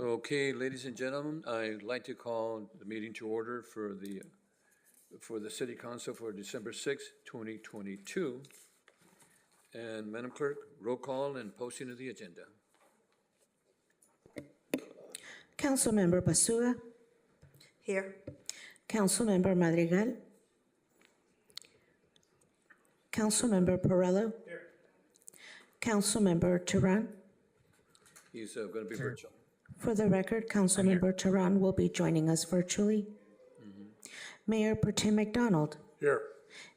Okay, ladies and gentlemen, I'd like to call the meeting to order for the City Council for December 6, 2022. And Madam Clerk, roll call and posting of the agenda. Councilmember Basua, Here. Councilmember Madrigal, Councilmember Perrello, Here. Councilmember Tehran. He's going to be virtual. For the record, Councilmember Tehran will be joining us virtually. Mayor Pro Tem McDonald, Here.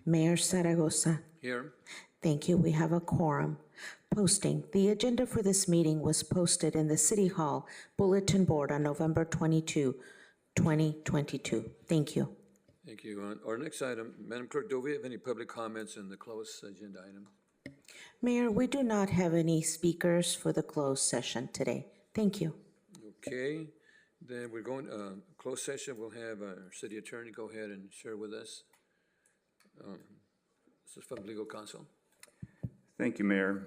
Mayor Zaragoza. Here. Thank you. We have a quorum. Posting. The agenda for this meeting was posted in the City Hall Bulletin Board on November 22, 2022. Thank you. Thank you. Our next item, Madam Clerk, do we have any public comments in the closed agenda item? Mayor, we do not have any speakers for the closed session today. Thank you. Okay, then we're going, closed session, we'll have our city attorney go ahead and share with us. This is from legal counsel. Thank you, Mayor.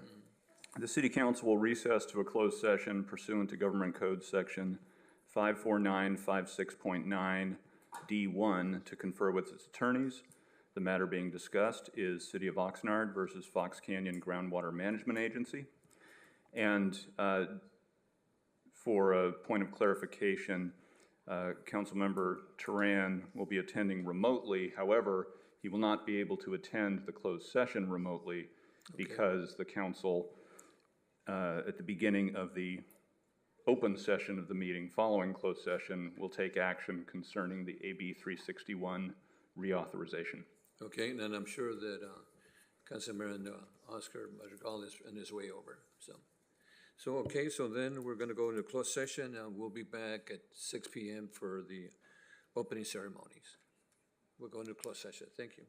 The City Council will recess to a closed session pursuant to Government Code Section 54956.9 D1 to confer with its attorneys. The matter being discussed is City of Oxnard versus Fox Canyon Groundwater Management Agency. And for a point of clarification, Councilmember Tehran will be attending remotely. However, he will not be able to attend the closed session remotely because the council, at the beginning of the open session of the meeting following closed session, will take action concerning the AB 361 reauthorization. Okay, and then I'm sure that Councilman Oscar Madrigal is on his way over, So, okay, so then we're going to go into closed session, and we'll be back at 6 p.m. for the opening ceremonies. We're going to closed session. Thank you.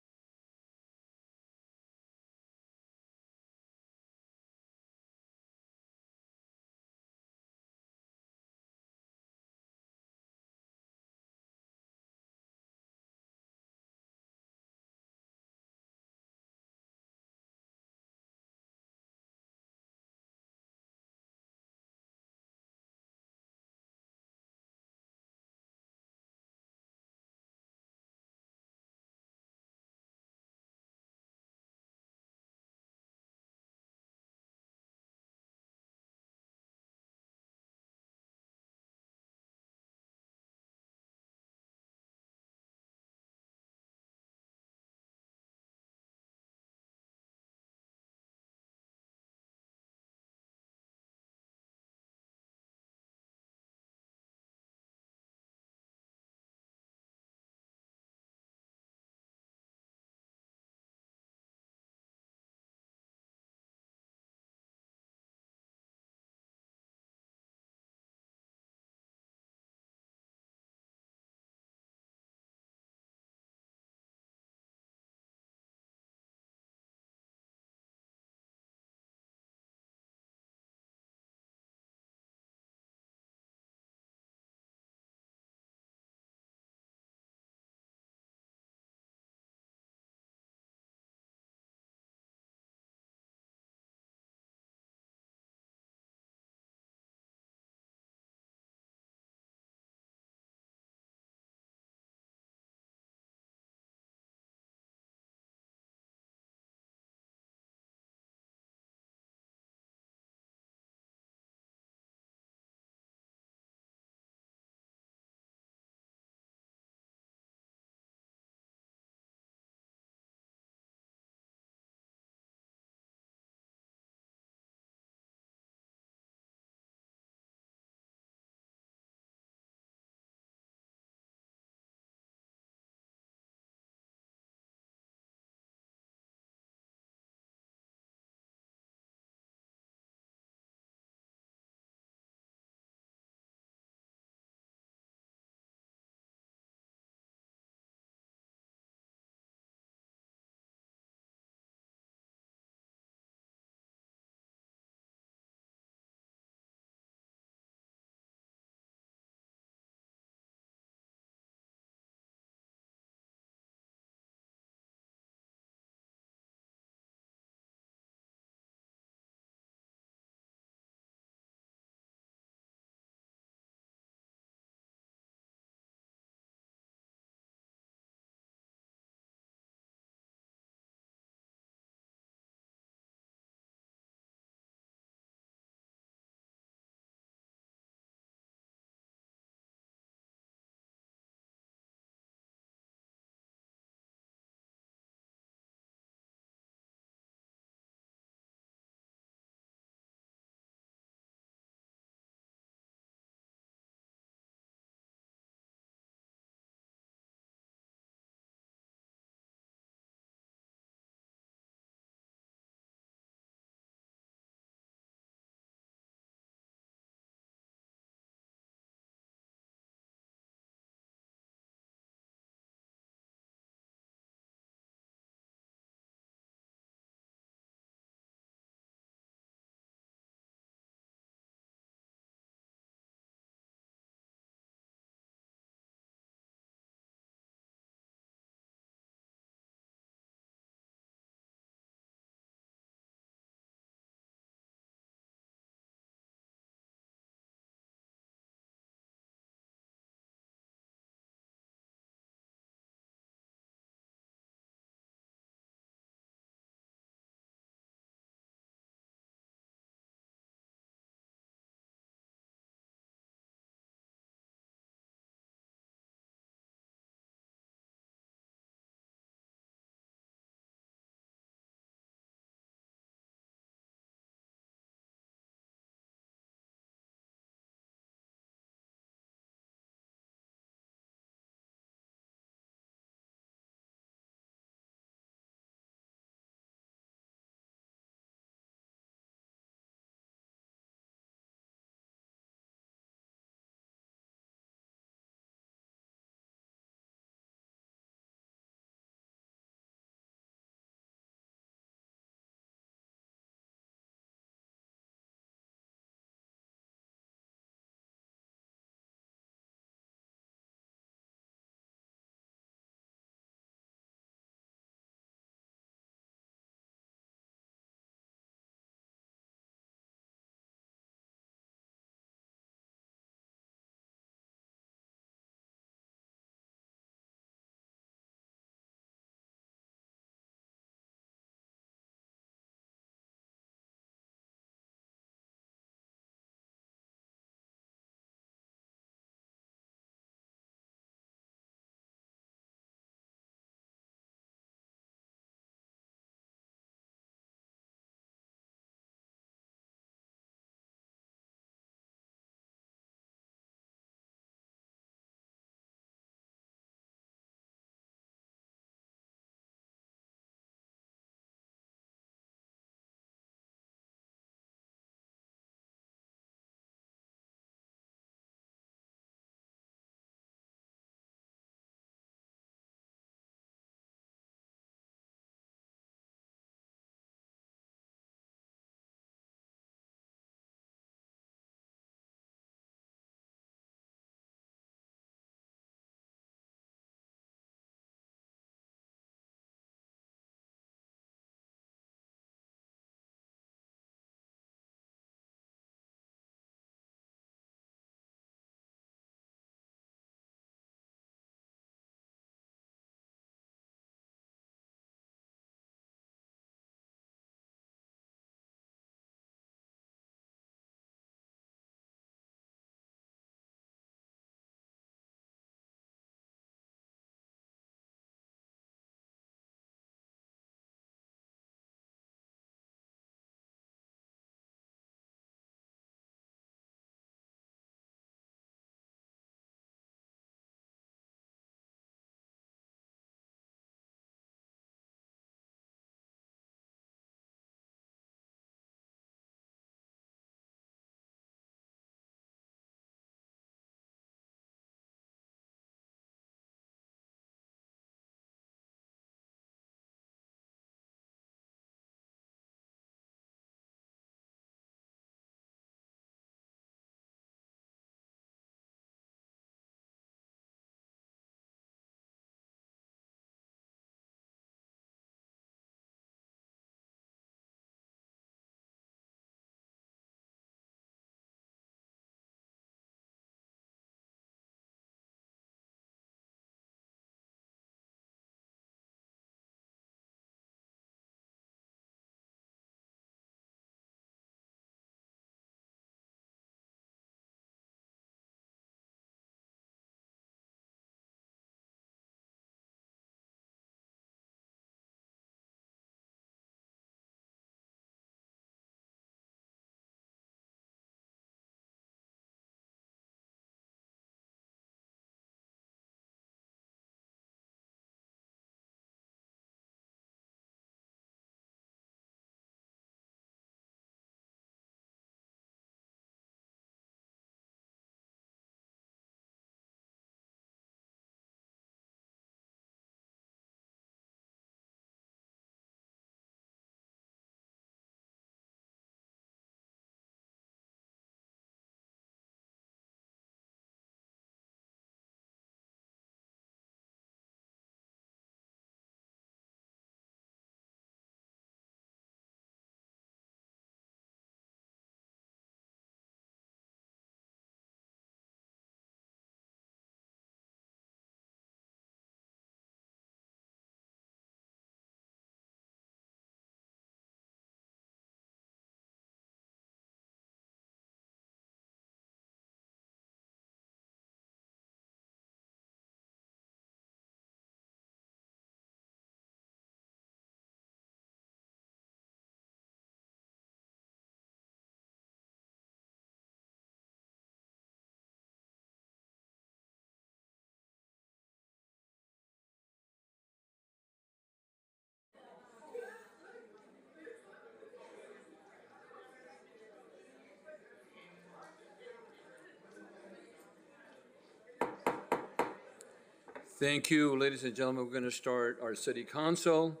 Thank you, ladies and gentlemen. We're going to start our city council.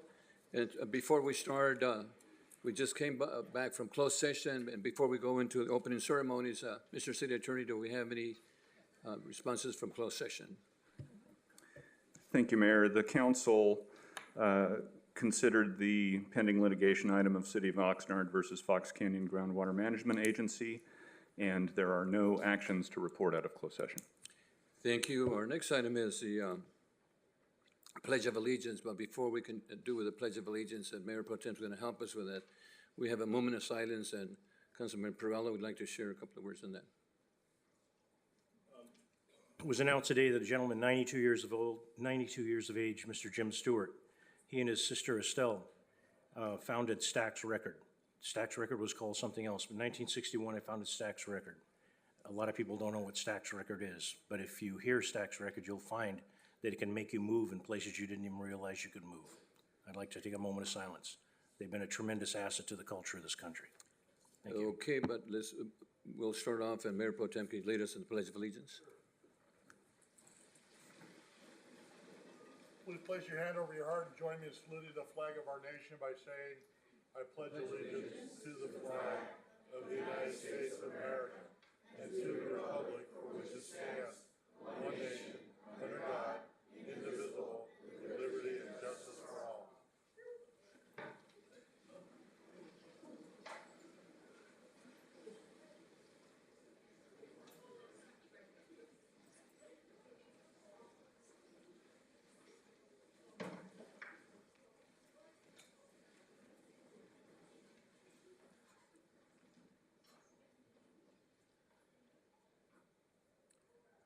And before we start, we just came back from closed session, and before we go into the opening ceremonies, Mr. City Attorney, do we have any responses from closed session? Thank you, Mayor. The council considered the pending litigation item of City of Oxnard versus Fox Canyon Groundwater Management Agency, and there are no actions to report out of closed session. Thank you. Our next item is the Pledge of Allegiance, but before we can do with the Pledge of Allegiance, and Mayor Pro Tem is going to help us with that, we have a moment of silence, and Councilman Perrella would like to share a couple of words on that. It was announced today that a gentleman, 92 years of age, Mr. Jim Stewart, he and his sister Estelle founded Stax Record. Stax Record was called something else, but in 1961 I founded Stax Record. A lot of people don't know what Stax Record is, but if you hear Stax Record, you'll find that it can make you move in places you didn't even realize you could move. I'd like to take a moment of silence. They've been a tremendous asset to the culture of this country. Thank you. Okay, but we'll start off, and Mayor Pro Tem, can you lead us in the Pledge of Allegiance? Please place your hand over your heart and join me in saluting the flag of our nation by saying, I pledge allegiance to the flag of the United States of America and to the republic for which it stands, one nation, under God, indivisible, with liberty and justice for all.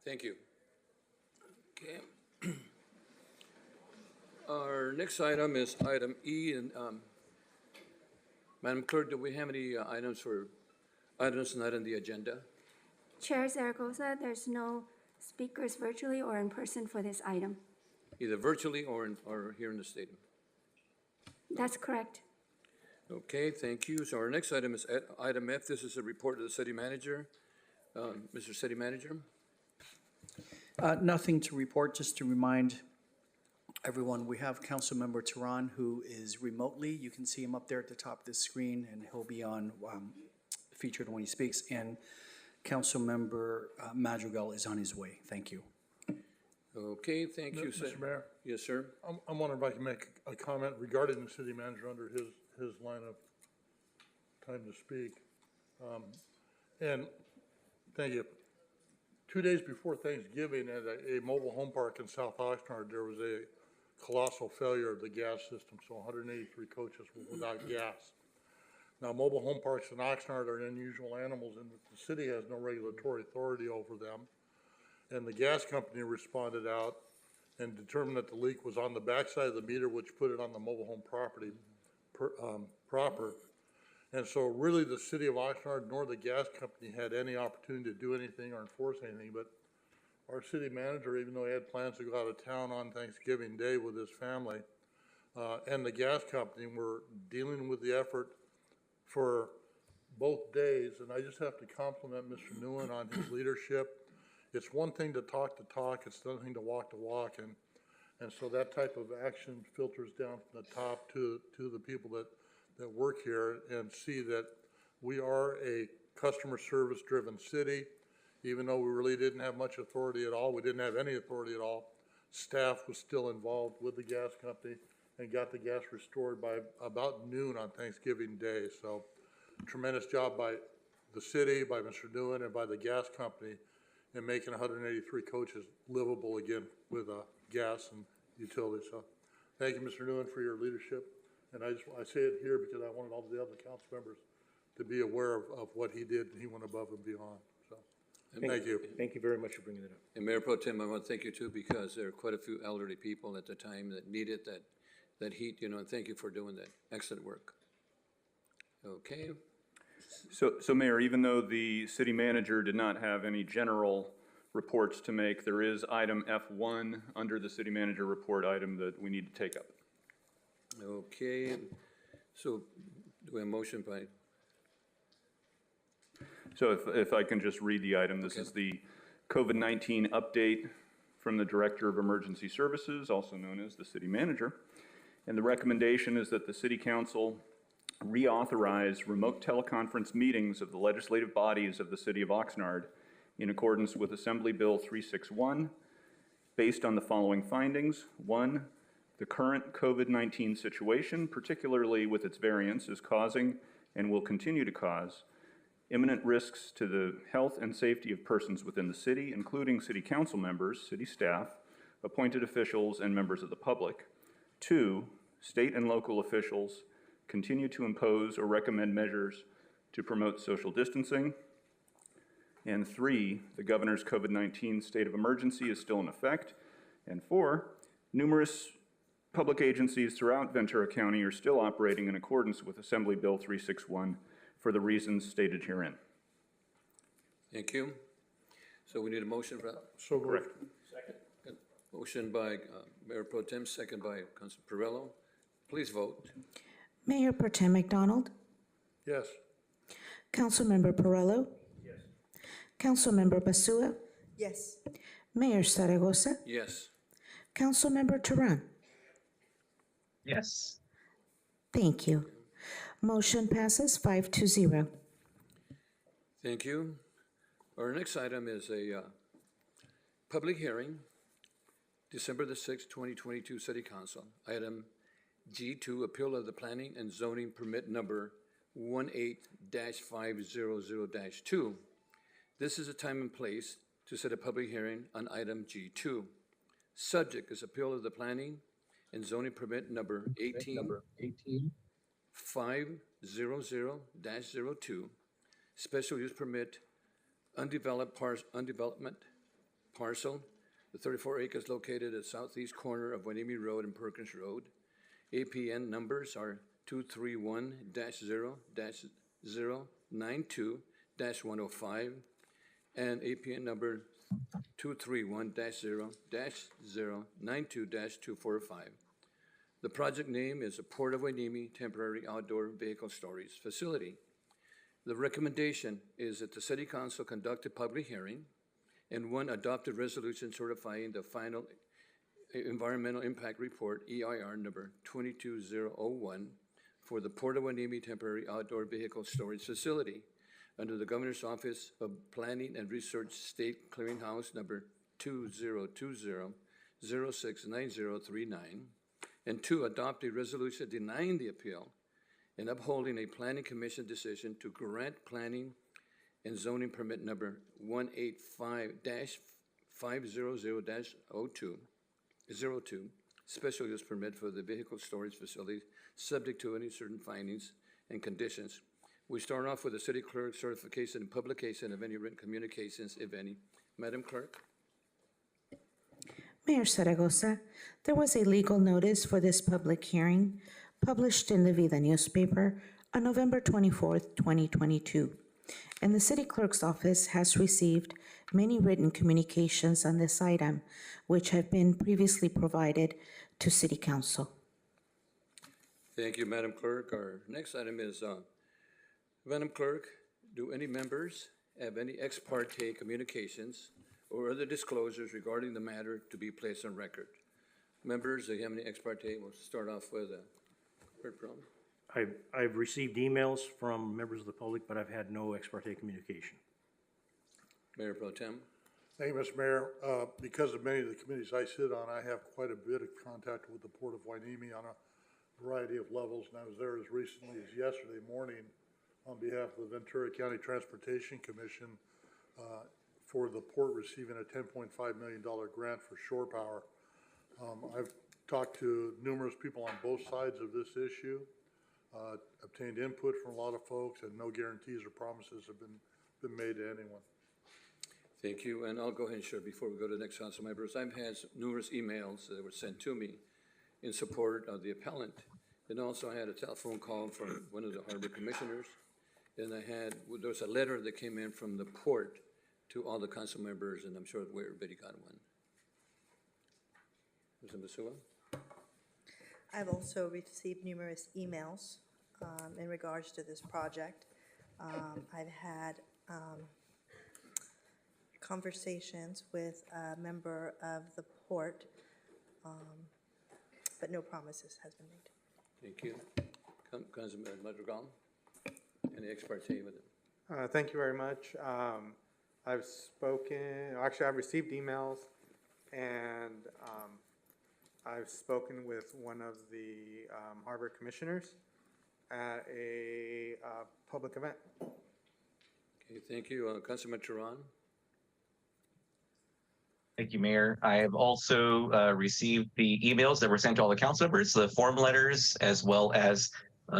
Thank you. Okay. Our next item is item E, and Madam Clerk, do we have any items not on the agenda? Chair Zaragoza, there's no speakers virtually or in person for this item. Either virtually or here in the stadium? That's correct. Okay, thank you. So our next item is item F. This is a report to the city manager. Mr. City Manager? Nothing to report, just to remind everyone, we have Councilmember Tehran, who is remotely. You can see him up there at the top of the screen, and he'll be on featured when he speaks. And Councilmember Madrigal is on his way. Thank you. Okay, thank you, sir. Mr. Mayor, Yes, sir. I'm wondering if I can make a comment regarding the city manager under his line of time to speak. And thank you. 2 days before Thanksgiving at a mobile home park in South Oxnard, there was a colossal failure of the gas system, so 183 coaches were without gas. Now, mobile home parks in Oxnard are unusual animals, and the city has no regulatory authority over them. And the gas company responded out and determined that the leak was on the backside of the meter, which put it on the mobile home property proper. And so really the city of Oxnard nor the gas company had any opportunity to do anything or enforce anything, but our city manager, even though he had plans to go out of town on Thanksgiving Day with his family, and the gas company were dealing with the effort for both days. And I just have to compliment Mr. Nguyen on his leadership. It's one thing to talk, it's another thing to walk, and so that type of action filters down from the top to the people that work here and see that we are a customer service driven city. Even though we really didn't have much authority at all, we didn't have any authority at all, staff was still involved with the gas company and got the gas restored by about noon on Thanksgiving Day. So tremendous job by the city, by Mr. Nguyen, and by the gas company in making 183 coaches livable again with gas and utilities. So thank you, Mr. Nguyen, for your leadership. And I say it here because I wanted all the other council members to be aware of what he did, and he went above and beyond. So, thank you. Thank you very much for bringing it up. And Mayor Pro Tem, I want to thank you too, because there are quite a few elderly people at the time that needed that heat, and thank you for doing that. Excellent work. Okay. So Mayor, even though the city manager did not have any general reports to make, there is item F1 under the city manager report item that we need to take up. Okay. So do we have a motion by? So if I can just read the item, this is the COVID-19 update from the Director of Emergency Services, also known as the City Manager. And the recommendation is that the City Council reauthorize remote teleconference meetings of the legislative bodies of the City of Oxnard in accordance with Assembly Bill 361, based on the following findings. 1, the current COVID-19 situation, particularly with its variants, is causing and will continue to cause imminent risks to the health and safety of persons within the city, including City Council members, city staff, appointed officials, and members of the public. 2, state and local officials continue to impose or recommend measures to promote social distancing. And 3, the governor's COVID-19 state of emergency is still in effect. And 4, numerous public agencies throughout Ventura County are still operating in accordance with Assembly Bill 361 for the reasons stated herein. Thank you. So we need a motion for that. So moved. Motion by Mayor Pro Tem, second by Councilor Perillo. Please vote. Mayor Pro Tem McDonald, Yes. Councilmember Perillo, Councilmember Basua, Yes. Mayor Zaragoza, Yes. Councilmember Turan. Yes. Thank you. Motion passes 5-0. Thank you. Our next item is a public hearing, December the 6th, 2022, City Council. Item G2, Appeal of the Planning and Zoning Permit Number 18-500-2. This is a time and place to set a public hearing on item G2. Subject is appeal of the Planning and Zoning Permit Number 18-500-02, Special Use Permit, undeveloped parcel, the 34 acres located at southeast corner of Hueneme Road and Perkins Road. APN numbers are 231-0-092-105 and APN number 231-0-092-245. The project name is the Port of Hueneme Temporary Outdoor Vehicle Storage Facility. The recommendation is that the City Council conduct a public hearing and one adopted resolution certifying the final Environmental Impact Report, EIR number 22001, for the Port of Hueneme Temporary Outdoor Vehicle Storage Facility under the Governor's Office of Planning and Research State Clearinghouse number 2020-069039, and 2, adopt a resolution denying the appeal and upholding a Planning Commission decision to grant planning and zoning permit number 185-500-02, special use permit for the vehicle storage facility, subject to any certain findings and conditions. We start off with the city clerk certification and publication of any written communications, if any. Madam Clerk? Mayor Zaragoza, there was a legal notice for this public hearing published in the Vida newspaper on November 24th, 2022. And the city clerk's office has received many written communications on this item, which have been previously provided to City Council. Thank you, Madam Clerk. Our next item is, Madam Clerk, do any members have any ex parte communications or other disclosures regarding the matter to be placed on record? Members, do you have any ex parte? We'll start off with Kurt Brown. I've received emails from members of the public, but I've had no ex parte communication. Mayor Pro Tem. Thank you, Mr. Mayor. Because of many of the committees I sit on, I have quite a bit of contact with the Port of Hueneme on a variety of levels, and I was there as recently as yesterday morning on behalf of the Ventura County Transportation Commission for the port receiving a $10.5 million grant for shore power. I've talked to numerous people on both sides of this issue, obtained input from a lot of folks, and no guarantees or promises have been made to anyone. Thank you, and I'll go ahead and share before we go to the next council members. I've had numerous emails that were sent to me in support of the appellant, and also I had a telephone call from one of the harbor commissioners, and there was a letter that came in from the port to all the council members, and I'm sure everybody got one. Mr. Basua? I've also received numerous emails in regards to this project. I've had conversations with a member of the port, but no promises has been made. Thank you. Councilman Madrigal, any expertise with it? Thank you very much. I've received emails, and I've spoken with one of the harbor commissioners at a public event. Okay, thank you. Councilman Turan? Thank you, Mayor. I have also received the emails that were sent to all the council members, the form letters, as well as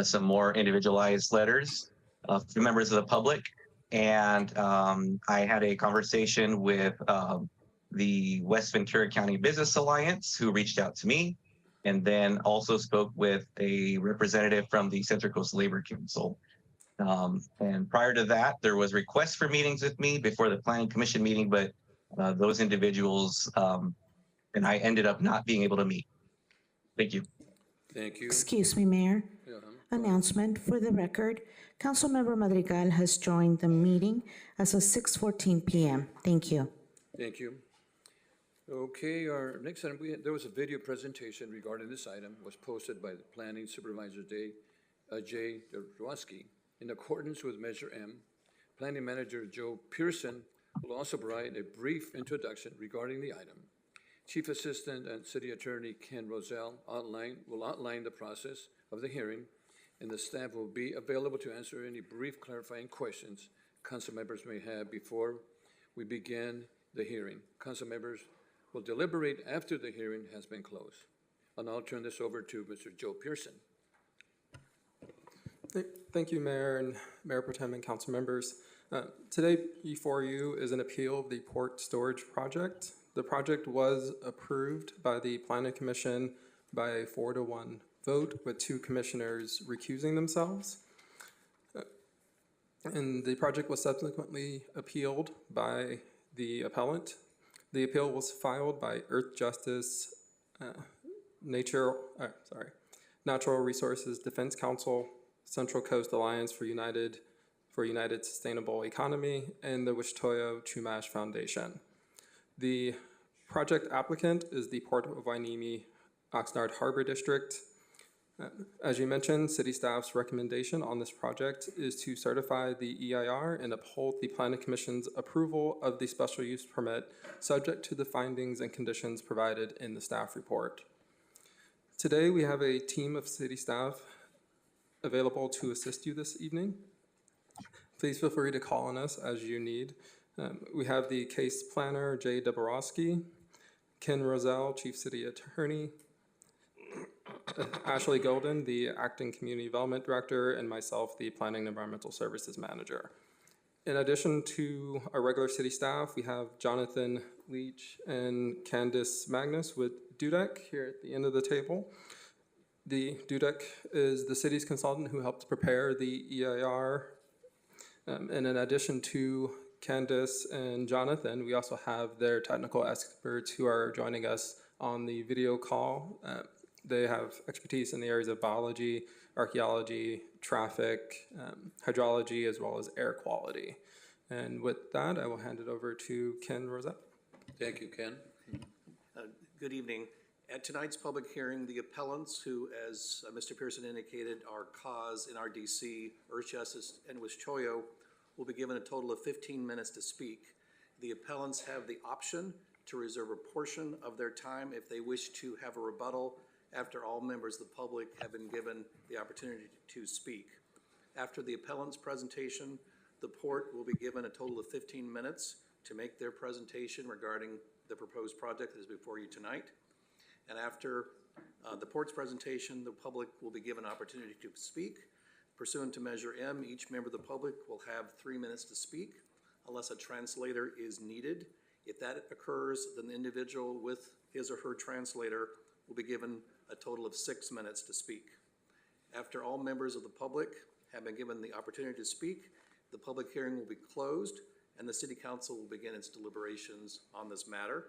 some more individualized letters from members of the public. And I had a conversation with the West Ventura County Business Alliance, who reached out to me, and then also spoke with a representative from the Central Coast Labor Council. And prior to that, there was requests for meetings with me before the Planning Commission meeting, but those individuals and I ended up not being able to meet. Thank you. Thank you. Excuse me, Mayor. Yeah, Announcement for the record. Councilmember Madrigal has joined the meeting as of 6:14 p.m. Thank you. Thank you. Okay, our next item, there was a video presentation regarding this item, was posted by the Planning Supervisor Jay Dorowski. In accordance with Measure M, Planning Manager Joe Pearson will also provide a brief introduction regarding the item. Chief Assistant and City Attorney Ken Roselle will outline the process of the hearing, and the staff will be available to answer any brief clarifying questions council members may have before we begin the hearing. Council members will deliberate after the hearing has been closed. And I'll turn this over to Mr. Joe Pearson. Thank you, Mayor and Mayor Pro Tem and council members. Today before you is an appeal of the port storage project. The project was approved by the Planning Commission by a 4-1 vote, with 2 commissioners recusing themselves. And the project was subsequently appealed by the appellant. The appeal was filed by Earth Justice, Natural Resources Defense Council, Central Coast Alliance for United Sustainable Economy, and the Wichita Chumash Foundation. The project applicant is the Port of Hueneme Oxnard Harbor District. As you mentioned, city staff's recommendation on this project is to certify the EIR and uphold the Planning Commission's approval of the special use permit, subject to the findings and conditions provided in the staff report. Today, we have a team of city staff available to assist you this evening. Please feel free to call on us as you need. We have the case planner, Jay Dorowski, Ken Roselle, Chief City Attorney, Ashley Golden, the Acting Community Development Director, and myself, the Planning and Environmental Services Manager. In addition to our regular city staff, we have Jonathan Leach and Candice Magnus with Dudek here at the end of the table. The Dudek is the city's consultant who helped prepare the EIR. And in addition to Candice and Jonathan, we also have their technical experts who are joining us on the video call. They have expertise in the areas of biology, archaeology, traffic, hydrology, as well as air quality. And with that, I will hand it over to Ken Rosette. Thank you, Ken. Good evening. At tonight's public hearing, the appellants, who, as Mr. Pearson indicated, are Cause, NRDC, Earth Justice, and Wischoyo, will be given a total of 15 minutes to speak. The appellants have the option to reserve a portion of their time if they wish to have a rebuttal after all members of the public have been given the opportunity to speak. After the appellant's presentation, the port will be given a total of 15 minutes to make their presentation regarding the proposed project that is before you tonight. And after the port's presentation, the public will be given an opportunity to speak. Pursuant to Measure M, each member of the public will have 3 minutes to speak unless a translator is needed. If that occurs, then the individual with his or her translator will be given a total of 6 minutes to speak. After all members of the public have been given the opportunity to speak, the public hearing will be closed and the City Council will begin its deliberations on this matter.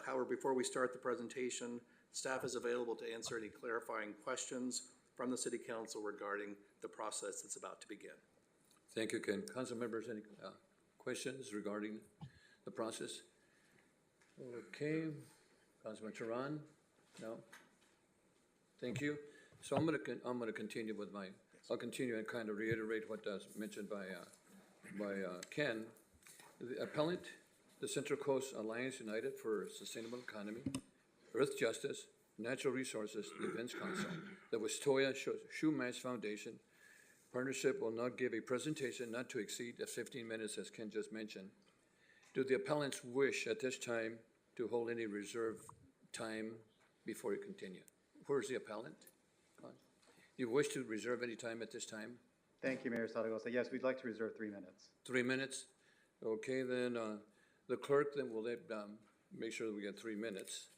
However, before we start the presentation, staff is available to answer any clarifying questions from the City Council regarding the process that's about to begin. Thank you, Ken. Council members, any questions regarding the process? Okay, Councilman Turan? No? Thank you. So I'm gonna continue with I'll continue and kind of reiterate what was mentioned by Ken. The appellant, the Central Coast Alliance United for a Sustainable Economy, Earth Justice, Natural Resources Defense Council, the Wistoya Shumash Foundation. Partnership will not give a presentation not to exceed 15 minutes, as Ken just mentioned. Do the appellants wish at this time to hold any reserve time before you continue? Where's the appellant? You wish to reserve any time at this time? Thank you, Mayor Zaragoza. Yes, we'd like to reserve 3 minutes. 3 minutes? Okay, then the clerk then will make sure that we get 3 minutes.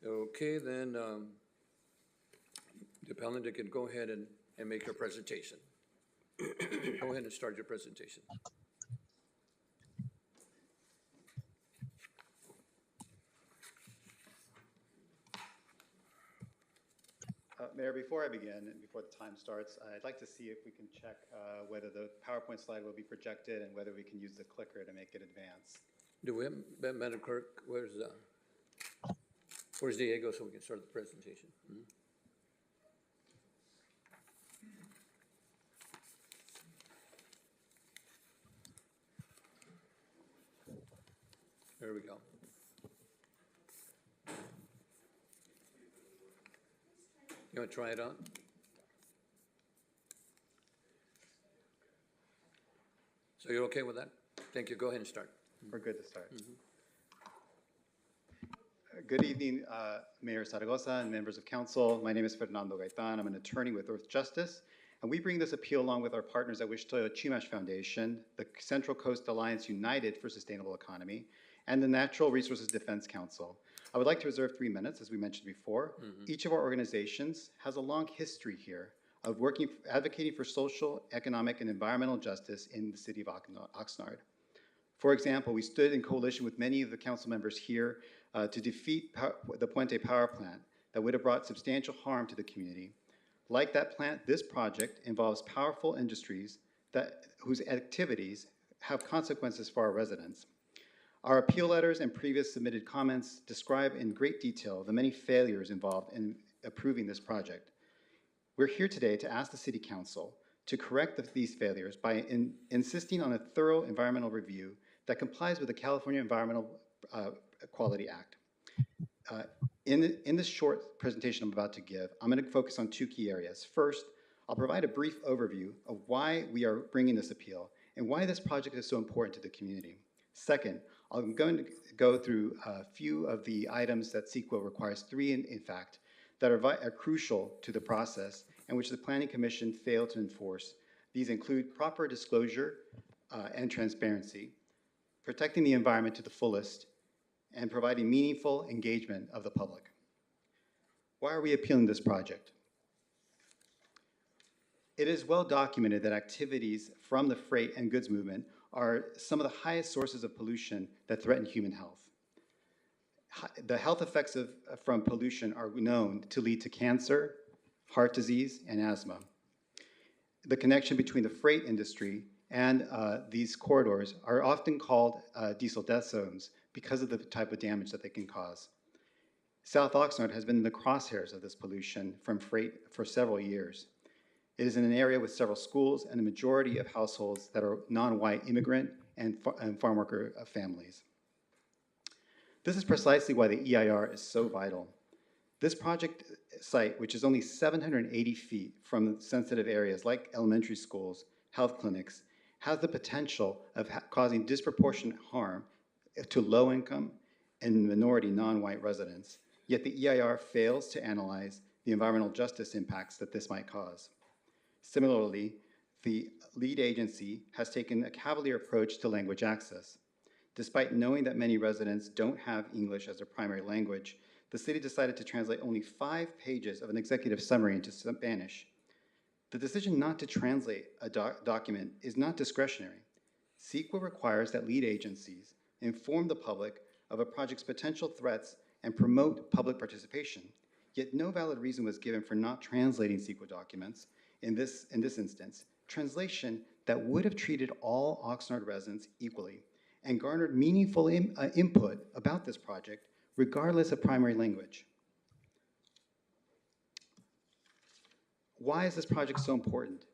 Okay, then the appellant can go ahead and make your presentation. Go ahead and start your presentation. Mayor, before I begin and before the time starts, I'd like to see if we can check whether the PowerPoint slide will be projected and whether we can use the clicker to make it advance. Do we have, Madam Clerk, where's Diego so we can start the presentation? Hmm? There we go. You want to try it on? So you're okay with that? Thank you. Go ahead and start. We're good to start. Good evening, Mayor Zaragoza and members of council. My name is Fernando Gaitan. I'm an attorney with Earth Justice, and we bring this appeal along with our partners at Wistoya Chumash Foundation, the Central Coast Alliance United for Sustainable Economy, and the Natural Resources Defense Council. I would like to reserve 3 minutes, as we mentioned before. Each of our organizations has a long history here of advocating for social, economic, and environmental justice in the city of Oxnard. For example, we stood in coalition with many of the council members here to defeat the Puente power plant that would have brought substantial harm to the community. Like that plant, this project involves powerful industries whose activities have consequences for our residents. Our appeal letters and previous submitted comments describe in great detail the many failures involved in approving this project. We're here today to ask the City Council to correct these failures by insisting on a thorough environmental review that complies with the California Environmental Quality Act. In this short presentation I'm about to give, I'm going to focus on 2 key areas. First, I'll provide a brief overview of why we are bringing this appeal and why this project is so important to the community. Second, I'm going to go through a few of the items that CEQA requires, 3 in fact, that are crucial to the process and which the Planning Commission failed to enforce. These include proper disclosure and transparency, protecting the environment to the fullest, and providing meaningful engagement of the public. Why are we appealing this project? It is well documented that activities from the freight and goods movement are some of the highest sources of pollution that threaten human health. The health effects from pollution are known to lead to cancer, heart disease, and asthma. The connection between the freight industry and these corridors are often called diesel death zones because of the type of damage that they can cause. South Oxnard has been in the crosshairs of this pollution from freight for several years. It is in an area with several schools and a majority of households that are non-white immigrant and farm worker families. This is precisely why the EIR is so vital. This project site, which is only 780 feet from sensitive areas like elementary schools, health clinics, has the potential of causing disproportionate harm to low-income and minority non-white residents, yet the EIR fails to analyze the environmental justice impacts that this might cause. Similarly, the lead agency has taken a cavalier approach to language access. Despite knowing that many residents don't have English as their primary language, the city decided to translate only 5 pages of an executive summary into Spanish. The decision not to translate a document is not discretionary. CEQA requires that lead agencies inform the public of a project's potential threats and promote public participation, yet no valid reason was given for not translating CEQA documents. In this instance, translation that would have treated all Oxnard residents equally and garnered meaningful input about this project, regardless of primary language. Why is this project so important?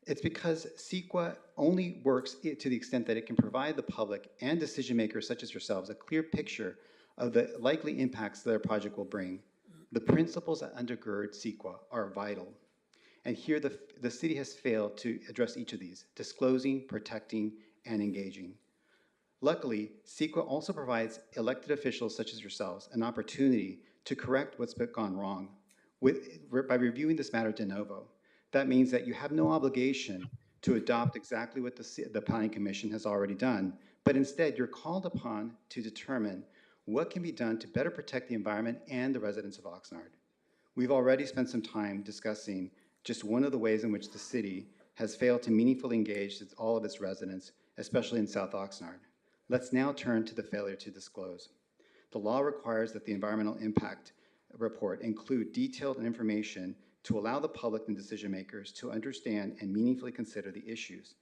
It's because CEQA only works to the extent that it can provide the public and decision makers such as yourselves a clear picture of the likely impacts that a project will bring. The principles that undergird CEQA are vital. And here the city has failed to address each of these: disclosing, protecting, and engaging. Luckily, CEQA also provides elected officials such as yourselves an opportunity to correct what's gone wrong by reviewing this matter de novo. That means that you have no obligation to adopt exactly what the Planning Commission has already done, but instead you're called upon to determine what can be done to better protect the environment and the residents of Oxnard. We've already spent some time discussing just one of the ways in which the city has failed to meaningfully engage all of its residents, especially in South Oxnard. Let's now turn to the failure to disclose. The law requires that the environmental impact report include detailed information to allow the public and decision makers to understand and meaningfully consider the issues.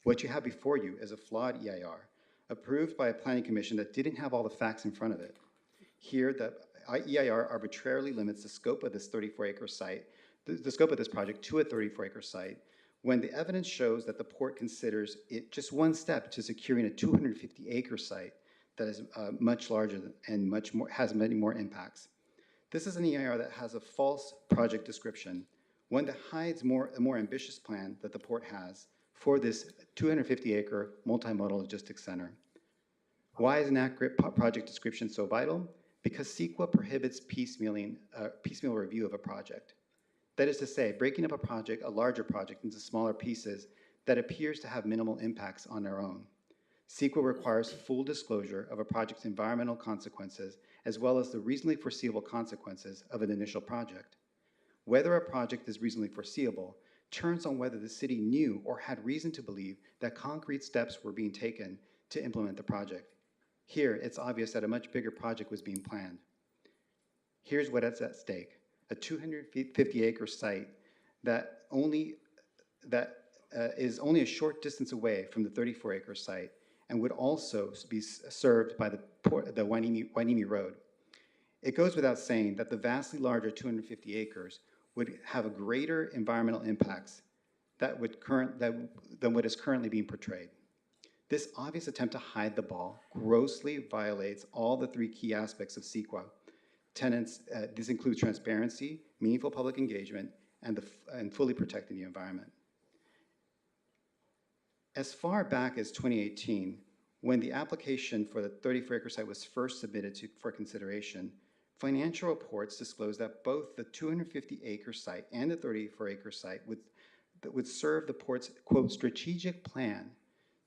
What you have before you is a flawed EIR, approved by a planning commission that didn't have all the facts in front of it. Here, the EIR arbitrarily limits the scope of this 34-acre site, the scope of this project to a 34-acre site, when the evidence shows that the port considers it just one step to securing a 250-acre site that is much larger and has many more impacts. This is an EIR that has a false project description, one that hides a more ambitious plan that the port has for this 250-acre multimodal logistics center. Why is an accurate project description so vital? Because CEQA prohibits piecemeal review of a project. That is to say, breaking up a larger project into smaller pieces that appears to have minimal impacts on their own. CEQA requires full disclosure of a project's environmental consequences as well as the reasonably foreseeable consequences of an initial project. Whether a project is reasonably foreseeable turns on whether the city knew or had reason to believe that concrete steps were being taken to implement the project. Here, it's obvious that a much bigger project was being planned. Here's what is at stake: a 250-acre site that is only a short distance away from the 34-acre site and would also be served by the Wainimi Road. It goes without saying that the vastly larger 250 acres would have a greater environmental impacts than what is currently being portrayed. This obvious attempt to hide the ball grossly violates all the three key aspects of CEQA. This includes transparency, meaningful public engagement, and fully protecting the environment. As far back as 2018, when the application for the 34-acre site was first submitted for consideration, financial reports disclosed that both the 250-acre site and the 34-acre site would serve the port's, quote, strategic plan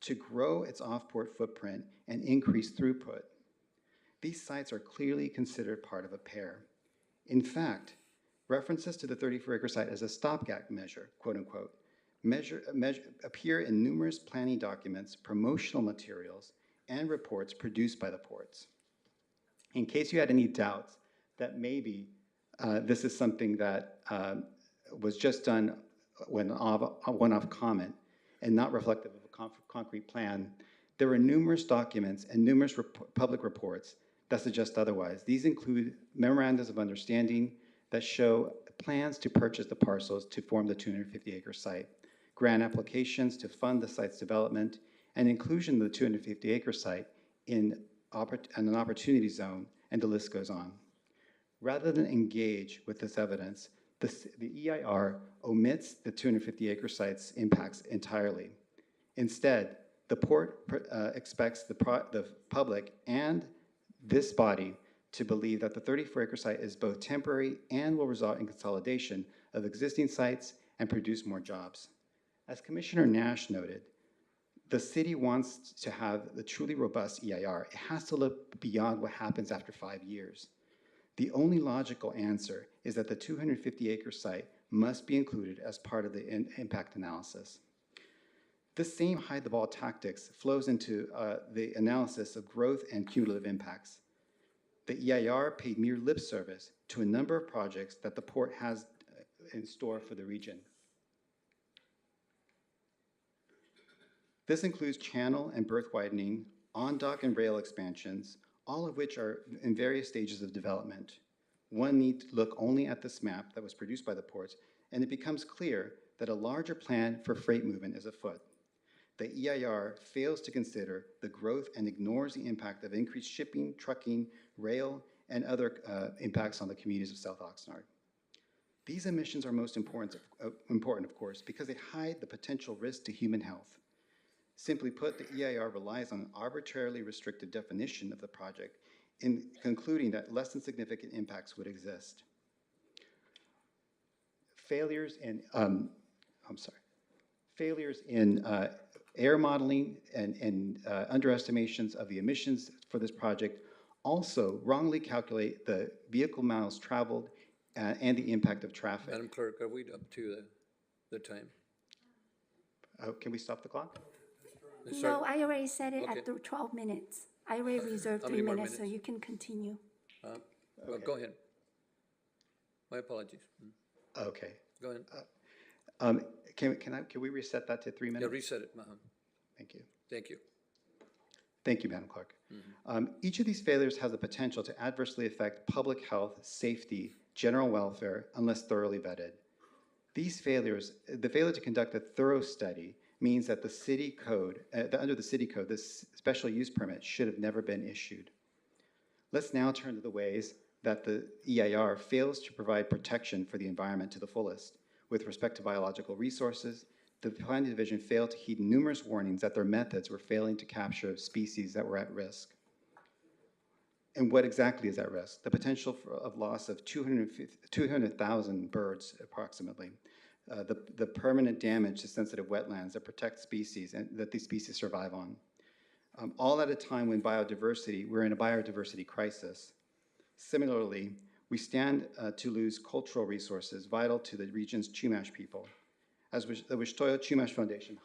to grow its off-port footprint and increase throughput. These sites are clearly considered part of a pair. In fact, references to the 34-acre site as a stopgap measure, quote unquote, appear in numerous planning documents, promotional materials, and reports produced by the ports. In case you had any doubts that maybe this is something that was just done when a one-off comment and not reflective of a concrete plan, there are numerous documents and numerous public reports that suggest otherwise. These include memorandums of understanding that show plans to purchase the parcels to form the 250-acre site, grant applications to fund the site's development, and inclusion of the 250-acre site in an opportunity zone, and the list goes on. Rather than engage with this evidence, the EIR omits the 250-acre site's impacts entirely. Instead, the port expects the public and this body to believe that the 34-acre site is both temporary and will result in consolidation of existing sites and produce more jobs. As Commissioner Nash noted, the city wants to have the truly robust EIR. It has to look beyond what happens after 5 years. The only logical answer is that the 250-acre site must be included as part of the impact analysis. This same hide-the-ball tactics flows into the analysis of growth and cumulative impacts. The EIR paid mere lip service to a number of projects that the port has in store for the region. This includes channel and berth widening on-dock and rail expansions, all of which are in various stages of development. One need to look only at this map that was produced by the ports, and it becomes clear that a larger plan for freight movement is afoot. The EIR fails to consider the growth and ignores the impact of increased shipping, trucking, rail, and other impacts on the communities of South Oxnard. These emissions are most important, of course, because they hide the potential risk to human health. Simply put, the EIR relies on an arbitrarily restricted definition of the project in concluding that less than significant impacts would exist. Failures in air modeling and underestimations of the emissions for this project also wrongly calculate the vehicle miles traveled and the impact of traffic. Madam Clerk, are we up to the time? Can we stop the clock? No, I already said it Okay. at the 12 minutes. I already reserved How 3 many more minutes, so minutes? you can continue. Well, go ahead. My apologies. Okay. Go ahead. Can we reset that to 3 Yeah, minutes? reset it. Thank you. Thank you. Thank you, Madam Clerk. Each of these failures has the potential to adversely affect public health, safety, general welfare, unless thoroughly vetted. These failures, the failure to conduct a thorough study means that the city code, under the city code, this special use permit should have never been issued. Let's now turn to the ways that the EIR fails to provide protection for the environment to the fullest. With respect to biological resources, the Planning Division failed to heed numerous warnings that their methods were failing to capture species that were at risk. And what exactly is at risk? The potential of loss of 200,000 birds, approximately. The permanent damage to sensitive wetlands that protect species and that these species survive on. All at a time when we're in a biodiversity crisis. Similarly, we stand to lose cultural resources vital to the region's Chumash people. As the Wichtoya Chumash Foundation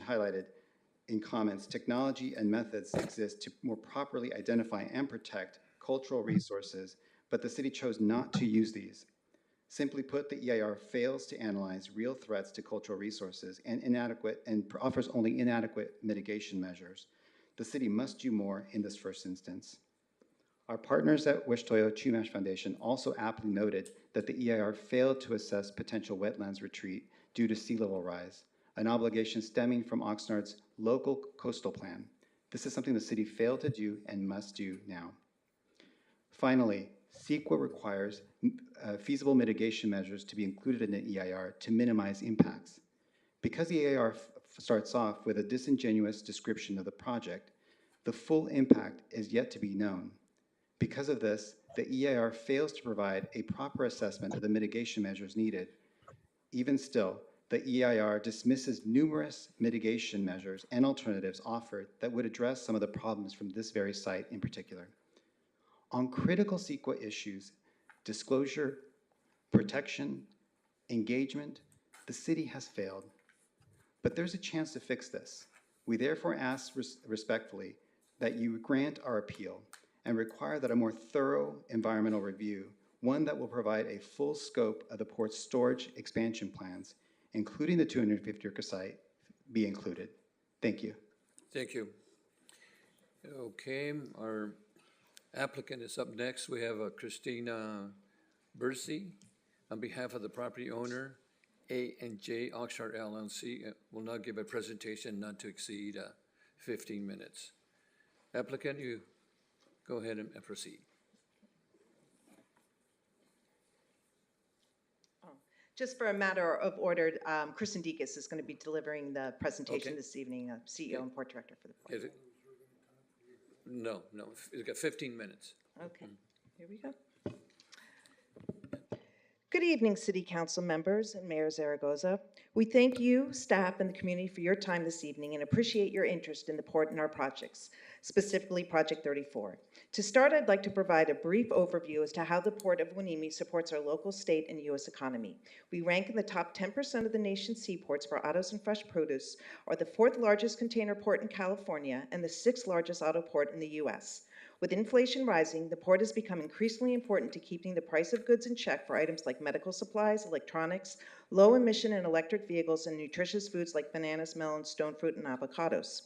highlighted, in comments, technology and methods exist to more properly identify and protect cultural resources, but the city chose not to use these. Simply put, the EIR fails to analyze real threats to cultural resources and offers only inadequate mitigation measures. The city must do more in this first instance. Our partners at Wichtoya Chumash Foundation also aptly noted that the EIR failed to assess potential wetlands retreat due to sea level rise, an obligation stemming from Oxnard's local coastal plan. This is something the city failed to do and must do now. Finally, CEQA requires feasible mitigation measures to be included in the EIR to minimize impacts. Because the EIR starts off with a disingenuous description of the project, the full impact is yet to be known. Because of this, the EIR fails to provide a proper assessment of the mitigation measures needed. Even still, the EIR dismisses numerous mitigation measures and alternatives offered that would address some of the problems from this very site in particular. On critical CEQA issues, disclosure, protection, engagement, the city has failed. But there's a chance to fix this. We therefore ask respectfully that you grant our appeal and require that a more thorough environmental review, one that will provide a full scope of the port's storage expansion plans, including the 250-acre site, be included. Thank you. Thank you. Okay, our applicant is up next. We have Christina Bursey on behalf of the property owner, A&J Oxnard LLC, will now give a presentation not to exceed 15 minutes. Applicant, you go ahead and proceed. Just for a matter of order, Kristen Dekas is going to be delivering the presentation Okay. this evening, CEO and Port Director for the Port. Is it? No, it's got 15 minutes. Okay, here we go. Good evening, City Council members and Mayor Zaragoza. We thank you, staff, and the community for your time this evening and appreciate your interest in the port and our projects, specifically Project 34. To start, I'd like to provide a brief overview as to how the Port of Hueneme supports our local, state, and U.S. economy. We rank in the top 10% of the nation's seaports for autos and fresh produce, are the 4th largest container port in California, and the 6th largest auto port in the U.S. With inflation rising, the port has become increasingly important to keeping the price of goods in check for items like medical supplies, electronics, low-emission and electric vehicles, and nutritious foods like bananas, melons, stone fruit, and avocados.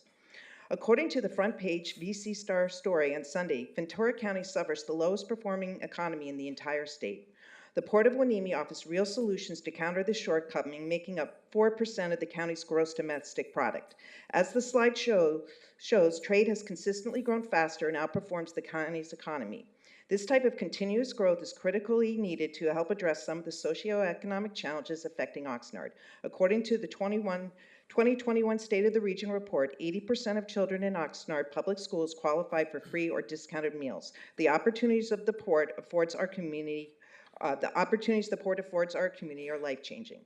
According to the front page VC Star story on Sunday, Ventura County suffers the lowest performing economy in the entire state. The Port of Hueneme offers real solutions to counter this shortcoming, making up 4% of the county's gross domestic product. As the slide shows, trade has consistently grown faster and outperforms the county's economy. This type of continuous growth is critically needed to help address some of the socioeconomic challenges affecting Oxnard. According to the 2021 State of the Region report, 80% of children in Oxnard public schools qualify for free or discounted meals. The opportunities the port affords our community are life-changing.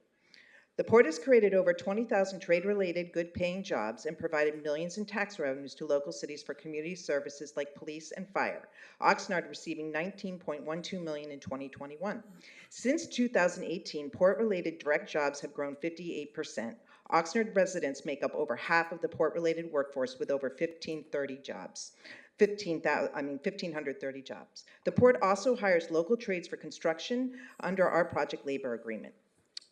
The port has created over 20,000 trade-related, good-paying jobs and provided millions in tax revenues to local cities for community services like police and fire, Oxnard receiving $19.12 million in 2021. Since 2018, port-related direct jobs have grown 58%. Oxnard residents make up over half of the port-related workforce with over 1,530 jobs. 1,530 jobs. The port also hires local trades for construction under our project labor agreement.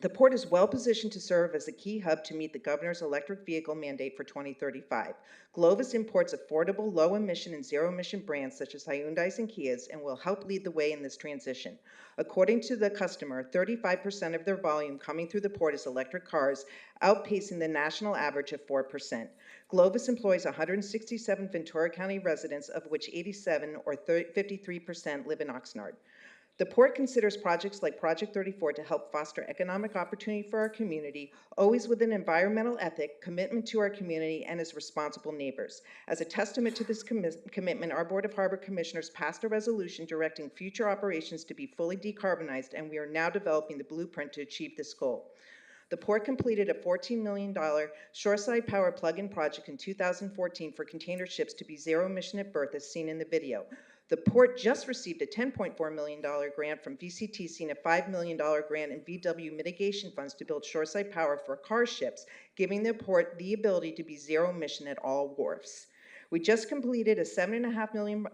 The port is well positioned to serve as a key hub to meet the governor's electric vehicle mandate for 2035. Glovis imports affordable, low-emission and zero-emission brands such as Hyundais and Kias and will help lead the way in this transition. According to the customer, 35% of their volume coming through the port is electric cars, outpacing the national average of 4%. Glovis employs 167 Ventura County residents, of which 87 or 53% live in Oxnard. The port considers projects like Project 34 to help foster economic opportunity for our community, always with an environmental ethic, commitment to our community, and as responsible neighbors. As a testament to this commitment, our Board of Harbor Commissioners passed a resolution directing future operations to be fully decarbonized, and we are now developing the blueprint to achieve this goal. The port completed a $14 million shoreside power plug-in project in 2014 for container ships to be zero emission at berth, as seen in the video. The port just received a $10.4 million grant from VCTC and a $5 million grant in VW mitigation funds to build shoreside power for car ships, giving the port the ability to be zero emission at all wharfs. We just completed a $7.5 million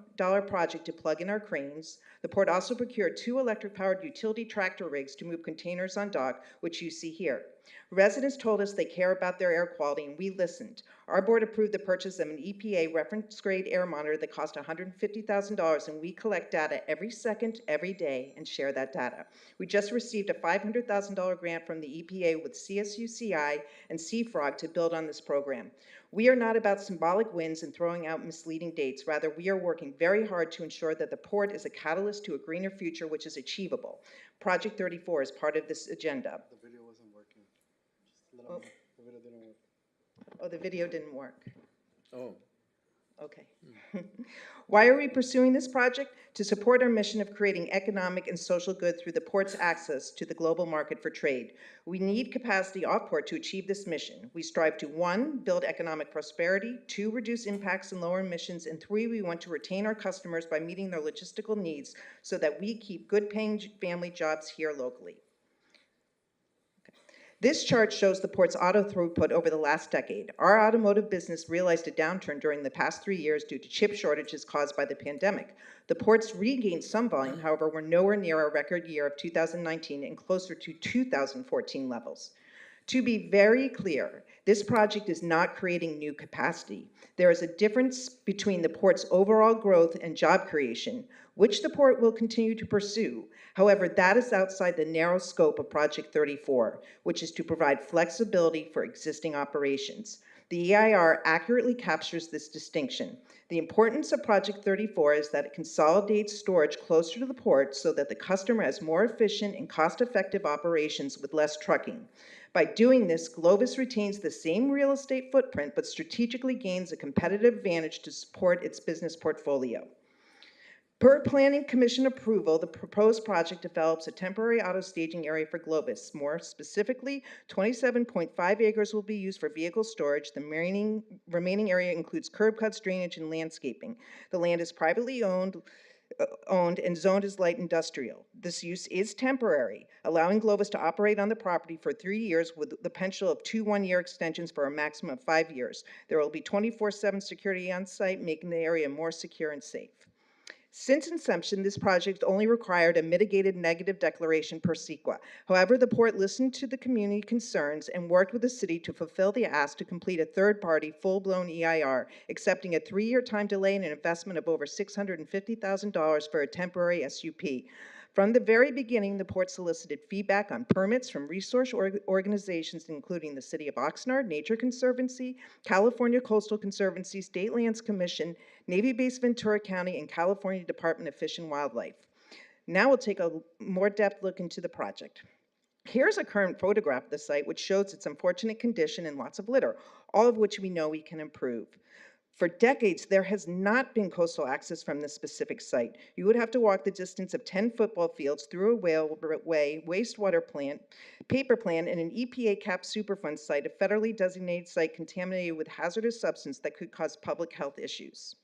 project to plug in our cranes. The port also procured 2 electric-powered utility tractor rigs to move containers on dock, which you see here. Residents told us they care about their air quality, and we listened. Our board approved the purchase of an EPA reference-grade air monitor that cost $150,000, and we collect data every second, every day, and share that data. We just received a $500,000 grant from the EPA with CSUCI and CFROG to build on this program. We are not about symbolic wins and throwing out misleading dates. Rather, we are working very hard to ensure that the port is a catalyst to a greener future, which is achievable. Project 34 is part of this agenda. The video wasn't working. Oh. The video didn't work. Oh, the video didn't work. Oh. Okay. Why are we pursuing this project? To support our mission of creating economic and social good through the port's access to the global market for trade. We need capacity off-port to achieve this mission. We strive to 1, build economic prosperity, 2, reduce impacts and lower emissions, and 3, we want to retain our customers by meeting their logistical needs so that we keep good-paying family jobs here locally. This chart shows the port's auto throughput over the last decade. Our automotive business realized a downturn during the past 3 years due to chip shortages caused by the pandemic. The ports regained some volume, however, were nowhere near our record year of 2019 and closer to 2014 levels. To be very clear, this project is not creating new capacity. There is a difference between the port's overall growth and job creation, which the port will continue to pursue. However, that is outside the narrow scope of Project 34, which is to provide flexibility for existing operations. The EIR accurately captures this distinction. The importance of Project 34 is that it consolidates storage closer to the port so that the customer has more efficient and cost-effective operations with less trucking. By doing this, Glovis retains the same real estate footprint but strategically gains a competitive advantage to support its business portfolio. Per Planning Commission approval, the proposed project develops a temporary auto staging area for Glovis. More specifically, 27.5 acres will be used for vehicle storage. The remaining area includes curb cuts, drainage, and landscaping. The land is privately owned and zoned as light industrial. This use is temporary, allowing Glovis to operate on the property for 3 years with the potential of 2 one-year extensions for a maximum of 5 years. There will be 24/7 security on site, making the area more secure and safe. Since inception, this project only required a mitigated negative declaration per CEQA. However, the port listened to the community concerns and worked with the city to fulfill the ask to complete a third-party, full-blown EIR, accepting a 3-year time delay and an investment of over $650,000 for a temporary SUP. From the very beginning, the port solicited feedback on permits from resource organizations, including the City of Oxnard, Nature Conservancy, California Coastal Conservancy, State Lands Commission, Navy Base Ventura County, and California Department of Fish and Wildlife. Now we'll take a more depth look into the project. Here's a current photograph of the site, which shows its unfortunate condition and lots of litter, all of which we know we can improve. For decades, there has not been coastal access from this specific site. You would have to walk the distance of 10 football fields through a whaleway, wastewater plant, paper plant, and an EPA cap Superfund site, a federally designated site contaminated with hazardous substance that could cause public health issues.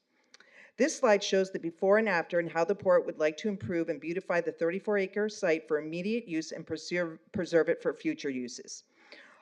This slide shows the before and after and how the port would like to improve and beautify the 34-acre site for immediate use and preserve it for future uses.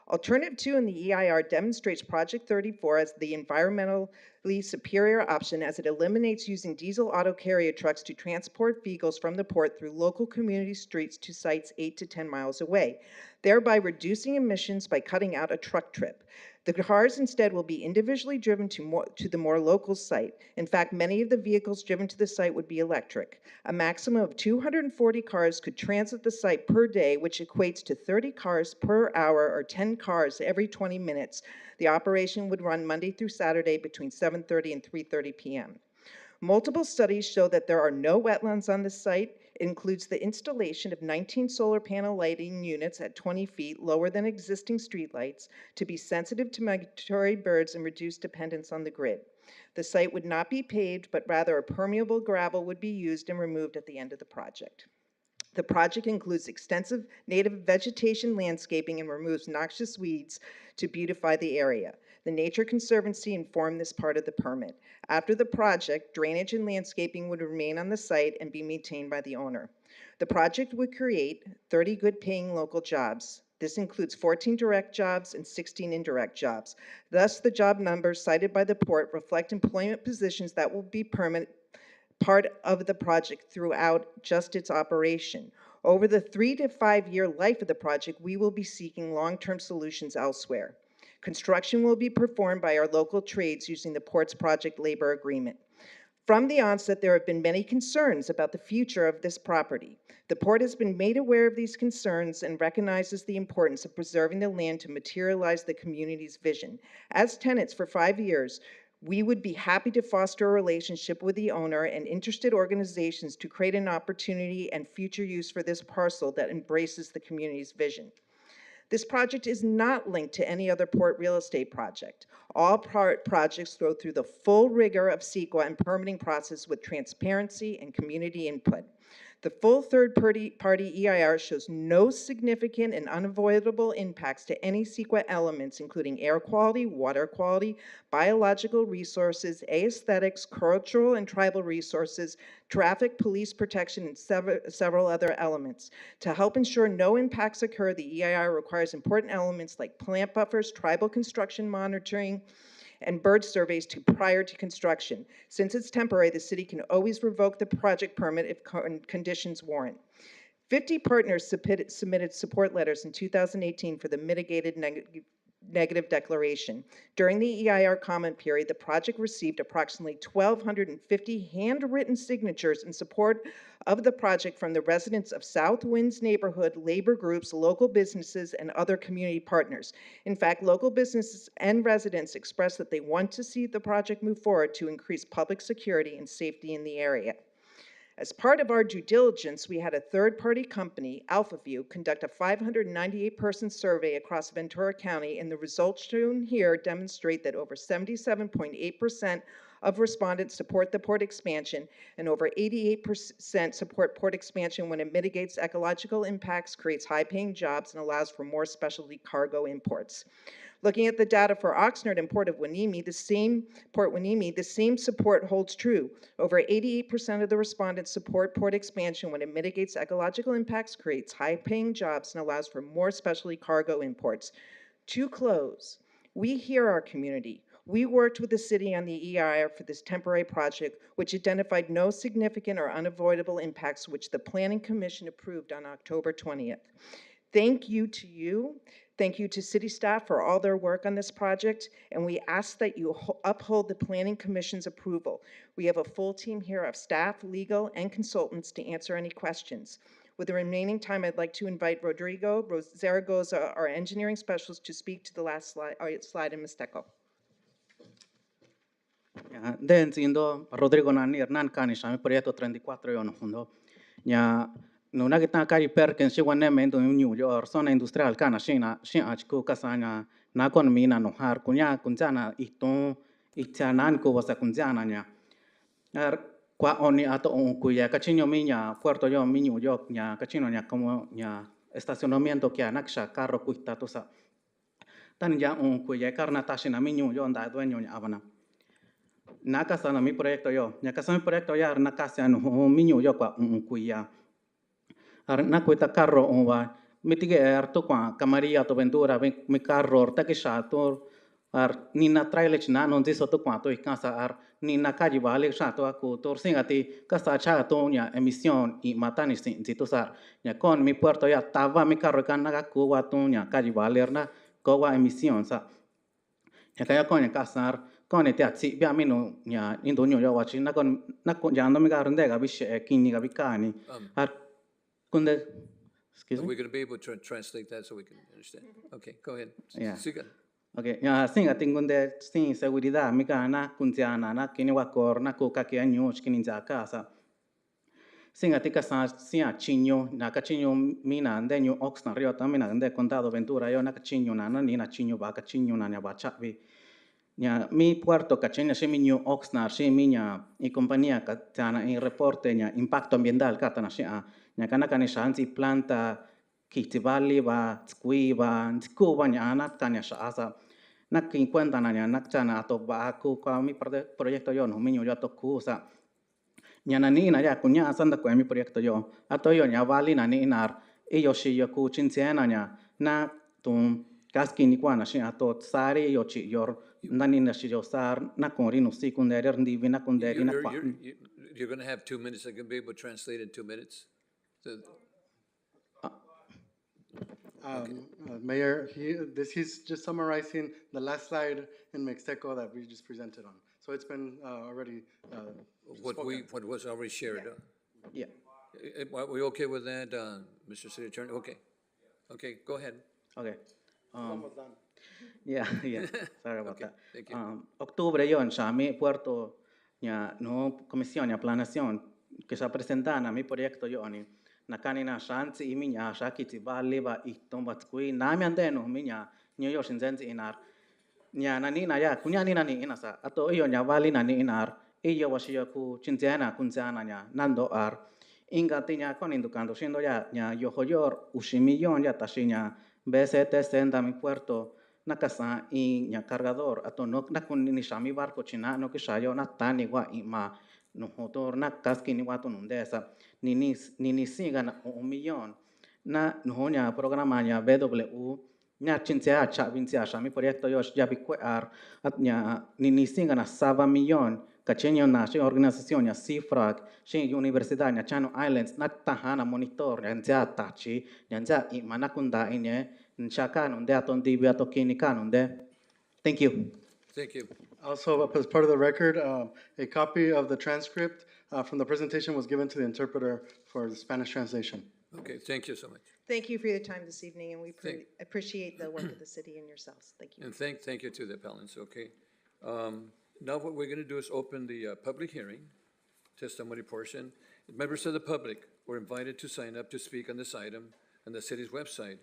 Alternative 2 in the EIR demonstrates Project 34 as the environmentally superior option, as it eliminates using diesel auto carrier trucks to transport vehicles from the port through local community streets to sites 8 to 10 miles away, thereby reducing emissions by cutting out a truck trip. The cars instead will be individually driven to the more local site. In fact, many of the vehicles driven to the site would be electric. A maximum of 240 cars could transit the site per day, which equates to 30 cars per hour or 10 cars every 20 minutes. The operation would run Monday through Saturday between 7:30 and 3:30 p.m. Multiple studies show that there are no wetlands on the site. It includes the installation of 19 solar panel lighting units at 20 feet lower than existing streetlights to be sensitive to migratory birds and reduce dependence on the grid. The site would not be paved, but rather a permeable gravel would be used and removed at the end of the project. The project includes extensive native vegetation landscaping and removes noxious weeds to beautify the area. The Nature Conservancy informed this part of the permit. After the project, drainage and landscaping would remain on the site and be maintained by the owner. The project would create 30 good-paying local jobs. This includes 14 direct jobs and 16 indirect jobs. Thus, the job numbers cited by the port reflect employment positions that will be permanent part of the project throughout just its operation. Over the 3 to 5 year life of the project, we will be seeking long-term solutions elsewhere. Construction will be performed by our local trades using the port's project labor agreement. From the onset, there have been many concerns about the future of this property. The port has been made aware of these concerns and recognizes the importance of preserving the land to materialize the community's vision. As tenants for 5 years, we would be happy to foster a relationship with the owner and interested organizations to create an opportunity and future use for this parcel that embraces the community's vision. This project is not linked to any other port real estate project. All projects go through the full rigor of CEQA and permitting process with transparency and community input. The full third-party EIR shows no significant and unavoidable impacts to any CEQA elements, including air quality, water quality, biological resources, aesthetics, cultural and tribal resources, traffic, police protection, and several other elements. To help ensure no impacts occur, the EIR requires important elements like plant buffers, tribal construction monitoring, and bird surveys prior to construction. Since it's temporary, the city can always revoke the project permit if conditions warrant. 50 partners submitted support letters in 2018 for the mitigated negative declaration. During the EIR comment period, the project received approximately 1,250 handwritten signatures in support of the project from the residents of South Winds neighborhood, labor groups, local businesses, and other community partners. In fact, local businesses and residents expressed that they want to see the project move forward to increase public security and safety in the area. As part of our due diligence, we had a third-party company, AlphaView, conduct a 598-person survey across Ventura County, and the results shown here demonstrate that over 77.8% of respondents support the port expansion, and over 88% support port expansion when it mitigates ecological impacts, creates high-paying jobs, and allows for more specialty cargo imports. Looking at the data for Oxnard and Port Hueneme, the same support holds true. Over 88% of the respondents support port expansion when it mitigates ecological impacts, creates high-paying jobs, and allows for more specialty cargo imports. To close, we hear our community. We worked with the city on the EIR for this temporary project, which identified no significant or unavoidable impacts, which the Planning Commission approved on October 20th. Thank you to you. Thank you to city staff for all their work on this project, and we ask that you uphold the Planning Commission's approval. We have a full team here of staff, legal, and consultants to answer any questions. With the remaining time, I'd like to invite Rodrigo Zaragoza, our engineering specialist, to speak to the last slide in Mixteco. Den sindo Rodrigo Nani Hernan Canisha, mi proyecto 34 yo no fundo. Ya no na kita kari perken si wane mendo new yo zona industrial kana shina achku kasanya na kon mina no har kunya kunjana ito itanan ko wasa kunjana nya. Kwa oni ato kuya kachinyo minya puerto yo minyo yo nya kachino nya como nya estacionamiento que anaksha carro kuita tosa. Tan ya kuya karna tashina minyo yo nda dueño nya abana. Nakasa na mi proyecto yo, nakasa mi proyecto ya nakasa no minyo yo kwa kuya. Ar nakuita carro wa mitige arto kwa Camaria to Ventura mi carro orta ke shato ar nina trailer china non diso to kwa to ikasa ar nina kaji vale shato aku tor singati kasa cha to nya emisión y matani sin sar nya con mi puerto ya tava mi carro kan naga ku wa to nya kaji vale na ko wa emisión sa nya kaya con nya kasar con te atsi bia mino nya indonyo yo wa china con na con ya no mi garnde ga bishe kinni ga bikani ar kunde excuse Are me. we going to be able to translate that so we can understand? Okay, go ahead. Yeah. Siga. Okay, ya singa tingunde sin seguridad mika na kunziana na kini wakor na ko kaki anyo kini za casa. Singa tika sa sia chinyo na kachinyo mina ande New Oxnard rio tamina ande condado Ventura yo na kachinyo na ni na chinyo ba kachinyo na nya ba chavi. Nya mi puerto kachinyo shi mi New Oxnard shi mi nya i compañía katana in reporte nya impacto ambiental katana shi a nya kana kana shanzi planta kitibali ba skui ba sku ba nya na tanya sha asa na kin cuenta na nya na chana ato ba ku ka mi proyecto yo no mi yo to kusa nya na ni na ya kunya asanda ko mi proyecto yo ato yo nya vali na ni nar e yo shi yo ku chinziana nya na tum kaski ni kwa na shi ato sari yo chi yor na ni na shi yo sar na kon ri no secundaire ndi vina kunderi na kwa You're going to have 2 minutes. I can be able to translate in 2 minutes. So, Mayor, he's just summarizing the last slide in Mixteco that we just presented on. So it's been already what was already shared. Yeah. Are we okay with that, Mr. City Attorney? Okay. Okay, go ahead. Okay. Yeah. Sorry about Okay, that. thank you. Octubre yon sa mi puerto nya no comisión nya planación que se presenta na mi proyecto yo ani na kanina shanti imi nya shakiti baliba itomba skui na mi andeno mi nya yo shinzenzi inar nya na ni na ya kunya ni na ni inasa ato iyo nya vali na ni inar iyo washiyo ku chinziana kunzana nya nando ar inga tinya con indukando shindo ya nya yo hoyor ushimillón ya tashinya BST senda mi puerto na kasa i nya cargador ato no na kun ni shami barco china no que shayo na tani wa ima no motor na kaski ni watu nundesa ni siga na 1 millón na no nya programa nya BW nya chintia cha vincia shami proyecto yo ya bikuar at nya ni siga na 7 millón kachenyo na shi organización nya cifrag shi universidad nya Channel Islands na tahana monitor nya tachi nya ima na kunda ine nchaka nunde aton dibi atokini kanunde. Thank you. Thank you. Also, as part of the record, a copy of the transcript from the presentation was given to the interpreter for the Spanish translation. Okay, thank you so much. Thank you for your time this evening, and we appreciate the work of the city and yourselves. Thank you. And thank you to the appellants, okay? Now what we're going to do is open the public hearing, testimony portion. Members of the public were invited to sign up to speak on this item on the city's website.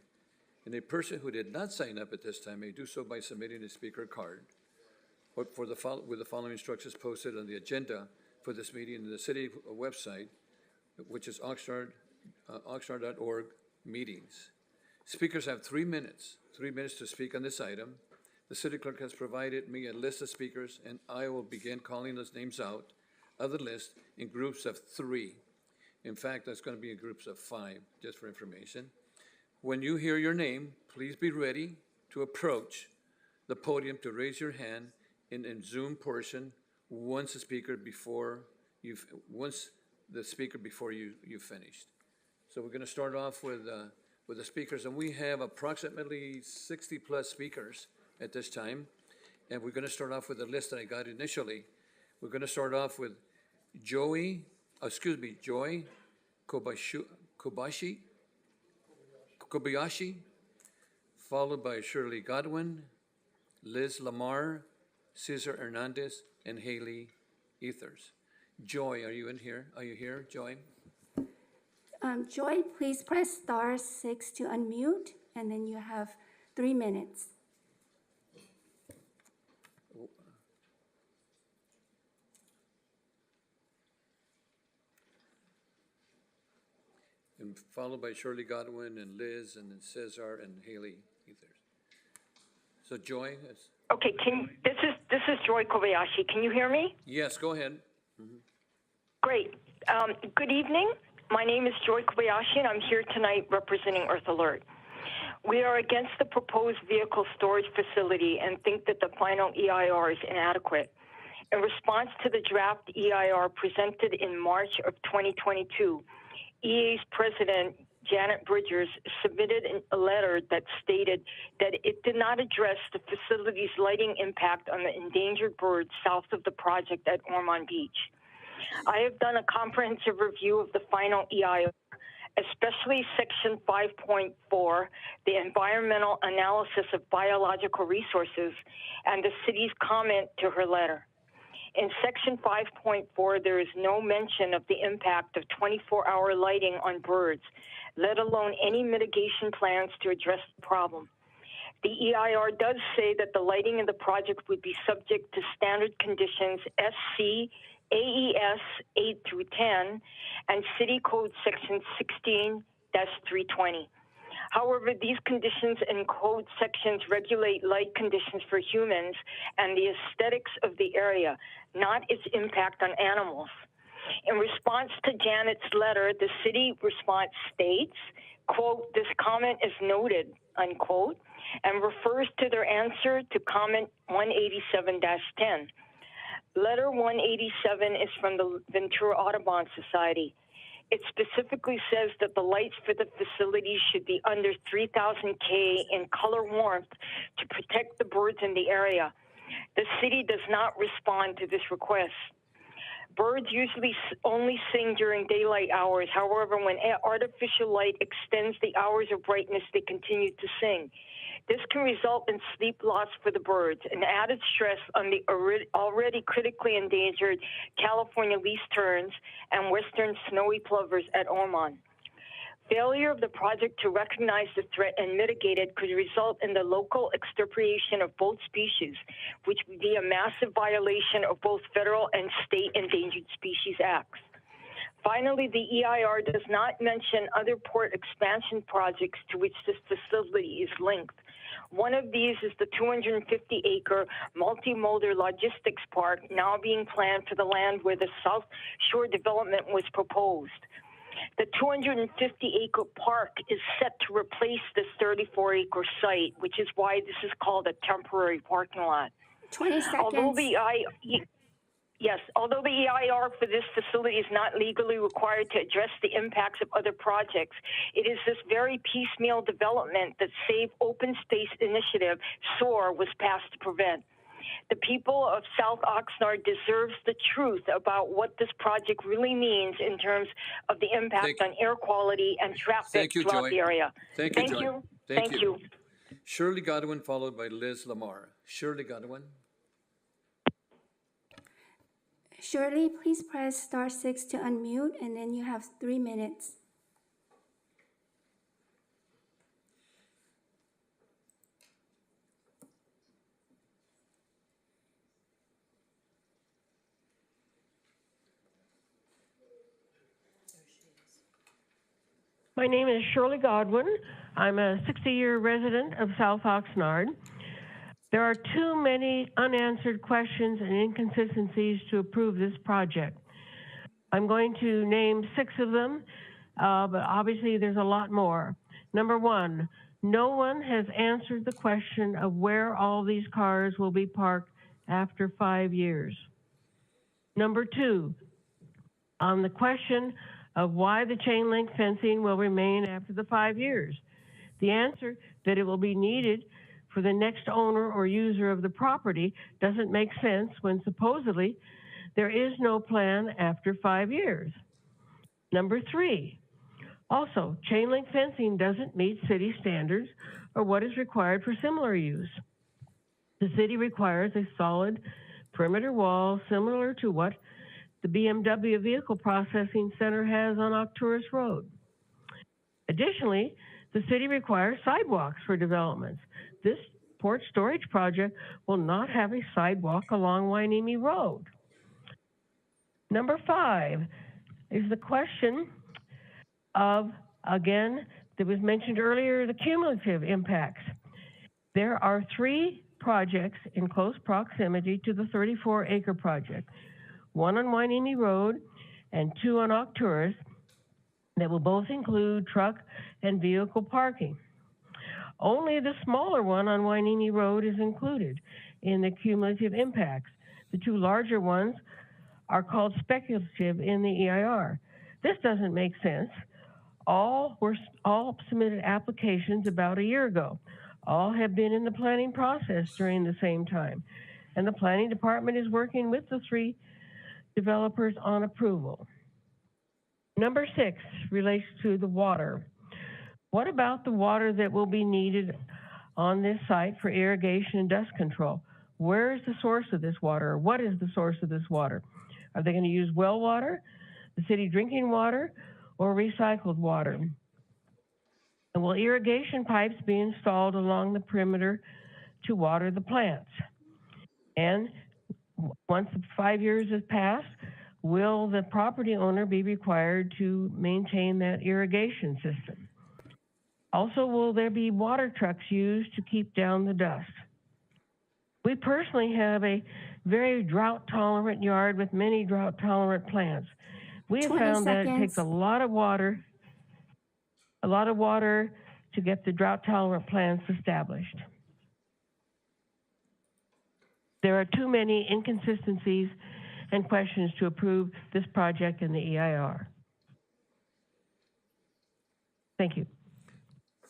And a person who did not sign up at this time may do so by submitting a speaker card with the following instructions posted on the agenda for this meeting in the city website, which is Oxnard.org meetings. Speakers have 3 minutes to speak on this item. The city clerk has provided me a list of speakers, and I will begin calling those names out of the list in groups of 3. In fact, that's going to be in groups of 5, just for information. When you hear your name, please be ready to approach the podium to raise your hand in Zoom portion, once the speaker before you finished. So we're gonna start off with the speakers, and we have approximately 60-plus speakers at this time. And we're gonna start off with the list that I got initially. We're gonna start off with Joy Kobayashi, followed by Shirley Godwin, Liz Lamar, Cesar Hernandez, and Haley Ethers. Joy, are you in here? Are you here, Joy? Joy, please press *6 to unmute, and then you have 3 minutes. And followed by Shirley Godwin and Liz and then Cesar and Haley Ethers. So Joy, Okay, this is Joy Kobayashi. Can you hear me? yes, go ahead. Great. Good evening. My name is Joy Kobayashi, and I'm here tonight representing Earth Alert. We are against the proposed vehicle storage facility and think that the final EIR is inadequate. In response to the draft EIR presented in March of 2022, EA's president, Janet Bridgers, submitted a letter that stated that it did not address the facility's lighting impact on the endangered birds south of the project at Ormond Beach. I have done a comprehensive review of the final EIR, especially Section 5.4, the environmental analysis of biological resources, and the city's comment to her letter. In Section 5.4, there is no mention of the impact of 24-hour lighting on birds, let alone any mitigation plans to address the problem. The EIR does say that the lighting in the project would be subject to standard conditions SC AES 8 through 10 and City Code Section 16-320. However, these conditions and code sections regulate light conditions for humans and the aesthetics of the area, not its impact on animals. In response to Janet's letter, the city response states, quote, "This comment is noted," unquote, and refers to their answer to comment 187-10. Letter 187 is from the Ventura Audubon Society. It specifically says that the lights for the facility should be under 3,000 K in color warmth to protect the birds in the area. The city does not respond to this request. Birds usually only sing during daylight hours. However, when artificial light extends the hours of brightness, they continue to sing. This can result in sleep loss for the birds and added stress on the already critically endangered California least terns and western snowy plovers at Ormond. Failure of the project to recognize the threat and mitigate it could result in the local extirpation of both species, which would be a massive violation of both federal and state Endangered Species Acts. Finally, the EIR does not mention other port expansion projects to which this facility is linked. One of these is the 250-acre multimodal logistics park now being planned for the land where the South Shore development was proposed. The 250-acre park is set to replace this 34-acre site, which is why this is called a temporary parking lot. 20 seconds. Although the EIR for this facility is not legally required to address the impacts of other projects, it is this very piecemeal development that Save Open Space Initiative, SOAR, was passed to prevent. The people of South Oxnard deserves the truth about what this project really means in terms of the impact on air quality and traffic throughout the area. Thank you. Shirley Godwin, followed by Liz Lamar. Shirley Godwin. Shirley, please press *6 to unmute, and then you have 3 minutes. My name is Shirley Godwin. I'm a 60-year resident of South Oxnard. There are too many unanswered questions and inconsistencies to approve this project. I'm going to name 6 of them, but obviously there's a lot more. Number 1, no one has answered the question of where all these cars will be parked after 5 years? Number 2, on the question of why the chain link fencing will remain after the 5 years. The answer that it will be needed for the next owner or user of the property doesn't make sense when supposedly there is no plan after 5 years. Number 3, also, chain link fencing doesn't meet city standards or what is required for similar use. The city requires a solid perimeter wall similar to what the BMW Vehicle Processing Center has on Arcturus Road. Additionally, the city requires sidewalks for developments. This port storage project will not have a sidewalk along Wainimi Road. Number 5 is the question of, again, that was mentioned earlier, the cumulative impacts. There are 3 projects in close proximity to the 34-acre project, 1 on Wainimi Road and 2 on Arcturus that will both include truck and vehicle parking. Only the smaller one on Wainimi Road is included in the cumulative impacts. The 2 larger ones are called speculative in the EIR. This doesn't make sense. All submitted applications about a year ago. All have been in the planning process during the same time. And the planning department is working with the 3 developers on approval. Number 6 relates to the water. What about the water that will be needed on this site for irrigation and dust control? Where is the source of this water? Or what is the source of this water? Are they going to use well water, the city drinking water, or recycled water? And will irrigation pipes be installed along the perimeter to water the plants? And once the 5 years has passed, will the property owner be required to maintain that irrigation system? Also, will there be water trucks used to keep down the dust? We personally have a very drought-tolerant yard with many drought-tolerant plants. We have 20 found that it seconds. takes a lot of water to get the drought-tolerant plants established. There are too many inconsistencies and questions to approve this project in the EIR. Thank you.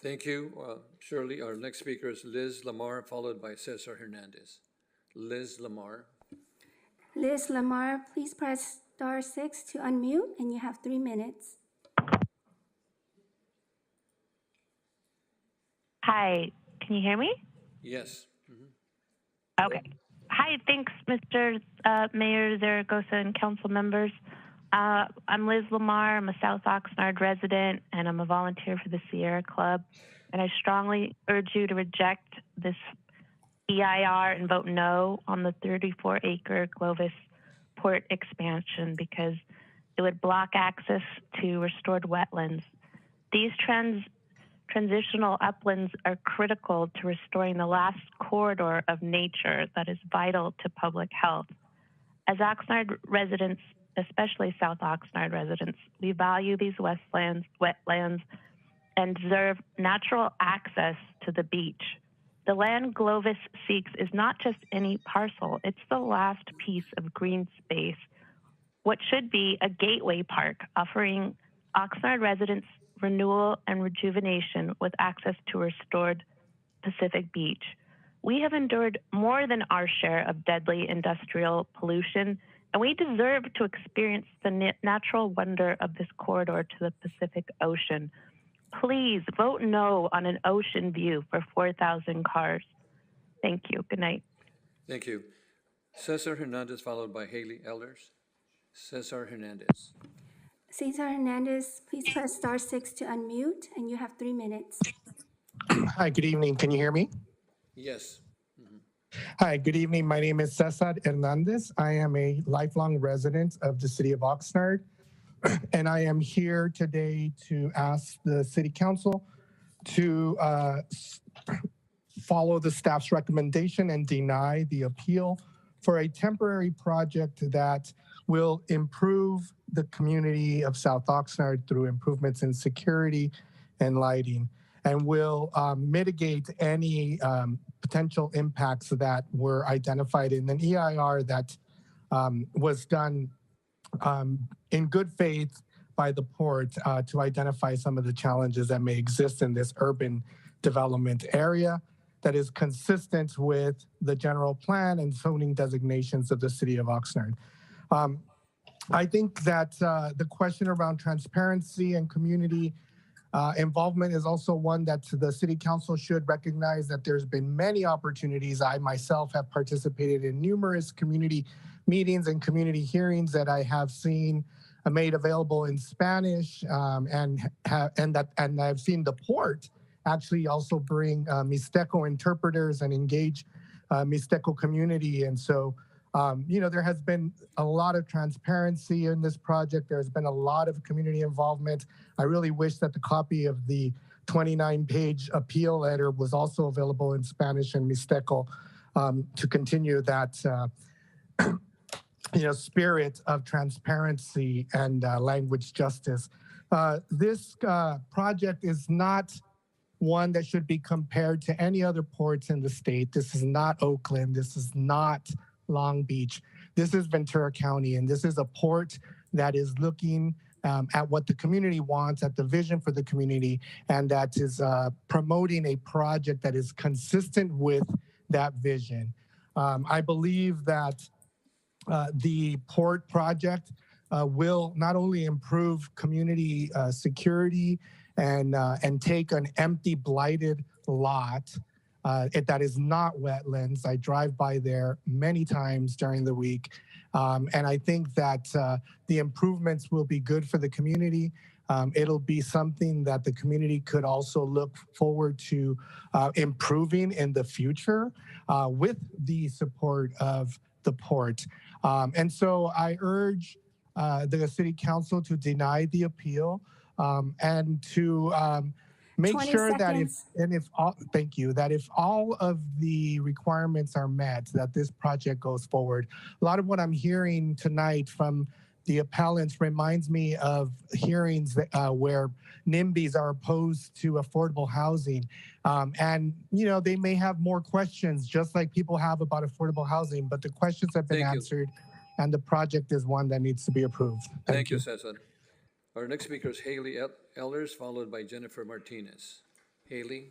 Thank you, Shirley. Our next speaker is Liz Lamar, followed by Cesar Hernandez. Liz Lamar. Liz Lamar, please press *6 to unmute, and you have 3 minutes. Hi, can you hear me? Yes. Okay. Hi, thanks, Mr. Mayor Zaragoza and council members. I'm Liz Lamar. I'm a South Oxnard resident, and I'm a volunteer for the Sierra Club. And I strongly urge you to reject this EIR and vote no on the 34-acre Glovis port expansion because it would block access to restored wetlands. These transitional uplands are critical to restoring the last corridor of nature that is vital to public health. As Oxnard residents, especially South Oxnard residents, we value these wetlands and deserve natural access to the beach. The land Glovis seeks is not just any parcel, it's the last piece of green space, what should be a gateway park offering Oxnard residents renewal and rejuvenation with access to restored Pacific Beach. We have endured more than our share of deadly industrial pollution, and we deserve to experience the natural wonder of this corridor to the Pacific Ocean. Please vote no on an ocean view for 4,000 cars. Thank you. Good night. Thank you. Cesar Hernandez, followed by Haley Elders. Cesar Hernandez. Cesar Hernandez, please press *6 to unmute, and you have 3 minutes. Hi, good evening. Can you hear me? Yes. Hi, good evening. My name is Cesar Hernandez. I am a lifelong resident of the city of Oxnard, and I am here today to ask the city council to follow the staff's recommendation and deny the appeal for a temporary project that will improve the community of South Oxnard through improvements in security and lighting. and will mitigate any potential impacts that were identified in an EIR that was done in good faith by the port to identify some of the challenges that may exist in this urban development area that is consistent with the general plan and zoning designations of the city of Oxnard. I think that the question around transparency and community involvement is also one that the city council should recognize that there's been many opportunities. I myself have participated in numerous community meetings and community hearings that I have seen made available in Spanish, and I've seen the port actually also bring Mixteco interpreters and engage Mixteco community. And so, there has been a lot of transparency in this project. There's been a lot of community involvement. I really wish that the copy of the 29-page appeal letter was also available in Spanish and Mixteco to continue that spirit of transparency and language justice. This project is not one that should be compared to any other ports in the state. This is not Oakland. This is not Long Beach. This is Ventura County, and this is a port that is looking at what the community wants, at the vision for the community, and that is promoting a project that is consistent with that vision. I believe that the port project will not only improve community security and take an empty, blighted lot that is not wetlands. I drive by there many times during the week. And I think that the improvements will be good for the community. It'll be something that the community could also look forward to improving in the future with the support of the port. And so I urge the city council to deny the appeal and to make sure that if all of the requirements are met, that this project goes forward. A lot of what I'm hearing tonight from the appellants reminds me of hearings that, where NIMBYs are opposed to affordable housing. And, they may have more questions, just like people have about affordable housing, but the questions have been answered, and the project is one that needs to be approved. Thank you, Cesar. Our next speaker is Haley Elders, followed by Jennifer Martinez. Haley?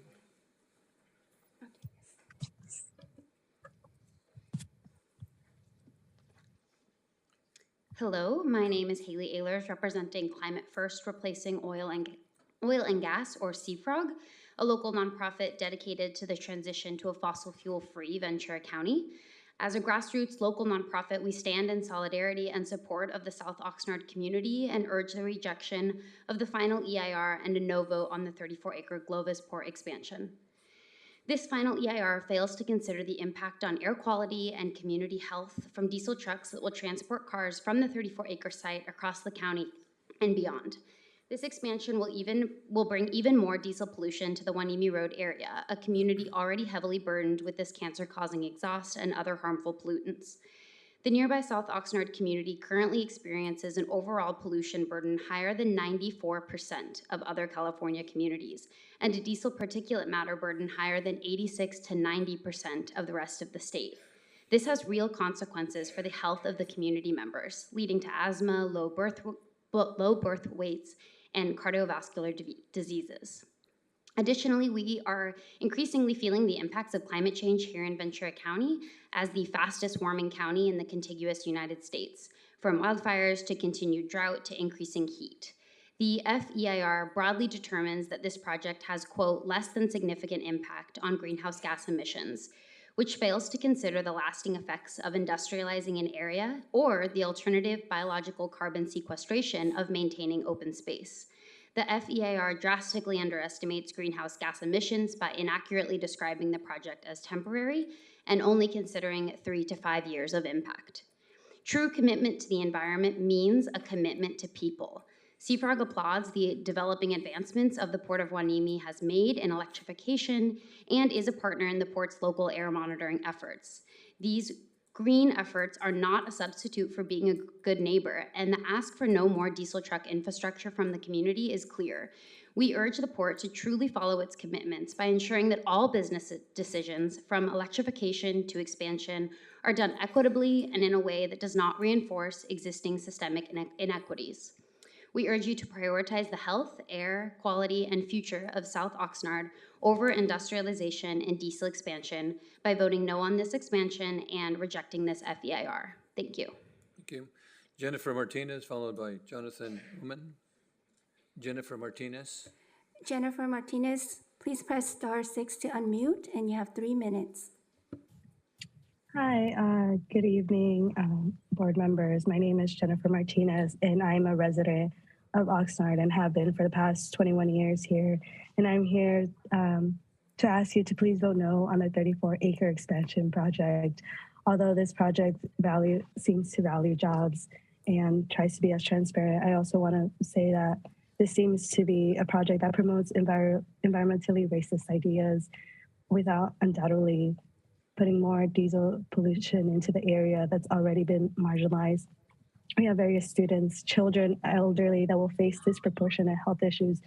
Hello, my name is Haley Ehlers, representing Climate First, Replacing Oil and Gas, or CFROG, a local nonprofit dedicated to the transition to a fossil fuel-free Ventura County. As a grassroots local nonprofit, we stand in solidarity and support of the South Oxnard community and urge the rejection of the final EIR and a no vote on the 34-acre Glovis Port expansion. This final EIR fails to consider the impact on air quality and community health from diesel trucks that will transport cars from the 34-acre site across the county and beyond. This expansion will bring even more diesel pollution to the Hueneme Road area, a community already heavily burdened with this cancer-causing exhaust and other harmful pollutants. The nearby South Oxnard community currently experiences an overall pollution burden higher than 94% of other California communities, and a diesel particulate matter burden higher than 86 to 90% of the rest of the state. This has real consequences for the health of the community members, leading to asthma, low birth weights, and cardiovascular diseases. Additionally, we are increasingly feeling the impacts of climate change here in Ventura County as the fastest warming county in the contiguous United States, from wildfires to continued drought to increasing heat. The FEIR broadly determines that this project has, quote, less than significant impact on greenhouse gas emissions, which fails to consider the lasting effects of industrializing an area or the alternative biological carbon sequestration of maintaining open space. The FEIR drastically underestimates greenhouse gas emissions by inaccurately describing the project as temporary and only considering 3 to 5 years of impact. True commitment to the environment means a commitment to people. CFROG applauds the developing advancements of the Port of Hueneme has made in electrification and is a partner in the port's local air monitoring efforts. These Green efforts are not a substitute for being a good neighbor, and the ask for no more diesel truck infrastructure from the community is clear. We urge the port to truly follow its commitments by ensuring that all business decisions, from electrification to expansion, are done equitably and in a way that does not reinforce existing systemic inequities. We urge you to prioritize the health, air, quality, and future of South Oxnard over industrialization and diesel expansion by voting no on this expansion and rejecting this FEIR. Thank you. Thank you. Jennifer Martinez, followed by Jonathan Newman. Jennifer Martinez. Jennifer Martinez, please press star 6 to unmute, and you have 3 minutes. Hi, good evening, board members. My name is Jennifer Martinez, and I'm a resident of Oxnard and have been for the past 21 years here. And I'm here to ask you to please vote no on the 34-acre expansion project. Although this project seems to value jobs and tries to be as transparent, I also want to say that this seems to be a project that promotes environmentally racist ideas without undoubtedly putting more diesel pollution into the area that's already been marginalized. We have various students, children, elderly that will face disproportionate health issues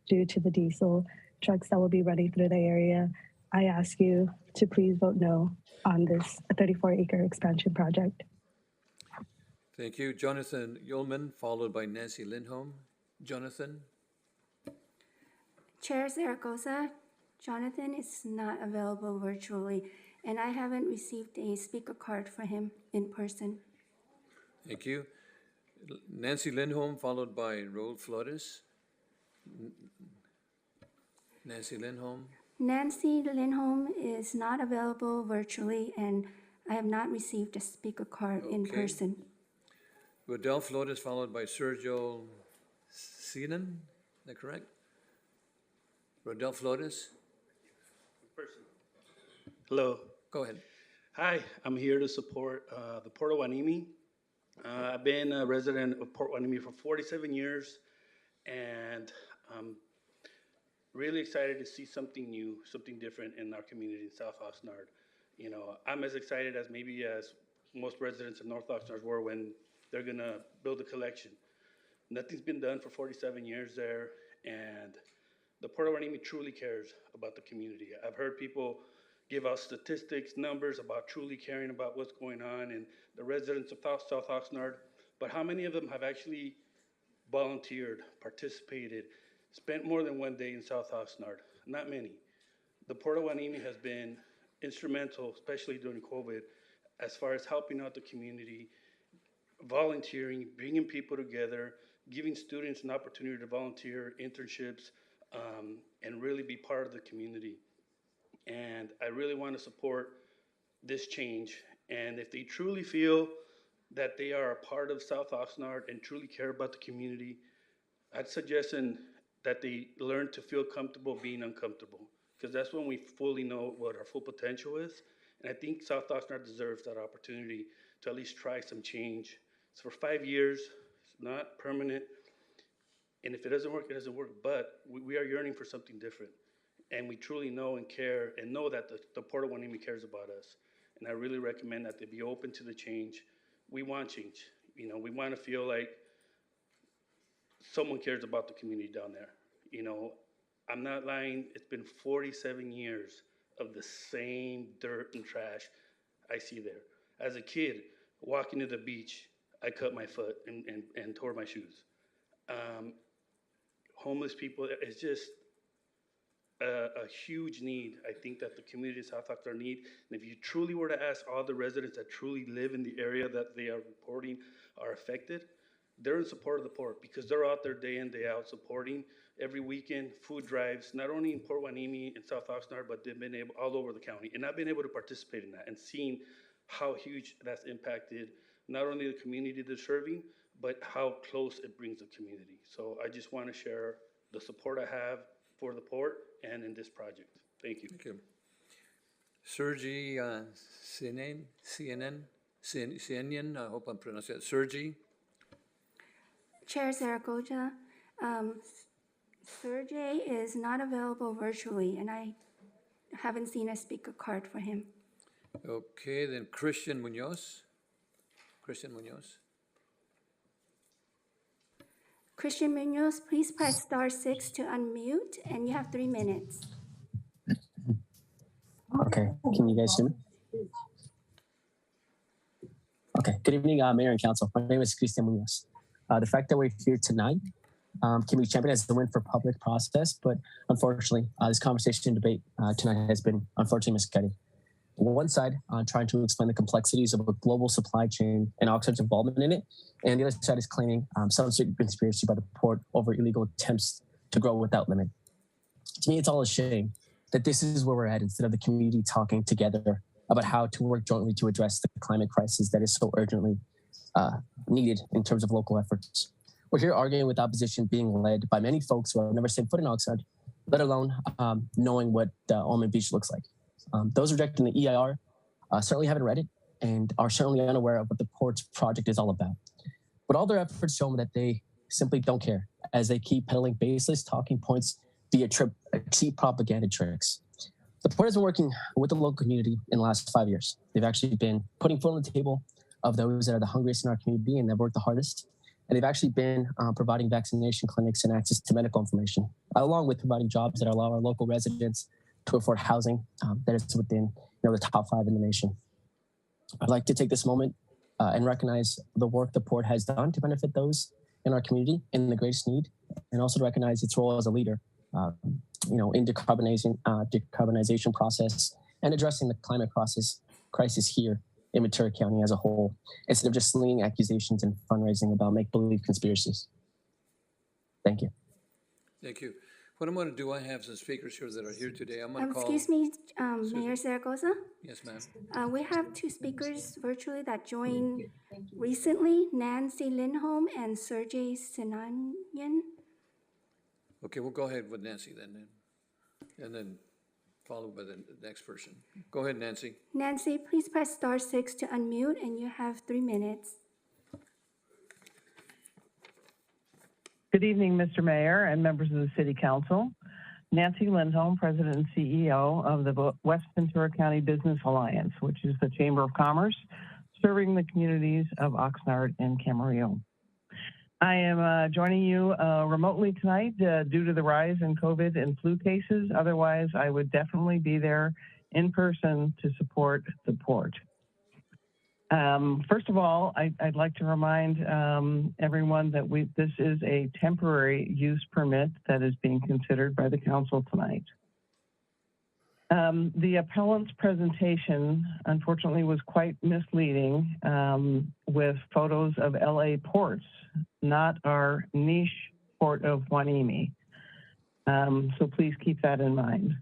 due to the diesel trucks that will be running through the area. I ask you to please vote no on this 34-acre expansion project. Thank you. Jonathan Yulman, followed by Nancy Lindholm. Jonathan. Chair Zaragoza, Jonathan is not available virtually, and I haven't received a speaker card for him in person. Thank you. Nancy Lindholm, followed by Raul Flores. Nancy Lindholm. Nancy Lindholm is not available virtually, and I have not received a speaker card in person. Rodel Flores, followed by Sergio Sinan. Is that correct? Rodel Flores. Hello. Go ahead. Hi, I'm here to support the Port of Hueneme. I've been a resident of Port Hueneme for 47 years, and I'm really excited to see something new, something different in our community in South Oxnard. You know, I'm as excited as maybe as most residents of North Oxnard were when they're gonna build a collection. Nothing's been done for 47 years there, and the Port of Hueneme truly cares about the community. I've heard people give out statistics, numbers about truly caring about what's going on and the residents of South Oxnard, but how many of them have actually volunteered, participated, spent more than one day in South Oxnard? Not many. The Port of Hueneme has been instrumental, especially during COVID, as far as helping out the community, volunteering, bringing people together, giving students an opportunity to volunteer, internships, and really be part of the community. And I really want to support this change. And if they truly feel that they are a part of South Oxnard and truly care about the community, I'd suggest that they learn to feel comfortable being uncomfortable, because that's when we fully know what our full potential is. And I think South Oxnard deserves that opportunity to at least try some change. It's for 5 years, it's not permanent. And if it doesn't work, it doesn't work. But we are yearning for something different. And we truly know and care and know that the Port of Hueneme cares about us. And I really recommend that they be open to the change. We want change. You know, we want to feel like someone cares about the community down there. You know, I'm not lying. It's been 47 years of the same dirt and trash I see there. As a kid, walking to the beach, I cut my foot and tore my shoes. Homeless people, it's just a huge need, I think, that the community of South Oxnard need. And if you truly were to ask all the residents that truly live in the area that they are reporting are affected, they're in support of the port, because they're out there day in, day out supporting every weekend, food drives, not only in Port Hueneme and South Oxnard, but they've been able all over the county. And I've been able to participate in that and seeing how huge that's impacted not only the community they're serving, but how close it brings the community. So I just want to share the support I have for the port and in this project. Thank you. Thank you. Sergi CNN, I hope I'm pronouncing it. Sergi. Chair Zaragoza, Sergey is not available virtually, and I haven't seen a speaker card for him. Okay, then Christian Munoz. Christian Munoz. Christian Munoz, please press *6 to unmute, and you have 3 minutes. Okay, can you guys hear me? Okay, good evening, Mayor and Council. My name is Christian Munoz. The fact that we're here tonight can be championed as a win for public process, but unfortunately, this conversation and debate tonight has been unfortunately misguided. On one side, trying to explain the complexities of a global supply chain and Oxnard's involvement in it, and the other side is claiming some sort of conspiracy by the port over illegal attempts to grow without limit. To me, it's all a shame that this is where we're at instead of the community talking together about how to work jointly to address the climate crisis that is so urgently needed in terms of local efforts. We're here arguing with opposition being led by many folks who have never set foot in Oxnard, let alone knowing what Almond Beach looks like. Those rejecting the EIR certainly haven't read it and are certainly unaware of what the port's project is all about. But all their efforts show that they simply don't care as they keep peddling baseless talking points via cheap propaganda tricks. The port has been working with the local community in the last 5 years. They've actually been putting food on the table of those that are the hungriest in our community and they've worked the hardest. And they've actually been providing vaccination clinics and access to medical information, along with providing jobs that allow our local residents to afford housing that is within the top 5 in the nation. I'd like to take this moment and recognize the work the port has done to benefit those in our community in the greatest need, and also to recognize its role as a leader in decarbonization process and addressing the climate crisis here in Ventura County as a whole, instead of just slinging accusations and fundraising about make-believe conspiracies. Thank you. Thank you. What I'm going to do, I have some speakers here that are here today. I'm going to call. Excuse me, Mayor Zaragoza? Yes, ma'am. We have 2 speakers virtually that joined recently, Nancy Lindholm and Sergey Sinanian. Okay, we'll go ahead with Nancy then, and then followed by the next person. Go ahead, Nancy. Nancy, please press *6 to unmute, and you have 3 minutes. Good evening, Mr. Mayor and members of the City Council. Nancy Lindholm, President and CEO of the West Ventura County Business Alliance, which is the Chamber of Commerce serving the communities of Oxnard and Camarillo. I am joining you remotely tonight due to the rise in COVID and flu cases. Otherwise, I would definitely be there in person to support the port. First of all, I'd like to remind everyone that this is a temporary use permit that is being considered by the council tonight. The appellant's presentation, unfortunately, was quite misleading with photos of LA ports, not our niche port of Huanimi. So please keep that in mind.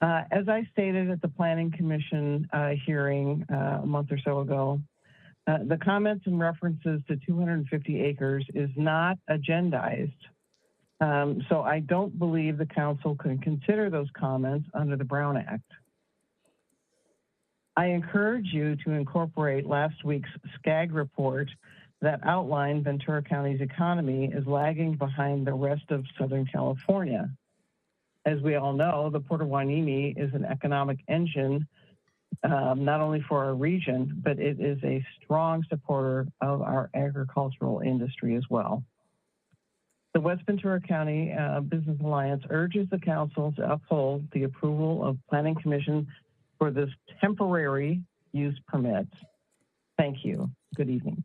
As I stated at the Planning Commission hearing a month or so ago, the comments and references to 250 acres is not agendized. So I don't believe the council can consider those comments under the Brown Act. I encourage you to incorporate last week's SCAG report that outlined Ventura County's economy is lagging behind the rest of Southern California. As we all know, the Port of Huanimi is an economic engine, not only for our region, but it is a strong supporter of our agricultural industry as well. The West Ventura County Business Alliance urges the council to uphold the approval of Planning Commission for this temporary use permit. Thank you. Good evening.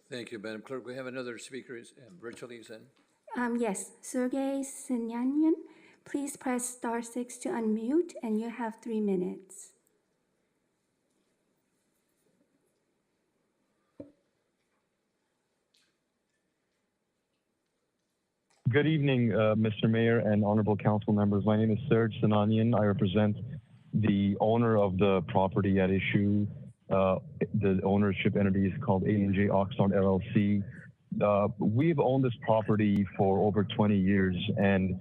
Thank you, Madam Clerk. We have another speaker virtually then. Yes, Sergey Sinanian. Please press *6 to unmute, and you have 3 minutes. Good evening, Mr. Mayor and honorable council members. My name is Serge Sinanian. I represent the owner of the property at issue. The ownership entity is called A&J Oxnard LLC. We've owned this property for over 20 years, and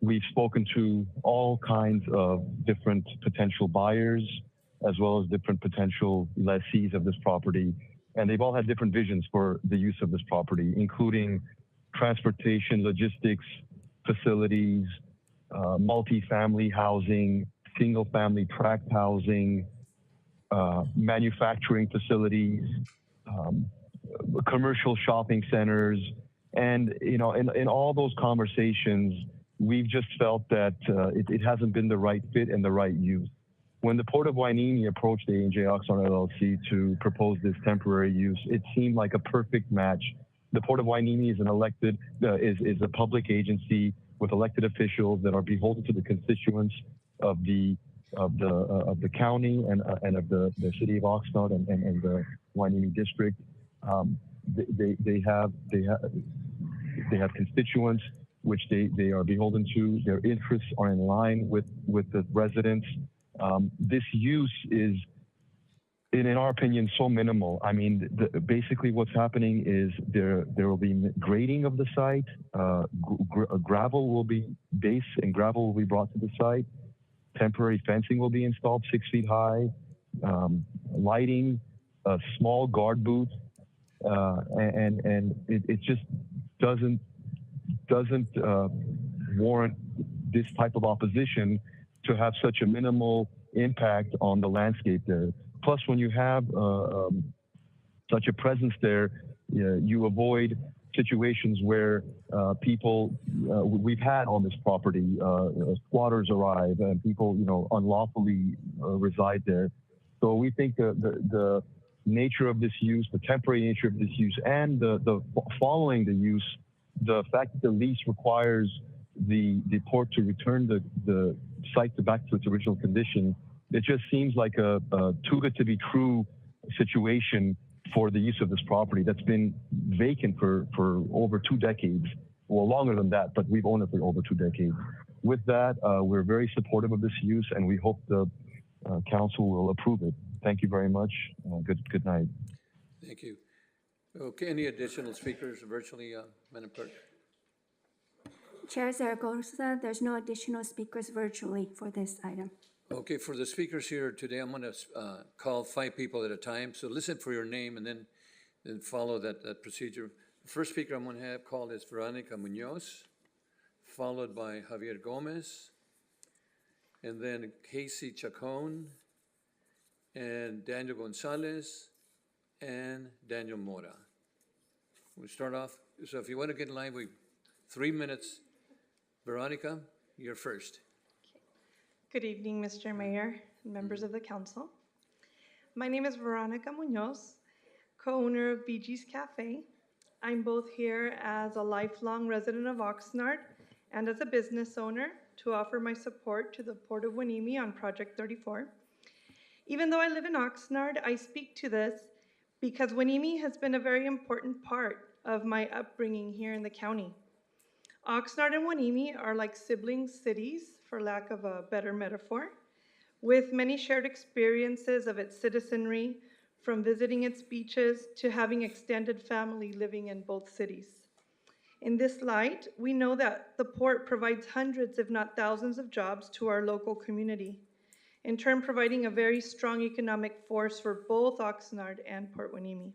we've spoken to all kinds of different potential buyers, as well as different potential lessees of this property. And they've all had different visions for the use of this property, including transportation, logistics, facilities, multi-family housing, single-family tract housing, manufacturing facilities, commercial shopping centers, and in all those conversations, we've just felt that it hasn't been the right fit and the right use. When the Port of Hueneme approached A&J Oxnard LLC to propose this temporary use, it seemed like a perfect match. The Port of Hueneme is an elected, is a public agency with elected officials that are beholden to the constituents of the county and of the city of Oxnard and the Hueneme district. They have constituents which they are beholden to. Their interests are in line with the residents. This use is, in our opinion, so minimal. I mean, basically what's happening is there will be grading of the site. Gravel will be base and gravel will be brought to the site. Temporary fencing will be installed 6 feet high. Lighting, a small guard booth, and it just doesn't warrant this type of opposition to have such a minimal impact on the landscape there. Plus, when you have such a presence there, you avoid situations where people, we've had on this property, squatters arrive and people, unlawfully reside there. So we think the nature of this use, the temporary nature of this use, and the following the use, the fact that the lease requires the port to return the site back to its original condition, it just seems like a too good to be true situation for the use of this property that's been vacant for over 2 decades, well, longer than that, but we've owned it for over 2 decades. With that, we're very supportive of this use, and we hope the council will approve it. Thank you very much. Good night. Thank you. Okay, any additional speakers virtually, Madam Clerk? Chair Zaragoza, there's no additional speakers virtually for this item. Okay, for the speakers here today, I'm going to call 5 people at a time. So listen for your name and then follow that procedure. The first speaker I'm going to have called is Veronica Munoz, followed by Javier Gomez, and then Casey Chacon, and Daniel Gonzalez, and Daniel Mora. We'll start off. So if you want to get in line, 3 minutes. Veronica, you're first. Good evening, Mr. Mayor and members of the council. My name is Veronica Munoz, co-owner of BG's Cafe. I'm both here as a lifelong resident of Oxnard and as a business owner to offer my support to the Port of Hueneme on Project 34. Even though I live in Oxnard, I speak to this because Hueneme has been a very important part of my upbringing here in the county. Oxnard and Hueneme are like sibling cities, for lack of a better metaphor, with many shared experiences of its citizenry, from visiting its beaches to having extended family living in both cities. In this light, we know that the port provides hundreds, if not thousands, of jobs to our local community, in turn providing a very strong economic force for both Oxnard and Port Hueneme.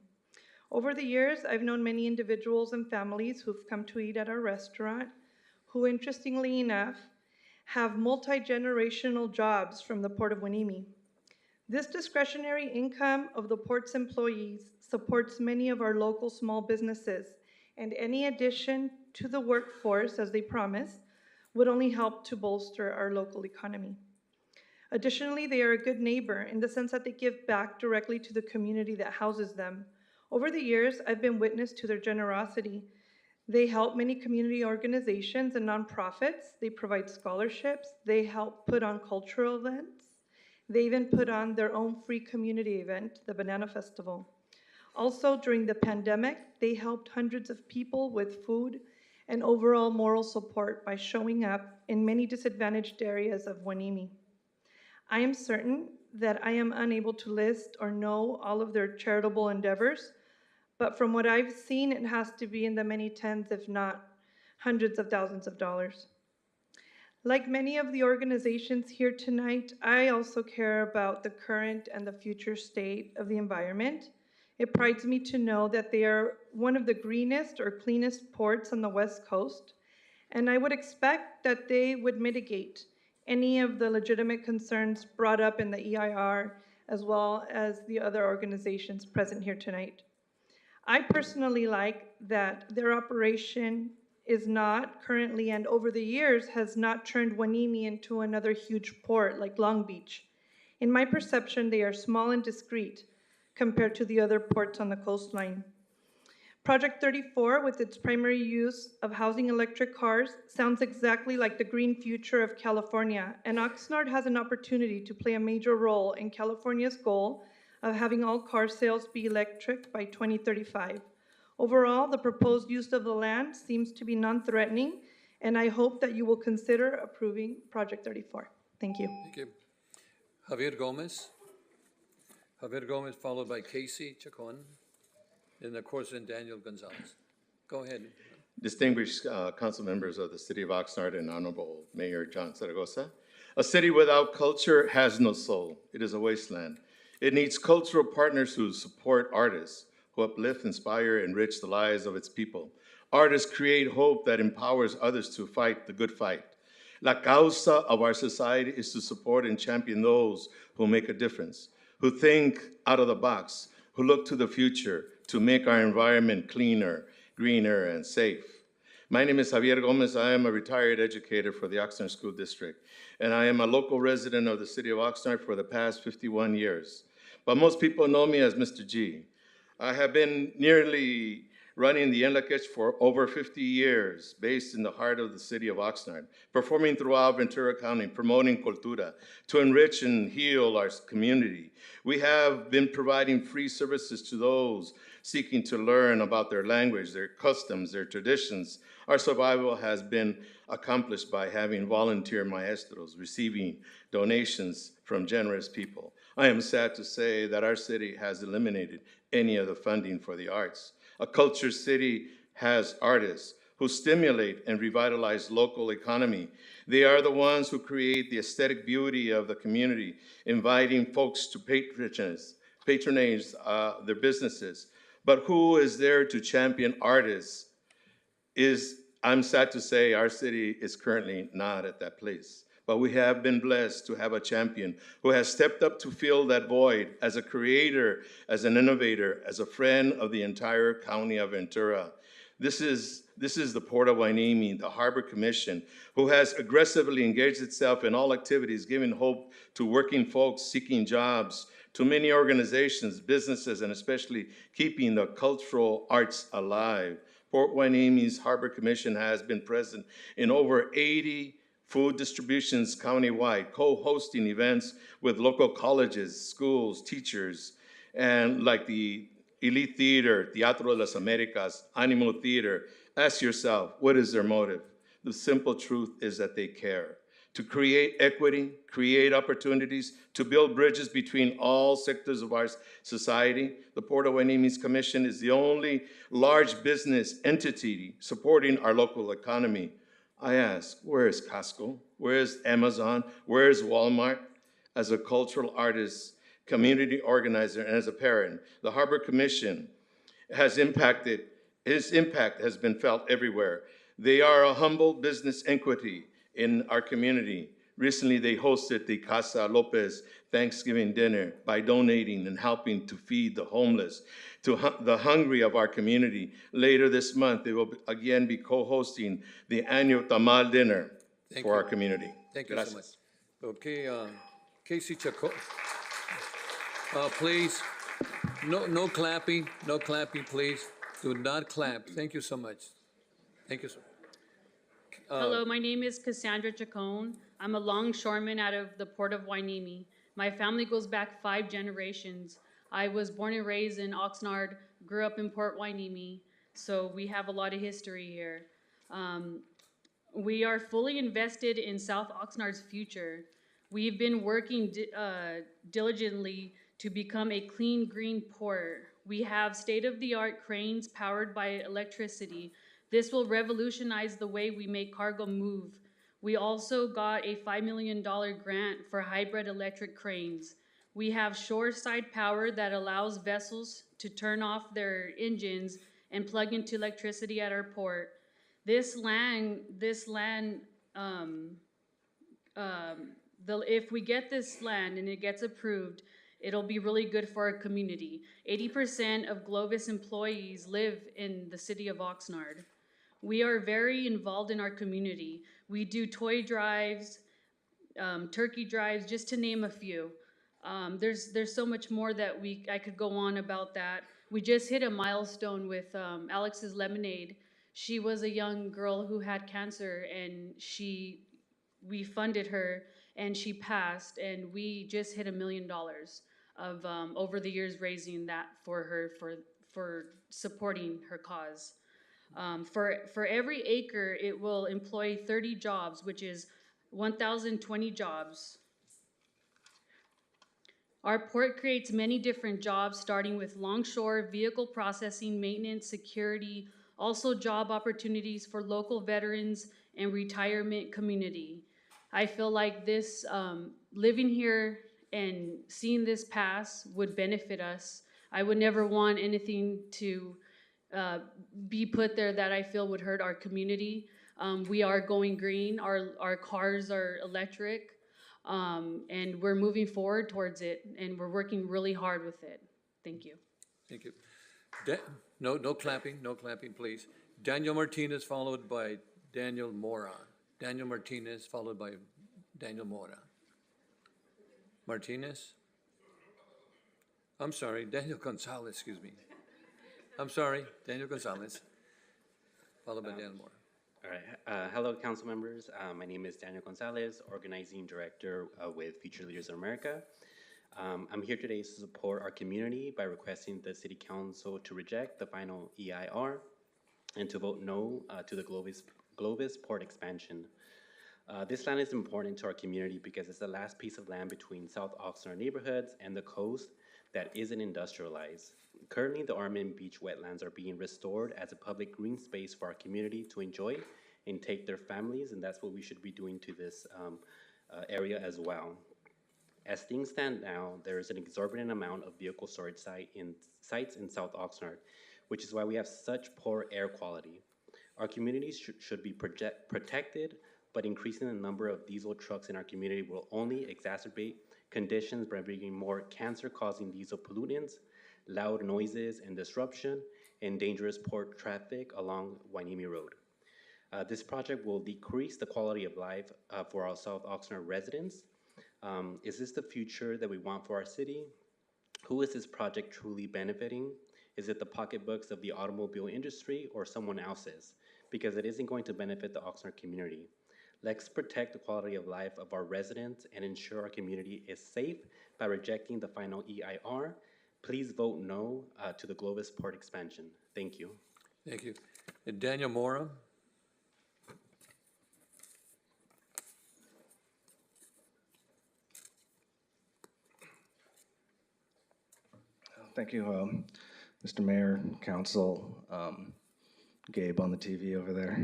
Over the years, I've known many individuals and families who've come to eat at our restaurant, who, interestingly enough, have multi-generational jobs from the Port of Hueneme. This discretionary income of the port's employees supports many of our local small businesses, and any addition to the workforce, as they promised, would only help to bolster our local economy. Additionally, they are a good neighbor in the sense that they give back directly to the community that houses them. Over the years, I've been witness to their generosity. They help many community organizations and nonprofits. They provide scholarships. They help put on cultural events. They even put on their own free community event, the Banana Festival. Also, during the pandemic, they helped hundreds of people with food and overall moral support by showing up in many disadvantaged areas of Hueneme. I am certain that I am unable to list or know all of their charitable endeavors, but from what I've seen, it has to be in the many tens, if not hundreds of thousands of dollars. Like many of the organizations here tonight, I also care about the current and the future state of the environment. It prides me to know that they are one of the greenest or cleanest ports on the West Coast, and I would expect that they would mitigate any of the legitimate concerns brought up in the EIR as well as the other organizations present here tonight. I personally like that their operation is not currently and over the years has not turned Wanimi into another huge port like Long Beach. In my perception, they are small and discreet compared to the other ports on the coastline. Project 34, with its primary use of housing electric cars, sounds exactly like the green future of California, and Oxnard has an opportunity to play a major role in California's goal of having all car sales be electric by 2035. Overall, the proposed use of the land seems to be non-threatening, and I hope that you will consider approving Project 34. Thank you. Thank you. Javier Gomez. Javier Gomez, followed by Casey Chacon, and of course, then Daniel Gonzalez. Go ahead. Distinguished council members of the City of Oxnard and Honorable Mayor John Zaragoza. A city without culture has no soul. It is a wasteland. It needs cultural partners who support artists, who uplift, inspire, enrich the lives of its people. Artists create hope that empowers others to fight the good fight. La causa of our society is to support and champion those who make a difference, who think out of the box, who look to the future to make our environment cleaner, greener, and safe. My name is Javier Gomez. I am a retired educator for the Oxnard School District, and I am a local resident of the city of Oxnard for the past 51 years. But most people know me as Mr. G. I have been nearly running the NLACH for over 50 years, based in the heart of the city of Oxnard, performing throughout Ventura County, promoting cultura to enrich and heal our community. We have been providing free services to those seeking to learn about their language, their customs, their traditions. Our survival has been accomplished by having volunteer maestros, receiving donations from generous people. I am sad to say that our city has eliminated any of the funding for the arts. A culture city has artists who stimulate and revitalize local economy. They are the ones who create the aesthetic beauty of the community, inviting folks to patronage their businesses. But who is there to champion artists? I'm sad to say our city is currently not at that place. But we have been blessed to have a champion who has stepped up to fill that void as a creator, as an innovator, as a friend of the entire county of Ventura. This is the Port of Hueneme, the Harbor Commission, who has aggressively engaged itself in all activities, giving hope to working folks seeking jobs, to many organizations, businesses, and especially keeping the cultural arts alive. Port Hueneme's Harbor Commission has been present in over 80 food distributions countywide, co-hosting events with local colleges, schools, teachers, and like the Elite Theater, Teatro de las Americas, Animal Theater. Ask yourself, what is their motive? The simple truth is that they care. To create equity, create opportunities, to build bridges between all sectors of our society. The Port of Hueneme's Commission is the only large business entity supporting our local economy. I ask, where is Costco? Where is Amazon? Where is Walmart? As a cultural artist, community organizer, and as a parent, the Harbor Commission has its impact has been felt everywhere. They are a humble business equity in our community. Recently, they hosted the Casa Lopez Thanksgiving dinner by donating and helping to feed the homeless, to the hungry of our community. Later this month, they will again be co-hosting the annual Tamal dinner for our community. Thank you so much. Okay, Casey Chacon. Please, no clapping, please. Do not clap. Thank you so much. Thank you so much. Hello, my name is Cassandra Chacon. I'm a longshoreman out of the Port of Hueneme. My family goes back 5 generations. I was born and raised in Oxnard, grew up in Port Hueneme, so we have a lot of history here. We are fully invested in South Oxnard's future. We've been working diligently to become a clean, green port. We have state-of-the-art cranes powered by electricity. This will revolutionize the way we make cargo move. We also got a $5 million grant for hybrid electric cranes. We have shoreside power that allows vessels to turn off their engines and plug into electricity at our port. If we get this land and it gets approved, It'll be really good for our community. 80% of Globus employees live in the city of Oxnard. We are very involved in our community. We do toy drives, turkey drives, just to name a few. There's so much more that I could go on about that. We just hit a milestone with Alex's Lemonade. She was a young girl who had cancer, and we funded her, and she passed, and we just hit $1 million of over the years raising that for her for supporting her cause. For every acre, it will employ 30 jobs, which is 1,020 jobs. Our port creates many different jobs, starting with longshore, vehicle processing, maintenance, security, also job opportunities for local veterans and retirement community. I feel like this, living here and seeing this pass would benefit us. I would never want anything to be put there that I feel would hurt our community. We are going green. Our cars are electric, and we're moving forward towards it, and we're working really hard with it. Thank you. Thank you. No clapping, please. Daniel Martinez, followed by Daniel Mora. Daniel Martinez, followed by Daniel Mora. Martinez? I'm sorry, Daniel Gonzalez, excuse me. I'm sorry, Daniel Gonzalez, followed by Daniel Mora. All right. Hello, council members. My name is Daniel Gonzalez, Organizing Director with Future Leaders of America. I'm here today to support our community by requesting the City Council to reject the final EIR and to vote no to the Globus Port expansion. This land is important to our community because it's the last piece of land between South Oxnard neighborhoods and the coast that isn't industrialized. Currently, the Armand Beach wetlands are being restored as a public green space for our community to enjoy and take their families, and that's what we should be doing to this area as well. As things stand now, there is an exorbitant amount of vehicle storage sites in South Oxnard, which is why we have such poor air quality. Our communities should be protected, but increasing the number of diesel trucks in our community will only exacerbate conditions by bringing more cancer-causing diesel pollutants, loud noises and disruption, and dangerous port traffic along Wainimi Road. This project will decrease the quality of life for our South Oxnard residents. Is this the future that we want for our city? Who is this project truly benefiting? Is it the pocketbooks of the automobile industry or someone else's? Because it isn't going to benefit the Oxnard community. Let's protect the quality of life of our residents and ensure our community is safe by rejecting the final EIR. Please vote no to the Globus Port expansion. Thank you. Thank you. And Daniel Mora. Thank you, Mr. Mayor, Council, Gabe on the TV over there.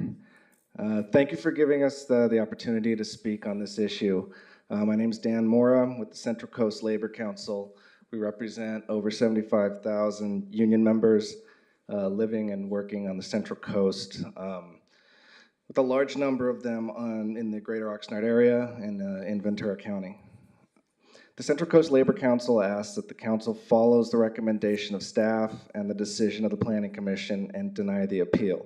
Thank you for giving us the opportunity to speak on this issue. My name is Dan Mora with the Central Coast Labor Council. We represent over 75,000 union members living and working on the Central Coast, with a large number of them in the greater Oxnard area and in Ventura County. The Central Coast Labor Council asks that the council follows the recommendation of staff and the decision of the Planning Commission and deny the appeal.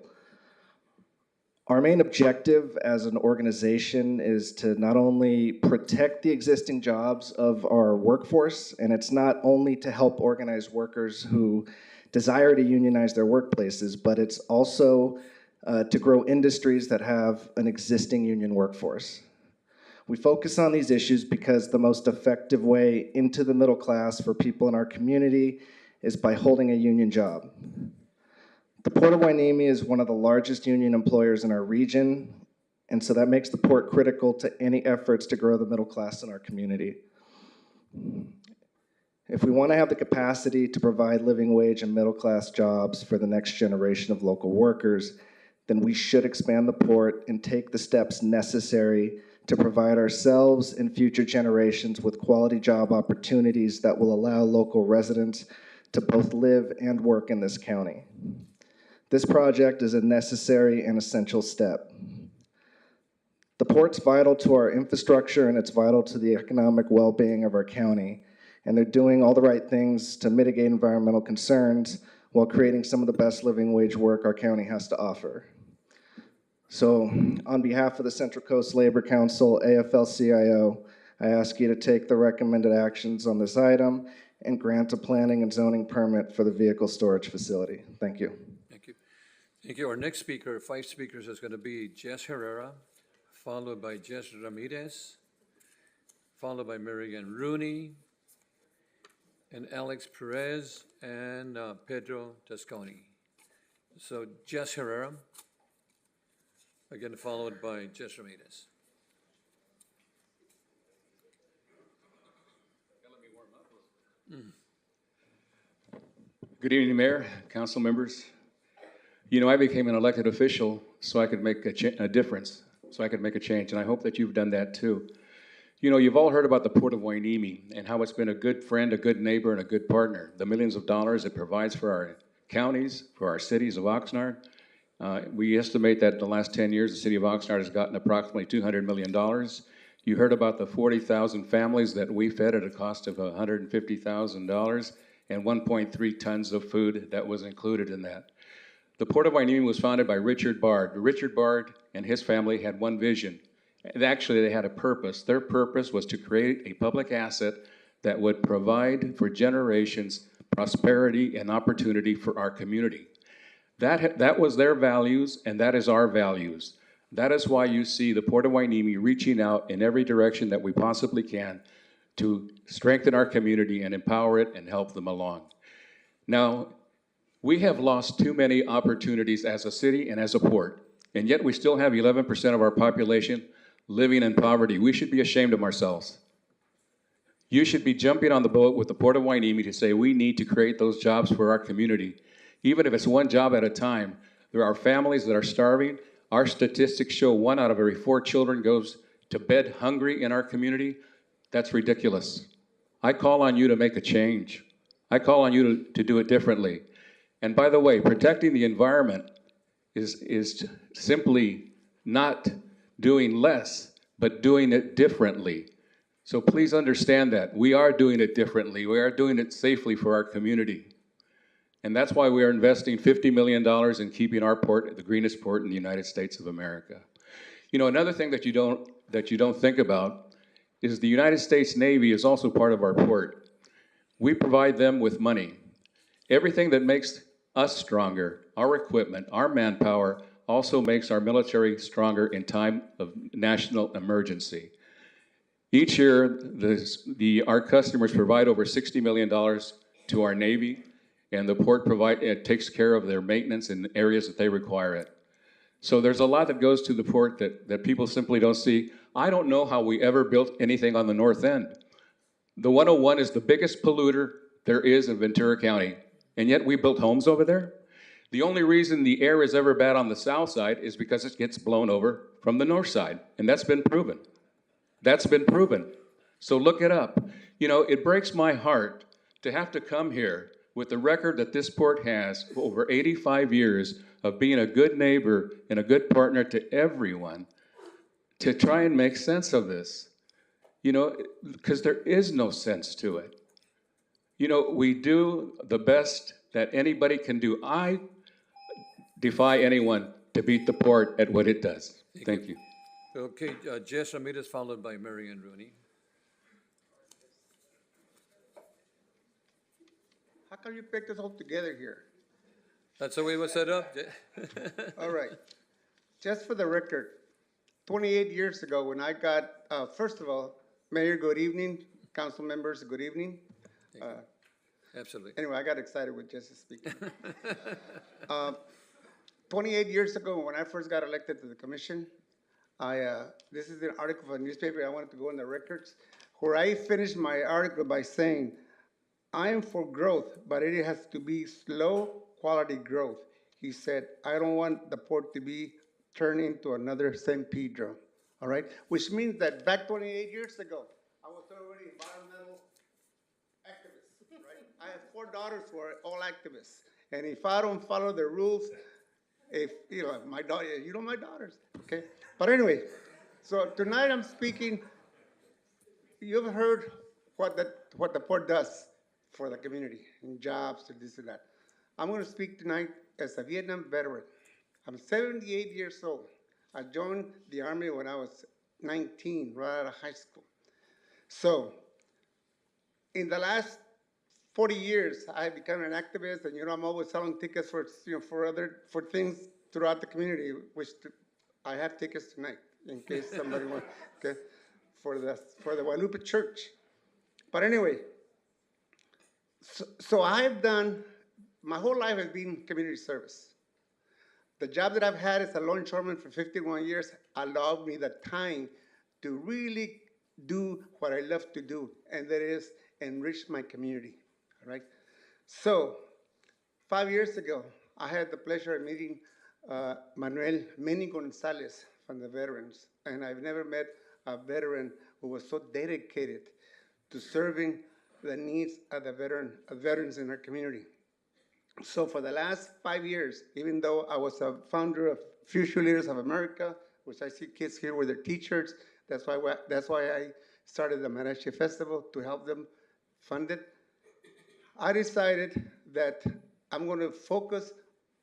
Our main objective as an organization is to not only protect the existing jobs of our workforce, and it's not only to help organize workers who desire to unionize their workplaces, but it's also to grow industries that have an existing union workforce. We focus on these issues because the most effective way into the middle class for people in our community is by holding a union job. The Port of Wainimi is one of the largest union employers in our region, and so that makes the port critical to any efforts to grow the middle class in our community. If we want to have the capacity to provide living wage and middle class jobs for the next generation of local workers, then we should expand the port and take the steps necessary to provide ourselves and future generations with quality job opportunities that will allow local residents to both live and work in this county. This project is a necessary and essential step. The port's vital to our infrastructure and it's vital to the economic well-being of our county. and they're doing all the right things to mitigate environmental concerns while creating some of the best living wage work our county has to offer. So on behalf of the Central Coast Labor Council, AFL-CIO, I ask you to take the recommended actions on this item and grant a planning and zoning permit for the vehicle storage facility. Thank you. Thank you. Thank you. Our next speaker, 5 speakers, is going to be Jess Herrera, followed by Jess Ramirez, followed by Marian Rooney, and Alex Perez, and Pedro Tasconi. So Jess Herrera, again followed by Jess Ramirez. Good evening, Mayor, council members. You know, I became an elected official so I could make a difference, so I could make a change, and I hope that you've done that too. You know, you've all heard about the Port of Hueneme and how it's been a good friend, a good neighbor, and a good partner. The millions of dollars it provides for our counties, for our cities of Oxnard. We estimate that in the last 10 years, the city of Oxnard has gotten approximately $200 million. You heard about the 40,000 families that we fed at a cost of $150,000 and 1.3 tons of food that was included in that. The Port of Hueneme was founded by Richard Bard. Richard Bard and his family had one vision. And actually, they had a purpose. Their purpose was to create a public asset that would provide for generations prosperity and opportunity for our community. That was their values, and that is our values. That is why you see the Port of Hueneme reaching out in every direction that we possibly can to strengthen our community and empower it and help them along. Now, we have lost too many opportunities as a city and as a port, and yet we still have 11% of our population living in poverty. We should be ashamed of ourselves. You should be jumping on the boat with the Port of Hueneme to say we need to create those jobs for our community. Even if it's one job at a time, there are families that are starving. Our statistics show 1 out of every 4 children goes to bed hungry in our community. That's ridiculous. I call on you to make a change. I call on you to do it differently. And by the way, protecting the environment is simply not doing less, but doing it differently. So please understand that. We are doing it differently. We are doing it safely for our community. And that's why we are investing $50 million in keeping our port the greenest port in the United States of America. You know, another thing that you don't think about is the United States Navy is also part of our port. We provide them with money. Everything that makes us stronger, our equipment, our manpower, also makes our military stronger in time of national emergency. Each year, our customers provide over $60 million to our Navy, and the port takes care of their maintenance in areas that they require it. So there's a lot that goes to the port that people simply don't see. I don't know how we ever built anything on the north end. The 101 is the biggest polluter there is in Ventura County, and yet we built homes over there. The only reason the air is ever bad on the south side is because it gets blown over from the north side, and that's been proven. That's been proven. So look it up. You know, it breaks my heart to have to come here with the record that this port has for over 85 years of being a good neighbor and a good partner to everyone, to try and make sense of this. You know, because there is no sense to it. You know, we do the best that anybody can do. I defy anyone to beat the port at what it does. Thank you. Okay, Jess Ramirez, followed by Marian Rooney. How come you picked us all together here? That's the way it was set up. All right. Just for the record, 28 years ago when I got, first of all, Mayor, good evening. Council members, good evening. Absolutely. Anyway, I got excited with Jesse speaking. 28 years ago when I first got elected to the commission, this is an article from a newspaper, I wanted to go in the records, where I finished my article by saying, I am for growth, but it has to be slow quality growth. He said, I don't want the port to be turned into another San Pedro, all right? Which means that back 28 years ago, I was already environmental activist, right? I have 4 daughters who are all activists. And if I don't follow the rules, if, you know, my daughter, you know my daughters, okay? But anyway, so tonight I'm speaking, you've heard what the port does for the community and jobs and this and that. I'm going to speak tonight as a Vietnam veteran. I'm 78 years old. I joined the Army when I was 19, right out of high school. So, in the last 40 years, I've become an activist, and I'm always selling tickets for for things throughout the community. I have tickets tonight in case somebody wants. Okay, for the Guadalupe Church. But anyway, so I've done my whole life has been community service. The job that I've had as a longshoreman for 51 years allowed me the time to really do what I love to do, and that is enrich my community. All right. So 5 years ago, I had the pleasure of meeting Manuel Meni Gonzalez from the veterans, and I've never met a veteran who was so dedicated to serving the needs of the veterans in our community. So for the last 5 years, even though I was a founder of Future Leaders of America, which I see kids here with their T-shirts, that's why I started the Mariachi Festival to help them fund it. I decided that I'm going to focus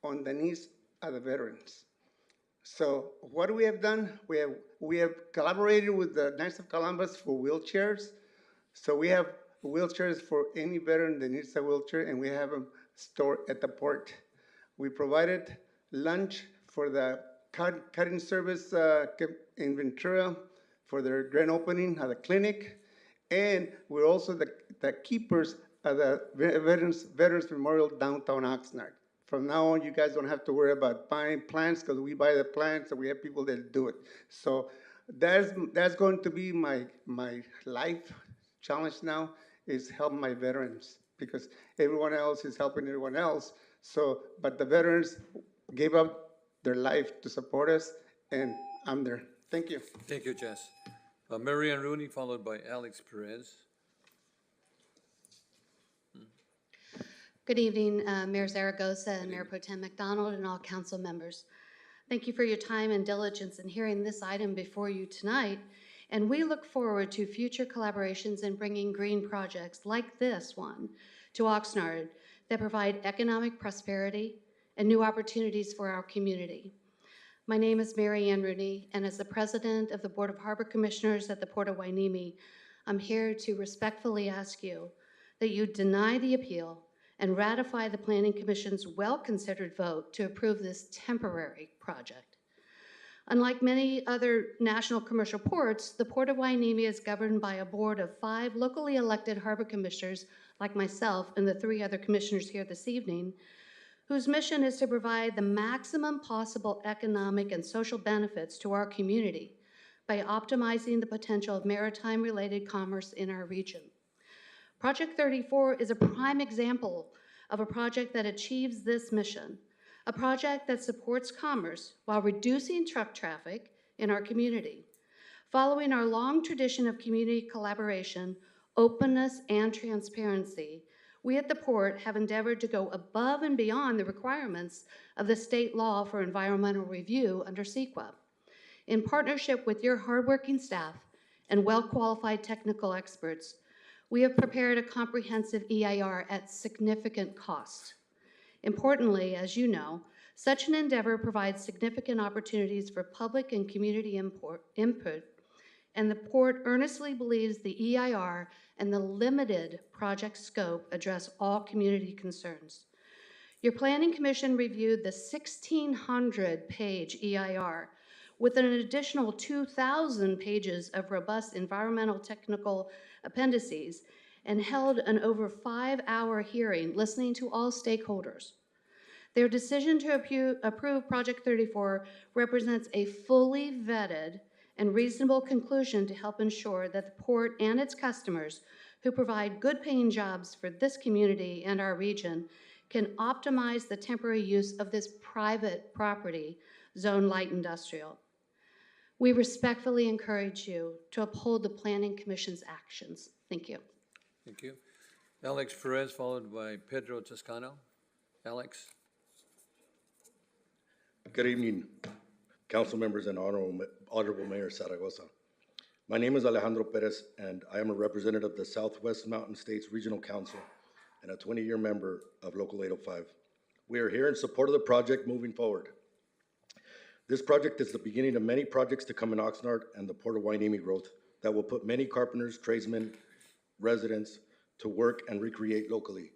on the needs of the veterans. So what we have done, we have collaborated with the Knights of Columbus for wheelchairs. So we have wheelchairs for any veteran that needs a wheelchair, and we have them stored at the port. We provided lunch for the cutting service in Ventura for their grand opening of the clinic, and we're also the keepers of the Veterans Memorial downtown Oxnard. From now on, you guys don't have to worry about buying plants because we buy the plants and we have people that do it. So that's going to be my life challenge now, is help my veterans, because everyone else is helping everyone else. So, but the veterans gave up their life to support us, and I'm there. Thank you. Thank you, Jess. Marianne Rooney, followed by Alex Perez. Good evening, Mayor Zaragoza and Mayor Pro Tem McDonald and all council members. Thank you for your time and diligence in hearing this item before you tonight, and we look forward to future collaborations in bringing green projects like this one to Oxnard that provide economic prosperity and new opportunities for our community. My name is Mary Ann Rooney, and as the president of the Board of Harbor Commissioners at the Port of Hueneme, I'm here to respectfully ask you that you deny the appeal and ratify the Planning Commission's well-considered vote to approve this temporary project. Unlike many other national commercial ports, the Port of Hueneme is governed by a board of 5 locally elected harbor commissioners, like myself and the 3 other commissioners here this evening, whose mission is to provide the maximum possible economic and social benefits to our community by optimizing the potential of maritime-related commerce in our region. Project 34 is a prime example of a project that achieves this mission, a project that supports commerce while reducing truck traffic in our community. Following our long tradition of community collaboration, openness, and transparency, we at the port have endeavored to go above and beyond the requirements of the state law for environmental review under CEQA. In partnership with your hardworking staff and well-qualified technical experts, we have prepared a comprehensive EIR at significant cost. Importantly, as you know, such an endeavor provides significant opportunities for public and community input, and the port earnestly believes the EIR and the limited project scope address all community concerns. Your Planning Commission reviewed the 1,600-page EIR with an additional 2,000 pages of robust environmental technical appendices and held an over 5-hour hearing listening to all stakeholders. Their decision to approve Project 34 represents a fully vetted and reasonable conclusion to help ensure that the port and its customers, who provide good-paying jobs for this community and our region, can optimize the temporary use of this private property, Zone Light Industrial. We respectfully encourage you to uphold the Planning Commission's actions. Thank you. Thank you. Alex Perez, followed by Pedro Toscano. Alex. Good evening, council members and Honorable Mayor Zaragoza. My name is Alejandro Perez, and I am a representative of the Southwest Mountain States Regional Council and a 20-year member of Local 805. We are here in support of the project moving forward. This project is the beginning of many projects to come in Oxnard and the Port of Hueneme growth that will put many carpenters, tradesmen, residents to work and recreate locally.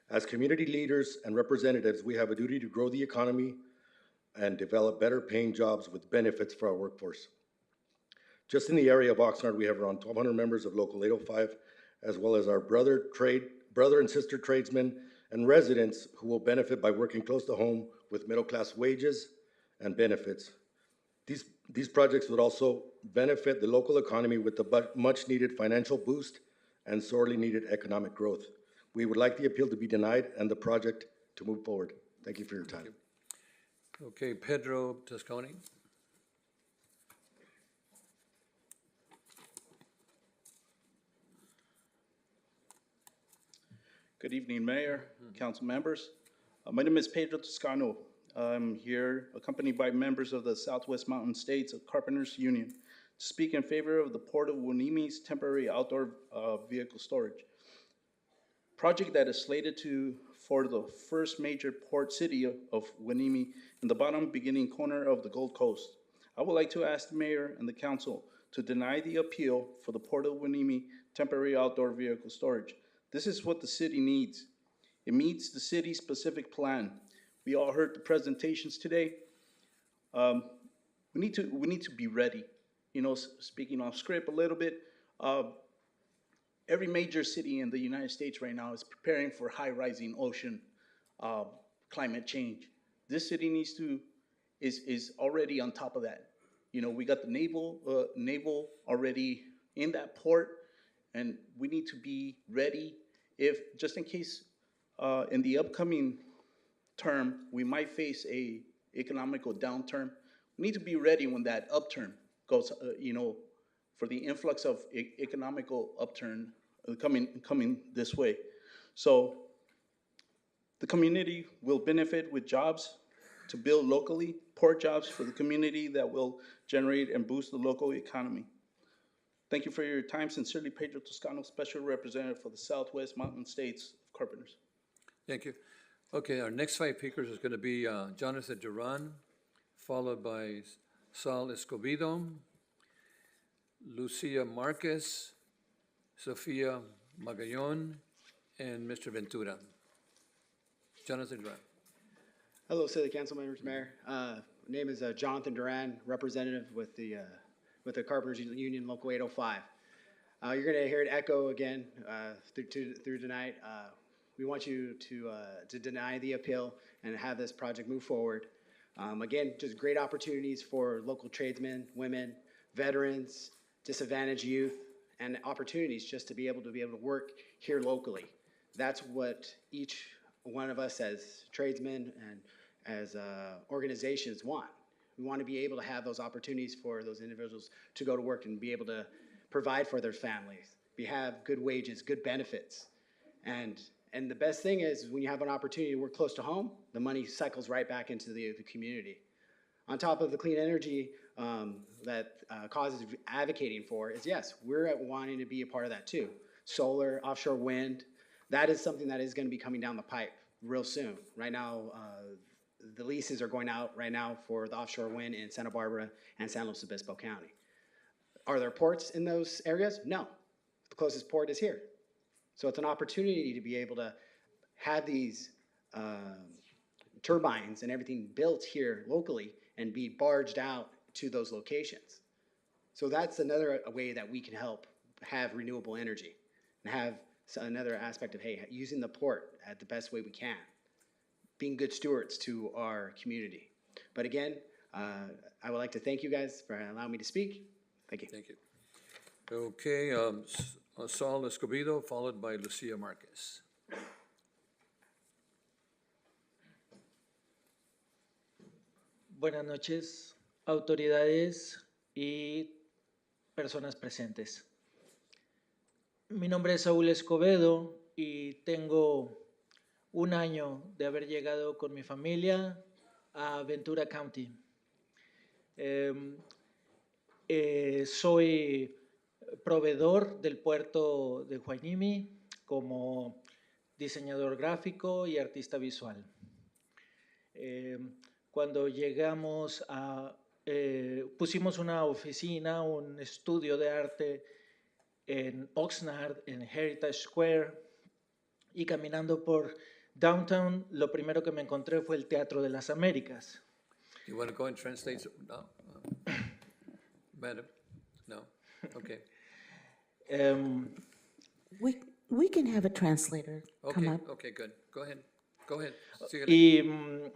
As community leaders and representatives, we have a duty to grow the economy and develop better paying jobs with benefits for our workforce. Just in the area of Oxnard, we have around 1,200 members of Local 805, as well as our brother and sister tradesmen and residents who will benefit by working close to home with middle-class wages and benefits. These projects would also benefit the local economy with the much-needed financial boost and sorely needed economic growth. We would like the appeal to be denied and the project to move forward. Thank you for your time. Okay, Pedro Toscani. Good evening, Mayor, Council members. My name is Pedro Toscano. I'm here accompanied by members of the Southwest Mountain States of Carpenters Union to speak in favor of the Port of Hueneme's temporary outdoor vehicle storage project that is slated for the first major port city of Hueneme in the bottom beginning corner of the Gold Coast. I would like to ask the Mayor and the Council to deny the appeal for the Port of Hueneme temporary outdoor vehicle storage. This is what the city needs. It meets the city's specific plan. We all heard the presentations today. We need to be ready. You know, speaking off script a little bit, every major city in the United States right now is preparing for high rising ocean climate change. This city is already on top of that. You know, we got the naval already in that port, and we need to be ready if, just in case in the upcoming term, we might face a economical downturn. We need to be ready when that upturn goes, for the influx of economical upturn coming this way. So the community will benefit with jobs to build locally, port jobs for the community that will generate and boost the local economy. Thank you for your time. Sincerely, Pedro Toscano, Special Representative for the Southwest Mountain States of Carpenters. Thank you. Okay, our next 5 speakers is going to be Jonathan Duran, followed by Sal Escobedo, Lucia Marquez, Sofia Magallon, and Mr. Ventura. Jonathan Duran. Hello, City Council members, Mayor. My name is Jonathan Duran, representative with the Carpenters Union Local 805. You're going to hear it echo again through tonight. We want you to deny the appeal and have this project move forward. Again, just great opportunities for local tradesmen, women, veterans, disadvantaged youth, and opportunities just to be able to work here locally. That's what each one of us as tradesmen and as organizations want. We want to be able to have those opportunities for those individuals to go to work and be able to provide for their families, have good wages, good benefits. And the best thing is when you have an opportunity to work close to home, the money cycles right back into the community. On top of the clean energy that CAUSE is advocating for is, yes, we're wanting to be a part of that too. Solar, offshore wind, that is something that is going to be coming down the pipe real soon. Right now, the leases are going out right now for the offshore wind in Santa Barbara and San Luis Obispo County. Are there ports in those areas? No. The closest port is here. So it's an opportunity to be able to have these turbines and everything built here locally and be barged out to those locations. So that's another way that we can help have renewable energy and have another aspect of, hey, using the port at the best way we can, being good stewards to our community. But again, I would like to thank you guys for allowing me to speak. Thank you. Thank you. Okay, Saul Escobedo, followed by Lucia Marquez. Buenas noches, autoridades y personas presentes. Mi nombre es Saúl Escobedo y tengo un año de haber llegado con mi familia a Ventura County. Soy proveedor del puerto de Hueneme como diseñador gráfico y artista visual. Cuando llegamos pusimos una oficina, un estudio de arte en Oxnard, en Heritage Square, y caminando por downtown, lo primero que me encontré fue el Teatro de las Américas. You want to go and translate? No? Madam? No? Okay. We can have a translator come Okay, up. okay, good. Go ahead. Go ahead. Síguele. Y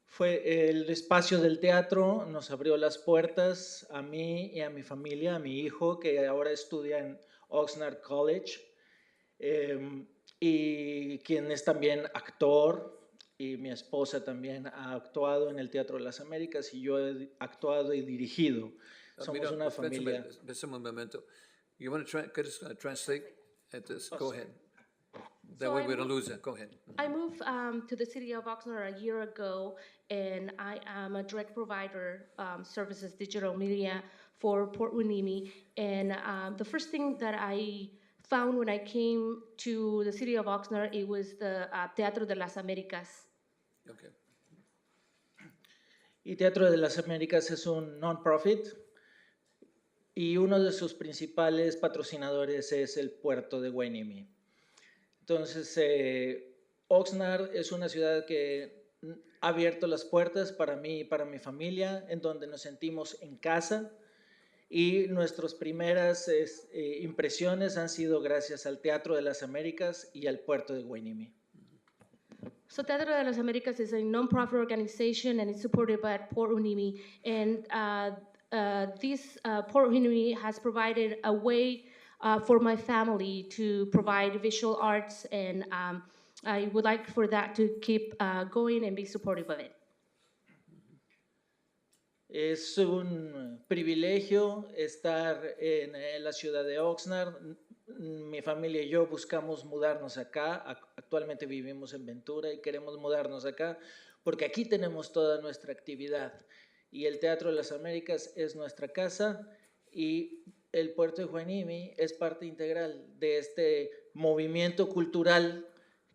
fue el espacio del teatro, nos abrió las puertas a mí y a mi familia, a mi hijo, que ahora estudia en Oxnard College, y quien es también actor, y mi esposa también ha actuado en el Teatro de las Américas, y yo he actuado y dirigido. Somos Mira, una familia. espérame un momento. You want to translate at this? Go ahead. That So way I we don't move- lose it. Go ahead. I moved to the city of Oxnard a year ago, and I am a direct provider services digital media for Port Hueneme. And the first thing that I found when I came to the city of Oxnard, it was the Teatro de las Américas. Okay. Y Teatro de las Américas es un non-profit y uno de sus principales patrocinadores es el puerto de Hueneme. Entonces, Oxnard es una ciudad que ha abierto las puertas para mí y para mi familia, en donde nos sentimos en casa, y nuestras primeras impresiones han sido gracias al Teatro de las Américas y al puerto de Hueneme. So Teatro de las Américas is a non-profit organization, and it's supported by Port Hueneme. And this Port Hueneme has provided a way for my family to provide visual arts, and I would like for that to keep going and be supportive of it. Es un privilegio estar en la ciudad de Oxnard. Mi familia y yo buscamos mudarnos acá. Actualmente vivimos en Ventura y queremos mudarnos acá porque aquí tenemos toda nuestra actividad. Y el Teatro de las Américas es nuestra casa, y el puerto de Hueneme es parte integral de este movimiento cultural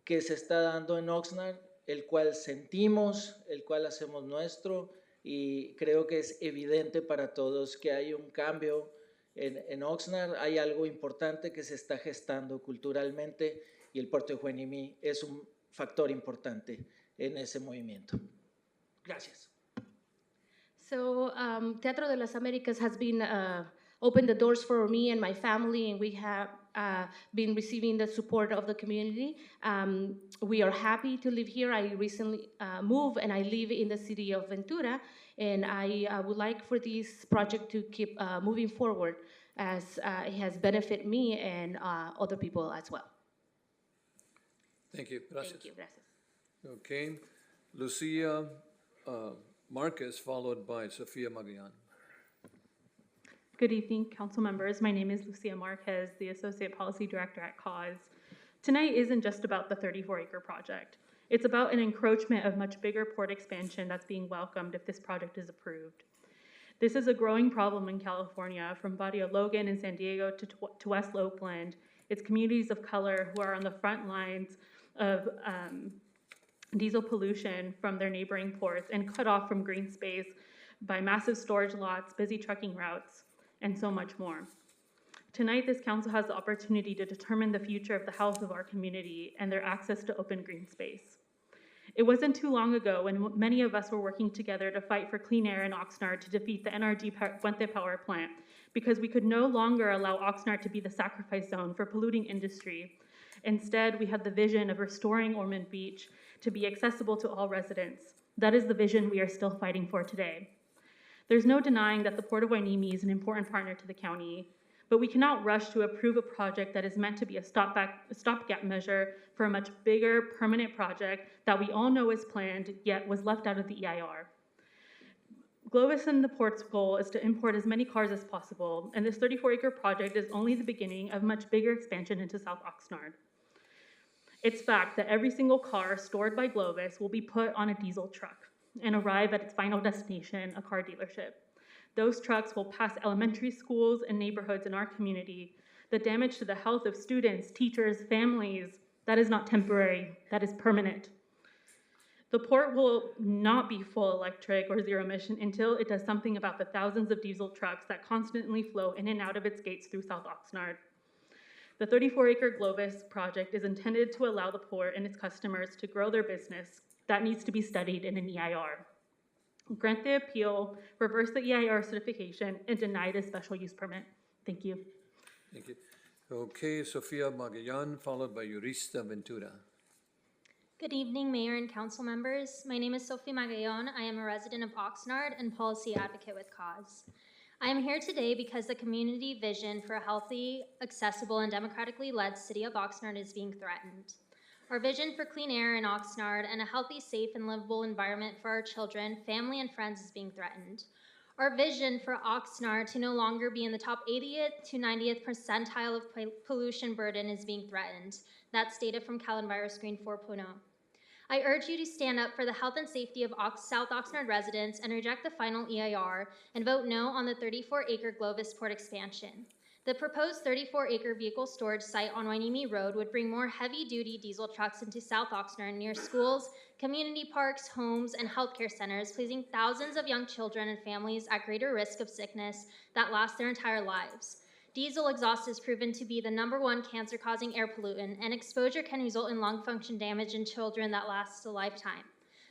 que se está dando en Oxnard, el cual sentimos, el cual hacemos nuestro, y creo que es evidente para todos que hay un cambio en Oxnard, hay algo importante que se está gestando culturalmente, y el puerto de Hueneme es un factor importante en ese movimiento. Gracias. So Teatro de las Américas has been opened the doors for me and my family, and we have been receiving the support of the community. We are happy to live here. I recently moved, and I live in the city of Ventura, and I would like for this project to keep moving forward, as it has benefited me and other people as well. Thank you. Gracias. Thank you. Gracias. Okay. Lucia Marquez, followed by Sofia Magayan. Good evening, council members. My name is Lucia Marquez, the Associate Policy Director at CAUSE. Tonight isn't just about the 34-acre project. It's about an encroachment of much bigger port expansion that's being welcomed if this project is approved. This is a growing problem in California, from Barrio Logan in San Diego to West Oakland. It's communities of color who are on the front lines of diesel pollution from their neighboring ports and cut off from green space by massive storage lots, busy trucking routes, and so much more. Tonight, this council has the opportunity to determine the future of the health of our community and their access to open green space. It wasn't too long ago when many of us were working together to fight for clean air in Oxnard to defeat the NRG Puente power plant, because we could no longer allow Oxnard to be the sacrifice zone for polluting industry. Instead, we had the vision of restoring Ormond Beach to be accessible to all residents. That is the vision we are still fighting for today. There's no denying that the Port of Hueneme is an important partner to the county, but we cannot rush to approve a project that is meant to be a stopgap measure for a much bigger, permanent project that we all know is planned, yet was left out of the EIR. Globus and the port's goal is to import as many cars as possible, and this 34-acre project is only the beginning of much bigger expansion into South Oxnard. It's fact that every single car stored by Globus will be put on a diesel truck and arrive at its final destination, a car dealership. Those trucks will pass elementary schools and neighborhoods in our community. The damage to the health of students, teachers, families, that is not temporary, that is permanent. The port will not be full electric or zero emission until it does something about the thousands of diesel trucks that constantly flow in and out of its gates through South Oxnard. The 34-acre Glovis project is intended to allow the port and its customers to grow their business. That needs to be studied in an EIR. Grant the appeal, reverse the EIR certification, and deny the special use permit. Thank you. Thank you. Okay, Sofia Magallanes, followed by Yurista Ventura. Good evening, Mayor and Council members. My name is Sophie Magallon. I am a resident of Oxnard and policy advocate with Cause. I am here today because the community vision for a healthy, accessible, and democratically led city of Oxnard is being threatened. Our vision for clean air in Oxnard and a healthy, safe, and livable environment for our children, family, and friends is being threatened. Our vision for Oxnard to no longer be in the top 80th to 90th percentile of pollution burden is being threatened. That's data from CalEnviro Screen 4.0. I urge you to stand up for the health and safety of South Oxnard residents and reject the final EIR and vote no on the 34-acre Glovis Port expansion. The proposed 34-acre vehicle storage site on Wainimi Road would bring more heavy-duty diesel trucks into South Oxnard near schools, community parks, homes, and healthcare centers, placing thousands of young children and families at greater risk of sickness that lasts their entire lives. Diesel exhaust is proven to be the #1 cancer-causing air pollutant, and exposure can result in lung function damage in children that lasts a lifetime.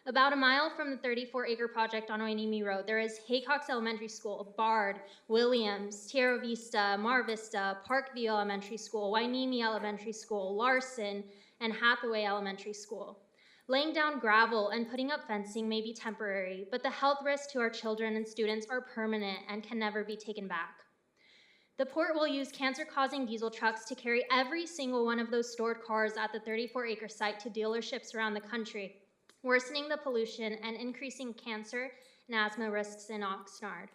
About a mile from the 34-acre project on Wainimi Road, there is Haycox Elementary School, Bard, Williams, Tierra Vista, Mar Vista, Parkview Elementary School, Wainimi Elementary School, Larson, and Hathaway Elementary School. Laying down gravel and putting up fencing may be temporary, but the health risks to our children and students are permanent and can never be taken back. The port will use cancer-causing diesel trucks to carry every single one of those stored cars at the 34-acre site to dealerships around the country, worsening the pollution and increasing cancer and asthma risks in Oxnard.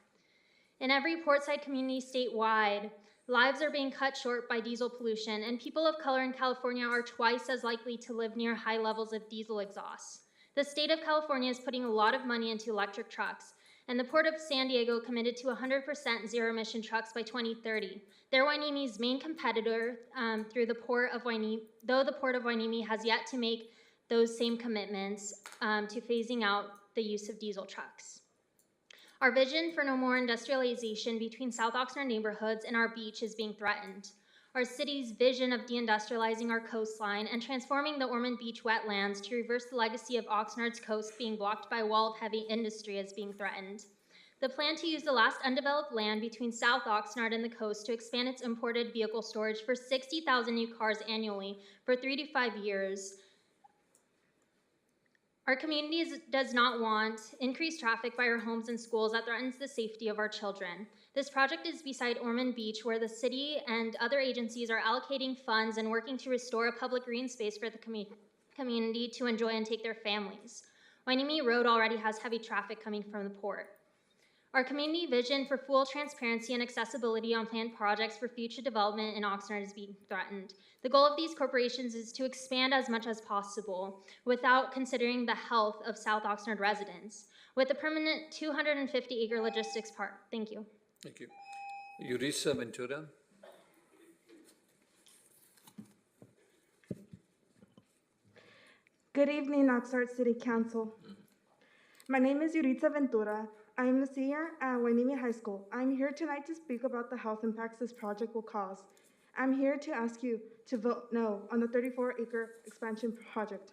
In every portside community statewide, lives are being cut short by diesel pollution, and people of color in California are twice as likely to live near high levels of diesel exhaust. The state of California is putting a lot of money into electric trucks, and the Port of San Diego committed to 100% zero-emission trucks by 2030. They're Wainimi's main competitor, though the Port of Wainimi has yet to make those same commitments to phasing out the use of diesel trucks. Our vision for no more industrialization between South Oxnard neighborhoods and our beach is being threatened. Our city's vision of deindustrializing our coastline and transforming the Ormond Beach wetlands to reverse the legacy of Oxnard's coast being blocked by a wall of heavy industry is being threatened. The plan to use the last undeveloped land between South Oxnard and the coast to expand its imported vehicle storage for 60,000 new cars annually for 3 to 5 years. Our community does not want increased traffic by our homes and schools that threatens the safety of our children. This project is beside Ormond Beach, where the city and other agencies are allocating funds and working to restore a public green space for the community to enjoy and take their families. Wainimi Road already has heavy traffic coming from the port. Our community vision for full transparency and accessibility on planned projects for future development in Oxnard is being threatened. The goal of these corporations is to expand as much as possible without considering the health of South Oxnard residents with a permanent 250-acre logistics park. Thank you. Thank you. Yurista Ventura. Good evening, Oxnard City Council. My name is Yurista Ventura. I am a senior at Wainimi High School. I'm here tonight to speak about the health impacts this project will cause. I'm here to ask you to vote no on the 34-acre expansion project.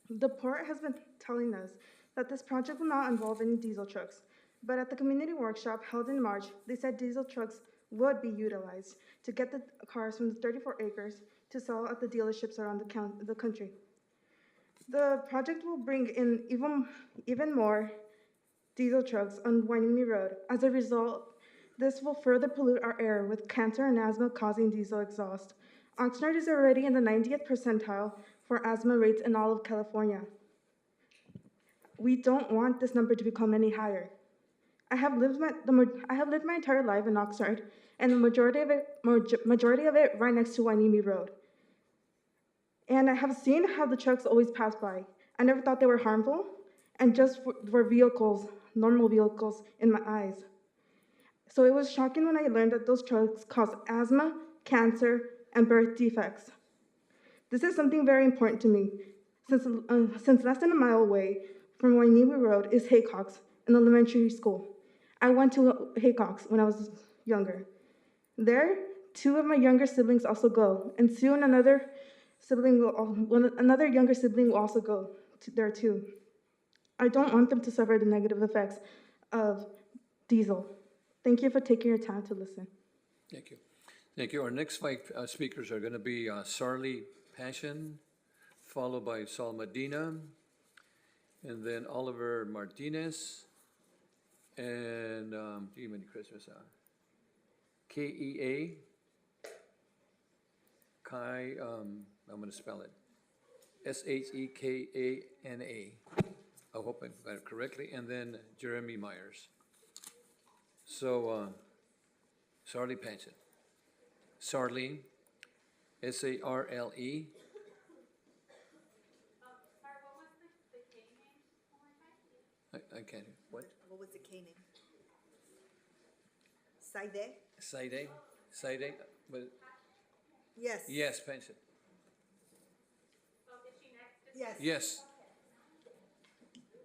The port has been telling us that this project will not involve any diesel trucks, but at the community workshop held in March, they said diesel trucks would be utilized to get the cars from the 34 acres to sell at the dealerships around the country. The project will bring in even more diesel trucks on Wainimi Road. As a result, this will further pollute our air with cancer and asthma causing diesel exhaust. Oxnard is already in the 90th percentile for asthma rates in all of California. We don't want this number to become any higher. I have lived my entire life in Oxnard, and the majority of it right next to Wainimi Road. And I have seen how the trucks always pass by. I never thought they were harmful, and just were vehicles, normal vehicles in my eyes. So it was shocking when I learned that those trucks cause asthma, cancer, and birth defects. This is something very important to me, since less than a mile away from Wainimi Road is Haycox, an elementary school. I went to Haycox when I was younger. There, two of my younger siblings also go, and soon another younger sibling will also go there too. I don't want them to suffer the negative effects of diesel. Thank you for taking your time to listen. Thank you. Thank you. Our next five speakers are going to be Sarli Passion, followed by Saul Medina, and then Oliver Martinez, and gee, Merry Christmas. KEA, Kai, I'm going to spell it, Shekana. I hope I got it correctly, and then Jeremy Myers. So, Sarli Passion. Sarli, Sarle. I can't. What? What was the K name? Saide? Saide, but Yes. yes, Passion. Yes. Yes.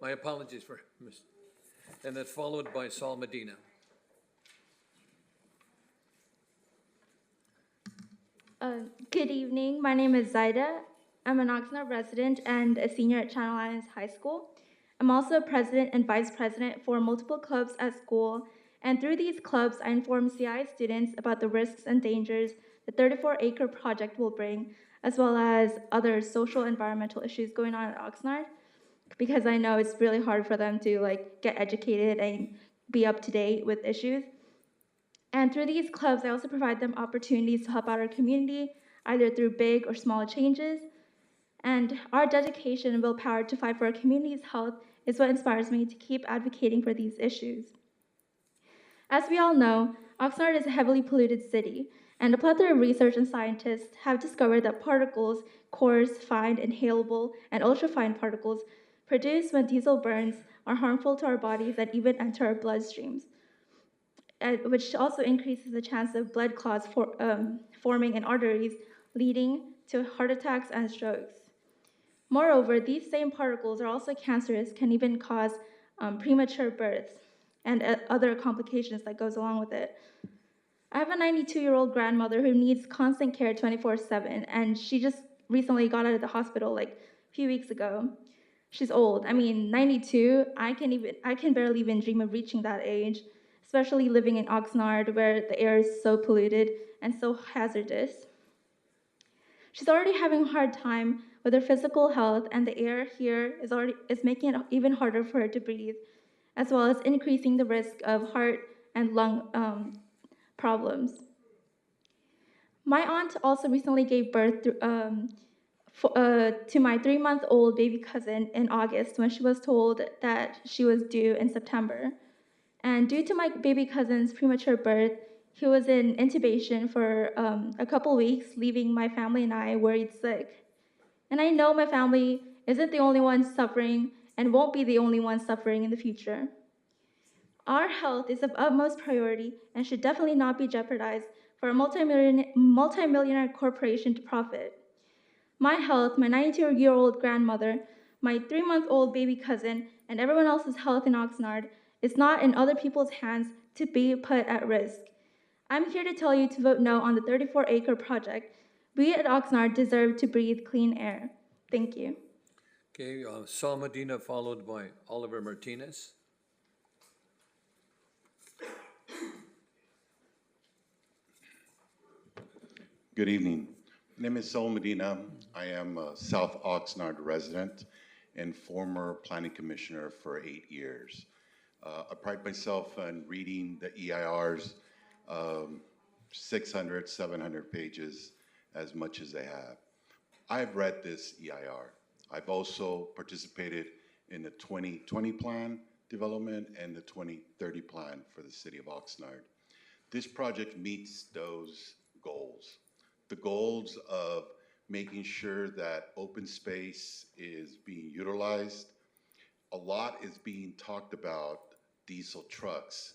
My apologies for and that's followed by Saul Medina. Good evening. My name is Zaida. I'm an Oxnard resident and a senior at Channel Islands High School. I'm also a president and vice president for multiple clubs at school, and through these clubs, I inform CI students about the risks and dangers the 34-acre project will bring, as well as other social environmental issues going on at Oxnard, because I know it's really hard for them to get educated and be up to date with issues. And through these clubs, I also provide them opportunities to help out our community, either through big or small changes. And our dedication and willpower to fight for our community's health is what inspires me to keep advocating for these issues. As we all know, Oxnard is a heavily polluted city, and a plethora of research and scientists have discovered that particles, coarse, fine, inhalable, and ultrafine particles produced when diesel burns are harmful to our bodies and even enter our bloodstreams, which also increases the chance of blood clots forming in arteries, leading to heart attacks and strokes. Moreover, these same particles are also cancerous, can even cause premature births and other complications that goes along with it. I have a 92-year-old grandmother who needs constant care 24/7, and she just recently got out of the hospital a few weeks ago. She's old. I mean, 92, I can barely even dream of reaching that age, especially living in Oxnard where the air is so polluted and so hazardous. She's already having a hard time with her physical health, and the air here is making it even harder for her to breathe, as well as increasing the risk of heart and lung problems. My aunt also recently gave birth to my 3-month-old baby cousin in August when she was told that she was due in September. And due to my baby cousin's premature birth, he was in intubation for a couple weeks, leaving my family and I worried sick. And I know my family isn't the only one suffering and won't be the only one suffering in the future. Our health is of utmost priority and should definitely not be jeopardized for a multi-millionaire corporation to profit. My health, my 92-year-old grandmother, my 3-month-old baby cousin, and everyone else's health in Oxnard is not in other people's hands to be put at risk. I'm here to tell you to vote no on the 34-acre project. We at Oxnard deserve to breathe clean air. Thank you. Okay, Saul Medina followed by Oliver Martinez. Good evening. My name is Saul Medina. I am a South Oxnard resident and former planning commissioner for 8 years. I pride myself on reading the EIRs, 600, 700 pages, as much as they have. I've read this EIR. I've also participated in the 2020 plan development and the 2030 plan for the city of Oxnard. This project meets those goals. The goals of making sure that open space is being utilized. A lot is being talked about diesel trucks.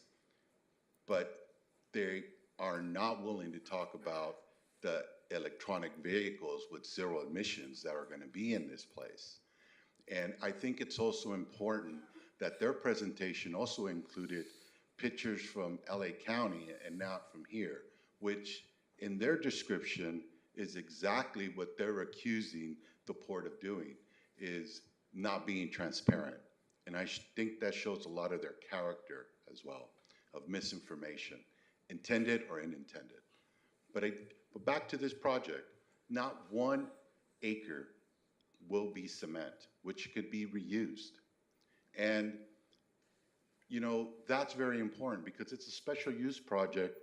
but they are not willing to talk about the electronic vehicles with zero emissions that are going to be in this place. And I think it's also important that their presentation also included pictures from LA County and not from here, which in their description is exactly what they're accusing the port of doing, is not being transparent. And I think that shows a lot of their character as well, of misinformation, intended or unintended. But back to this project, not 1 acre will be cement, which could be reused. And, you know, that's very important because it's a special use project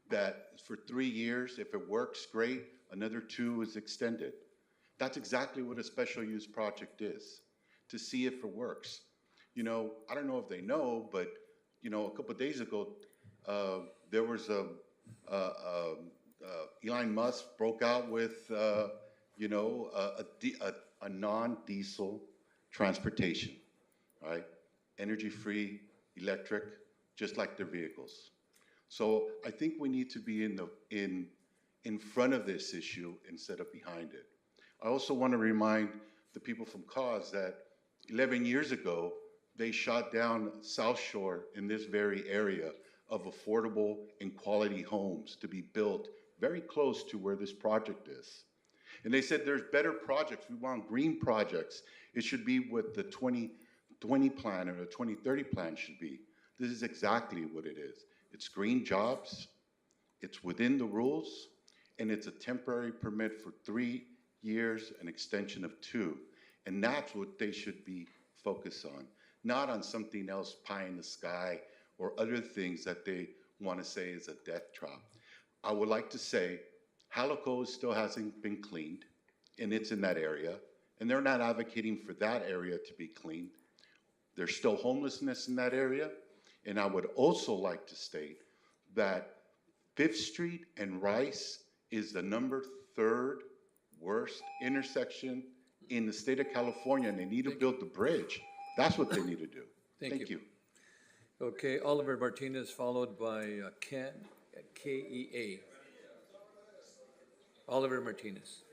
that for 3 years, if it works, great, another 2 is extended. That's exactly what a special use project is, to see if it works. You know, I don't know if they know, but, you know, a couple of days ago, there was Elon Musk broke out with, you know, a non-diesel transportation, right? Energy-free, electric, just like their vehicles. So I think we need to be in front of this issue instead of behind it. I also want to remind the people from CAUSE that 11 years ago, they shot down South Shore in this very area of affordable and quality homes to be built very close to where this project is. And they said there's better projects. We want green projects. It should be what the 2020 plan or the 2030 plan should be. This is exactly what it is. It's green jobs, it's within the rules, and it's a temporary permit for 3 years, an extension of 2. And that's what they should be focused on, not on something else pie in the sky or other things that they want to say is a death trap. I would like to say Halico still hasn't been cleaned, and it's in that area, and they're not advocating for that area to be cleaned. There's still homelessness in that area, and I would also like to state that 5th Street and Rice is the number 3rd worst intersection in the state of California, and they need to build the bridge. That's what they need to do. Thank you. Okay, Oliver Martinez, followed by Ken, K-E-A. Oliver Martinez.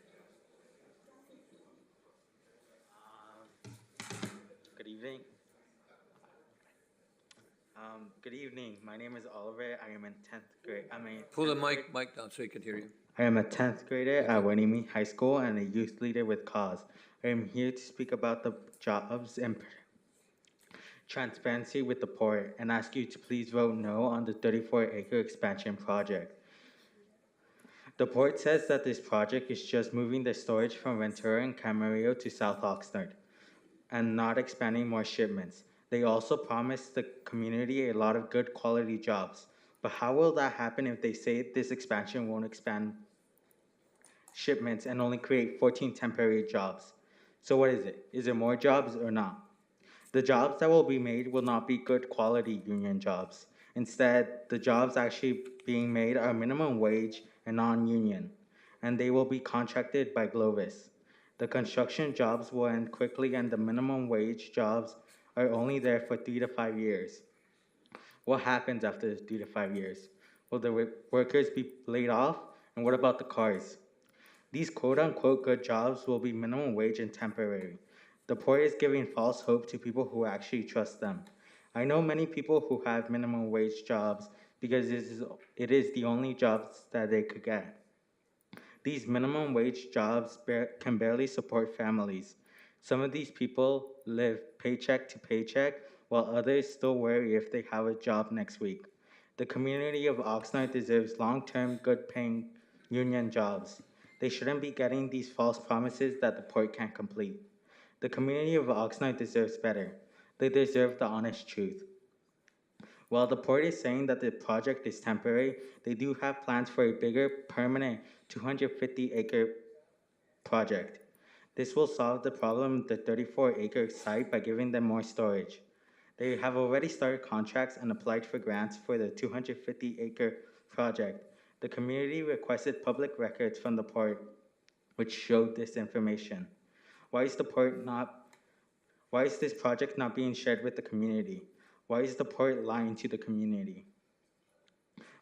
Good evening. Good evening. My name is Oliver. I am in 10th grade. Pull the mic down so you can hear you. I am a 10th grader at Wainimi High School and a youth leader with CAUSE. I am here to speak about the jobs and transparency with the port and ask you to please vote no on the 34-acre expansion project. The port says that this project is just moving the storage from Ventura and Camarillo to South Oxnard and not expanding more shipments. They also promised the community a lot of good quality jobs. But how will that happen if they say this expansion won't expand shipments and only create 14 temporary jobs? So what is it? Is it more jobs or not? The jobs that will be made will not be good quality union jobs. Instead, the jobs actually being made are minimum wage and non-union, and they will be contracted by Glovis. The construction jobs will end quickly, and the minimum wage jobs are only there for 3 to 5 years. What happens after 3 to 5 years? Will the workers be laid off? And what about the cars? These quote-unquote good jobs will be minimum wage and temporary. The port is giving false hope to people who actually trust them. I know many people who have minimum wage jobs because it is the only jobs that they could get. These minimum wage jobs can barely support families. Some of these people live paycheck to paycheck, while others still worry if they have a job next week. The community of Oxnard deserves long-term, good-paying union jobs. They shouldn't be getting these false promises that the port can't complete. The community of Oxnard deserves better. They deserve the honest truth. While the port is saying that the project is temporary, they do have plans for a bigger, permanent 250-acre project. This will solve the problem of the 34-acre site by giving them more storage. They have already started contracts and applied for grants for the 250-acre project. The community requested public records from the port, which showed this information. Why is this project not being shared with the community? Why is the port lying to the community?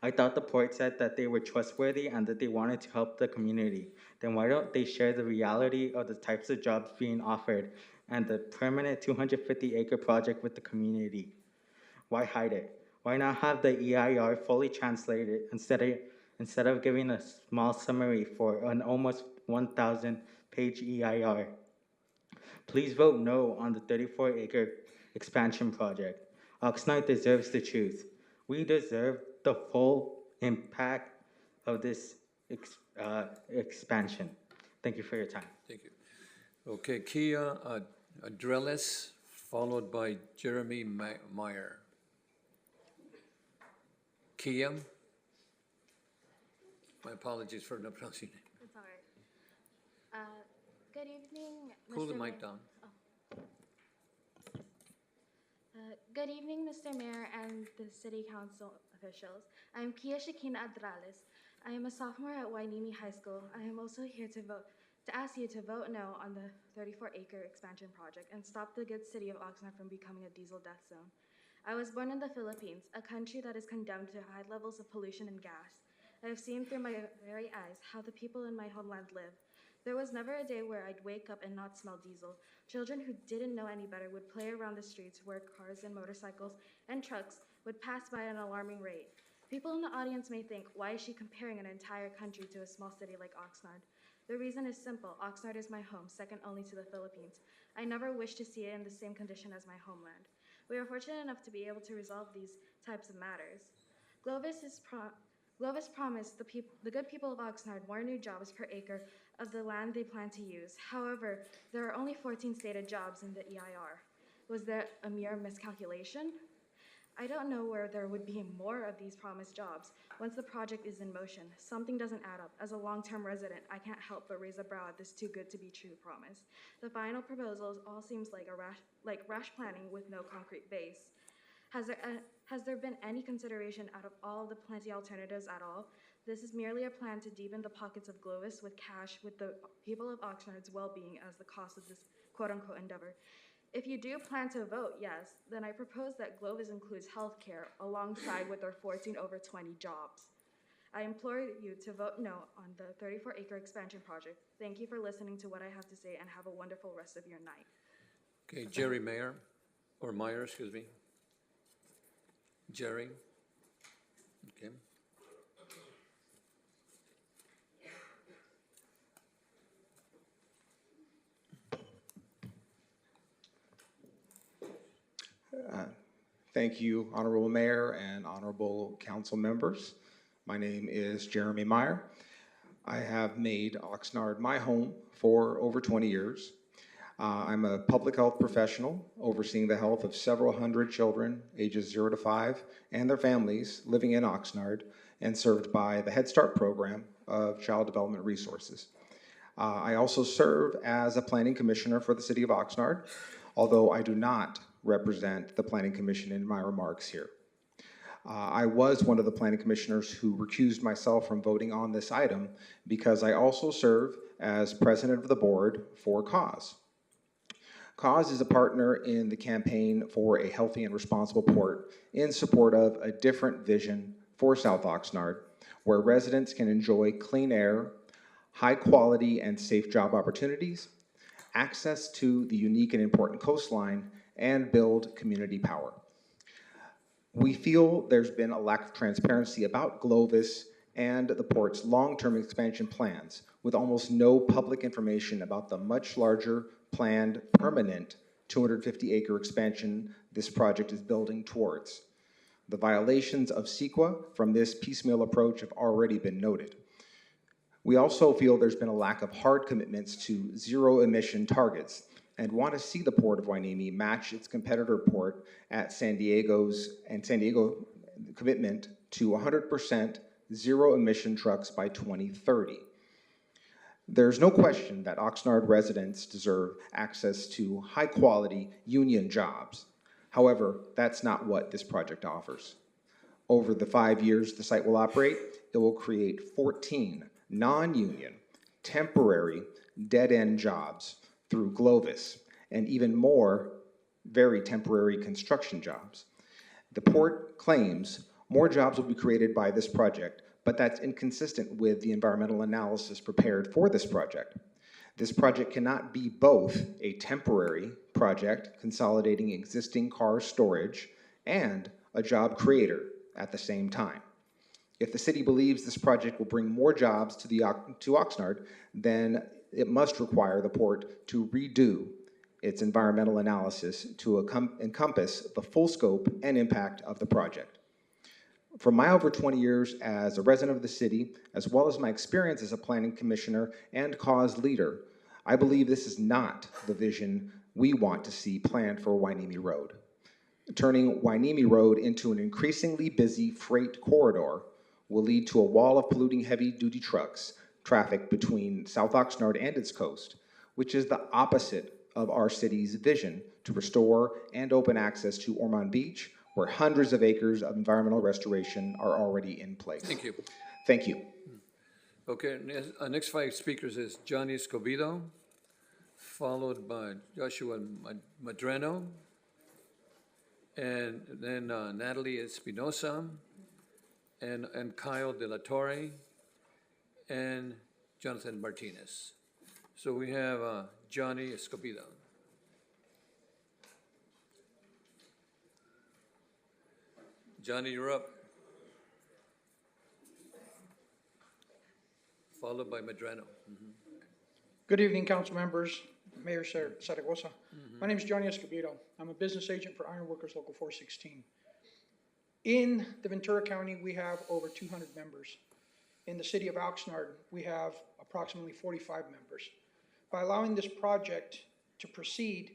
I thought the port said that they were trustworthy and that they wanted to help the community. Then why don't they share the reality of the types of jobs being offered and the permanent 250-acre project with the community? Why hide it? Why not have the EIR fully translated instead of giving a small summary for an almost 1,000-page EIR? Please vote no on the 34-acre expansion project. Oxnard deserves the truth. We deserve the full impact of this expansion. Thank you for your time. Thank you. Okay, Kia Adreles, followed by Jeremy Meyer. Kia? My apologies for not pronouncing it. It's all right. Good evening, Cool the Mr. mic Mayor. down. Good evening, Mr. Mayor and the City Council officials. I am Kia Shakina Adrales. I am a sophomore at Wainimi High School. I am also here to ask you to vote no on the 34-acre expansion project and stop the good city of Oxnard from becoming a diesel death zone. I was born in the Philippines, a country that is condemned to high levels of pollution and gas. I have seen through my very eyes how the people in my homeland live. There was never a day where I'd wake up and not smell diesel. Children who didn't know any better would play around the streets where cars and motorcycles and trucks would pass by at an alarming rate. People in the audience may think, why is she comparing an entire country to a small city like Oxnard? The reason is simple. Oxnard is my home, second only to the Philippines. I never wish to see it in the same condition as my homeland. We are fortunate enough to be able to resolve these types of matters. Glovis promised the good people of Oxnard more new jobs per acre of the land they plan to use. However, there are only 14 stated jobs in the EIR. Was that a mere miscalculation? I don't know where there would be more of these promised jobs once the project is in motion. Something doesn't add up. As a long-term resident, I can't help but raise a brow at this too good to be true promise. The final proposals all seems like rash planning with no concrete base. Has there been any consideration out of all the plenty alternatives at all? This is merely a plan to deepen the pockets of Glovis with cash, with the people of Oxnard's well-being as the cost of this quote-unquote endeavor. If you do plan to vote yes, then I propose that Glovis includes health care alongside with their 14 over 20 jobs. I implore you to vote no on the 34-acre expansion project. Thank you for listening to what I have to say and have a wonderful rest of your night. Okay, Jerry Meyer, or Meyer, excuse me. Jerry? Okay. Thank you, Honorable Mayor and Honorable Council members. My name is Jeremy Meyer. I have made Oxnard my home for over 20 years. I'm a public health professional overseeing the health of several hundred children ages 0 to 5 and their families living in Oxnard and served by the Head Start program of Child Development Resources. I also serve as a planning commissioner for the city of Oxnard, although I do not represent the Planning Commission in my remarks here. I was one of the planning commissioners who recused myself from voting on this item because I also serve as president of the board for CAUSE. CAUSE is a partner in the campaign for a healthy and responsible port in support of a different vision for South Oxnard, where residents can enjoy clean air, high quality and safe job opportunities, access to the unique and important coastline, and build community power. We feel there's been a lack of transparency about Glovis and the port's long-term expansion plans, with almost no public information about the much larger planned permanent 250-acre expansion this project is building towards. The violations of CEQA from this piecemeal approach have already been noted. We also feel there's been a lack of hard commitments to zero-emission targets and want to see the Port of Hueneme match its competitor port at San Diego's commitment to 100% zero-emission trucks by 2030. There's no question that Oxnard residents deserve access to high-quality union jobs. However, that's not what this project offers. Over the 5 years the site will operate, it will create 14 non-union, temporary, dead-end jobs through Glovis, and even more very temporary construction jobs. The port claims More jobs will be created by this project, but that's inconsistent with the environmental analysis prepared for this project. This project cannot be both a temporary project consolidating existing car storage and a job creator at the same time. If the city believes this project will bring more jobs to Oxnard, then it must require the port to redo its environmental analysis to encompass the full scope and impact of the project. From my over 20 years as a resident of the city, as well as my experience as a planning commissioner and cause leader, I believe this is not the vision we want to see planned for Hueneme Road. Turning Hueneme Road into an increasingly busy freight corridor will lead to a wall of polluting heavy-duty trucks traffic between South Oxnard and its coast, which is the opposite of our city's vision to restore and open access to Ormond Beach, where hundreds of acres of environmental restoration are already in place. Thank you. Thank you. Okay, next 5 speakers is Johnny Escobedo, followed by Joshua Madreno, and then Natalie Espinosa, and Kyle De La Torre, and Jonathan Martinez. So we have Johnny Escobedo. Johnny, you're up. Followed by Madreno. Good evening, council members, Mayor Zaragoza. My name is Johnny Escobedo. I'm a business agent for Iron Workers Local 416. In the Ventura County, we have over 200 members. In the city of Oxnard, we have approximately 45 members. By allowing this project to proceed,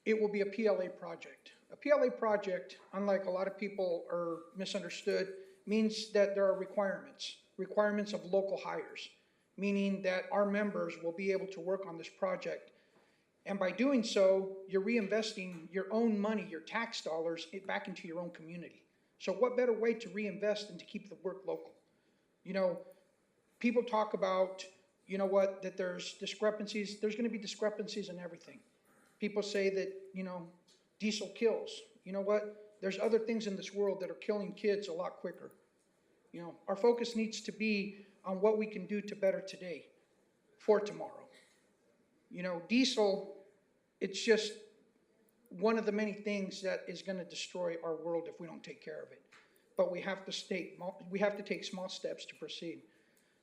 it will be a PLA project. A PLA project, unlike a lot of people are misunderstood, means that there are requirements of local hires, meaning that our members will be able to work on this project. And by doing so, you're reinvesting your own money, your tax dollars, back into your own community. So what better way to reinvest than to keep the work local? You know, people talk about, you know what, that there's discrepancies. There's gonna be discrepancies in everything. People say that, you know, diesel kills. You know what? There's other things in this world that are killing kids a lot quicker. You know, our focus needs to be on what we can do to better today for tomorrow. You know, diesel, it's just one of the many things that is going to destroy our world if we don't take care of it. But we have to take small steps to proceed.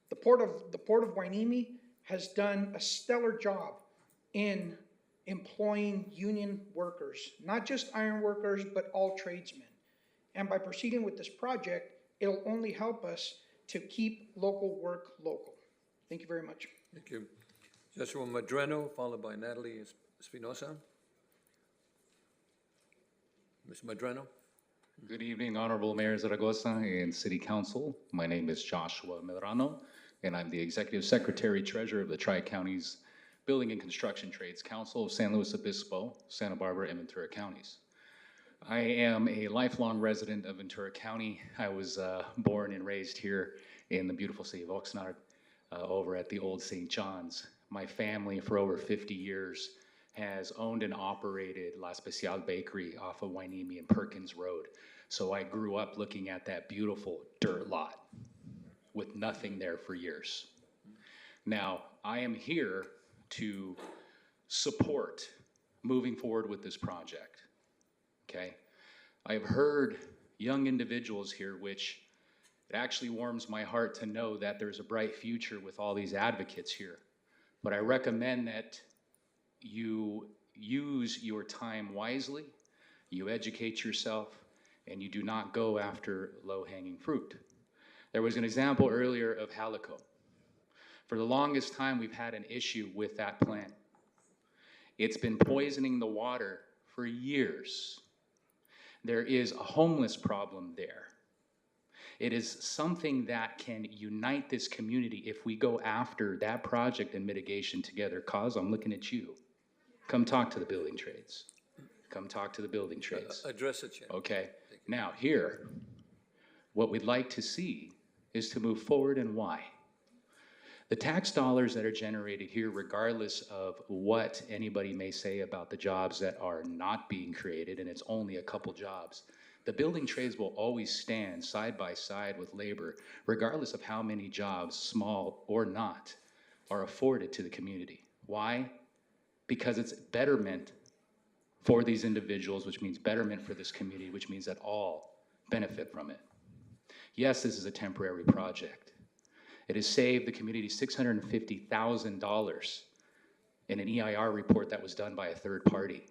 The Port of Hueneme has done a stellar job in employing union workers, not just iron workers, but all tradesmen. And by proceeding with this project, it'll only help us to keep local work local. Thank you very much. Thank you. Joshua Madreno, followed by Natalie Espinosa. Mr. Madreno. Good evening, Honorable Mayor Zaragoza and City Council. My name is Joshua Medrano, and I'm the Executive Secretary Treasurer of the Tri-Counties Building and Construction Trades Council of San Luis Obispo, Santa Barbara, and Ventura Counties. I am a lifelong resident of Ventura County. I was born and raised here in the beautiful city of Oxnard, over at the old St. John's. My family, for over 50 years, has owned and operated La Special Bakery off of Hueneme and Perkins Road. So I grew up looking at that beautiful dirt lot with nothing there for years. Now, I am here to support moving forward with this project, okay? I've heard young individuals here, which it actually warms my heart to know that there's a bright future with all these advocates here. But I recommend that you use your time wisely, you educate yourself, and you do not go after low-hanging fruit. There was an example earlier of Halico. For the longest time, we've had an issue with that plant. It's been poisoning the water for years. There is a homeless problem there. It is something that can unite this community if we go after that project and mitigation together. Cause, I'm looking at you. Come talk to the building trades. Come talk to the building trades. Address it, Chair. Okay. Now, here, what we'd like to see is to move forward, and why. The tax dollars that are generated here, regardless of what anybody may say about the jobs that are not being created, and it's only a couple jobs, The building trades will always stand side by side with labor, regardless of how many jobs, small or not, are afforded to the community. Why? Because it's betterment for these individuals, which means betterment for this community, which means that all benefit from it. Yes, this is a temporary project. It has saved the community $650,000 in an EIR report that was done by a third party.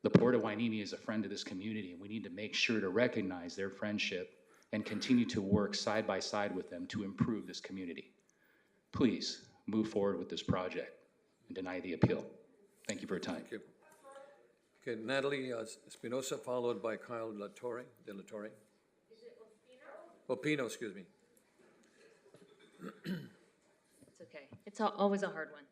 The Port of Hueneme is a friend of this community, and we need to make sure to recognize their friendship and continue to work side by side with them to improve this community. Please move forward with this project and deny the appeal. Thank you for your time. Thank you. Okay, Natalie Espinosa, followed by Kyle De La Torre. Is it Ospino? Opino, excuse me. It's okay. It's always a hard one.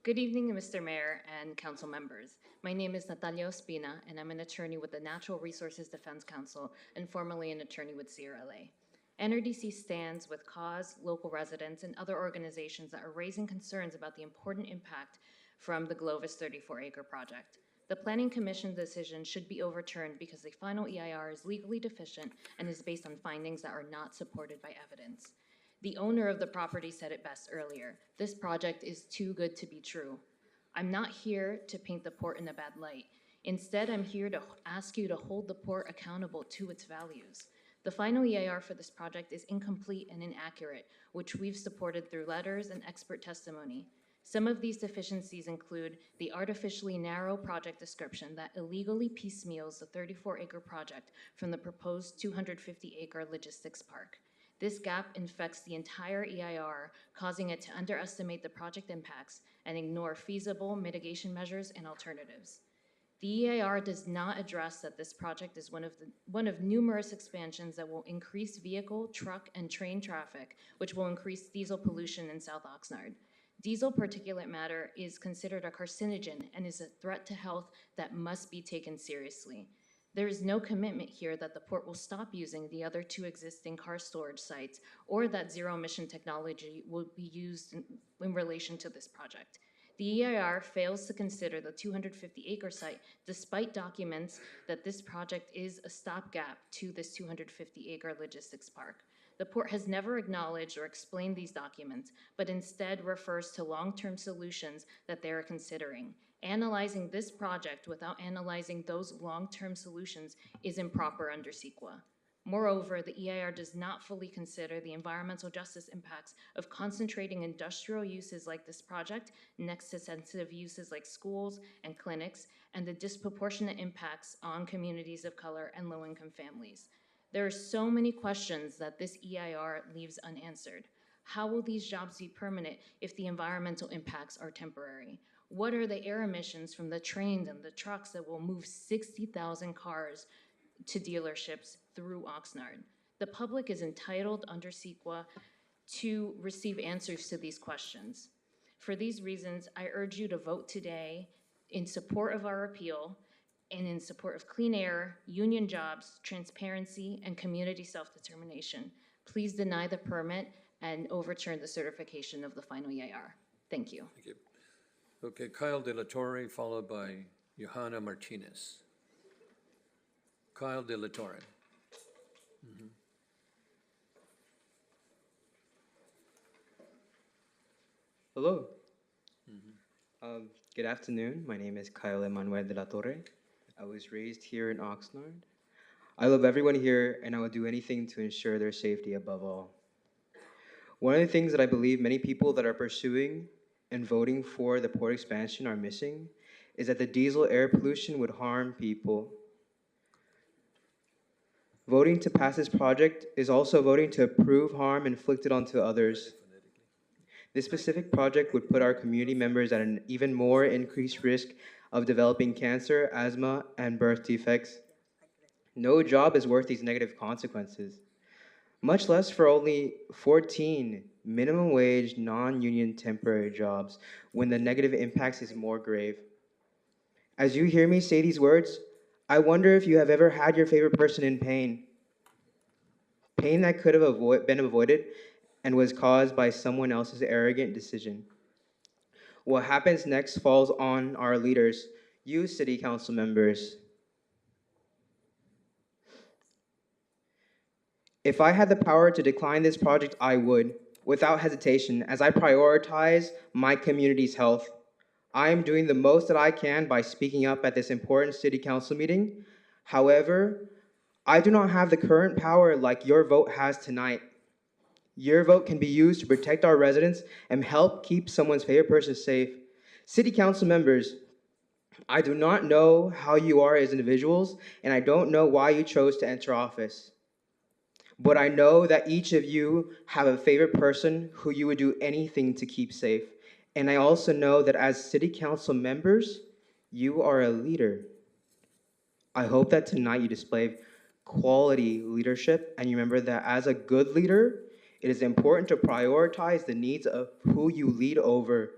Good evening, Mr. Mayor and council members. My name is Natalia Ospina, and I'm an attorney with the Natural Resources Defense Council and formerly an attorney with CRLA. NRDC stands with CAUSE, local residents, and other organizations that are raising concerns about the important impact from the Glovis 34-acre project. The Planning Commission decision should be overturned because the final EIR is legally deficient and is based on findings that are not supported by evidence. The owner of the property said it best earlier. This project is too good to be true. I'm not here to paint the port in a bad light. Instead, I'm here to ask you to hold the port accountable to its values. The final EIR for this project is incomplete and inaccurate, which we've supported through letters and expert testimony. Some of these deficiencies include the artificially narrow project description that illegally piecemeals the 34-acre project from the proposed 250-acre logistics park. This gap infects the entire EIR, causing it to underestimate the project impacts and ignore feasible mitigation measures and alternatives. The EIR does not address that this project is one of numerous expansions that will increase vehicle, truck, and train traffic, which will increase diesel pollution in South Oxnard. Diesel particulate matter is considered a carcinogen and is a threat to health that must be taken seriously. There is no commitment here that the port will stop using the other two existing car storage sites or that zero-emission technology will be used in relation to this project. The EIR fails to consider the 250-acre site despite documents that this project is a stopgap to this 250-acre logistics park. The port has never acknowledged or explained these documents, but instead refers to long-term solutions that they are considering. Analyzing this project without analyzing those long-term solutions is improper under CEQA. Moreover, the EIR does not fully consider the environmental justice impacts of concentrating industrial uses like this project next to sensitive uses like schools and clinics, and the disproportionate impacts on communities of color and low-income families. There are so many questions that this EIR leaves unanswered. How will these jobs be permanent if the environmental impacts are temporary? What are the air emissions from the trains and the trucks that will move 60,000 cars to dealerships through Oxnard? The public is entitled under CEQA to receive answers to these questions. For these reasons, I urge you to vote today in support of our appeal and in support of clean air, union jobs, transparency, and community self-determination. Please deny the permit and overturn the certification of the final EIR. Thank you. Thank you. Okay, Kyle De La Torre, followed by Johanna Martinez. Kyle De La Torre. Hello. Good afternoon. My name is Kyle Emanuel De La Torre. I was raised here in Oxnard. I love everyone here, and I will do anything to ensure their safety above all. One of the things that I believe many people that are pursuing and voting for the port expansion are missing is that the diesel air pollution would harm people. Voting to pass this project is also voting to approve harm inflicted onto others. This specific project would put our community members at an even more increased risk of developing cancer, asthma, and birth defects. No job is worth these negative consequences, much less for only 14 minimum wage, non-union temporary jobs when the negative impacts is more grave. As you hear me say these words, I wonder if you have ever had your favorite person in pain. Pain that could have been avoided and was caused by someone else's arrogant decision. What happens next falls on our leaders, you city council members. If I had the power to decline this project, I would, without hesitation, as I prioritize my community's health. I am doing the most that I can by speaking up at this important city council meeting. However, I do not have the current power like your vote has tonight. Your vote can be used to protect our residents and help keep someone's favorite person safe. City council members, I do not know how you are as individuals, and I don't know why you chose to enter office. But I know that each of you have a favorite person who you would do anything to keep safe. And I also know that as city council members, you are a leader. I hope that tonight you display quality leadership and you remember that as a good leader, it is important to prioritize the needs of who you lead over.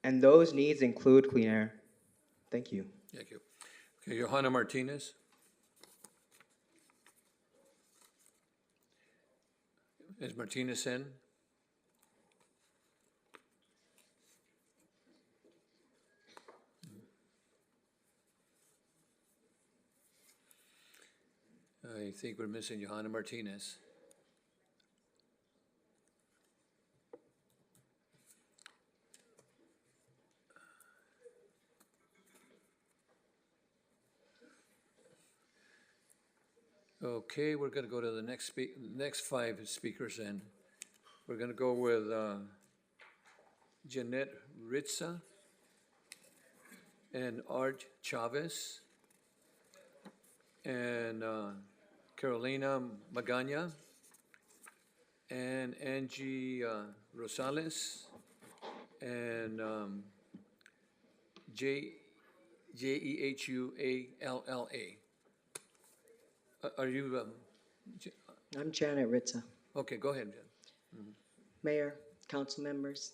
And those needs include clean air. Thank you. Thank you. Okay, Johanna Martinez. Is Martinez in? I think we're missing Johanna Martinez. Okay, we're going to go to the next five speakers, and we're going to go with Jeanette Ritza and Art Chavez and Carolina Magana and Angie Rosales and Jehualla. Are you? I'm Janet Ritza. Okay, go ahead, Jen. Mayor, council members.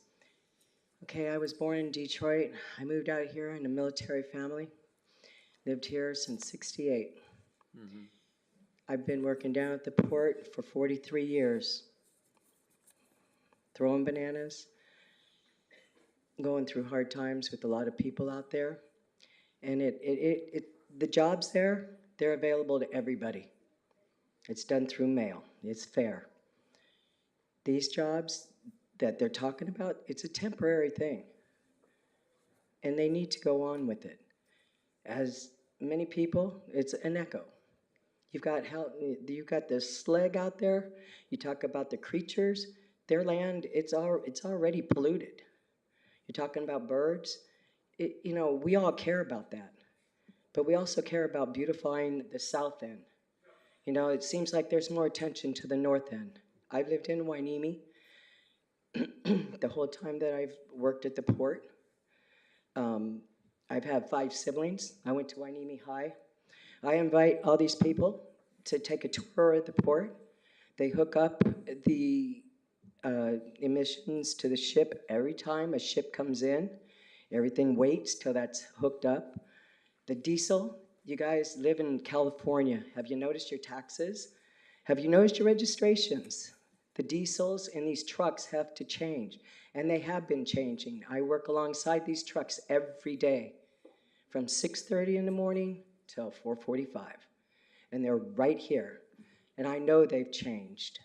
Okay, I was born in Detroit. I moved out here in a military family. Lived here since '68. I've been working down at the port for 43 years. Throwing bananas, going through hard times with a lot of people out there. And the jobs there, they're available to everybody. It's done through mail. It's fair. These jobs that they're talking about, it's a temporary thing. And they need to go on with it. As many people, it's an echo. You've got the slag out there. You talk about the creatures. Their land, it's already polluted. You're talking about birds. We all care about that. But we also care about beautifying the south end. It seems like there's more attention to the north end. I've lived in Hueneme the whole time that I've worked at the port. I've had 5 siblings. I went to Hueneme High. I invite all these people to take a tour of the port. They hook up the emissions to the ship every time a ship comes in. Everything waits till that's hooked up. The diesel, you guys live in California. Have you noticed your taxes? Have you noticed your registrations? The diesels in these trucks have to change, and they have been changing. I work alongside these trucks every day from 6:30 in the morning till 4:45, and they're right here, and I know they've changed.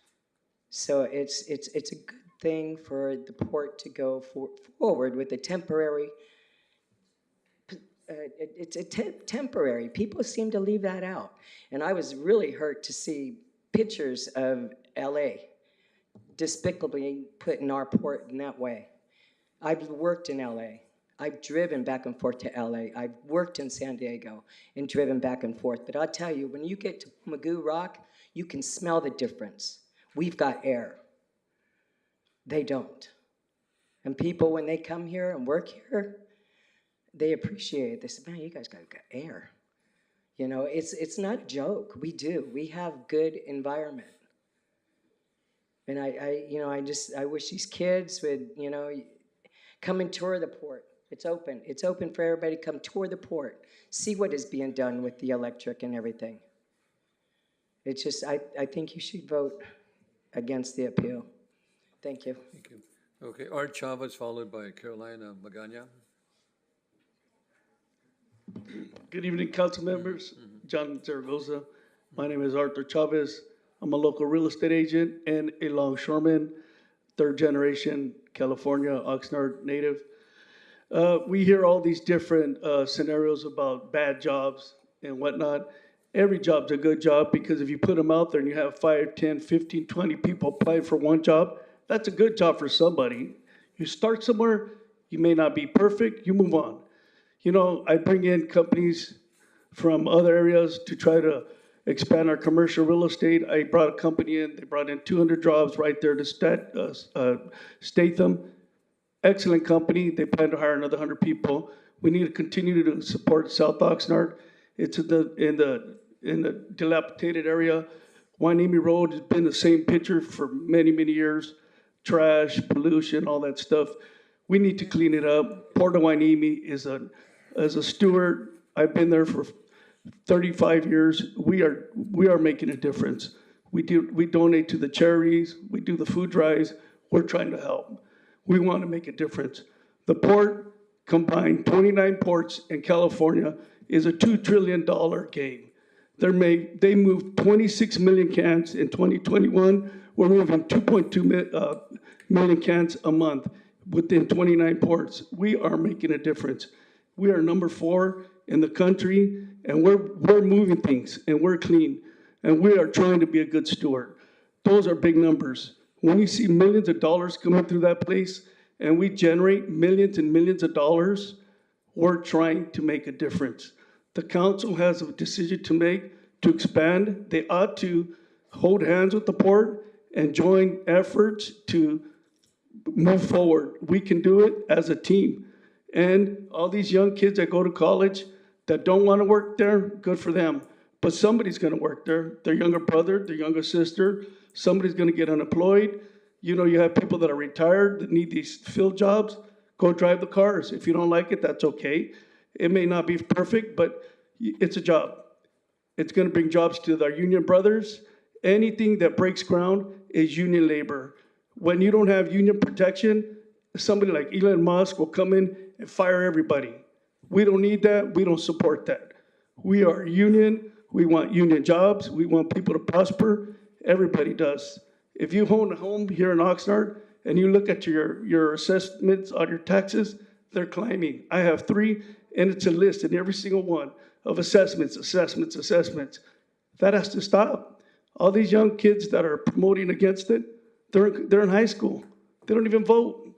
So it's a good thing for the port to go forward with a temporary. It's temporary. People seem to leave that out. And I was really hurt to see pictures of LA despicably put in our port in that way. I've worked in LA. I've driven back and forth to LA. I've worked in San Diego and driven back and forth. But I'll tell you, when you get to Magoo Rock, you can smell the difference. We've got air. They don't. And people, when they come here and work here, they appreciate it. They say, man, you guys got air. It's not a joke. We do. We have good environment. And I wish these kids would, come and tour the port. It's open. It's open for everybody to come tour the port. See what is being done with the electric and everything. It's just, I think you should vote against the appeal. Thank you. Thank you. Okay, Art Chavez, followed by Carolina Magana. Good evening, council members. John Zaragoza. My name is Arthur Chavez. I'm a local real estate agent and a longshoreman, third generation California, Oxnard native. We hear all these different scenarios about bad jobs and whatnot. Every job's a good job because if you put them out there and you have 5, 10, 15, 20 people applying for one job, that's a good job for somebody. You start somewhere, you may not be perfect, you move on. You know, I bring in companies from other areas to try to expand our commercial real estate. I brought a company in, they brought in 200 jobs right there to Statham. Excellent company. They plan to hire another 100 people. We need to continue to support South Oxnard. It's in the dilapidated area. Wainimi Road has been the same picture for many, many years. Trash, pollution, all that stuff. We need to clean it up. Port of Wainimi is as a steward, I've been there for 35 years. We are making a difference. We donate to the charities. We do the food drives. We're trying to help. We want to make a difference. The port, combined 29 ports in California, is a $2 trillion game. They moved 26 million cans in 2021. We're moving 2.2 million cans a month within 29 ports. We are making a difference. We are number 4 in the country, and we're moving things, and we're clean, and we are trying to be a good steward. Those are big numbers. When you see millions of dollars coming through that place, and we generate millions and millions of dollars, we're trying to make a difference. The council has a decision to make to expand. They ought to hold hands with the port and join efforts to move forward. We can do it as a team. And all these young kids that go to college that don't want to work there, good for them. But somebody's going to work there. Their younger brother, their younger sister, somebody's going to get unemployed. You know, you have people that are retired that need these field jobs. Go drive the cars. If you don't like it, that's okay. It may not be perfect, but it's a job. It's going to bring jobs to our union brothers. Anything that breaks ground is union labor. When you don't have union protection, somebody like Elon Musk will come in and fire everybody. We don't need that. We don't support that. We are a union. We want union jobs. We want people to prosper. Everybody does. If you own a home here in Oxnard and you look at your assessments on your taxes, they're climbing. I have 3, and it's a list in every single one of assessments. That has to stop. All these young kids that are promoting against it, they're in high school. They don't even vote.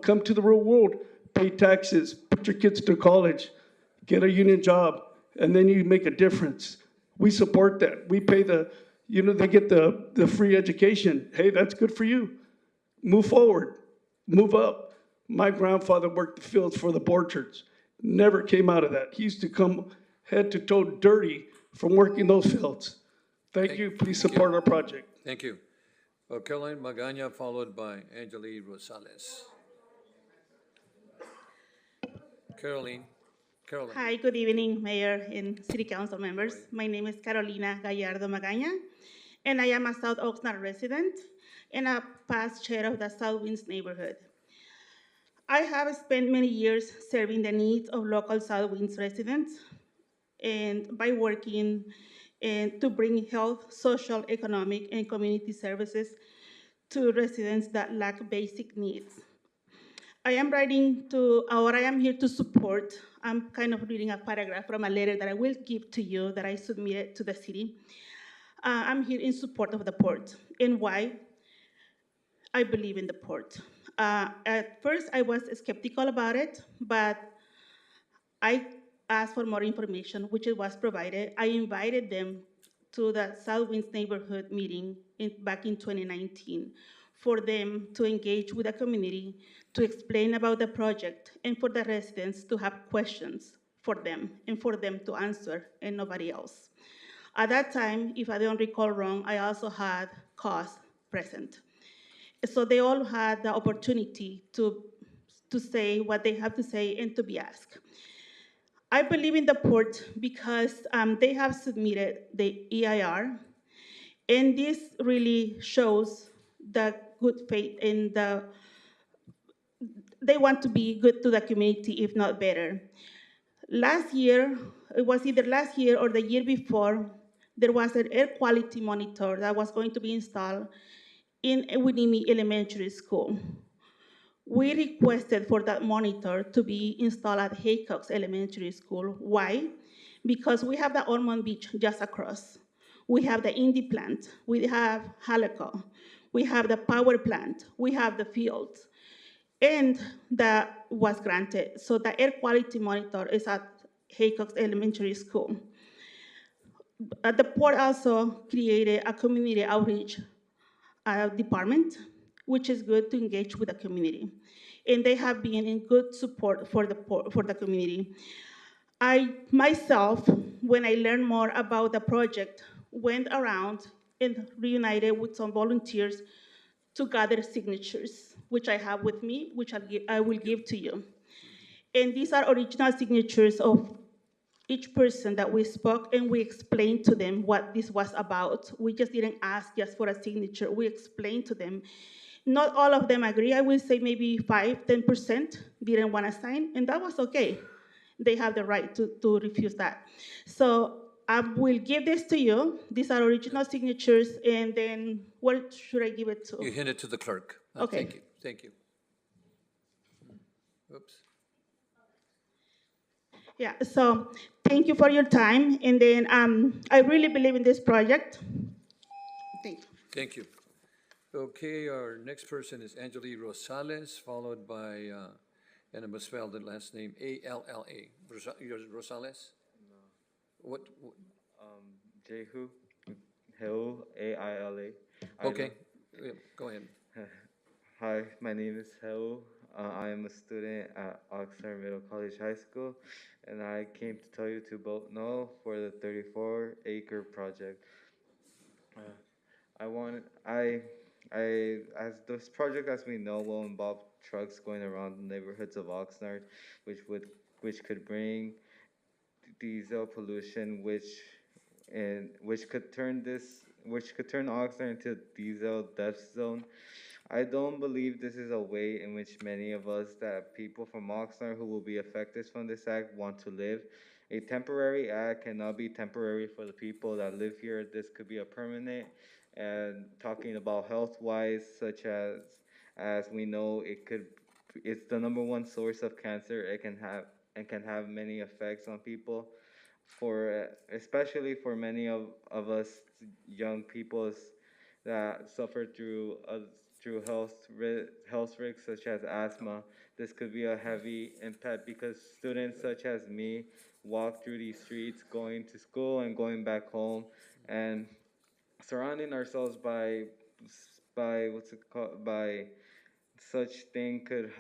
Come to the real world, pay taxes, put your kids to college, get a union job, and then you make a difference. We support that. We pay they get the free education. Hey, that's good for you. Move forward, move up. My grandfather worked the fields for the Borchards. Never came out of that. He used to come head to toe dirty from working those fields. Thank you. Please support our project. Thank you. Caroline Magana, followed by Angeli Rosales. Caroline. Hi, good evening, Mayor and City Council members. My name is Carolina Gallardo Magaña, and I am a South Oxnard resident and a past chair of the South Winds neighborhood. I have spent many years serving the needs of local South Winds residents and by working to bring health, social, economic, and community services to residents that lack basic needs. I am here to support. I'm kind of reading a paragraph from a letter that I will give to you that I submitted to the city. I'm here in support of the port and why I believe in the port. At first, I was skeptical about it, but I asked for more information, which it was provided. I invited them to the South Winds neighborhood meeting back in 2019 for them to engage with the community, to explain about the project, and for the residents to have questions for them and for them to answer and nobody else. At that time, if I don't recall wrong, I also had COS present. So they all had the opportunity to say what they have to say and to be asked. I believe in the port because they have submitted the EIR, and this really shows the good faith and they want to be good to the community, if not better. Last year, it was either last year or the year before, there was an air quality monitor that was going to be installed in Winimi Elementary School. We requested for that monitor to be installed at Haycox Elementary School. Why? Because we have the Ormond Beach just across. We have the Indy plant. We have Halico. We have the power plant. We have the fields. And that was granted. So the air quality monitor is at Haycox Elementary School. The port also created a community outreach department, which is good to engage with the community. And they have been in good support for the community. I myself, when I learned more about the project, went around and reunited with some volunteers to gather signatures, which I have with me, which I will give to you. And these are original signatures of each person that we spoke, and we explained to them what this was about. We just didn't ask just for a signature. We explained to them. Not all of them agree. I will say maybe 5-10% didn't want to sign, and that was okay. They have the right to refuse that. So I will give this to you. These are original signatures, and then what should I give it to? You hand it to the clerk. Okay. Thank you, thank you. Oops. Yeah, so thank you for your time, and then I really believe in this project. Thank you. Thank you. Okay, our next person is Angeli Rosales, followed by, and I must spell the last name, A-L-L-A. Rosales? No. What? Jehu, Heu, A-I-L-A. Okay, yeah, go ahead. Hi, my name is Heu. I am a student at Oxnard Middle College High School, and I came to tell you to vote no for the 34-acre project. As this project, as we know, will involve trucks going around the neighborhoods of Oxnard, which could bring diesel pollution, which could turn Oxnard into a diesel death zone. I don't believe this is a way in which many of us, that people from Oxnard who will be affected from this act, want to live. A temporary act cannot be temporary for the people that live here. This could be a permanent. And talking about health-wise, such as we know, it's the number one source of cancer. It can have many effects on people. Especially for many of us young people that suffer through health risks such as asthma. This could be a heavy impact because students such as me walk through these streets going to school and going back home, and surrounding ourselves by such thing could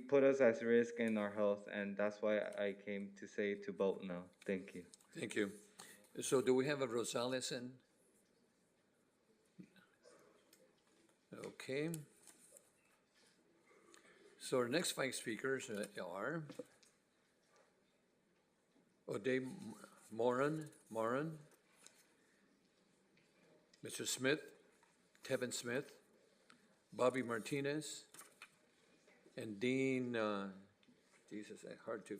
put us at risk in our health, and that's why I came to say to vote no. Thank you. Thank you. So do we have a Rosales in? Okay. So our next 5 speakers are O'Day Moran, Mr. Smith, Tevin Smith, Bobby Martinez, and Dean, Jesus, hard to.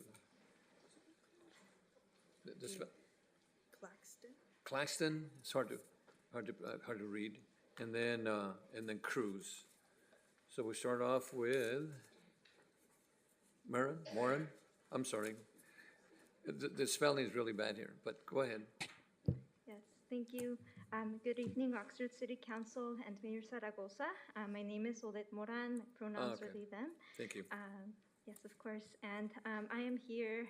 Claxton. Claxton, it's hard to read, and then Cruz. So we start off with Moran. I'm sorry, the spelling is really bad here, but go ahead. Yes, thank you. Good evening, Oxford City Council and Mayor Zaragoza. My name is Odette Moran. Pronouns Okay. are they, them. Thank you. Yes, of course. And I am here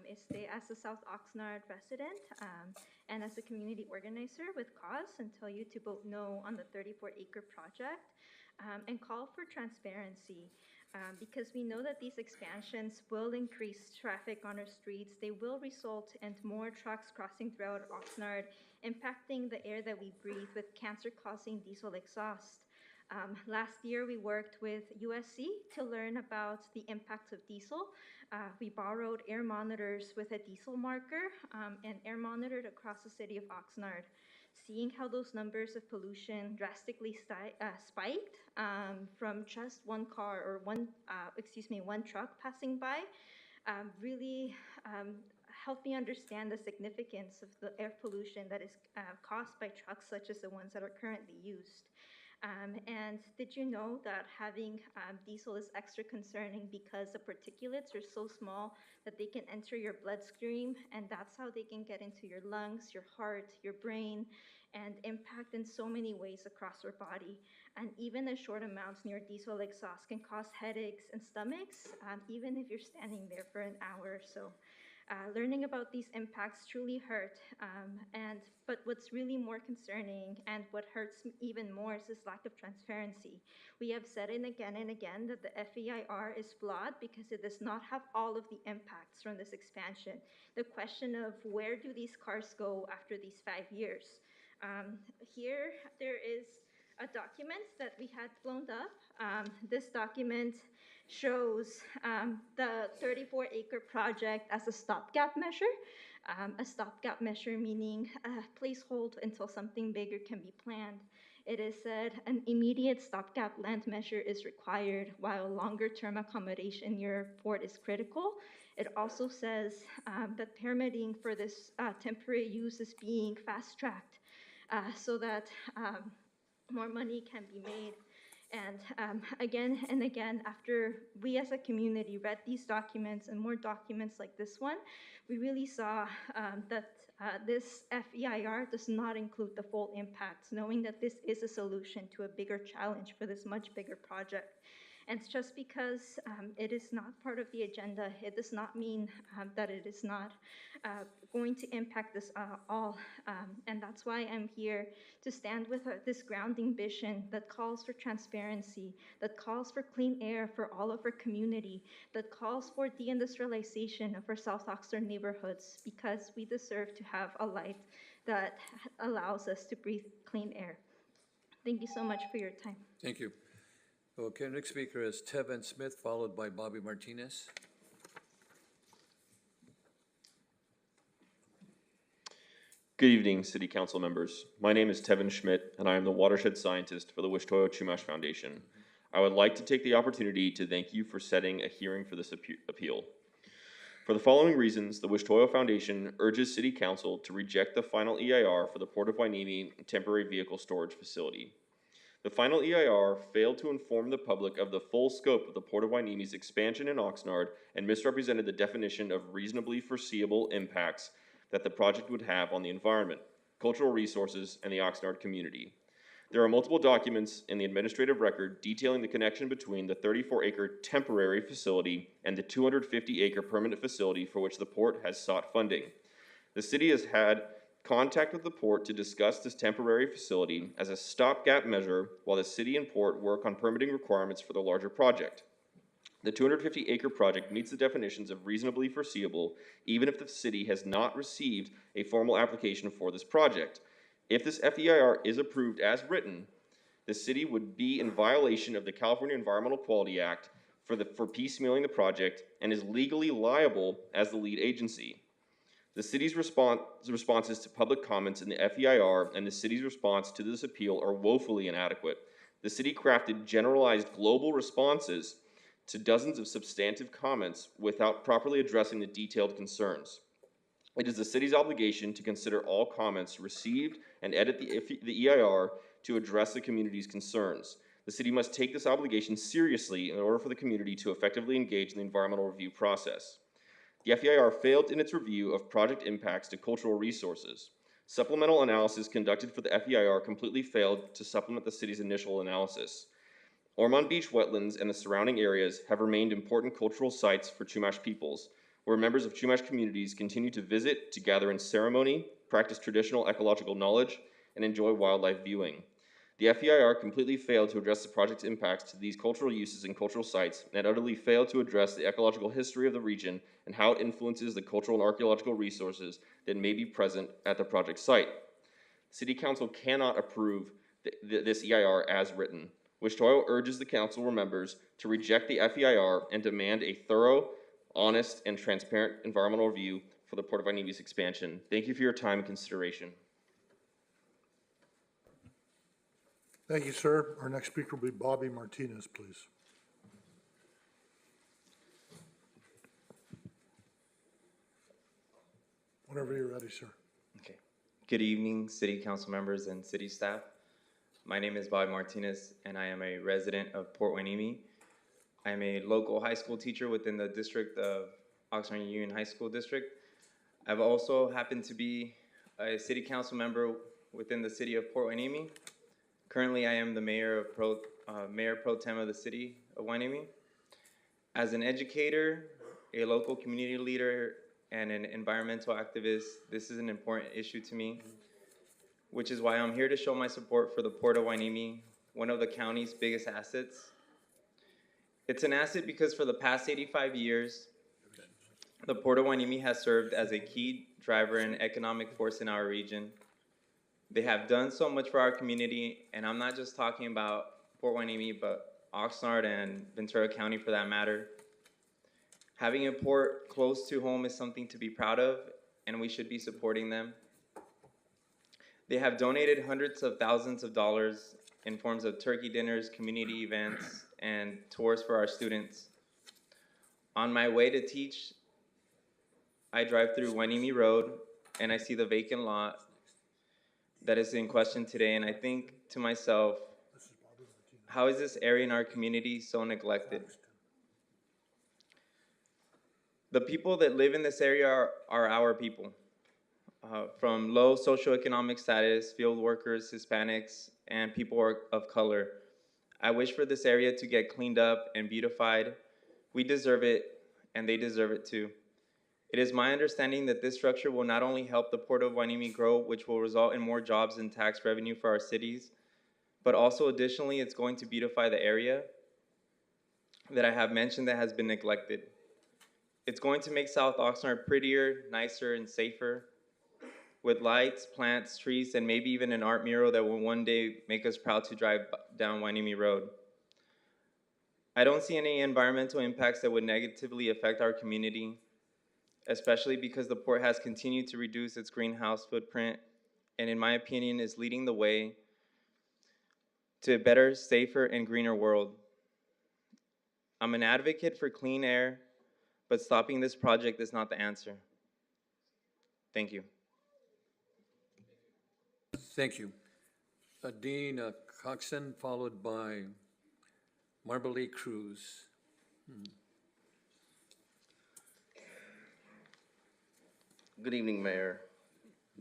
as a South Oxnard resident and as a community organizer with Cause, and tell you to vote no on the 34-acre project and call for transparency. Because we know that these expansions will increase traffic on our streets. They will result in more trucks crossing throughout Oxnard, impacting the air that we breathe with cancer-causing diesel exhaust. Last year, we worked with USC to learn about the impacts of diesel. We borrowed air monitors with a diesel marker and air monitored across the city of Oxnard. Seeing how those numbers of pollution drastically spiked from just one car or one truck passing by really helped me understand the significance of the air pollution that is caused by trucks such as the ones that are currently used. And did you know that having diesel is extra concerning because the particulates are so small that they can enter your bloodstream, and that's how they can get into your lungs, your heart, your brain, and impact in so many ways across our body. And even the short amounts near diesel exhaust can cause headaches and stomachs, even if you're standing there for an hour or so. Learning about these impacts truly hurt, but what's really more concerning and what hurts even more is this lack of transparency. We have said it again and again that the FEIR is flawed because it does not have all of the impacts from this expansion. The question of where do these cars go after these 5 years? Here there is a document that we had blown up. This document shows the 34-acre project as a stopgap measure. A stopgap measure meaning a placehold until something bigger can be planned. It is said an immediate stopgap land measure is required while longer-term accommodation near port is critical. It also says that permitting for this temporary use is being fast-tracked so that more money can be made. And again and again, after we as a community read these documents and more documents like this one, we really saw that this FEIR does not include the full impacts, knowing that this is a solution to a bigger challenge for this much bigger project. And it's just because it is not part of the agenda, it does not mean that it is not going to impact us all. And that's why I'm here to stand with this grounding vision that calls for transparency, that calls for clean air for all of our community, that calls for deindustrialization of our South Oxnard neighborhoods, because we deserve to have a life that allows us to breathe clean air. Thank you so much for your time. Thank you. Okay, next speaker is Tevin Smith, followed by Bobby Martinez. Good evening, City Council members. My name is Tevin Schmidt, and I am the Watershed Scientist for the Wish-Toyo-Chumash Foundation. I would like to take the opportunity to thank you for setting a hearing for this appeal. For the following reasons, the Wish-Toyo Foundation urges City Council to reject the final EIR for the Port of Hueneme temporary vehicle storage facility. The final EIR failed to inform the public of the full scope of the Port of Hueneme's expansion in Oxnard and misrepresented the definition of reasonably foreseeable impacts that the project would have on the environment, cultural resources, and the Oxnard community. There are multiple documents in the administrative record detailing the connection between the 34-acre temporary facility and the 250-acre permanent facility for which the port has sought funding. The city has had contact with the port to discuss this temporary facility as a stopgap measure while the city and port work on permitting requirements for the larger project. The 250-acre project meets the definitions of reasonably foreseeable, even if the city has not received a formal application for this project. If this FEIR is approved as written, the city would be in violation of the California Environmental Quality Act for piecemealing the project and is legally liable as the lead agency. The city's responses to public comments in the FEIR and the city's response to this appeal are woefully inadequate. The city crafted generalized global responses to dozens of substantive comments without properly addressing the detailed concerns. It is the city's obligation to consider all comments received and edit the EIR to address the community's concerns. The city must take this obligation seriously in order for the community to effectively engage in the environmental review process. The FEIR failed in its review of project impacts to cultural resources. Supplemental analysis conducted for the FEIR completely failed to supplement the city's initial analysis. Ormond Beach wetlands and the surrounding areas have remained important cultural sites for Chumash peoples, where members of Chumash communities continue to visit to gather in ceremony, practice traditional ecological knowledge, and enjoy wildlife viewing. The FEIR completely failed to address the project's impacts to these cultural uses and cultural sites, and utterly failed to address the ecological history of the region and how it influences the cultural and archaeological resources that may be present at the project site. City Council cannot approve this EIR as written. Wish-Toyo urges the council members to reject the FEIR and demand a thorough, honest, and transparent environmental review for the Port of Hueneme's expansion. Thank you for your time and consideration. Thank you, sir. Our next speaker will be Bobby Martinez, please. Whenever you're ready, sir. Okay. Good evening, City Council members and city staff. My name is Bobby Martinez, and I am a resident of Port Hueneme. I am a local high school teacher within the district of Oxnard Union High School District. I've also happened to be a city council member within the city of Port Hueneme. Currently, I am the mayor pro tem of the city of Hueneme. As an educator, a local community leader, and an environmental activist, this is an important issue to me, which is why I'm here to show my support for the Port of Hueneme, one of the county's biggest assets. It's an asset because for the past 85 years, the Port of Hueneme has served as a key driver and economic force in our region. They have done so much for our community, and I'm not just talking about Port Hueneme, but Oxnard and Ventura County for that matter. Having a port close to home is something to be proud of, and we should be supporting them. They have donated hundreds of thousands of dollars in forms of turkey dinners, community events, and tours for our students. On my way to teach, I drive through Hueneme Road, and I see the vacant lot that is in question today, and I think to myself, how is this area in our community so neglected? The people that live in this area are our people. From low socioeconomic status, field workers, Hispanics, and people of color. I wish for this area to get cleaned up and beautified. We deserve it, and they deserve it too. It is my understanding that this structure will not only help the Port of Hueneme grow, which will result in more jobs and tax revenue for our cities, but also additionally, it's going to beautify the area that I have mentioned that has been neglected. It's going to make South Oxnard prettier, nicer, and safer, with lights, plants, trees, and maybe even an art mural that will one day make us proud to drive down Hueneme Road. I don't see any environmental impacts that would negatively affect our community, especially because the port has continued to reduce its greenhouse footprint, and in my opinion is leading the way to a better, safer, and greener world. I'm an advocate for clean air, but stopping this project is not the answer. Thank you. Thank you. Dean Coxon, followed by Marble Cruz. Good evening, Mayor.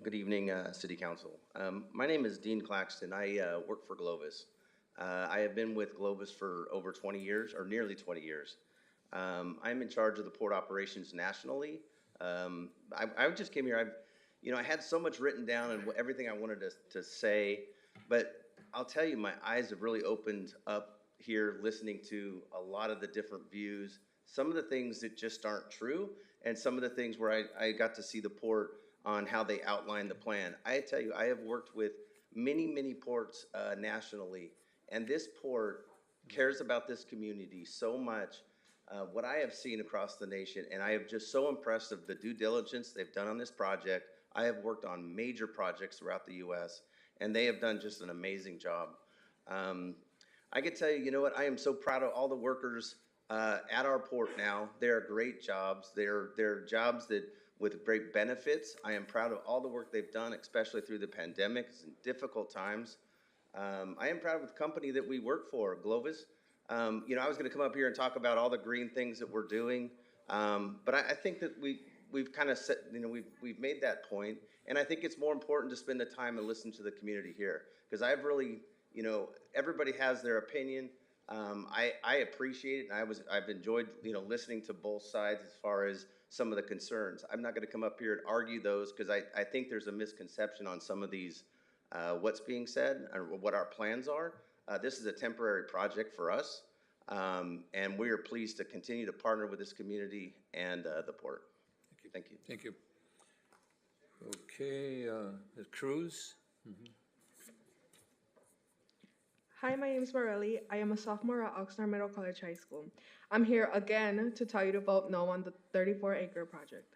Good evening, City Council. My name is Dean Claxton. I work for Glovis. I have been with Glovis for over 20 years, or nearly 20 years. I'm in charge of the port operations nationally. I just came here. I had so much written down and everything I wanted to say, but I'll tell you, my eyes have really opened up here listening to a lot of the different views, some of the things that just aren't true, and some of the things where I got to see the port on how they outline the plan. I tell you, I have worked with many, many ports nationally, and this port cares about this community so much. What I have seen across the nation, and I am just so impressed of the due diligence they've done on this project. I have worked on major projects throughout the U.S., and they have done just an amazing job. I can tell you, you know what, I am so proud of all the workers at our port now. They are great jobs. They're jobs that with great benefits. I am proud of all the work they've done, especially through the pandemic and difficult times. I am proud of the company that we work for, Glovis. I was going to come up here and talk about all the green things that we're doing, but I think that we've kind of set, we've made that point, and I think it's more important to spend the time and listen to the community here, because I've really, everybody has their opinion. I appreciate it, and I've enjoyed, listening to both sides as far as some of the concerns. I'm not going to come up here and argue those, because I think there's a misconception on some of these, what's being said or what our plans are. This is a temporary project for us, and we are pleased to continue to partner with this community and the port. Thank you. Thank you. Okay, Ms. Cruz. Hi, my name is Morelli. I am a sophomore at Oxnard Middle College High School. I'm here again to tell you to vote no on the 34-acre project.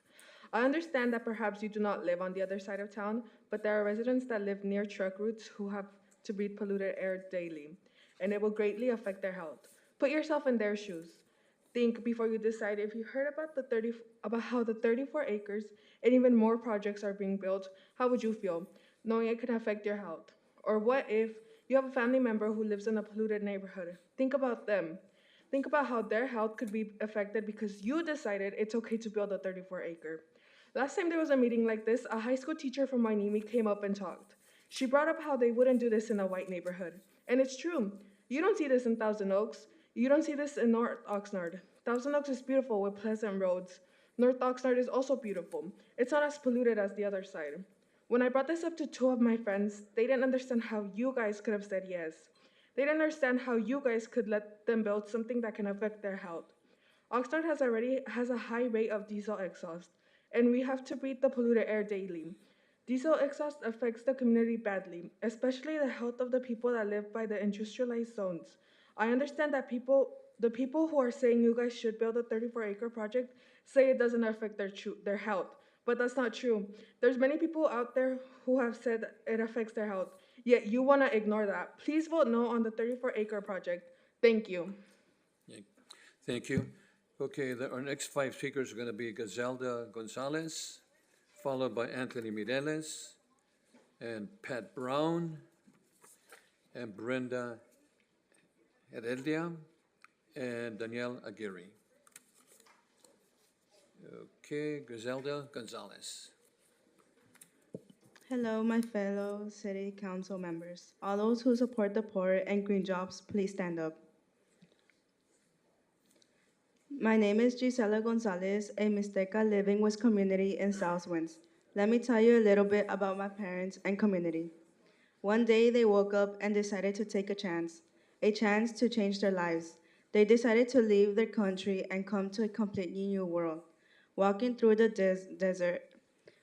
I understand that perhaps you do not live on the other side of town, but there are residents that live near truck routes who have to breathe polluted air daily, and it will greatly affect their health. Put yourself in their shoes. Think before you decide. If you heard about how the 34 acres and even more projects are being built, how would you feel, knowing it could affect your health? Or what if you have a family member who lives in a polluted neighborhood? Think about them. Think about how their health could be affected because you decided it's okay to build a 34-acre. Last time there was a meeting like this, a high school teacher from Wainimi came up and talked. She brought up how they wouldn't do this in a white neighborhood. And it's true. You don't see this in Thousand Oaks. You don't see this in North Oxnard. Thousand Oaks is beautiful with pleasant roads. North Oxnard is also beautiful. It's not as polluted as the other side. When I brought this up to two of my friends, they didn't understand how you guys could have said yes. They didn't understand how you guys could let them build something that can affect their health. Oxnard already has a high rate of diesel exhaust, and we have to breathe the polluted air daily. Diesel exhaust affects the community badly, especially the health of the people that live by the industrialized zones. I understand that the people who are saying you guys should build a 34-acre project say it doesn't affect their health, but that's not true. There's many people out there who have said it affects their health, yet you want to ignore that. Please vote no on the 34-acre project. Thank you. Yeah. Thank you. Okay, our next five speakers are going to be Gazelda Gonzalez, followed by Anthony Mireles, and Pat Brown, and Brenda Heredia, and Danielle Aguirre. Okay, Griselda Gonzalez. Hello, my fellow city council members. All those who support the poor and green jobs, please stand up. My name is Gisela Gonzalez, a Mixteca living with community in South Winds. Let me tell you a little bit about my parents and community. One day they woke up and decided to take a chance to change their lives. They decided to leave their country and come to a completely new world, walking through the desert